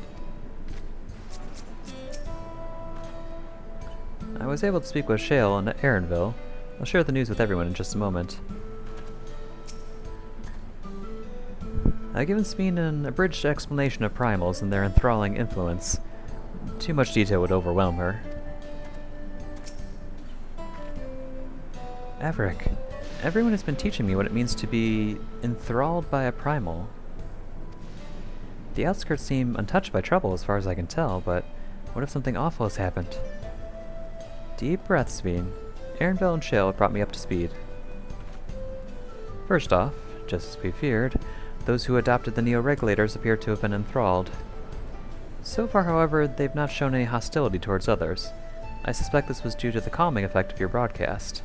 I was able to speak with Shale in Erinville. I'll share the news with everyone in just a moment. I've given Speen an abridged explanation of primals and their enthralling influence. Too much detail would overwhelm her. Everick, everyone has been teaching me what it means to be enthralled by a primal. The outskirts seem untouched by trouble as far as I can tell, but what if something awful has happened? Deep breaths, Speen. Erinville and Shale brought me up to speed. First off, just as we feared, those who adopted the Neo-Regulators appear to have been enthralled. So far, however, they've not shown any hostility towards others. I suspect this was due to the calming effect of your broadcast.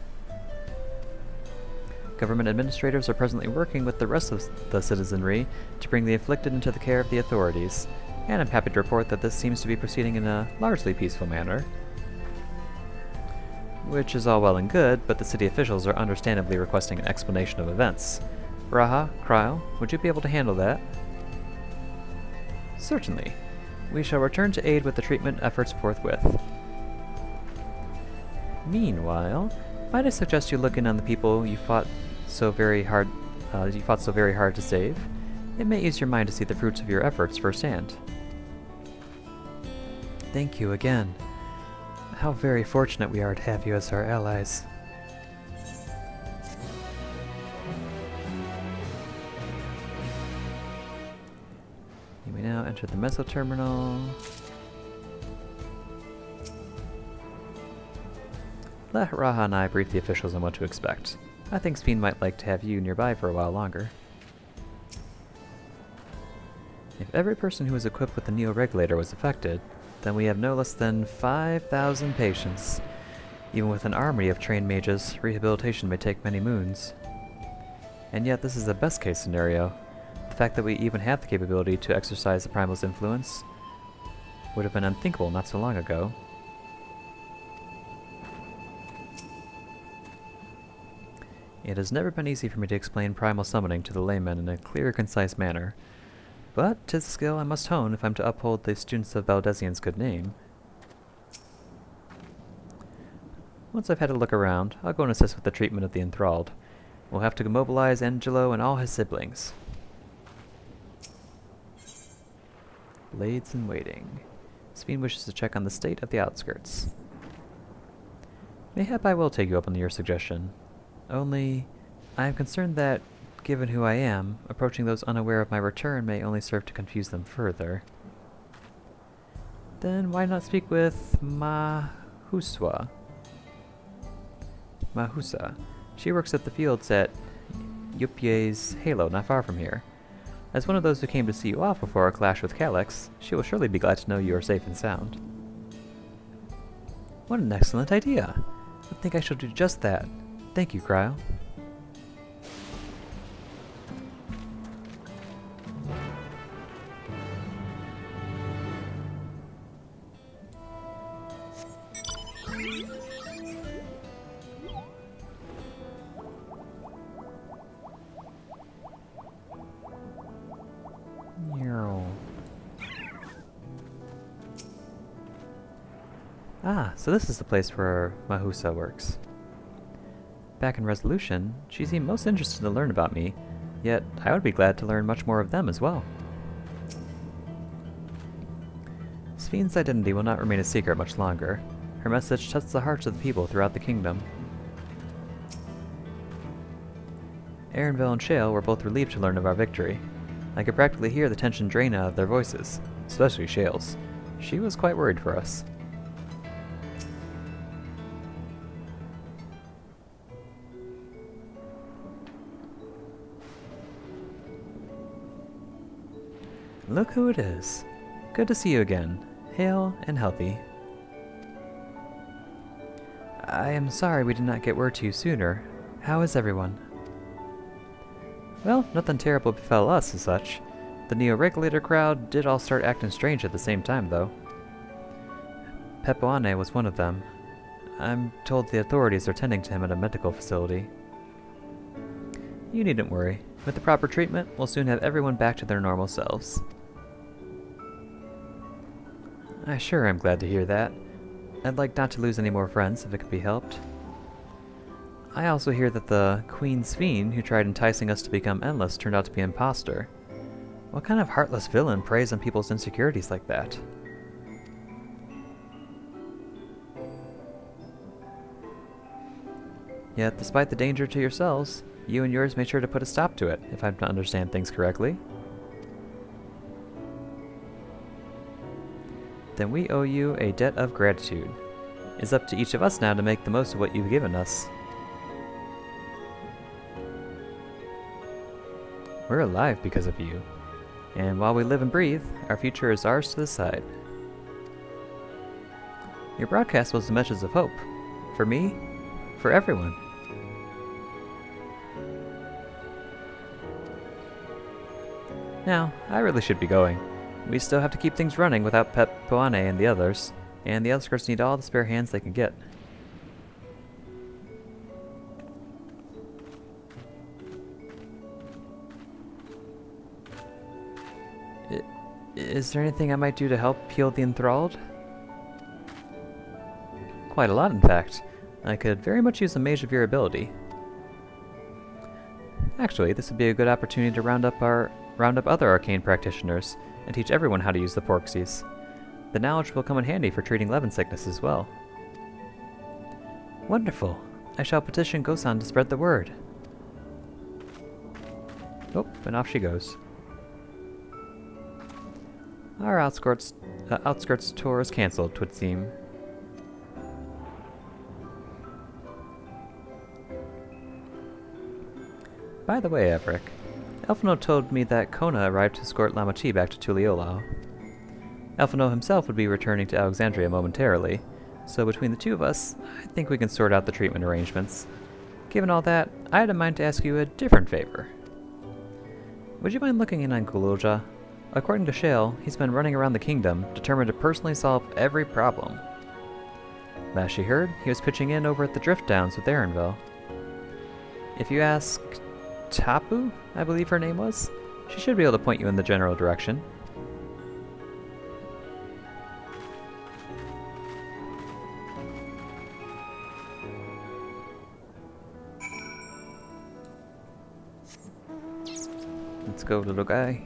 Government administrators are presently working with the rest of the citizenry to bring the afflicted into the care of the authorities, and I'm happy to report that this seems to be proceeding in a largely peaceful manner. Which is all well and good, but the city officials are understandably requesting an explanation of events. Raha, Kryle, would you be able to handle that? Certainly. We shall return to aid with the treatment efforts forthwith. Meanwhile, might I suggest you look in on the people you fought so very hard to save? It may ease your mind to see the fruits of your efforts firsthand. Thank you again. How very fortunate we are to have you as our allies. You may now enter the Meso Terminal. Let Raha and I brief the officials on what to expect. I think Speen might like to have you nearby for a while longer. If every person who was equipped with the Neo-Regulator was affected, then we have no less than 5,000 patients. Even with an army of trained mages, rehabilitation may take many moons. And yet this is the best case scenario. The fact that we even have the capability to exercise the Primal's influence would have been unthinkable not so long ago. It has never been easy for me to explain primal summoning to the layman in a clear, concise manner, but 'tis a skill I must hone if I'm to uphold the students of Baldesion's good name. Once I've had a look around, I'll go and assist with the treatment of the enthralled. We'll have to mobilize Angelo and all his siblings. Blades in waiting. Speen wishes to check on the state of the outskirts. Mayhap I will take you up on your suggestion. Only, I am concerned that, given who I am, approaching those unaware of my return may only serve to confuse them further. Then why not speak with Mahusa? She works at the fields at Yupye's Halo, not far from here. As one of those who came to see you off before our clash with Calyx, she will surely be glad to know you are safe and sound. What an excellent idea! I think I shall do just that. Thank you, Kryle. Ah, so this is the place where Mahusa works. Back in Resolution, she seemed most interested to learn about me, yet I would be glad to learn much more of them as well. Speen's identity will not remain a secret much longer. Her message touched the hearts of the people throughout the kingdom. Erinville and Shale were both relieved to learn of our victory. I could practically hear the tension drain out of their voices, especially Shale's. She was quite worried for us. Look who it is. Good to see you again, hale and healthy. I am sorry we did not get word to you sooner. How is everyone? Well, nothing terrible befell us as such. The Neo-Regulator crowd did all start acting strange at the same time, though. Pepoane was one of them. I'm told the authorities are tending to him at a medical facility. You needn't worry. With the proper treatment, we'll soon have everyone back to their normal selves. I sure am glad to hear that. I'd like not to lose any more friends if it could be helped. I also hear that the Queen's Fiend who tried enticing us to become endless turned out to be an imposter. What kind of heartless villain preys on people's insecurities like that? Yet, despite the danger to yourselves, you and yours made sure to put a stop to it, if I'm to understand things correctly. Then we owe you a debt of gratitude. It's up to each of us now to make the most of what you've given us. We're alive because of you, and while we live and breathe, our future is ours to decide. Your broadcast was a message of hope. For me, for everyone. Now, I really should be going. We still have to keep things running without Pepoane and the others, and the outskirts need all the spare hands they can get. Is there anything I might do to help heal the enthralled? Quite a lot, in fact. I could very much use a mage of your ability. Actually, this would be a good opportunity to round up other arcane practitioners and teach everyone how to use the Porxies. The knowledge will come in handy for treating Levin sickness as well. Wonderful. I shall petition Gosan to spread the word. Oh, and off she goes. Our outskirts tour is cancelled, 'twould seem. By the way, Everick, Elfino told me that Kona arrived to escort Lamachi back to Tuliolao. Elfino himself would be returning to Alexandria momentarily, so between the two of us, I think we can sort out the treatment arrangements. Given all that, I had in mind to ask you a different favor. Would you mind looking in on Gululja? According to Shale, he's been running around the kingdom, determined to personally solve every problem. Last she heard, he was pitching in over at the Drift Downs with Aaronville. If you ask Tapu, I believe her name was, she should be able to point you in the general direction. Let's go, little guy.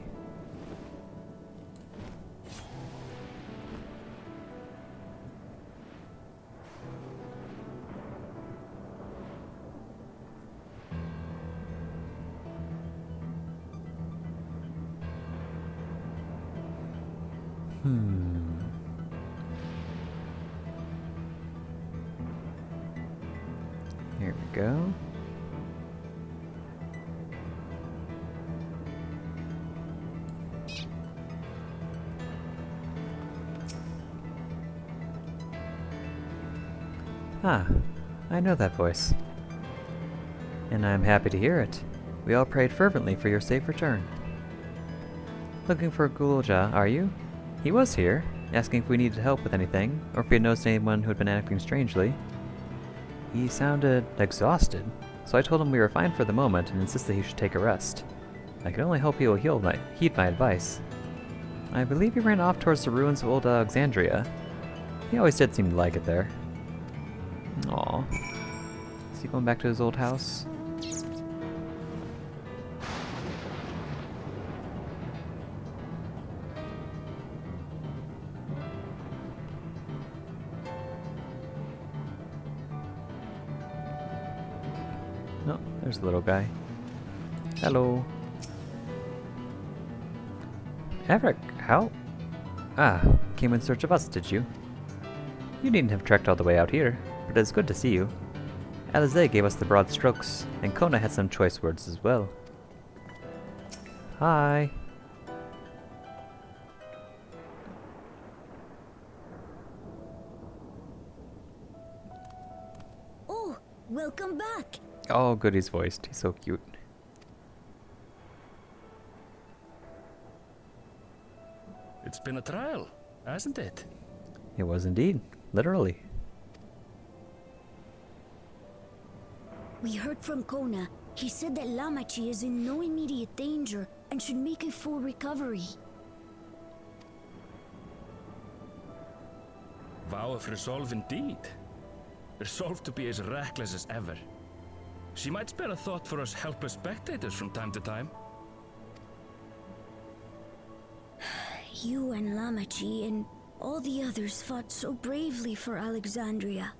Here we go. Ah, I know that voice. And I'm happy to hear it. We all prayed fervently for your safe return. Looking for Gululja, are you? He was here, asking if we needed help with anything, or if we had noticed anyone who had been acting strangely. He sounded exhausted, so I told him we were fine for the moment and insisted he should take a rest. I can only hope he will heed my advice. I believe he ran off towards the ruins of old Alexandria. He always did seem to like it there. Aww. Is he going back to his old house? No, there's the little guy. Hello. Everick, how? Ah, came in search of us, did you? You needn't have trekked all the way out here, but it's good to see you. Alize gave us the broad strokes, and Kona had some choice words as well. Hi. come back. Oh, good, he's voiced. He's so cute. It's been a trial, hasn't it? It was indeed. Literally. We heard from Kona. He said that Lamachi is in no immediate danger and should make a full recovery. Vow of resolve indeed. Resolved to be as reckless as ever. She might spare a thought for us helpless spectators from time to time. You and Lamachi and all the others fought so bravely for Alexandria.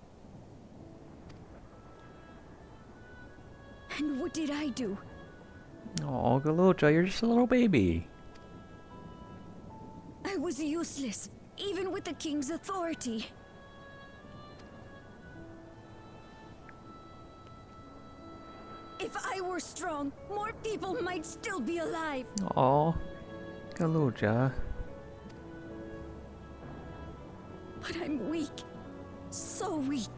And what did I do? Oh, Galucha, you're just a little baby. I was useless, even with the king's authority. If I were strong, more people might still be alive. Oh, Galucha. But I'm weak. So weak.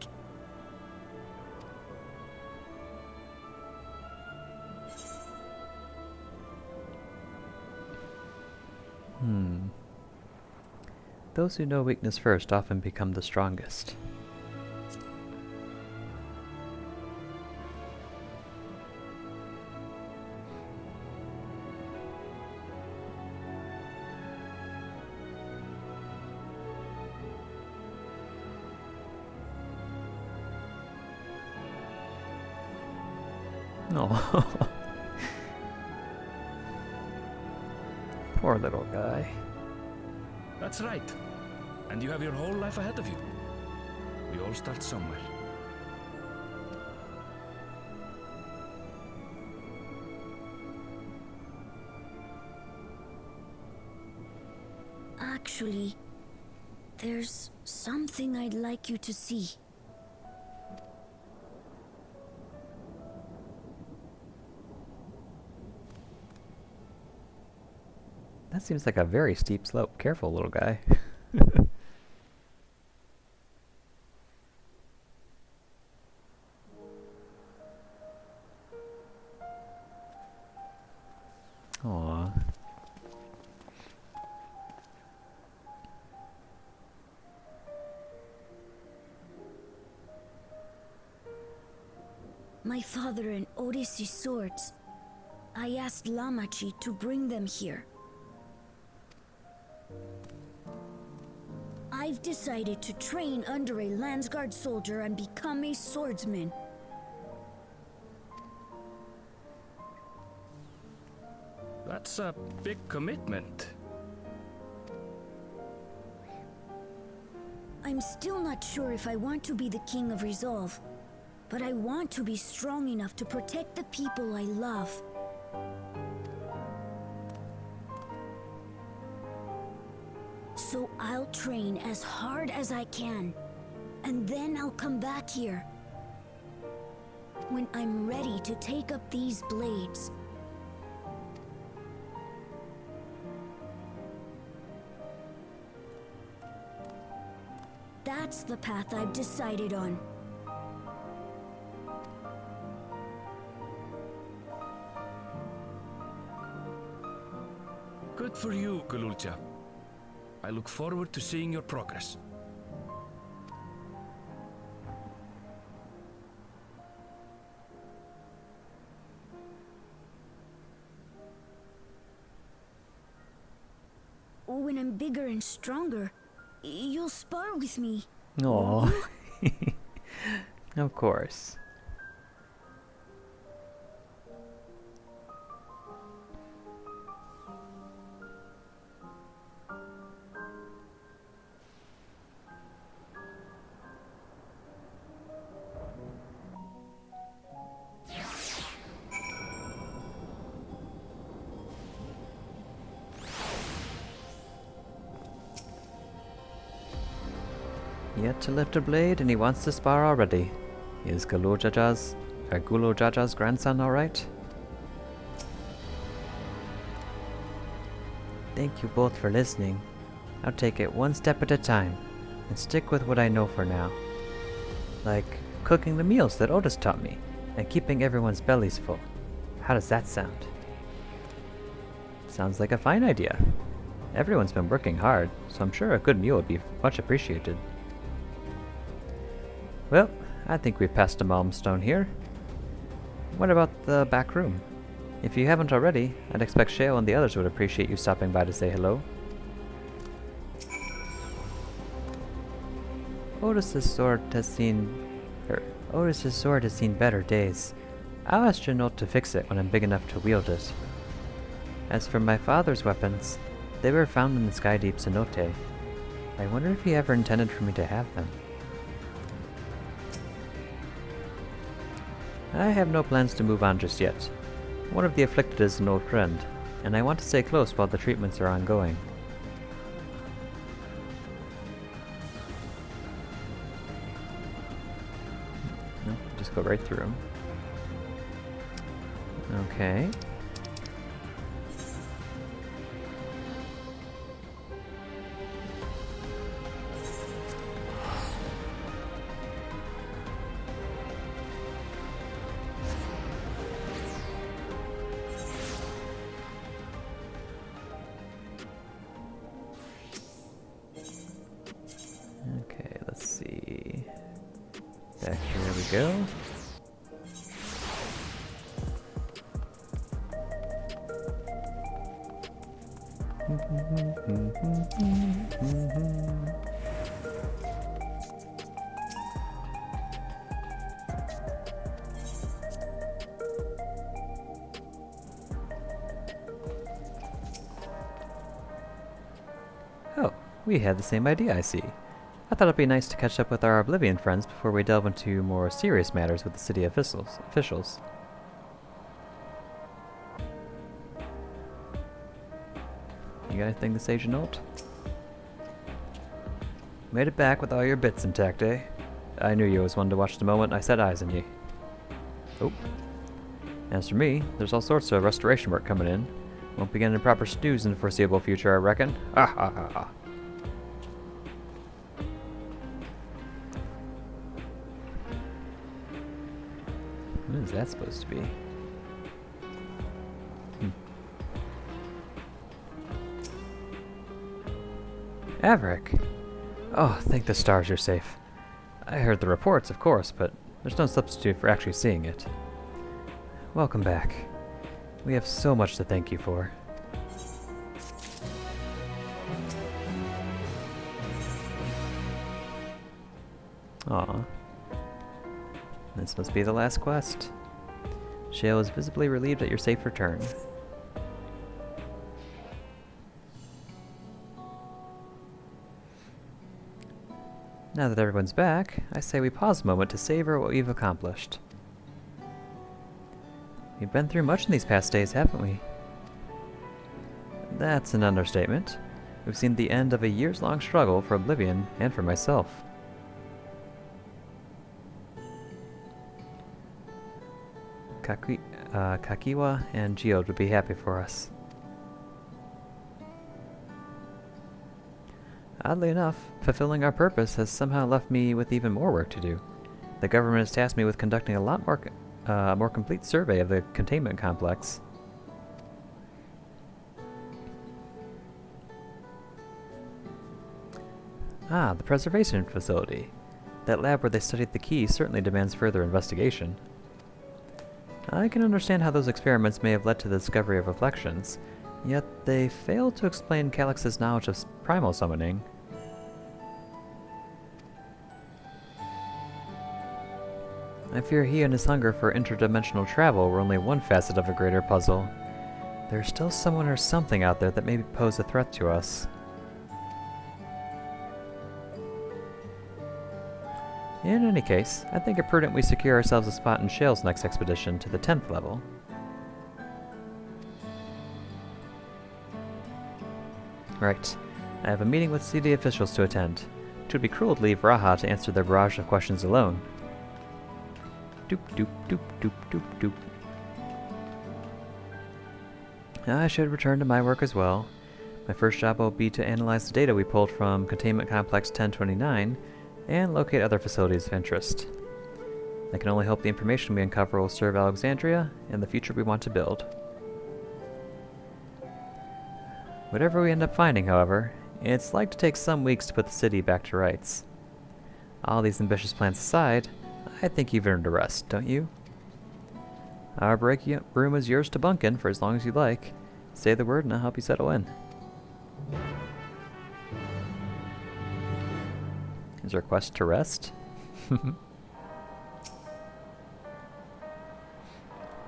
Those who know weakness first often become the strongest. Oh. Poor little guy. That's right. And you have your whole life ahead of you. We all start somewhere. Actually, there's something I'd like you to see. That seems like a very steep slope. Careful, little guy. Aww. My father and Odyssey's swords. I asked Lamachi to bring them here. I've decided to train under a Landsguard soldier and become a swordsman. That's a big commitment. I'm still not sure if I want to be the King of Resolve, but I want to be strong enough to protect the people I love. So I'll train as hard as I can, and then I'll come back here. When I'm ready to take up these blades. That's the path I've decided on. Good for you, Galulcha. I look forward to seeing your progress. When I'm bigger and stronger, you'll spar with me. Aww. Of course. Yet to lift a blade, and he wants to spar already. Is Gulo Jaja's grandson alright? Thank you both for listening. I'll take it one step at a time, and stick with what I know for now. Like, cooking the meals that Otis taught me, and keeping everyone's bellies full. How does that sound? Sounds like a fine idea. Everyone's been working hard, so I'm sure a good meal would be much appreciated. Well, I think we've passed a milestone here. What about the back room? If you haven't already, I'd expect Shale and the others would appreciate you stopping by to say hello. Otis's sword has seen better days. I'll ask Janot to fix it when I'm big enough to wield it. As for my father's weapons, they were found in the Sky Deep cenote. I wonder if he ever intended for me to have them. I have no plans to move on just yet. One of the afflicted is an old friend, and I want to stay close while the treatments are ongoing. No, just go right through them. Okay. Okay, let's see. Back here we go. Oh, we had the same idea, I see. I thought it'd be nice to catch up with our Oblivion friends before we delve into more serious matters with the city officials. You got anything to say, Janot? Made it back with all your bits intact, eh? I knew you was one to watch the moment I set eyes on you. Oh. As for me, there's all sorts of restoration work coming in. Won't be getting a proper snooze in the foreseeable future, I reckon. Ah ha ha ha. What is that supposed to be? Averick! Oh, thank the stars you're safe. I heard the reports, of course, but there's no substitute for actually seeing it. Welcome back. We have so much to thank you for. Aw. This must be the last quest. Shale is visibly relieved at your safe return. Now that everyone's back, I say we pause a moment to savor what we've accomplished. We've been through much in these past days, haven't we? That's an understatement. We've seen the end of a years-long struggle for Oblivion and for myself. Kakiwa and Geode would be happy for us. Oddly enough, fulfilling our purpose has somehow left me with even more work to do. The government has tasked me with conducting a lot more complete survey of the containment complex. Ah, the preservation facility. That lab where they studied the key certainly demands further investigation. I can understand how those experiments may have led to the discovery of reflections, yet they fail to explain Calyx's knowledge of primal summoning. I fear he and his hunger for interdimensional travel were only one facet of a greater puzzle. There's still someone or something out there that may pose a threat to us. In any case, I think it prudent we secure ourselves a spot in Shale's next expedition to the 10th level. Right. I have a meeting with city officials to attend. It would be cruel to leave Raha to answer their barrage of questions alone. Doop doop doop doop doop doop. I should return to my work as well. My first job will be to analyze the data we pulled from Containment Complex 1029 and locate other facilities of interest. I can only hope the information we uncover will serve Alexandria and the future we want to build. Whatever we end up finding, however, it's like to take some weeks to put the city back to rights. All these ambitious plans aside, I think you've earned a rest, don't you? Our break room is yours to bunk in for as long as you like. Say the word and I'll help you settle in. Is your quest to rest?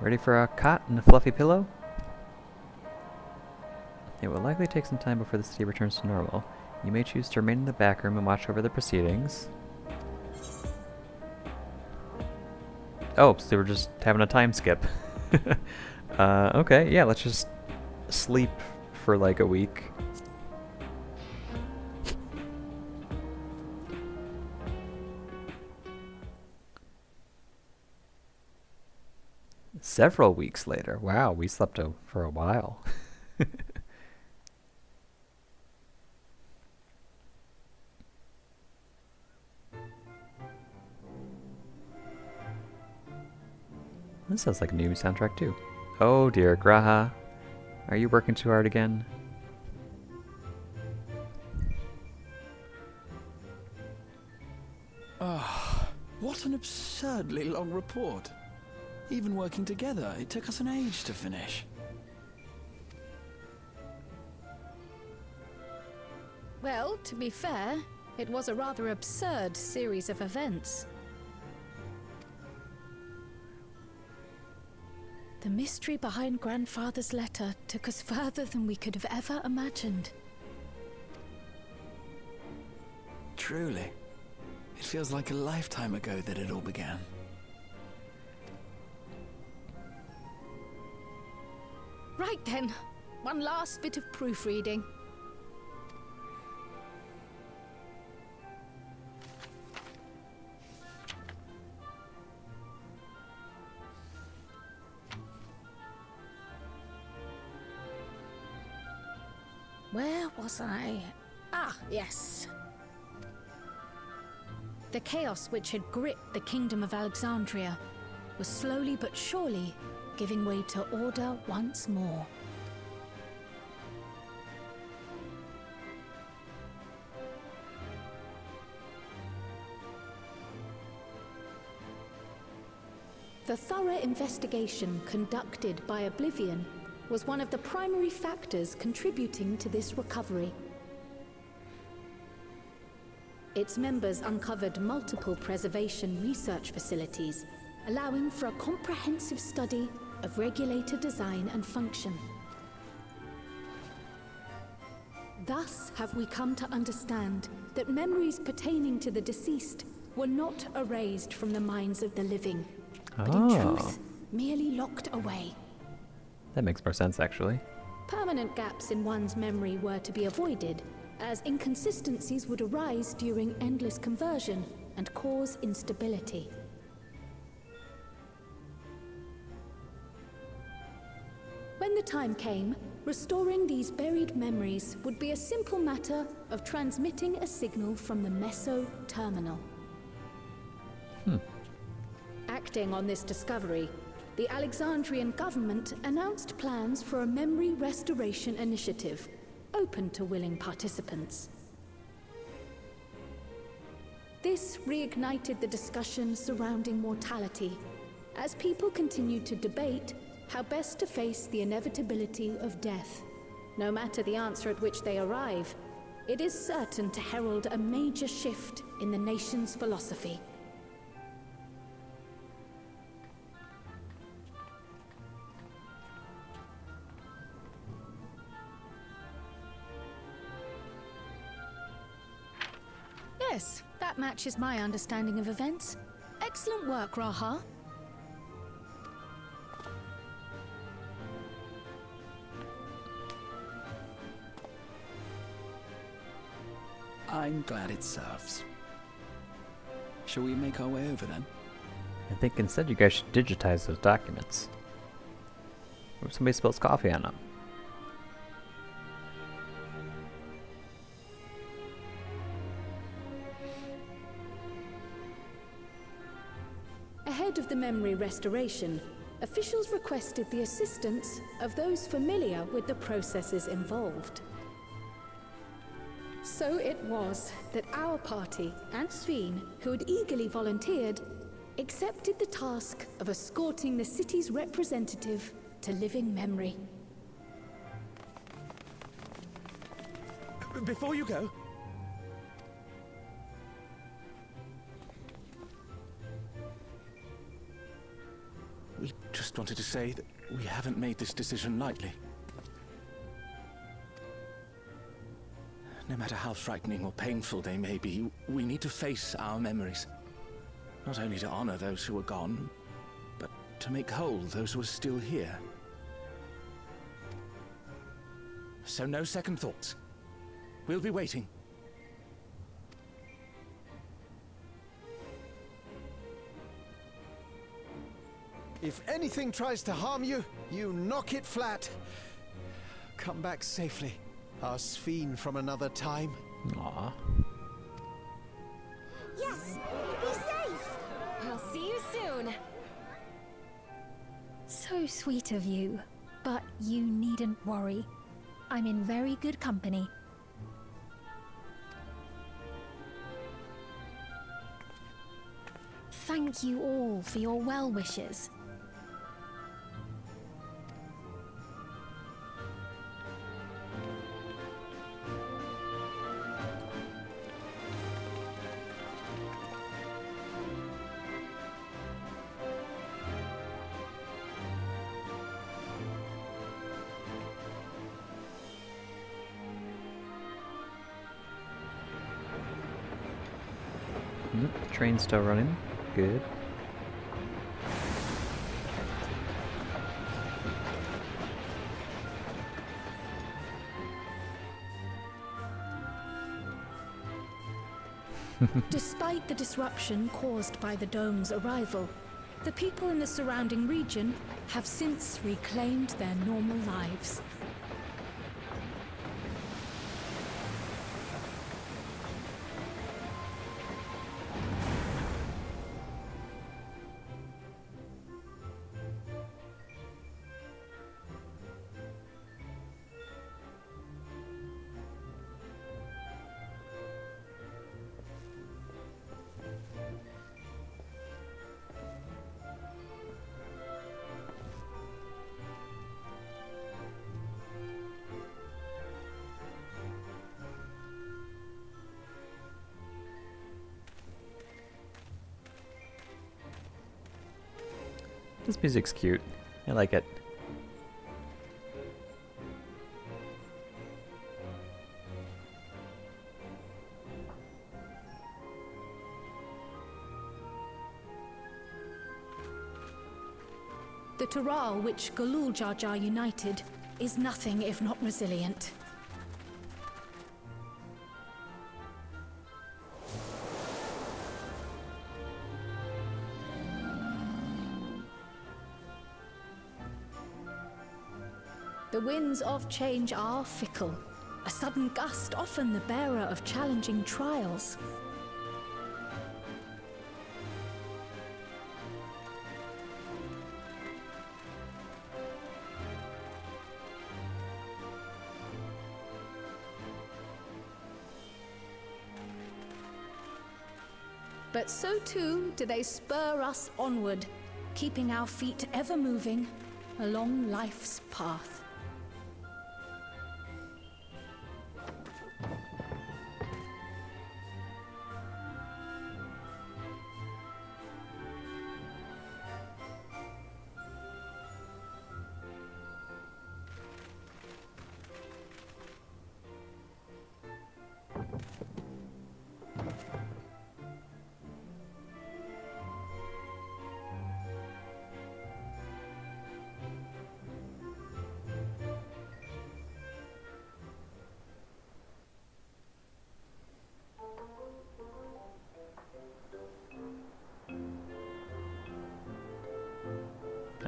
Ready for a cot and a fluffy pillow? It will likely take some time before the city returns to normal. You may choose to remain in the back room and watch over the proceedings. Oh, so we're just having a time skip. Okay, yeah, let's just sleep for like a week. Several weeks later. Wow, we slept for a while. This sounds like a new soundtrack too. Oh dear, Graha. Are you working too hard again? Ah, what an absurdly long report. Even working together, it took us an age to finish. Well, to be fair, it was a rather absurd series of events. The mystery behind Grandfather's letter took us further than we could have ever imagined. Truly. It feels like a lifetime ago that it all began. Right then, one last bit of proofreading. Where was I? Ah, yes. The chaos which had gripped the kingdom of Alexandria was slowly but surely giving way to order once more. The thorough investigation conducted by Oblivion was one of the primary factors contributing to this recovery. Its members uncovered multiple preservation research facilities, allowing for a comprehensive study of regulator design and function. Thus have we come to understand that memories pertaining to the deceased were not erased from the minds of the living, but in truth, merely locked away. That makes more sense, actually. Permanent gaps in one's memory were to be avoided, as inconsistencies would arise during endless conversion and cause instability. When the time came, restoring these buried memories would be a simple matter of transmitting a signal from the Meso terminal. Acting on this discovery, the Alexandrian government announced plans for a memory restoration initiative, open to willing participants. This reignited the discussion surrounding mortality, as people continued to debate how best to face the inevitability of death. No matter the answer at which they arrive, it is certain to herald a major shift in the nation's philosophy. Yes, that matches my understanding of events. Excellent work, Raha. I'm glad it serves. Shall we make our way over then? I think instead you guys should digitize those documents. What if somebody spills coffee on them? memory restoration, officials requested the assistance of those familiar with the processes involved. So it was that our party and Sphene, who had eagerly volunteered, accepted the task of escorting the city's representative to living memory. Before you go, we just wanted to say that we haven't made this decision lightly. No matter how frightening or painful they may be, we need to face our memories. Not only to honor those who are gone, but to make whole those who are still here. So no second thoughts. We'll be waiting. If anything tries to harm you, you knock it flat. Come back safely, our Sphene from another time. Aww. Yes! Be safe! I'll see you soon! So sweet of you, but you needn't worry. I'm in very good company. Thank you all for your well wishes. Train's still running. Good. Despite the disruption caused by the dome's arrival, the people in the surrounding region have since reclaimed their normal lives. This music's cute. I like it. The Taral which Galul Jar Jar united is nothing if not resilient. The winds of change are fickle. A sudden gust often the bearer of challenging trials. But so too do they spur us onward, keeping our feet ever moving along life's path.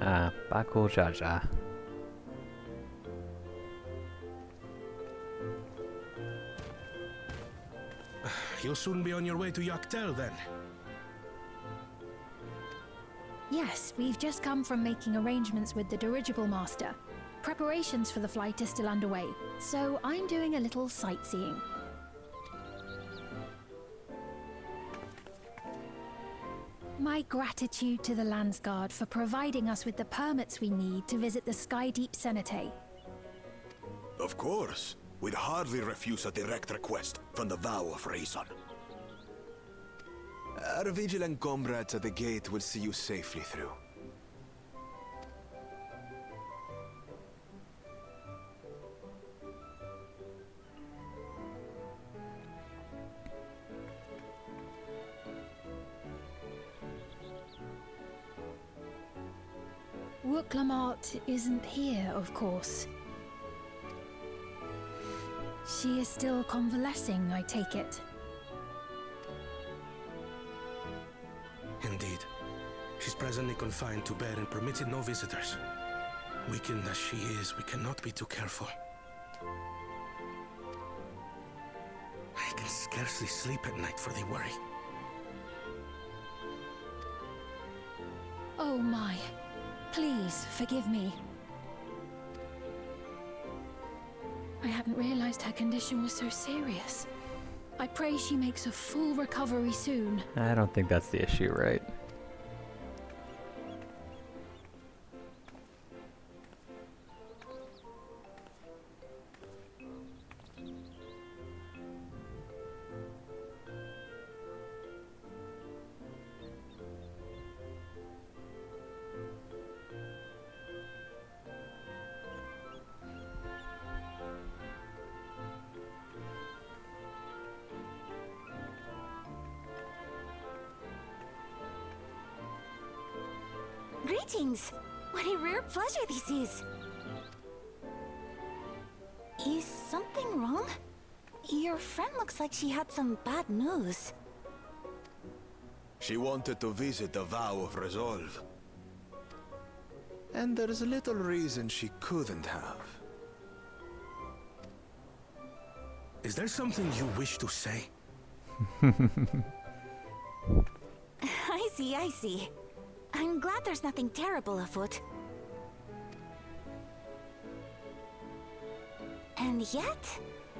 Ah, Bakul Jar Jar. You'll soon be on your way to Yaktel then. Yes, we've just come from making arrangements with the dirigible master. Preparations for the flight are still underway, so I'm doing a little sightseeing. My gratitude to the Landsguard for providing us with the permits we need to visit the Skydeep Cenote. Of course. We'd hardly refuse a direct request from the Vow of Reason. Our vigilant comrades at the gate will see you safely through. Wooklamart isn't here, of course. She is still convalescing, I take it. Indeed. She's presently confined to bed and permitted no visitors. Weakened as she is, we cannot be too careful. I can scarcely sleep at night for the worry. Oh my. Please, forgive me. I hadn't realized her condition was so serious. I pray she makes a full recovery soon. I don't think that's the issue, right? Greetings! What a rare pleasure this is! Is something wrong? Your friend looks like she had some bad news. She wanted to visit the Vow of Resolve. And there's little reason she couldn't have. Is there something you wish to say? I see. I'm glad there's nothing terrible afoot. And yet,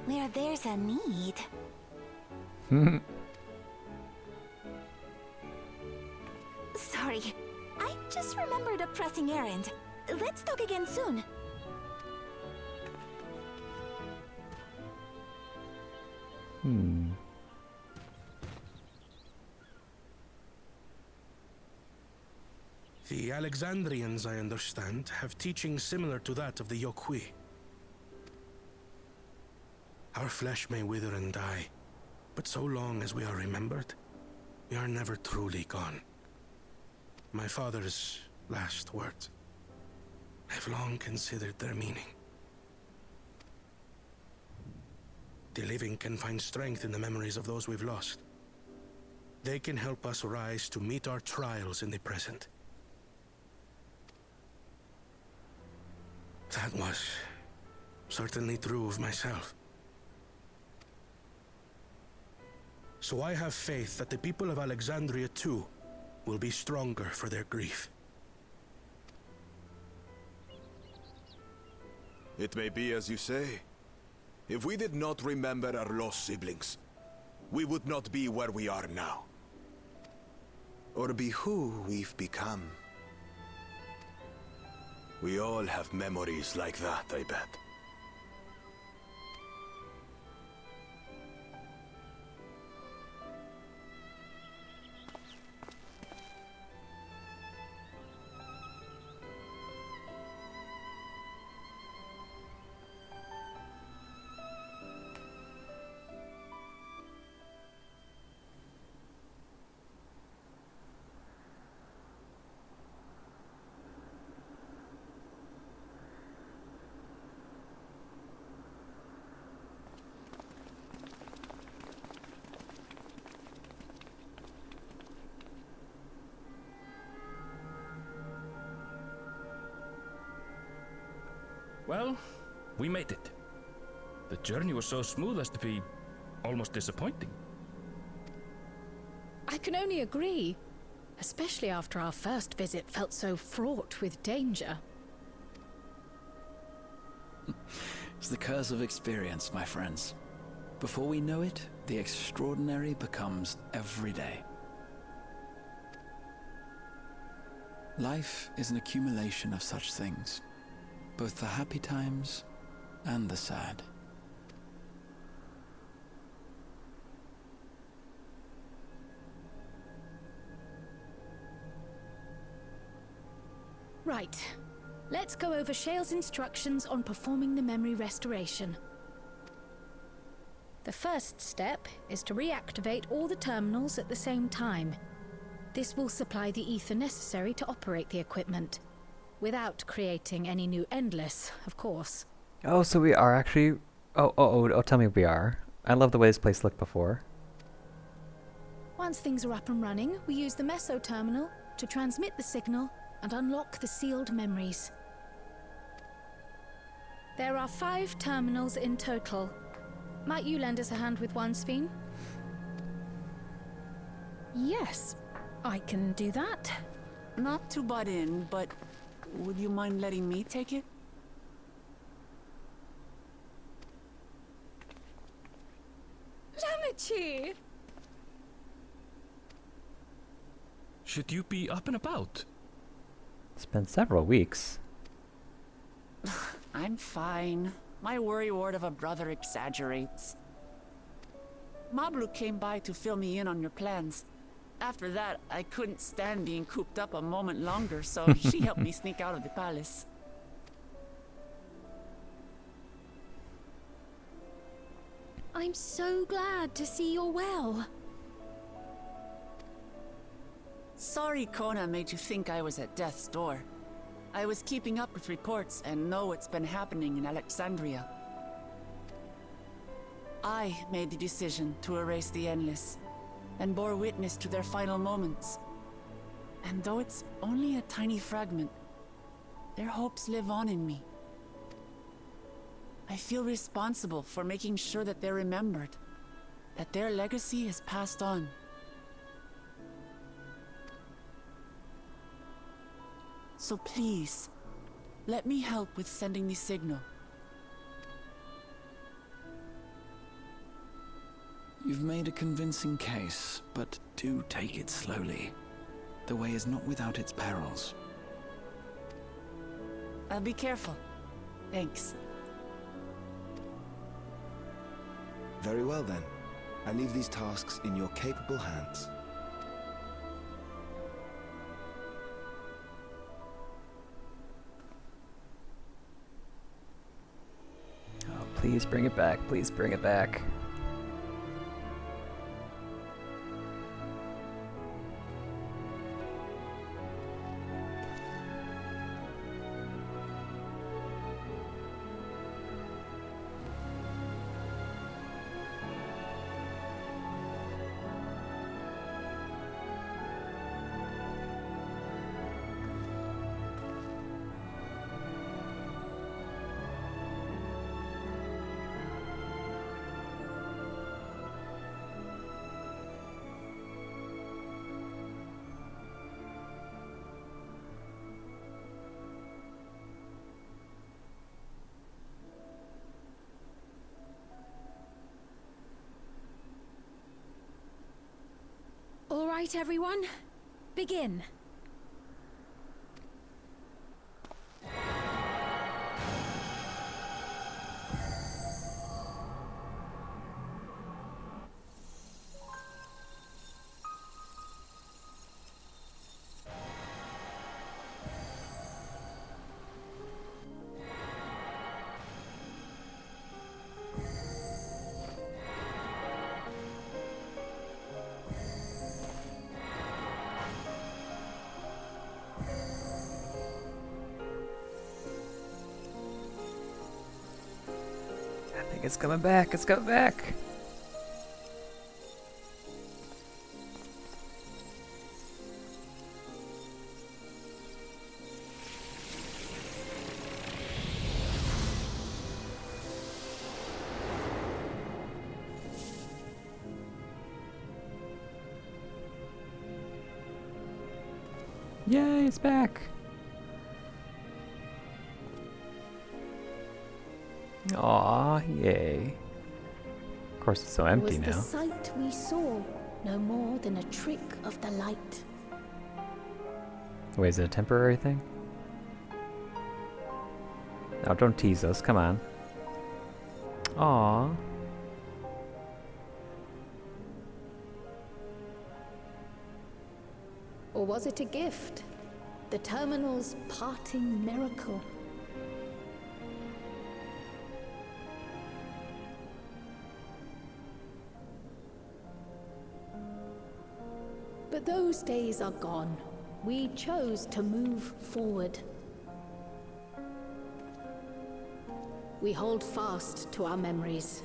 where there's a need... Sorry, I just remembered a pressing errand. Let's talk again soon. The Alexandrians, I understand, have teachings similar to that of the Yokui. Our flesh may wither and die, but so long as we are remembered, we are never truly gone. My father's last words. I've long considered their meaning. The living can find strength in the memories of those we've lost. They can help us rise to meet our trials in the present. That was certainly true of myself. So I have faith that the people of Alexandria too will be stronger for their grief. It may be as you say. If we did not remember our lost siblings, we would not be where we are now. Or be who we've become. We all have memories like that, I bet. Well, we made it. The journey was so smooth as to be almost disappointing. I can only agree. especially after our first visit felt so fraught with danger. It's the curse of experience, my friends. Before we know it, the extraordinary becomes everyday. Life is an accumulation of such things, both the happy times and the sad. Right. Let's go over Shale's instructions on performing the memory restoration. The first step is to reactivate all the terminals at the same time. This will supply the ether necessary to operate the equipment, without creating any new Endless, of course. Oh, so we are actually... Oh, tell me we are. I love the way this place looked before. Once things are up and running, we use the Meso terminal to transmit the signal and unlock the sealed memories. There are 5 terminals in total. Might you lend us a hand with one, Sphene? Yes, I can do that. Not to butt in, but would you mind letting me take it? Lamichi! Should you be up and about? It's been several weeks. I'm fine. My worrywart of a brother exaggerates. Mablu came by to fill me in on your plans. After that, I couldn't stand being cooped up a moment longer, so she helped me sneak out of the palace. I'm so glad to see you're well. Sorry Kona made you think I was at death's door. I was keeping up with reports and know what's been happening in Alexandria. I made the decision to erase the Endless, and bore witness to their final moments. And though it's only a tiny fragment, their hopes live on in me. I feel responsible for making sure that they're remembered, that their legacy is passed on. So please, let me help with sending the signal. You've made a convincing case, but do take it slowly. The way is not without its perils. I'll be careful. Thanks. Very well then. I leave these tasks in your capable hands. Oh, please bring it back. Please bring it back. All right, everyone. Begin. I think it's coming back. It's coming back. Yay, it's back! Aw, yay. Of course it's so empty now. Was the sight we saw no more than a trick of the light? Wait, is it a temporary thing? Oh, don't tease us, come on. Aw. Or was it a gift? The terminal's parting miracle? But those days are gone. We chose to move forward. We hold fast to our memories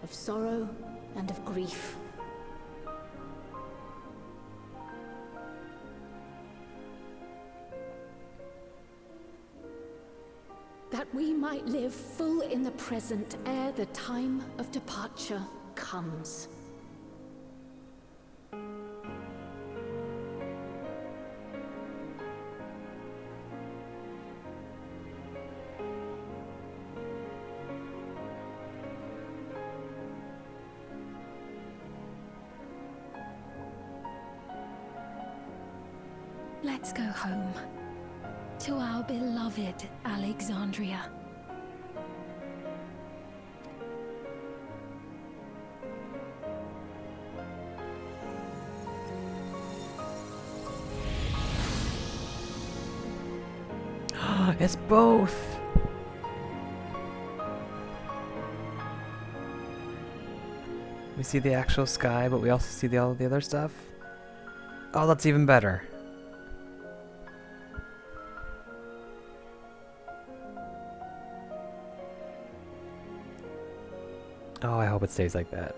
of sorrow and of grief. That we might live full in the present ere the time of departure comes. Let's go home. To our beloved Alexandria. It's both! We see the actual sky, but we also see all the other stuff. Oh, that's even better. Oh, I hope it stays like that.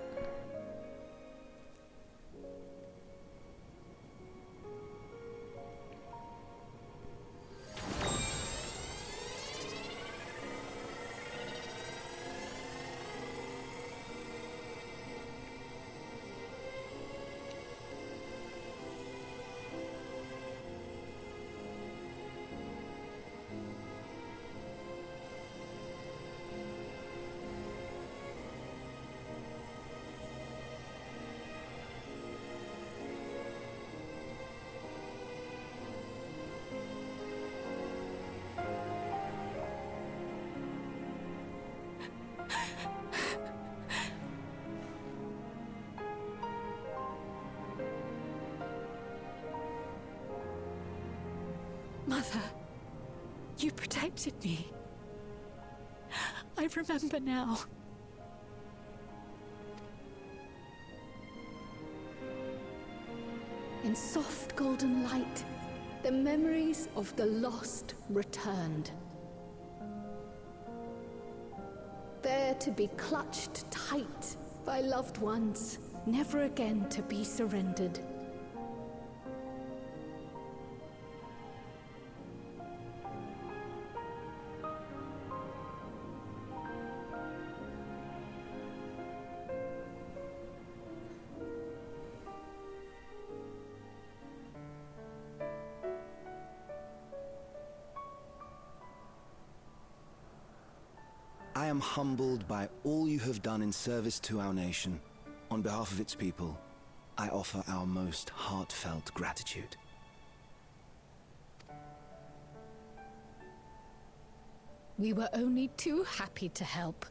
Mother, you protected me. I remember now. In soft golden light, the memories of the lost returned. There to be clutched tight by loved ones, never again to be surrendered. I am humbled by all you have done in service to our nation. On behalf of its people, I offer our most heartfelt gratitude. We were only too happy to help.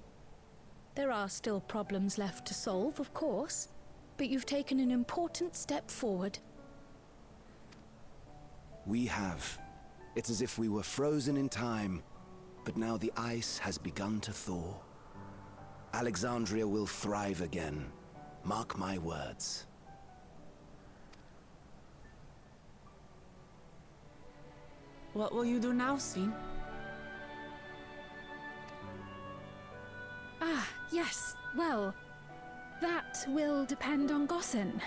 There are still problems left to solve, of course, but you've taken an important step forward. We have. It's as if we were frozen in time, but now the ice has begun to thaw. Alexandria will thrive again. Mark my words. What will you do now, Sven? Ah, yes. Well, that will depend on Gossen.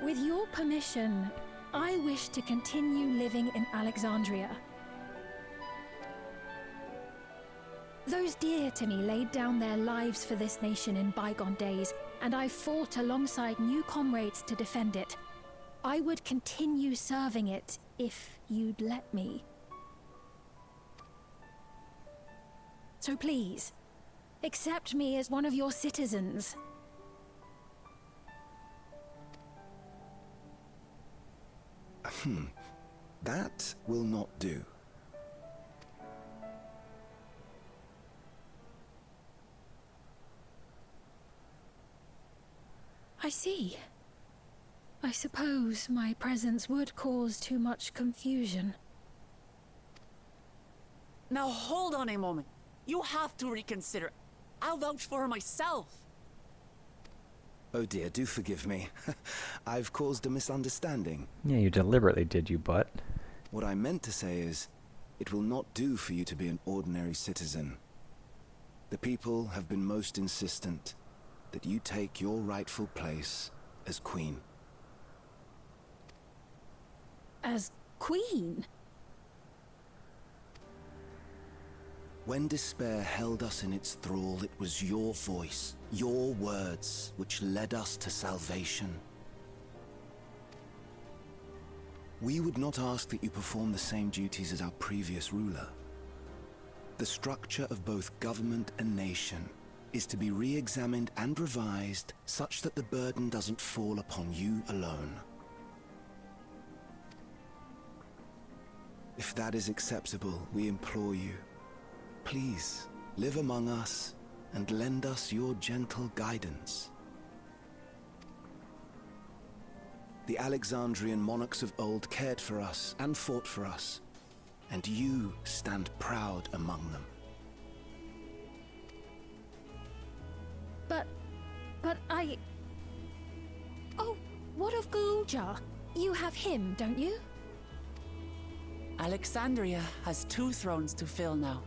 With your permission, I wish to continue living in Alexandria. Those dear to me laid down their lives for this nation in bygone days, and I've fought alongside new comrades to defend it. I would continue serving it if you'd let me. So please, accept me as one of your citizens. That will not do. I see. I suppose my presence would cause too much confusion. Now hold on a moment. You have to reconsider. I'll vouch for her myself. Oh dear, do forgive me. I've caused a misunderstanding. Yeah, you deliberately did, you butt. What I meant to say is, it will not do for you to be an ordinary citizen. The people have been most insistent that you take your rightful place as queen. As queen? When despair held us in its thrall, it was your voice, your words, which led us to salvation. We would not ask that you perform the same duties as our previous ruler. The structure of both government and nation is to be re-examined and revised such that the burden doesn't fall upon you alone. If that is acceptable, we implore you, please live among us and lend us your gentle guidance. The Alexandrian monarchs of old cared for us and fought for us, and you stand proud among them. But I... Oh, what of Galuja? You have him, don't you? Alexandria has 2 thrones to fill now.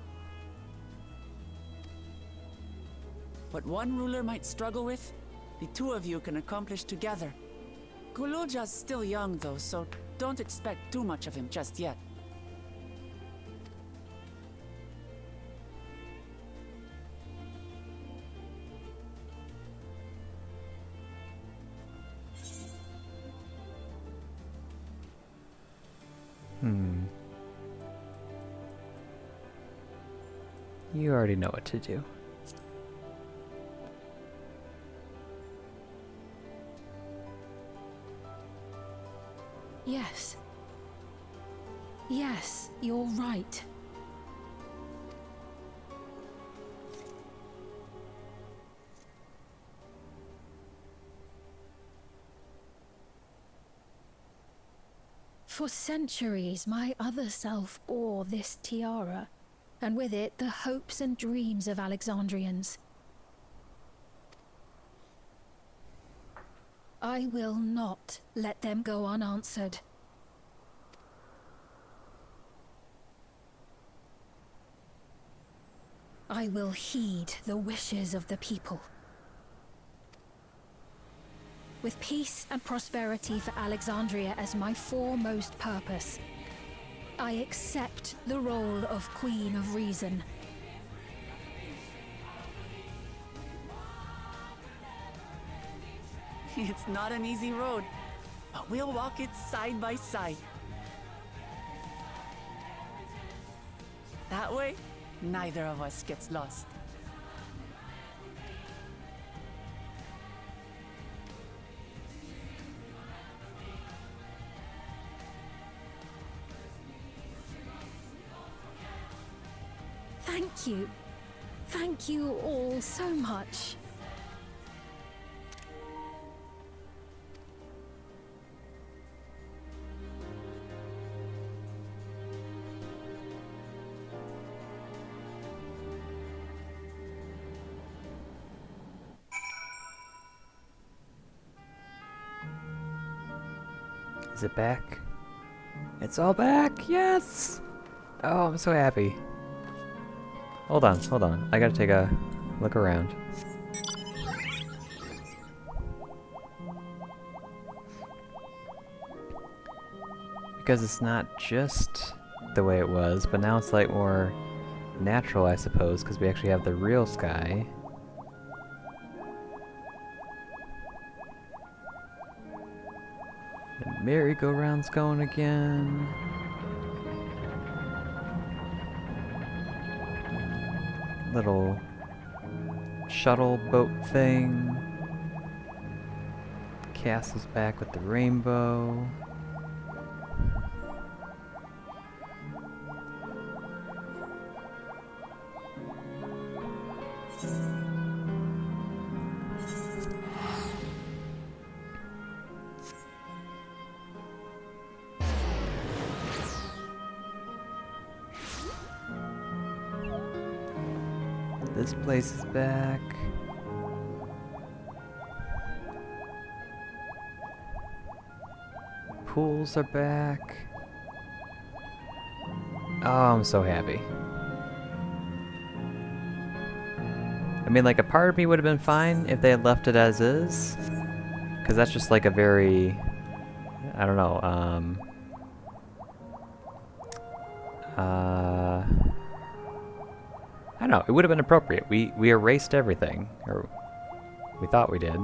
What one ruler might struggle with, the 2 of you can accomplish together. Galuja's still young though, so don't expect too much of him just yet. You already know what to do. Yes. Yes, you're right. For centuries, my other self bore this tiara, and with it the hopes and dreams of Alexandrians. I will not let them go unanswered. I will heed the wishes of the people. With peace and prosperity for Alexandria as my foremost purpose, I accept the role of Queen of Reason. It's not an easy road, but we'll walk it side by side. That way, neither of us gets lost. Thank you. Thank you all so much. Is it back? It's all back! Yes! Oh, I'm so happy. Hold on. I gotta take a look around. Because it's not just the way it was, but now it's like more natural, I suppose, because we actually have the real sky. merry-go-round's going again. Little shuttle boat thing. Castle's back with the rainbow. This place is back. Pools are back. Oh, I'm so happy. I mean, like, a part of me would have been fine if they had left it as is. Because that's just like a very... I don't know, I don't know, it would have been appropriate. We erased everything, or we thought we did,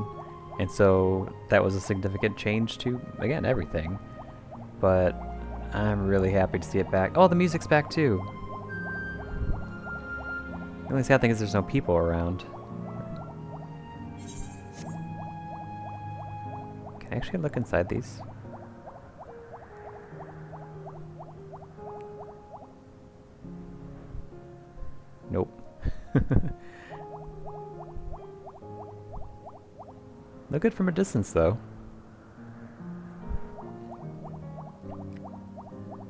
and so that was a significant change to, again, everything. But I'm really happy to see it back. Oh, the music's back too. The only sad thing is there's no people around. Can I actually look inside these? Nope. Look good from a distance, though.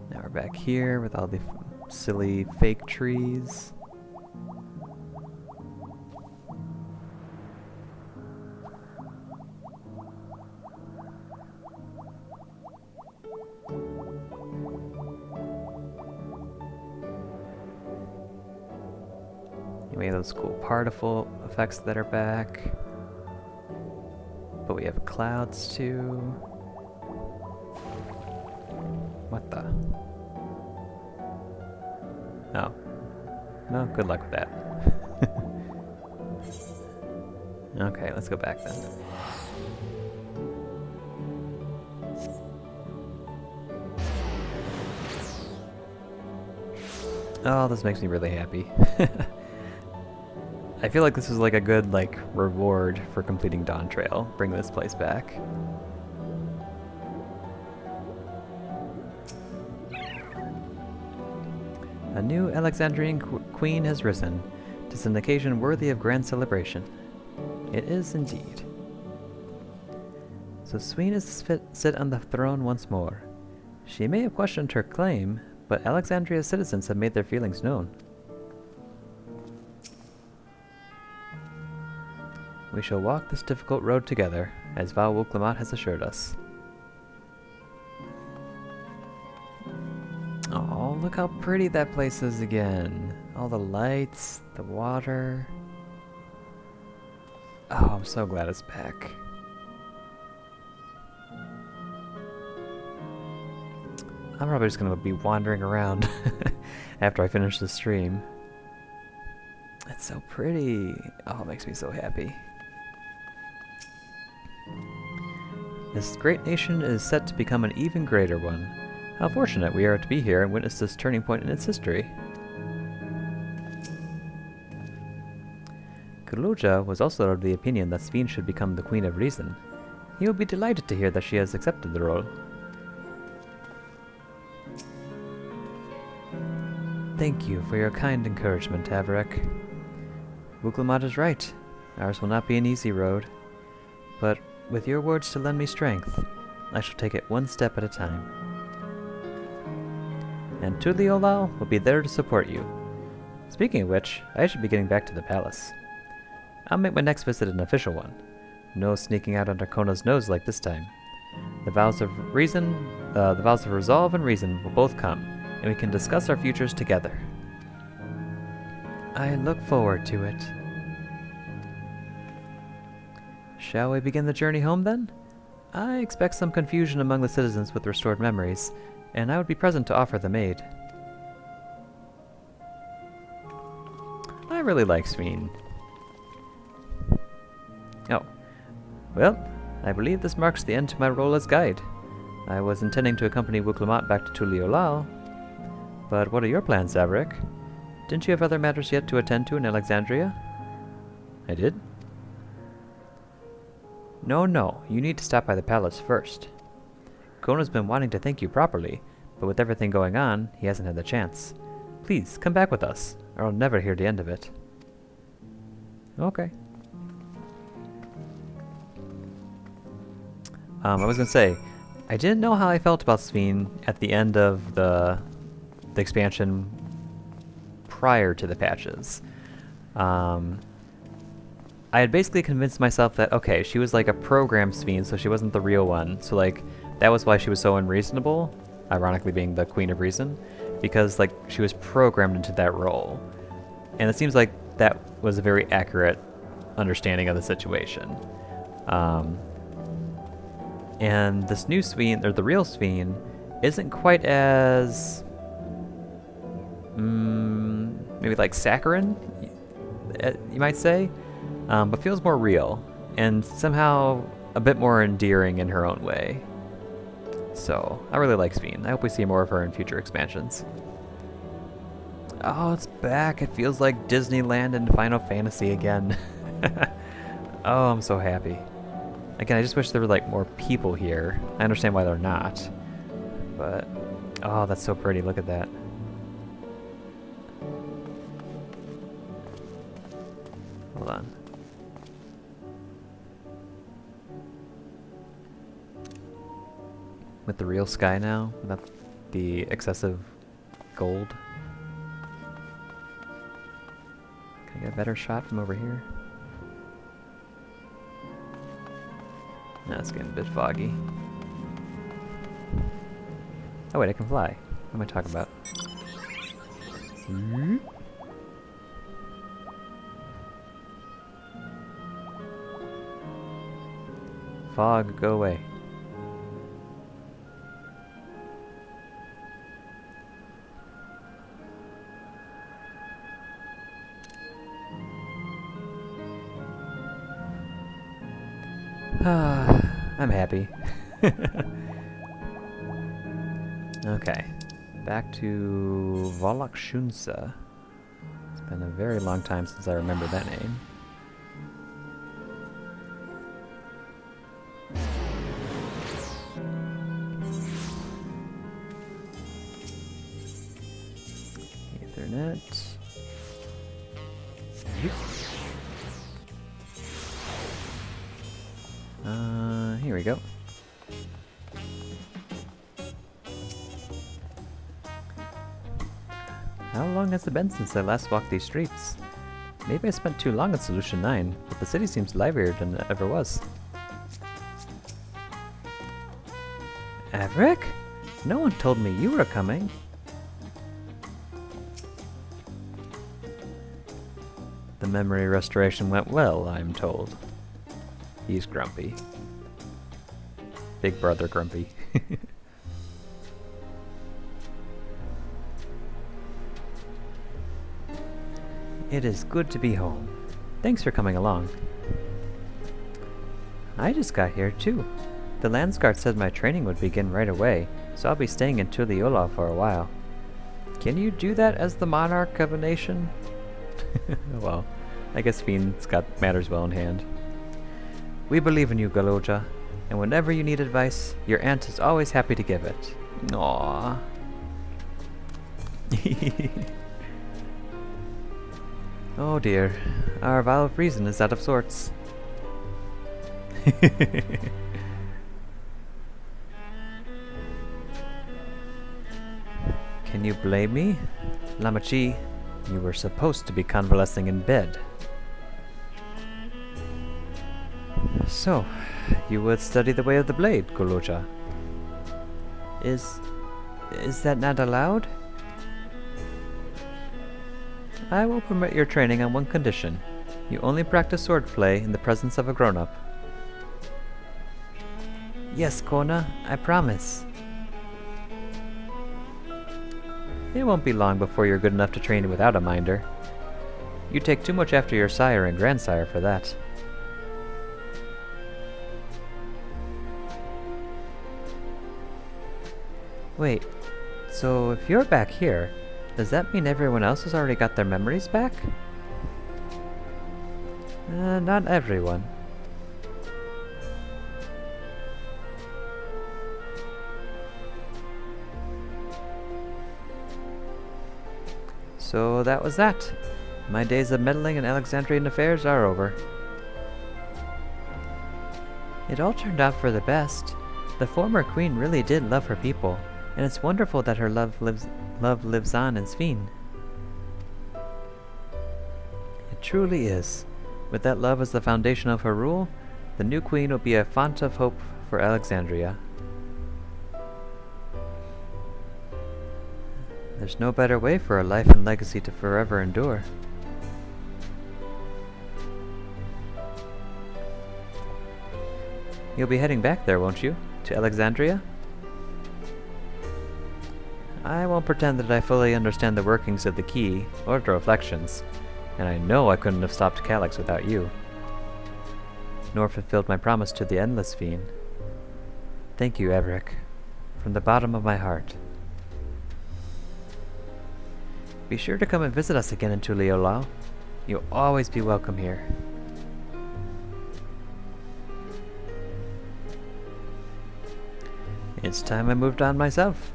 Now we're back here with all the silly fake trees. We have those cool particle effects that are back. But we have clouds too. What the? Oh. No, good luck with that. Okay, let's go back then. Oh, this makes me really happy. I feel like this is like a good reward for completing Dawntrail. Bring this place back. A new Alexandrian queen has risen. 'Tis an occasion worthy of grand celebration. It is indeed. So Sween is to sit on the throne once more. She may have questioned her claim, but Alexandria's citizens have made their feelings known. We shall walk this difficult road together, as Val Wuklamot has assured us. Oh, look how pretty that place is again. All the lights, the water. Oh, I'm so glad it's back. I'm probably just gonna be wandering around after I finish the stream. It's so pretty. Oh, it makes me so happy. This great nation is set to become an even greater one. How fortunate we are to be here and witness this turning point in its history. Kuluja was also of the opinion that Sveen should become the Queen of Reason. He will be delighted to hear that she has accepted the role. Thank you for your kind encouragement, Taverick. Wuklamot is right. Ours will not be an easy road. But with your words to lend me strength, I shall take it one step at a time. And Tuliolao will be there to support you. Speaking of which, I should be getting back to the palace. I'll make my next visit an official one. No sneaking out under Kona's nose like this time. The vows of resolve and reason will both come, and we can discuss our futures together. I look forward to it. Shall we begin the journey home then? I expect some confusion among the citizens with restored memories, and I would be present to offer them aid. I really like Sveen. Oh. Well, I believe this marks the end to my role as guide. I was intending to accompany Wuklamot back to Tuliolal, but what are your plans, Zavrik? Didn't you have other matters yet to attend to in Alexandria? I did? No, you need to stop by the palace first. Kona's been wanting to thank you properly, but with everything going on, he hasn't had the chance. Please, come back with us, or I'll never hear the end of it. Okay. I was gonna say, I didn't know how I felt about Sveen at the end of the expansion prior to the patches. I had basically convinced myself that, okay, she was like a program Sveen, so she wasn't the real one. So like, that was why she was so unreasonable, ironically being the Queen of Reason, because like, she was programmed into that role. And it seems like that was a very accurate understanding of the situation. And this new Sveen, or the real Sveen, isn't quite as maybe like saccharine, you might say, but feels more real and somehow a bit more endearing in her own way. So I really like Sveen. I hope we see more of her in future expansions. Oh, it's back. It feels like Disneyland and Final Fantasy again. Oh, I'm so happy. Again, I just wish there were like more people here. I understand why they're not, but oh, that's so pretty. Look at that. Hold on. With the real sky now, not the excessive gold. Can I get a better shot from over here? No, it's getting a bit foggy. Oh wait, I can fly. What am I talking about? Fog, go away. I'm happy. Okay, back to Volokshunsa. It's been a very long time since I remember that name. Ethernet. Here we go. How long has it been since I last walked these streets? Maybe I spent too long in Solution 9, but the city seems livelier than it ever was. Averick? No one told me you were coming. The memory restoration went well, I'm told. He's grumpy. Big brother grumpy. It is good to be home. Thanks for coming along. I just got here too. The Landsguard said my training would begin right away, so I'll be staying in Tuliolal for a while. Can you do that as the monarch of a nation? Well, I guess Fiend's got matters well in hand. We believe in you, Galoja, and whenever you need advice, your aunt is always happy to give it. Aww. Oh dear, our vow of reason is out of sorts. Can you blame me? Lamachi, you were supposed to be convalescing in bed. So, you would study the way of the blade, Goloja. Is that not allowed? I will permit your training on one condition. You only practice swordplay in the presence of a grown-up. Yes, Kona, I promise. It won't be long before you're good enough to train without a minder. You take too much after your sire and grandsire for that. Wait, so if you're back here, does that mean everyone else has already got their memories back? Not everyone. So that was that. My days of meddling in Alexandrian affairs are over. It all turned out for the best. The former queen really did love her people, and it's wonderful that her love lives on in Sphene. It truly is. With that love as the foundation of her rule, the new queen will be a font of hope for Alexandria. There's no better way for a life and legacy to forever endure. You'll be heading back there, won't you? To Alexandria? I won't pretend that I fully understand the workings of the key or the reflections, and I know I couldn't have stopped Calyx without you, nor fulfilled my promise to the Endless Fiend. Thank you, Everic, from the bottom of my heart. Be sure to come and visit us again in Tuliyollao. You'll always be welcome here. It's time I moved on myself.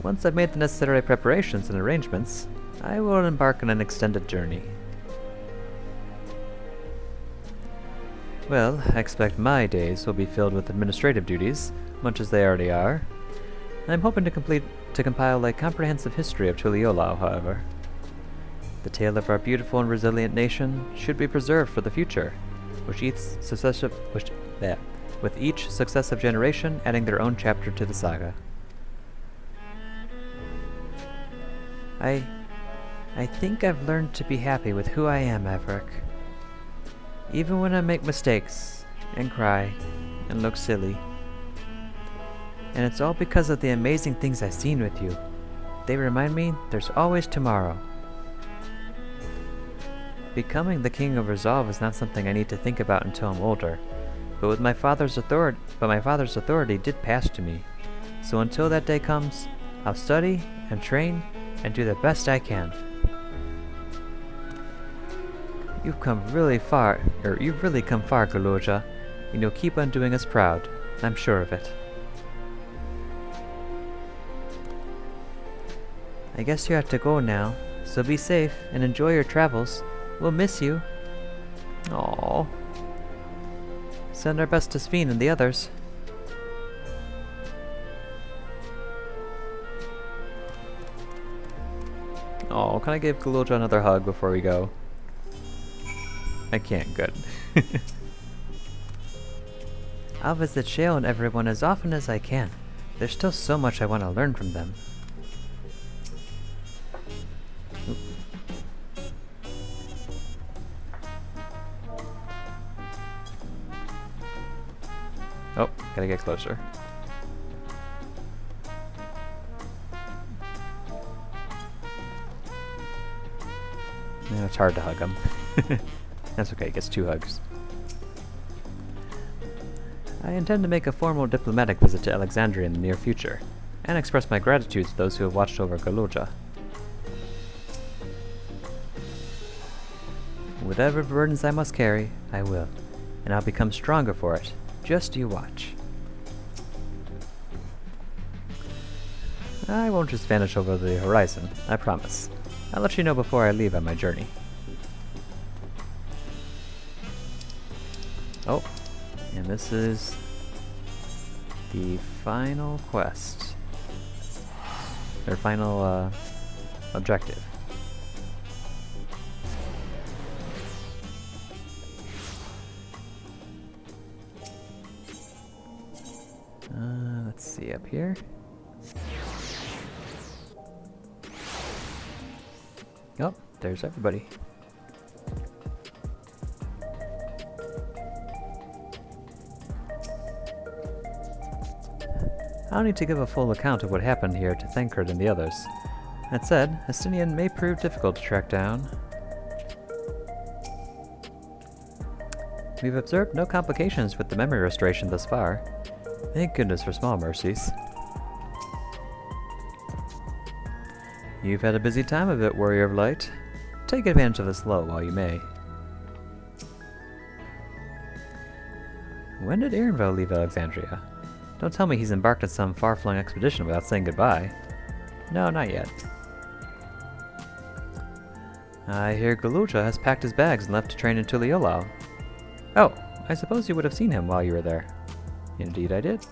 Once I've made the necessary preparations and arrangements, I will embark on an extended journey. Well, I expect my days will be filled with administrative duties, much as they already are. I'm hoping to compile a comprehensive history of Tuliyollao, however. The tale of our beautiful and resilient nation should be preserved for the future, with each successive generation adding their own chapter to the saga. I think I've learned to be happy with who I am, Everic. Even when I make mistakes, and cry, and look silly. And it's all because of the amazing things I've seen with you. They remind me there's always tomorrow. Becoming the King of Resolve is not something I need to think about until I'm older. But my father's authority did pass to me. So until that day comes, I'll study and train and do the best I can. You've really come far, Guloja, and you'll keep on doing us proud. I'm sure of it. I guess you have to go now, so be safe and enjoy your travels. We'll miss you. Aww. Send our best to Sphene and the others. Oh, can I give Guloja another hug before we go? I can't, good. I'll visit Shale and everyone as often as I can. There's still so much I want to learn from them. Oop. Oh, gotta get closer. Yeah, it's hard to hug him. That's okay, he gets 2 hugs. I intend to make a formal diplomatic visit to Alexandria in the near future, and express my gratitude to those who have watched over Guloja. Whatever burdens I must carry, I will, and I'll become stronger for it. Just you watch. I won't just vanish over the horizon, I promise. I'll let you know before I leave on my journey. Oh, and this is the final quest. Their final objective. Let's see up here. Oh, there's everybody. I'll need to give a full account of what happened here to Thancred and the others. That said, Estinian may prove difficult to track down. We've observed no complications with the memory restoration thus far. Thank goodness for small mercies. You've had a busy time of it, Warrior of Light. Take advantage of this lull while you may. When did Ehrenville leave Alexandria? Don't tell me he's embarked on some far-flung expedition without saying goodbye. No, not yet. I hear Galuja has packed his bags and left to train in Tuliolao. Oh, I suppose you would have seen him while you were there. Indeed I did.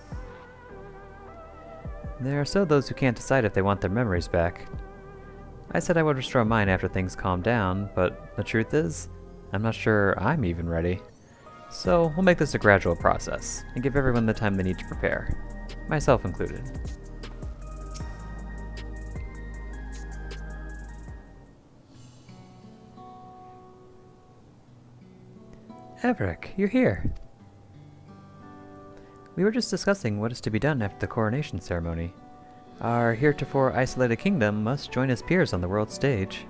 There are still those who can't decide if they want their memories back. I said I would restore mine after things calm down, but the truth is, I'm not sure I'm even ready. So we'll make this a gradual process, and give everyone the time they need to prepare, myself included. Everick, you're here! We were just discussing what is to be done after the coronation ceremony. Our heretofore isolated kingdom must join its peers on the world stage.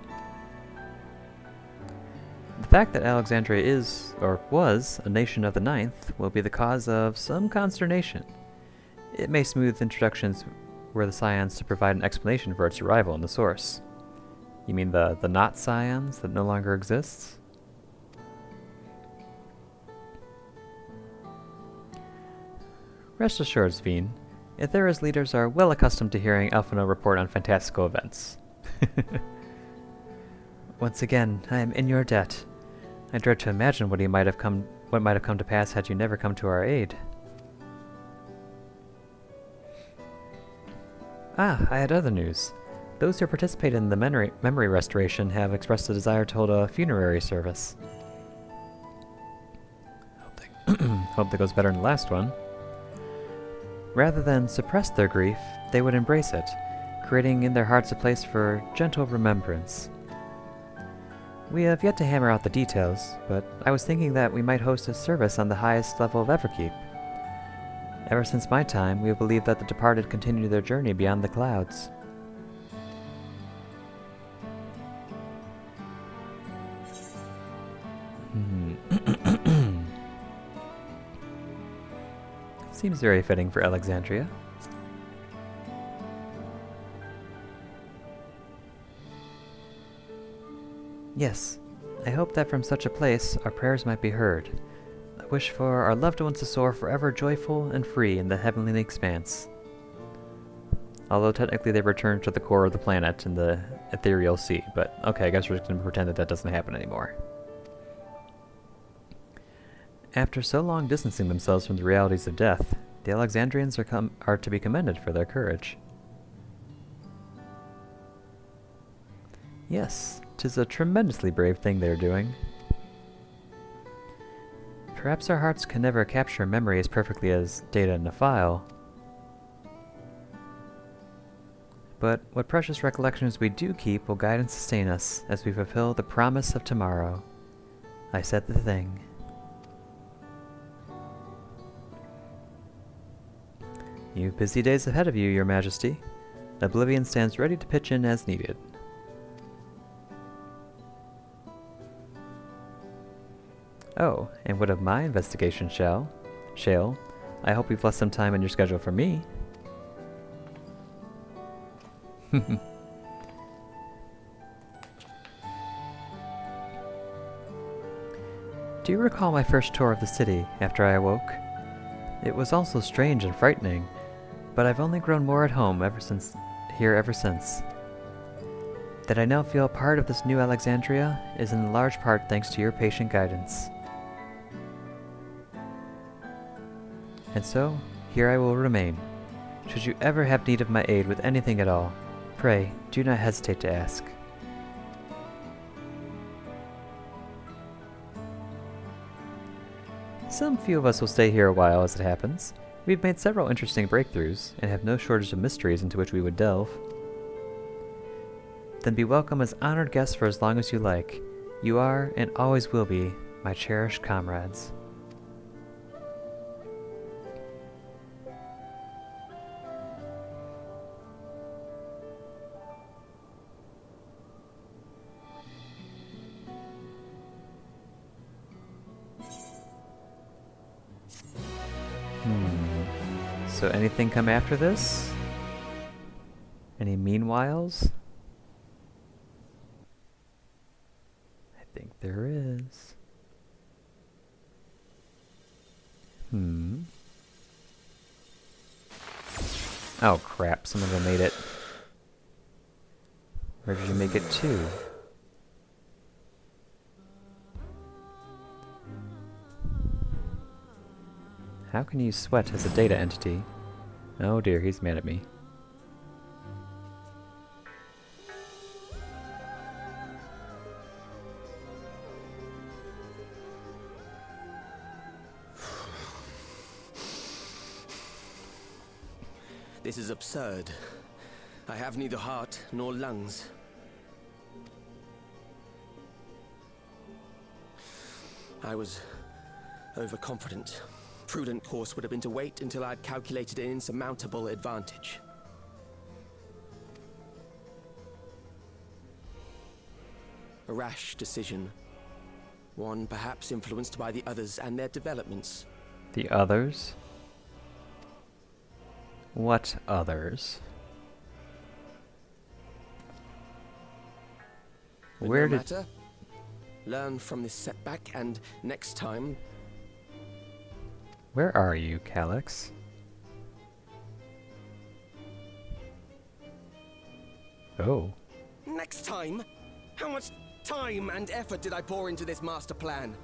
The fact that Alexandria is, or was, a nation of the Ninth will be the cause of some consternation. It may smooth introductions were the Scions to provide an explanation for its arrival in the source. You mean the not Scions that no longer exists? Rest assured, Sveen, Ithera's leaders are well accustomed to hearing Elfino report on fantastical events. Once again, I am in your debt. I dread to imagine what might have come to pass had you never come to our aid. Ah, I had other news. Those who participated in the memory restoration have expressed a desire to hold a funerary service. Hope that goes better than the last one. Rather than suppress their grief, they would embrace it, creating in their hearts a place for gentle remembrance. We have yet to hammer out the details, but I was thinking that we might host a service on the highest level of Everkeep. Ever since my time, we have believed that the departed continue their journey beyond the clouds. Seems very fitting for Alexandria. Yes, I hope that from such a place our prayers might be heard. I wish for our loved ones to soar forever joyful and free in the heavenly expanse. Although technically they return to the core of the planet in the ethereal sea, but okay, I guess we're just going to pretend that that doesn't happen anymore. After so long distancing themselves from the realities of death, the Alexandrians are to be commended for their courage. Yes, 'tis a tremendously brave thing they are doing. Perhaps our hearts can never capture memory as perfectly as data in a file. But what precious recollections we do keep will guide and sustain us as we fulfill the promise of tomorrow. I said the thing. You've busy days ahead of you, Your Majesty. Oblivion stands ready to pitch in as needed. Oh, and what of my investigation, Shale? I hope you've left some time in your schedule for me. Do you recall my first tour of the city after I awoke? It was also strange and frightening, but I've only grown more at home ever since. That I now feel part of this new Alexandria is in large part thanks to your patient guidance. And so, here I will remain. Should you ever have need of my aid with anything at all, pray, do not hesitate to ask. Some few of us will stay here a while as it happens. We've made several interesting breakthroughs, and have no shortage of mysteries into which we would delve. Then be welcome as honored guests for as long as you like. You are, and always will be, my cherished comrades. So anything come after this? Any meanwhiles? There is. Oh crap, some of them made it. Where did you make it to? How can you sweat as a data entity? Oh dear, he's mad at me. This is absurd. I have neither heart nor lungs. I was overconfident. Prudent course would have been to wait until I'd calculated an insurmountable advantage. A rash decision. One perhaps influenced by the others and their developments. The others? What others? But Where no did... matter. Learn from this setback and next time... Where are you, Calyx? Oh. Next time? How much time and effort did I pour into this master plan?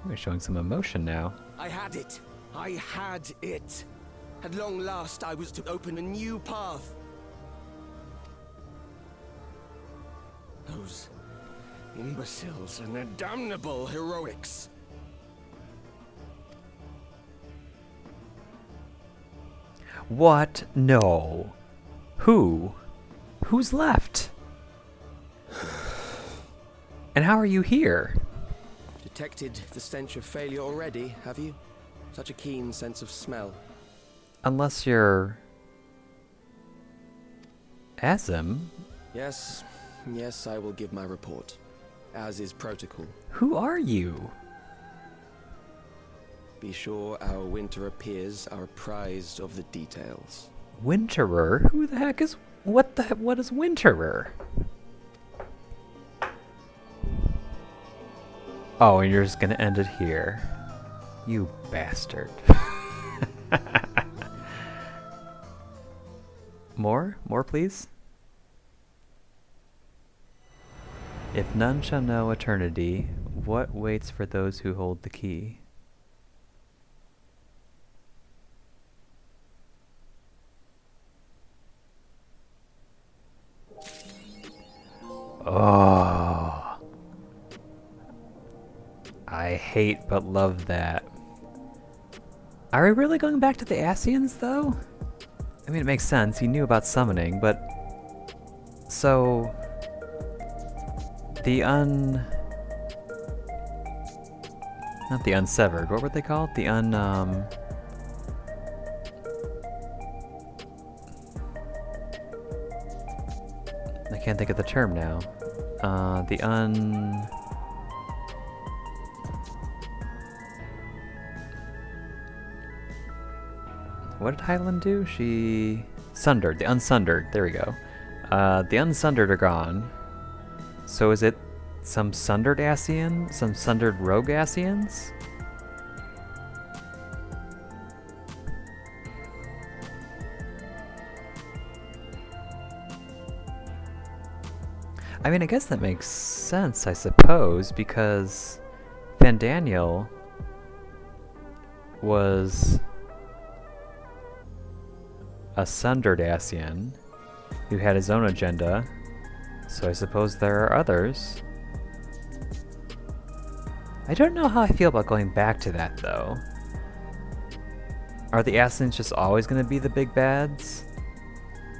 We're showing some emotion now. I had it. I had it. At long last, I was to open a new path. Those imbeciles and their damnable heroics. What? No. Who? Who's left? And how are you here? Detected the stench of failure already, have you? Such a keen sense of smell. Unless you're... Azim? Yes, yes, I will give my report. As is protocol. Who are you? Be sure our Winterer peers are apprised of the details. Winterer? Who the heck is... What is Winterer? Oh, and you're just gonna end it here. You bastard. More? More, please? If none shall know eternity, what waits for those who hold the key? Oh. I hate but love that. Are we really going back to the Ascians, though? I mean, it makes sense. He knew about summoning, but... So... The Not the unsevered. What were they called? The I can't think of the term now. What did Hyland do? She... Sundered. The unsundered. There we go. The unsundered are gone. So is it some sundered Ascian? Some sundered rogue Ascians? I mean, I guess that makes sense, I suppose, because Vandaniel was a sundered Ascian who had his own agenda, so I suppose there are others. I don't know how I feel about going back to that, though. Are the Ascians just always going to be the big bads?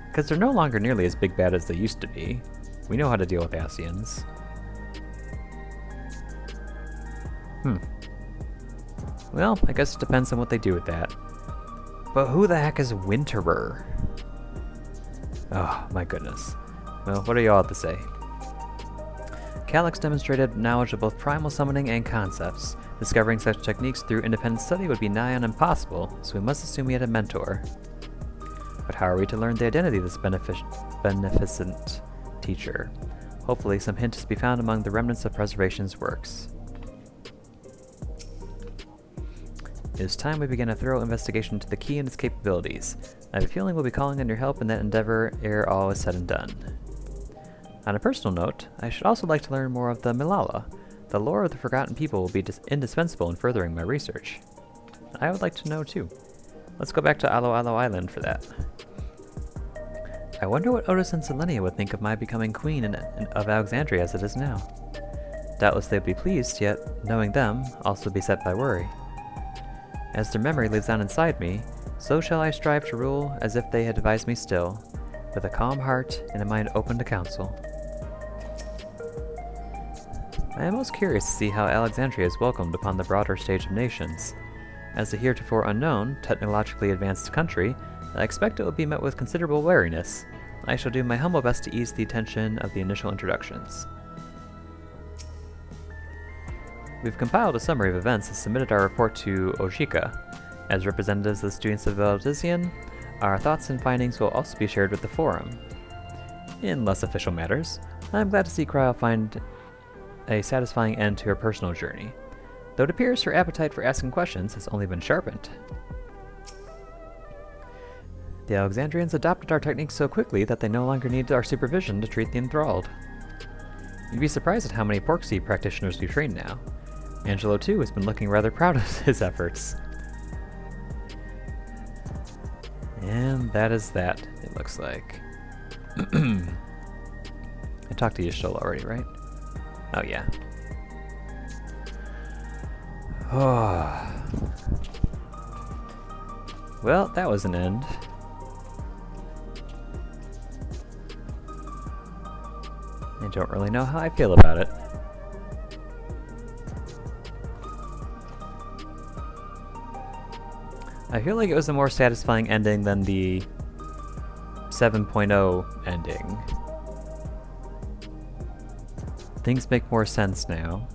Because they're no longer nearly as big bad as they used to be. We know how to deal with Ascians. Well, I guess it depends on what they do with that. But who the heck is Winterer? Oh, my goodness. Well, what do y'all have to say? Calyx demonstrated knowledge of both primal summoning and concepts. Discovering such techniques through independent study would be nigh on impossible, so we must assume he had a mentor. But how are we to learn the identity of this beneficent teacher. Hopefully some hint is to be found among the remnants of Preservation's works. It is time we begin a thorough investigation into the key and its capabilities. I have a feeling we'll be calling on your help in that endeavor ere all is said and done. On a personal note, I should also like to learn more of the Milala. The lore of the Forgotten People will be indispensable in furthering my research. I would like to know too. Let's go back to Alo Alo Island for that. I wonder what Otis and Selenia would think of my becoming queen of Alexandria as it is now. Doubtless they would be pleased, yet, knowing them, also beset by worry. As their memory lives on inside me, so shall I strive to rule as if they had advised me still, with a calm heart and a mind open to counsel. I am most curious to see how Alexandria is welcomed upon the broader stage of nations. As a heretofore unknown, technologically advanced country, I expect it will be met with considerable wariness. I shall do my humble best to ease the tension of the initial introductions. We've compiled a summary of events and submitted our report to Ojika. As representatives of the students of Valdizian, our thoughts and findings will also be shared with the forum. In less official matters, I'm glad to see Cryo find a satisfying end to her personal journey, though it appears her appetite for asking questions has only been sharpened. The Alexandrians adopted our techniques so quickly that they no longer need our supervision to treat the enthralled. You'd be surprised at how many Porksea practitioners we've trained now. Angelo, too, has been looking rather proud of his efforts. And that is that, it looks like. I talked to Yishol already, right? Oh, yeah. Oh. Well, that was an end. I don't really know how I feel about it. I feel like it was a more satisfying ending than the 7.0 ending. Things make more sense now.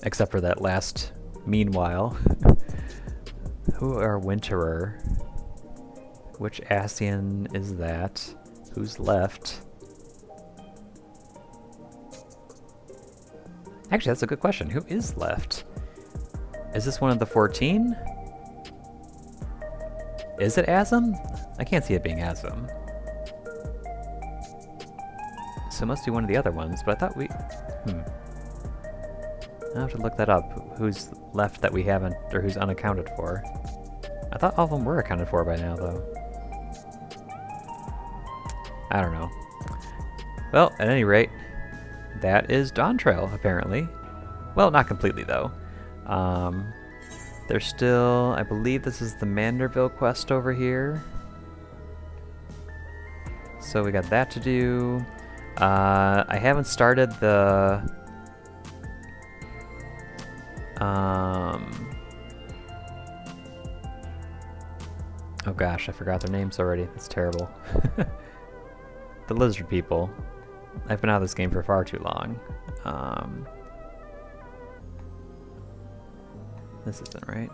Except for that last meanwhile. Who are Winterer? Which Ascian is that? Who's left? Actually, that's a good question. Who is left? Is this one of the 14? Is it Asm? I can't see it being Asm. So it must be one of the other ones, but I thought we... I'll have to look that up. Who's left that we haven't, or who's unaccounted for. I thought all of them were accounted for by now, though. I don't know. Well, at any rate, that is Dawntrail, apparently. Well, not completely, though. There's still... I believe this is the Manderville quest over here. So we got that to do. I haven't started the... Oh gosh, I forgot their names already. That's terrible. The lizard people. I've been out of this game for far too long. This isn't right.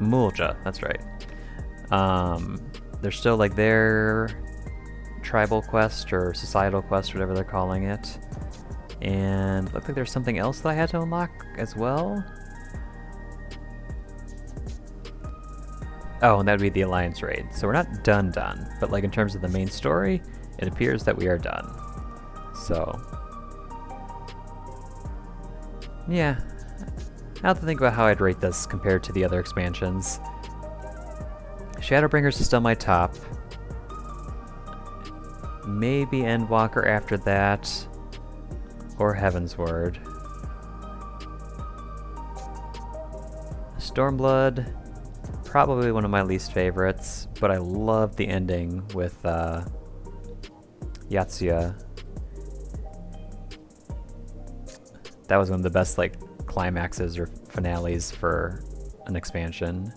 Mulja, that's right. There's still like their tribal quest or societal quest, whatever they're calling it. And it looked like there's something else that I had to unlock as well. Oh, and that would be the Alliance raid. So we're not done, but like in terms of the main story, it appears that we are done. So, yeah. I'll have to think about how I'd rate this compared to the other expansions. Shadowbringers is still my top. Maybe Endwalker after that. Or Heavensward. Stormblood, probably one of my least favorites, but I love the ending with Yatsuya. That was one of the best like climaxes or finales for an expansion.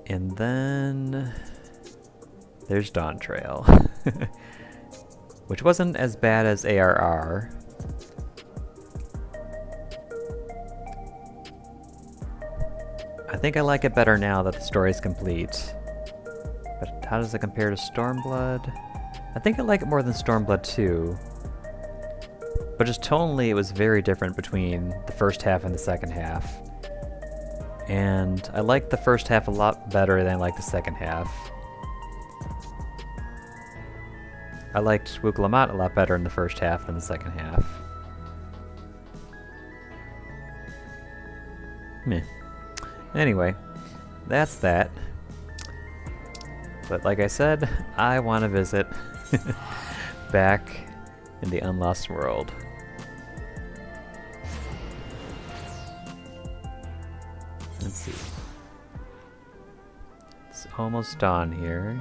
And then there's Dawntrail. Which wasn't as bad as ARR. I think I like it better now that the story is complete. But how does it compare to Stormblood? I think I like it more than Stormblood 2. But just tonally, it was very different between the first half and the second half. And I like the first half a lot better than I like the second half. I liked Wuk-Lamat a lot better in the first half than the second half. Meh. Anyway, that's that. But like I said, I want to visit back in the Unlost World. Let's see. It's almost dawn here.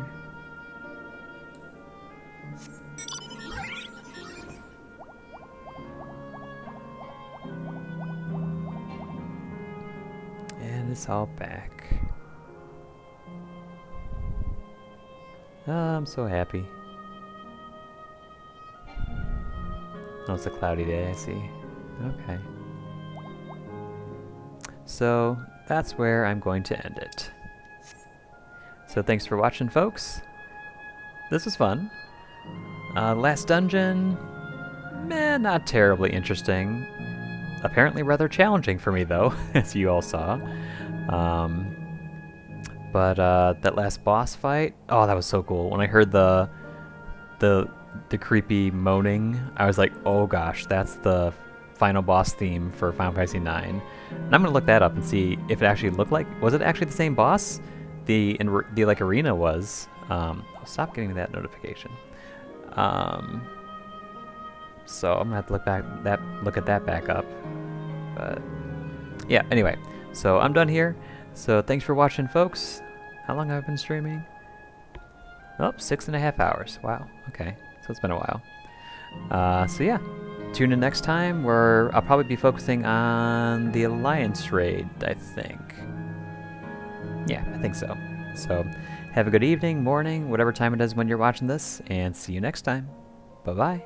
And it's all back. Oh, I'm so happy. Oh, it's a cloudy day, I see. Okay. So, that's where I'm going to end it. So thanks for watching, folks. This was fun. Last dungeon, meh, not terribly interesting. Apparently rather challenging for me, though, as you all saw. But that last boss fight, oh, that was so cool. When I heard the creepy moaning, I was like, oh gosh, that's the final boss theme for Final Fantasy IX. And I'm gonna look that up and see if it actually looked like, was it actually the same boss? The like arena was. Oh, stop getting that notification. So I'm gonna have to look at that back up. But yeah, anyway, so I'm done here. So thanks for watching, folks. How long have I been streaming? Oh, 6.5 hours. Wow. Okay, so it's been a while. So yeah, tune in next time where I'll probably be focusing on the Alliance raid, I think. Yeah, I think so. So have a good evening, morning, whatever time it is when you're watching this, and see you next time. Bye-bye.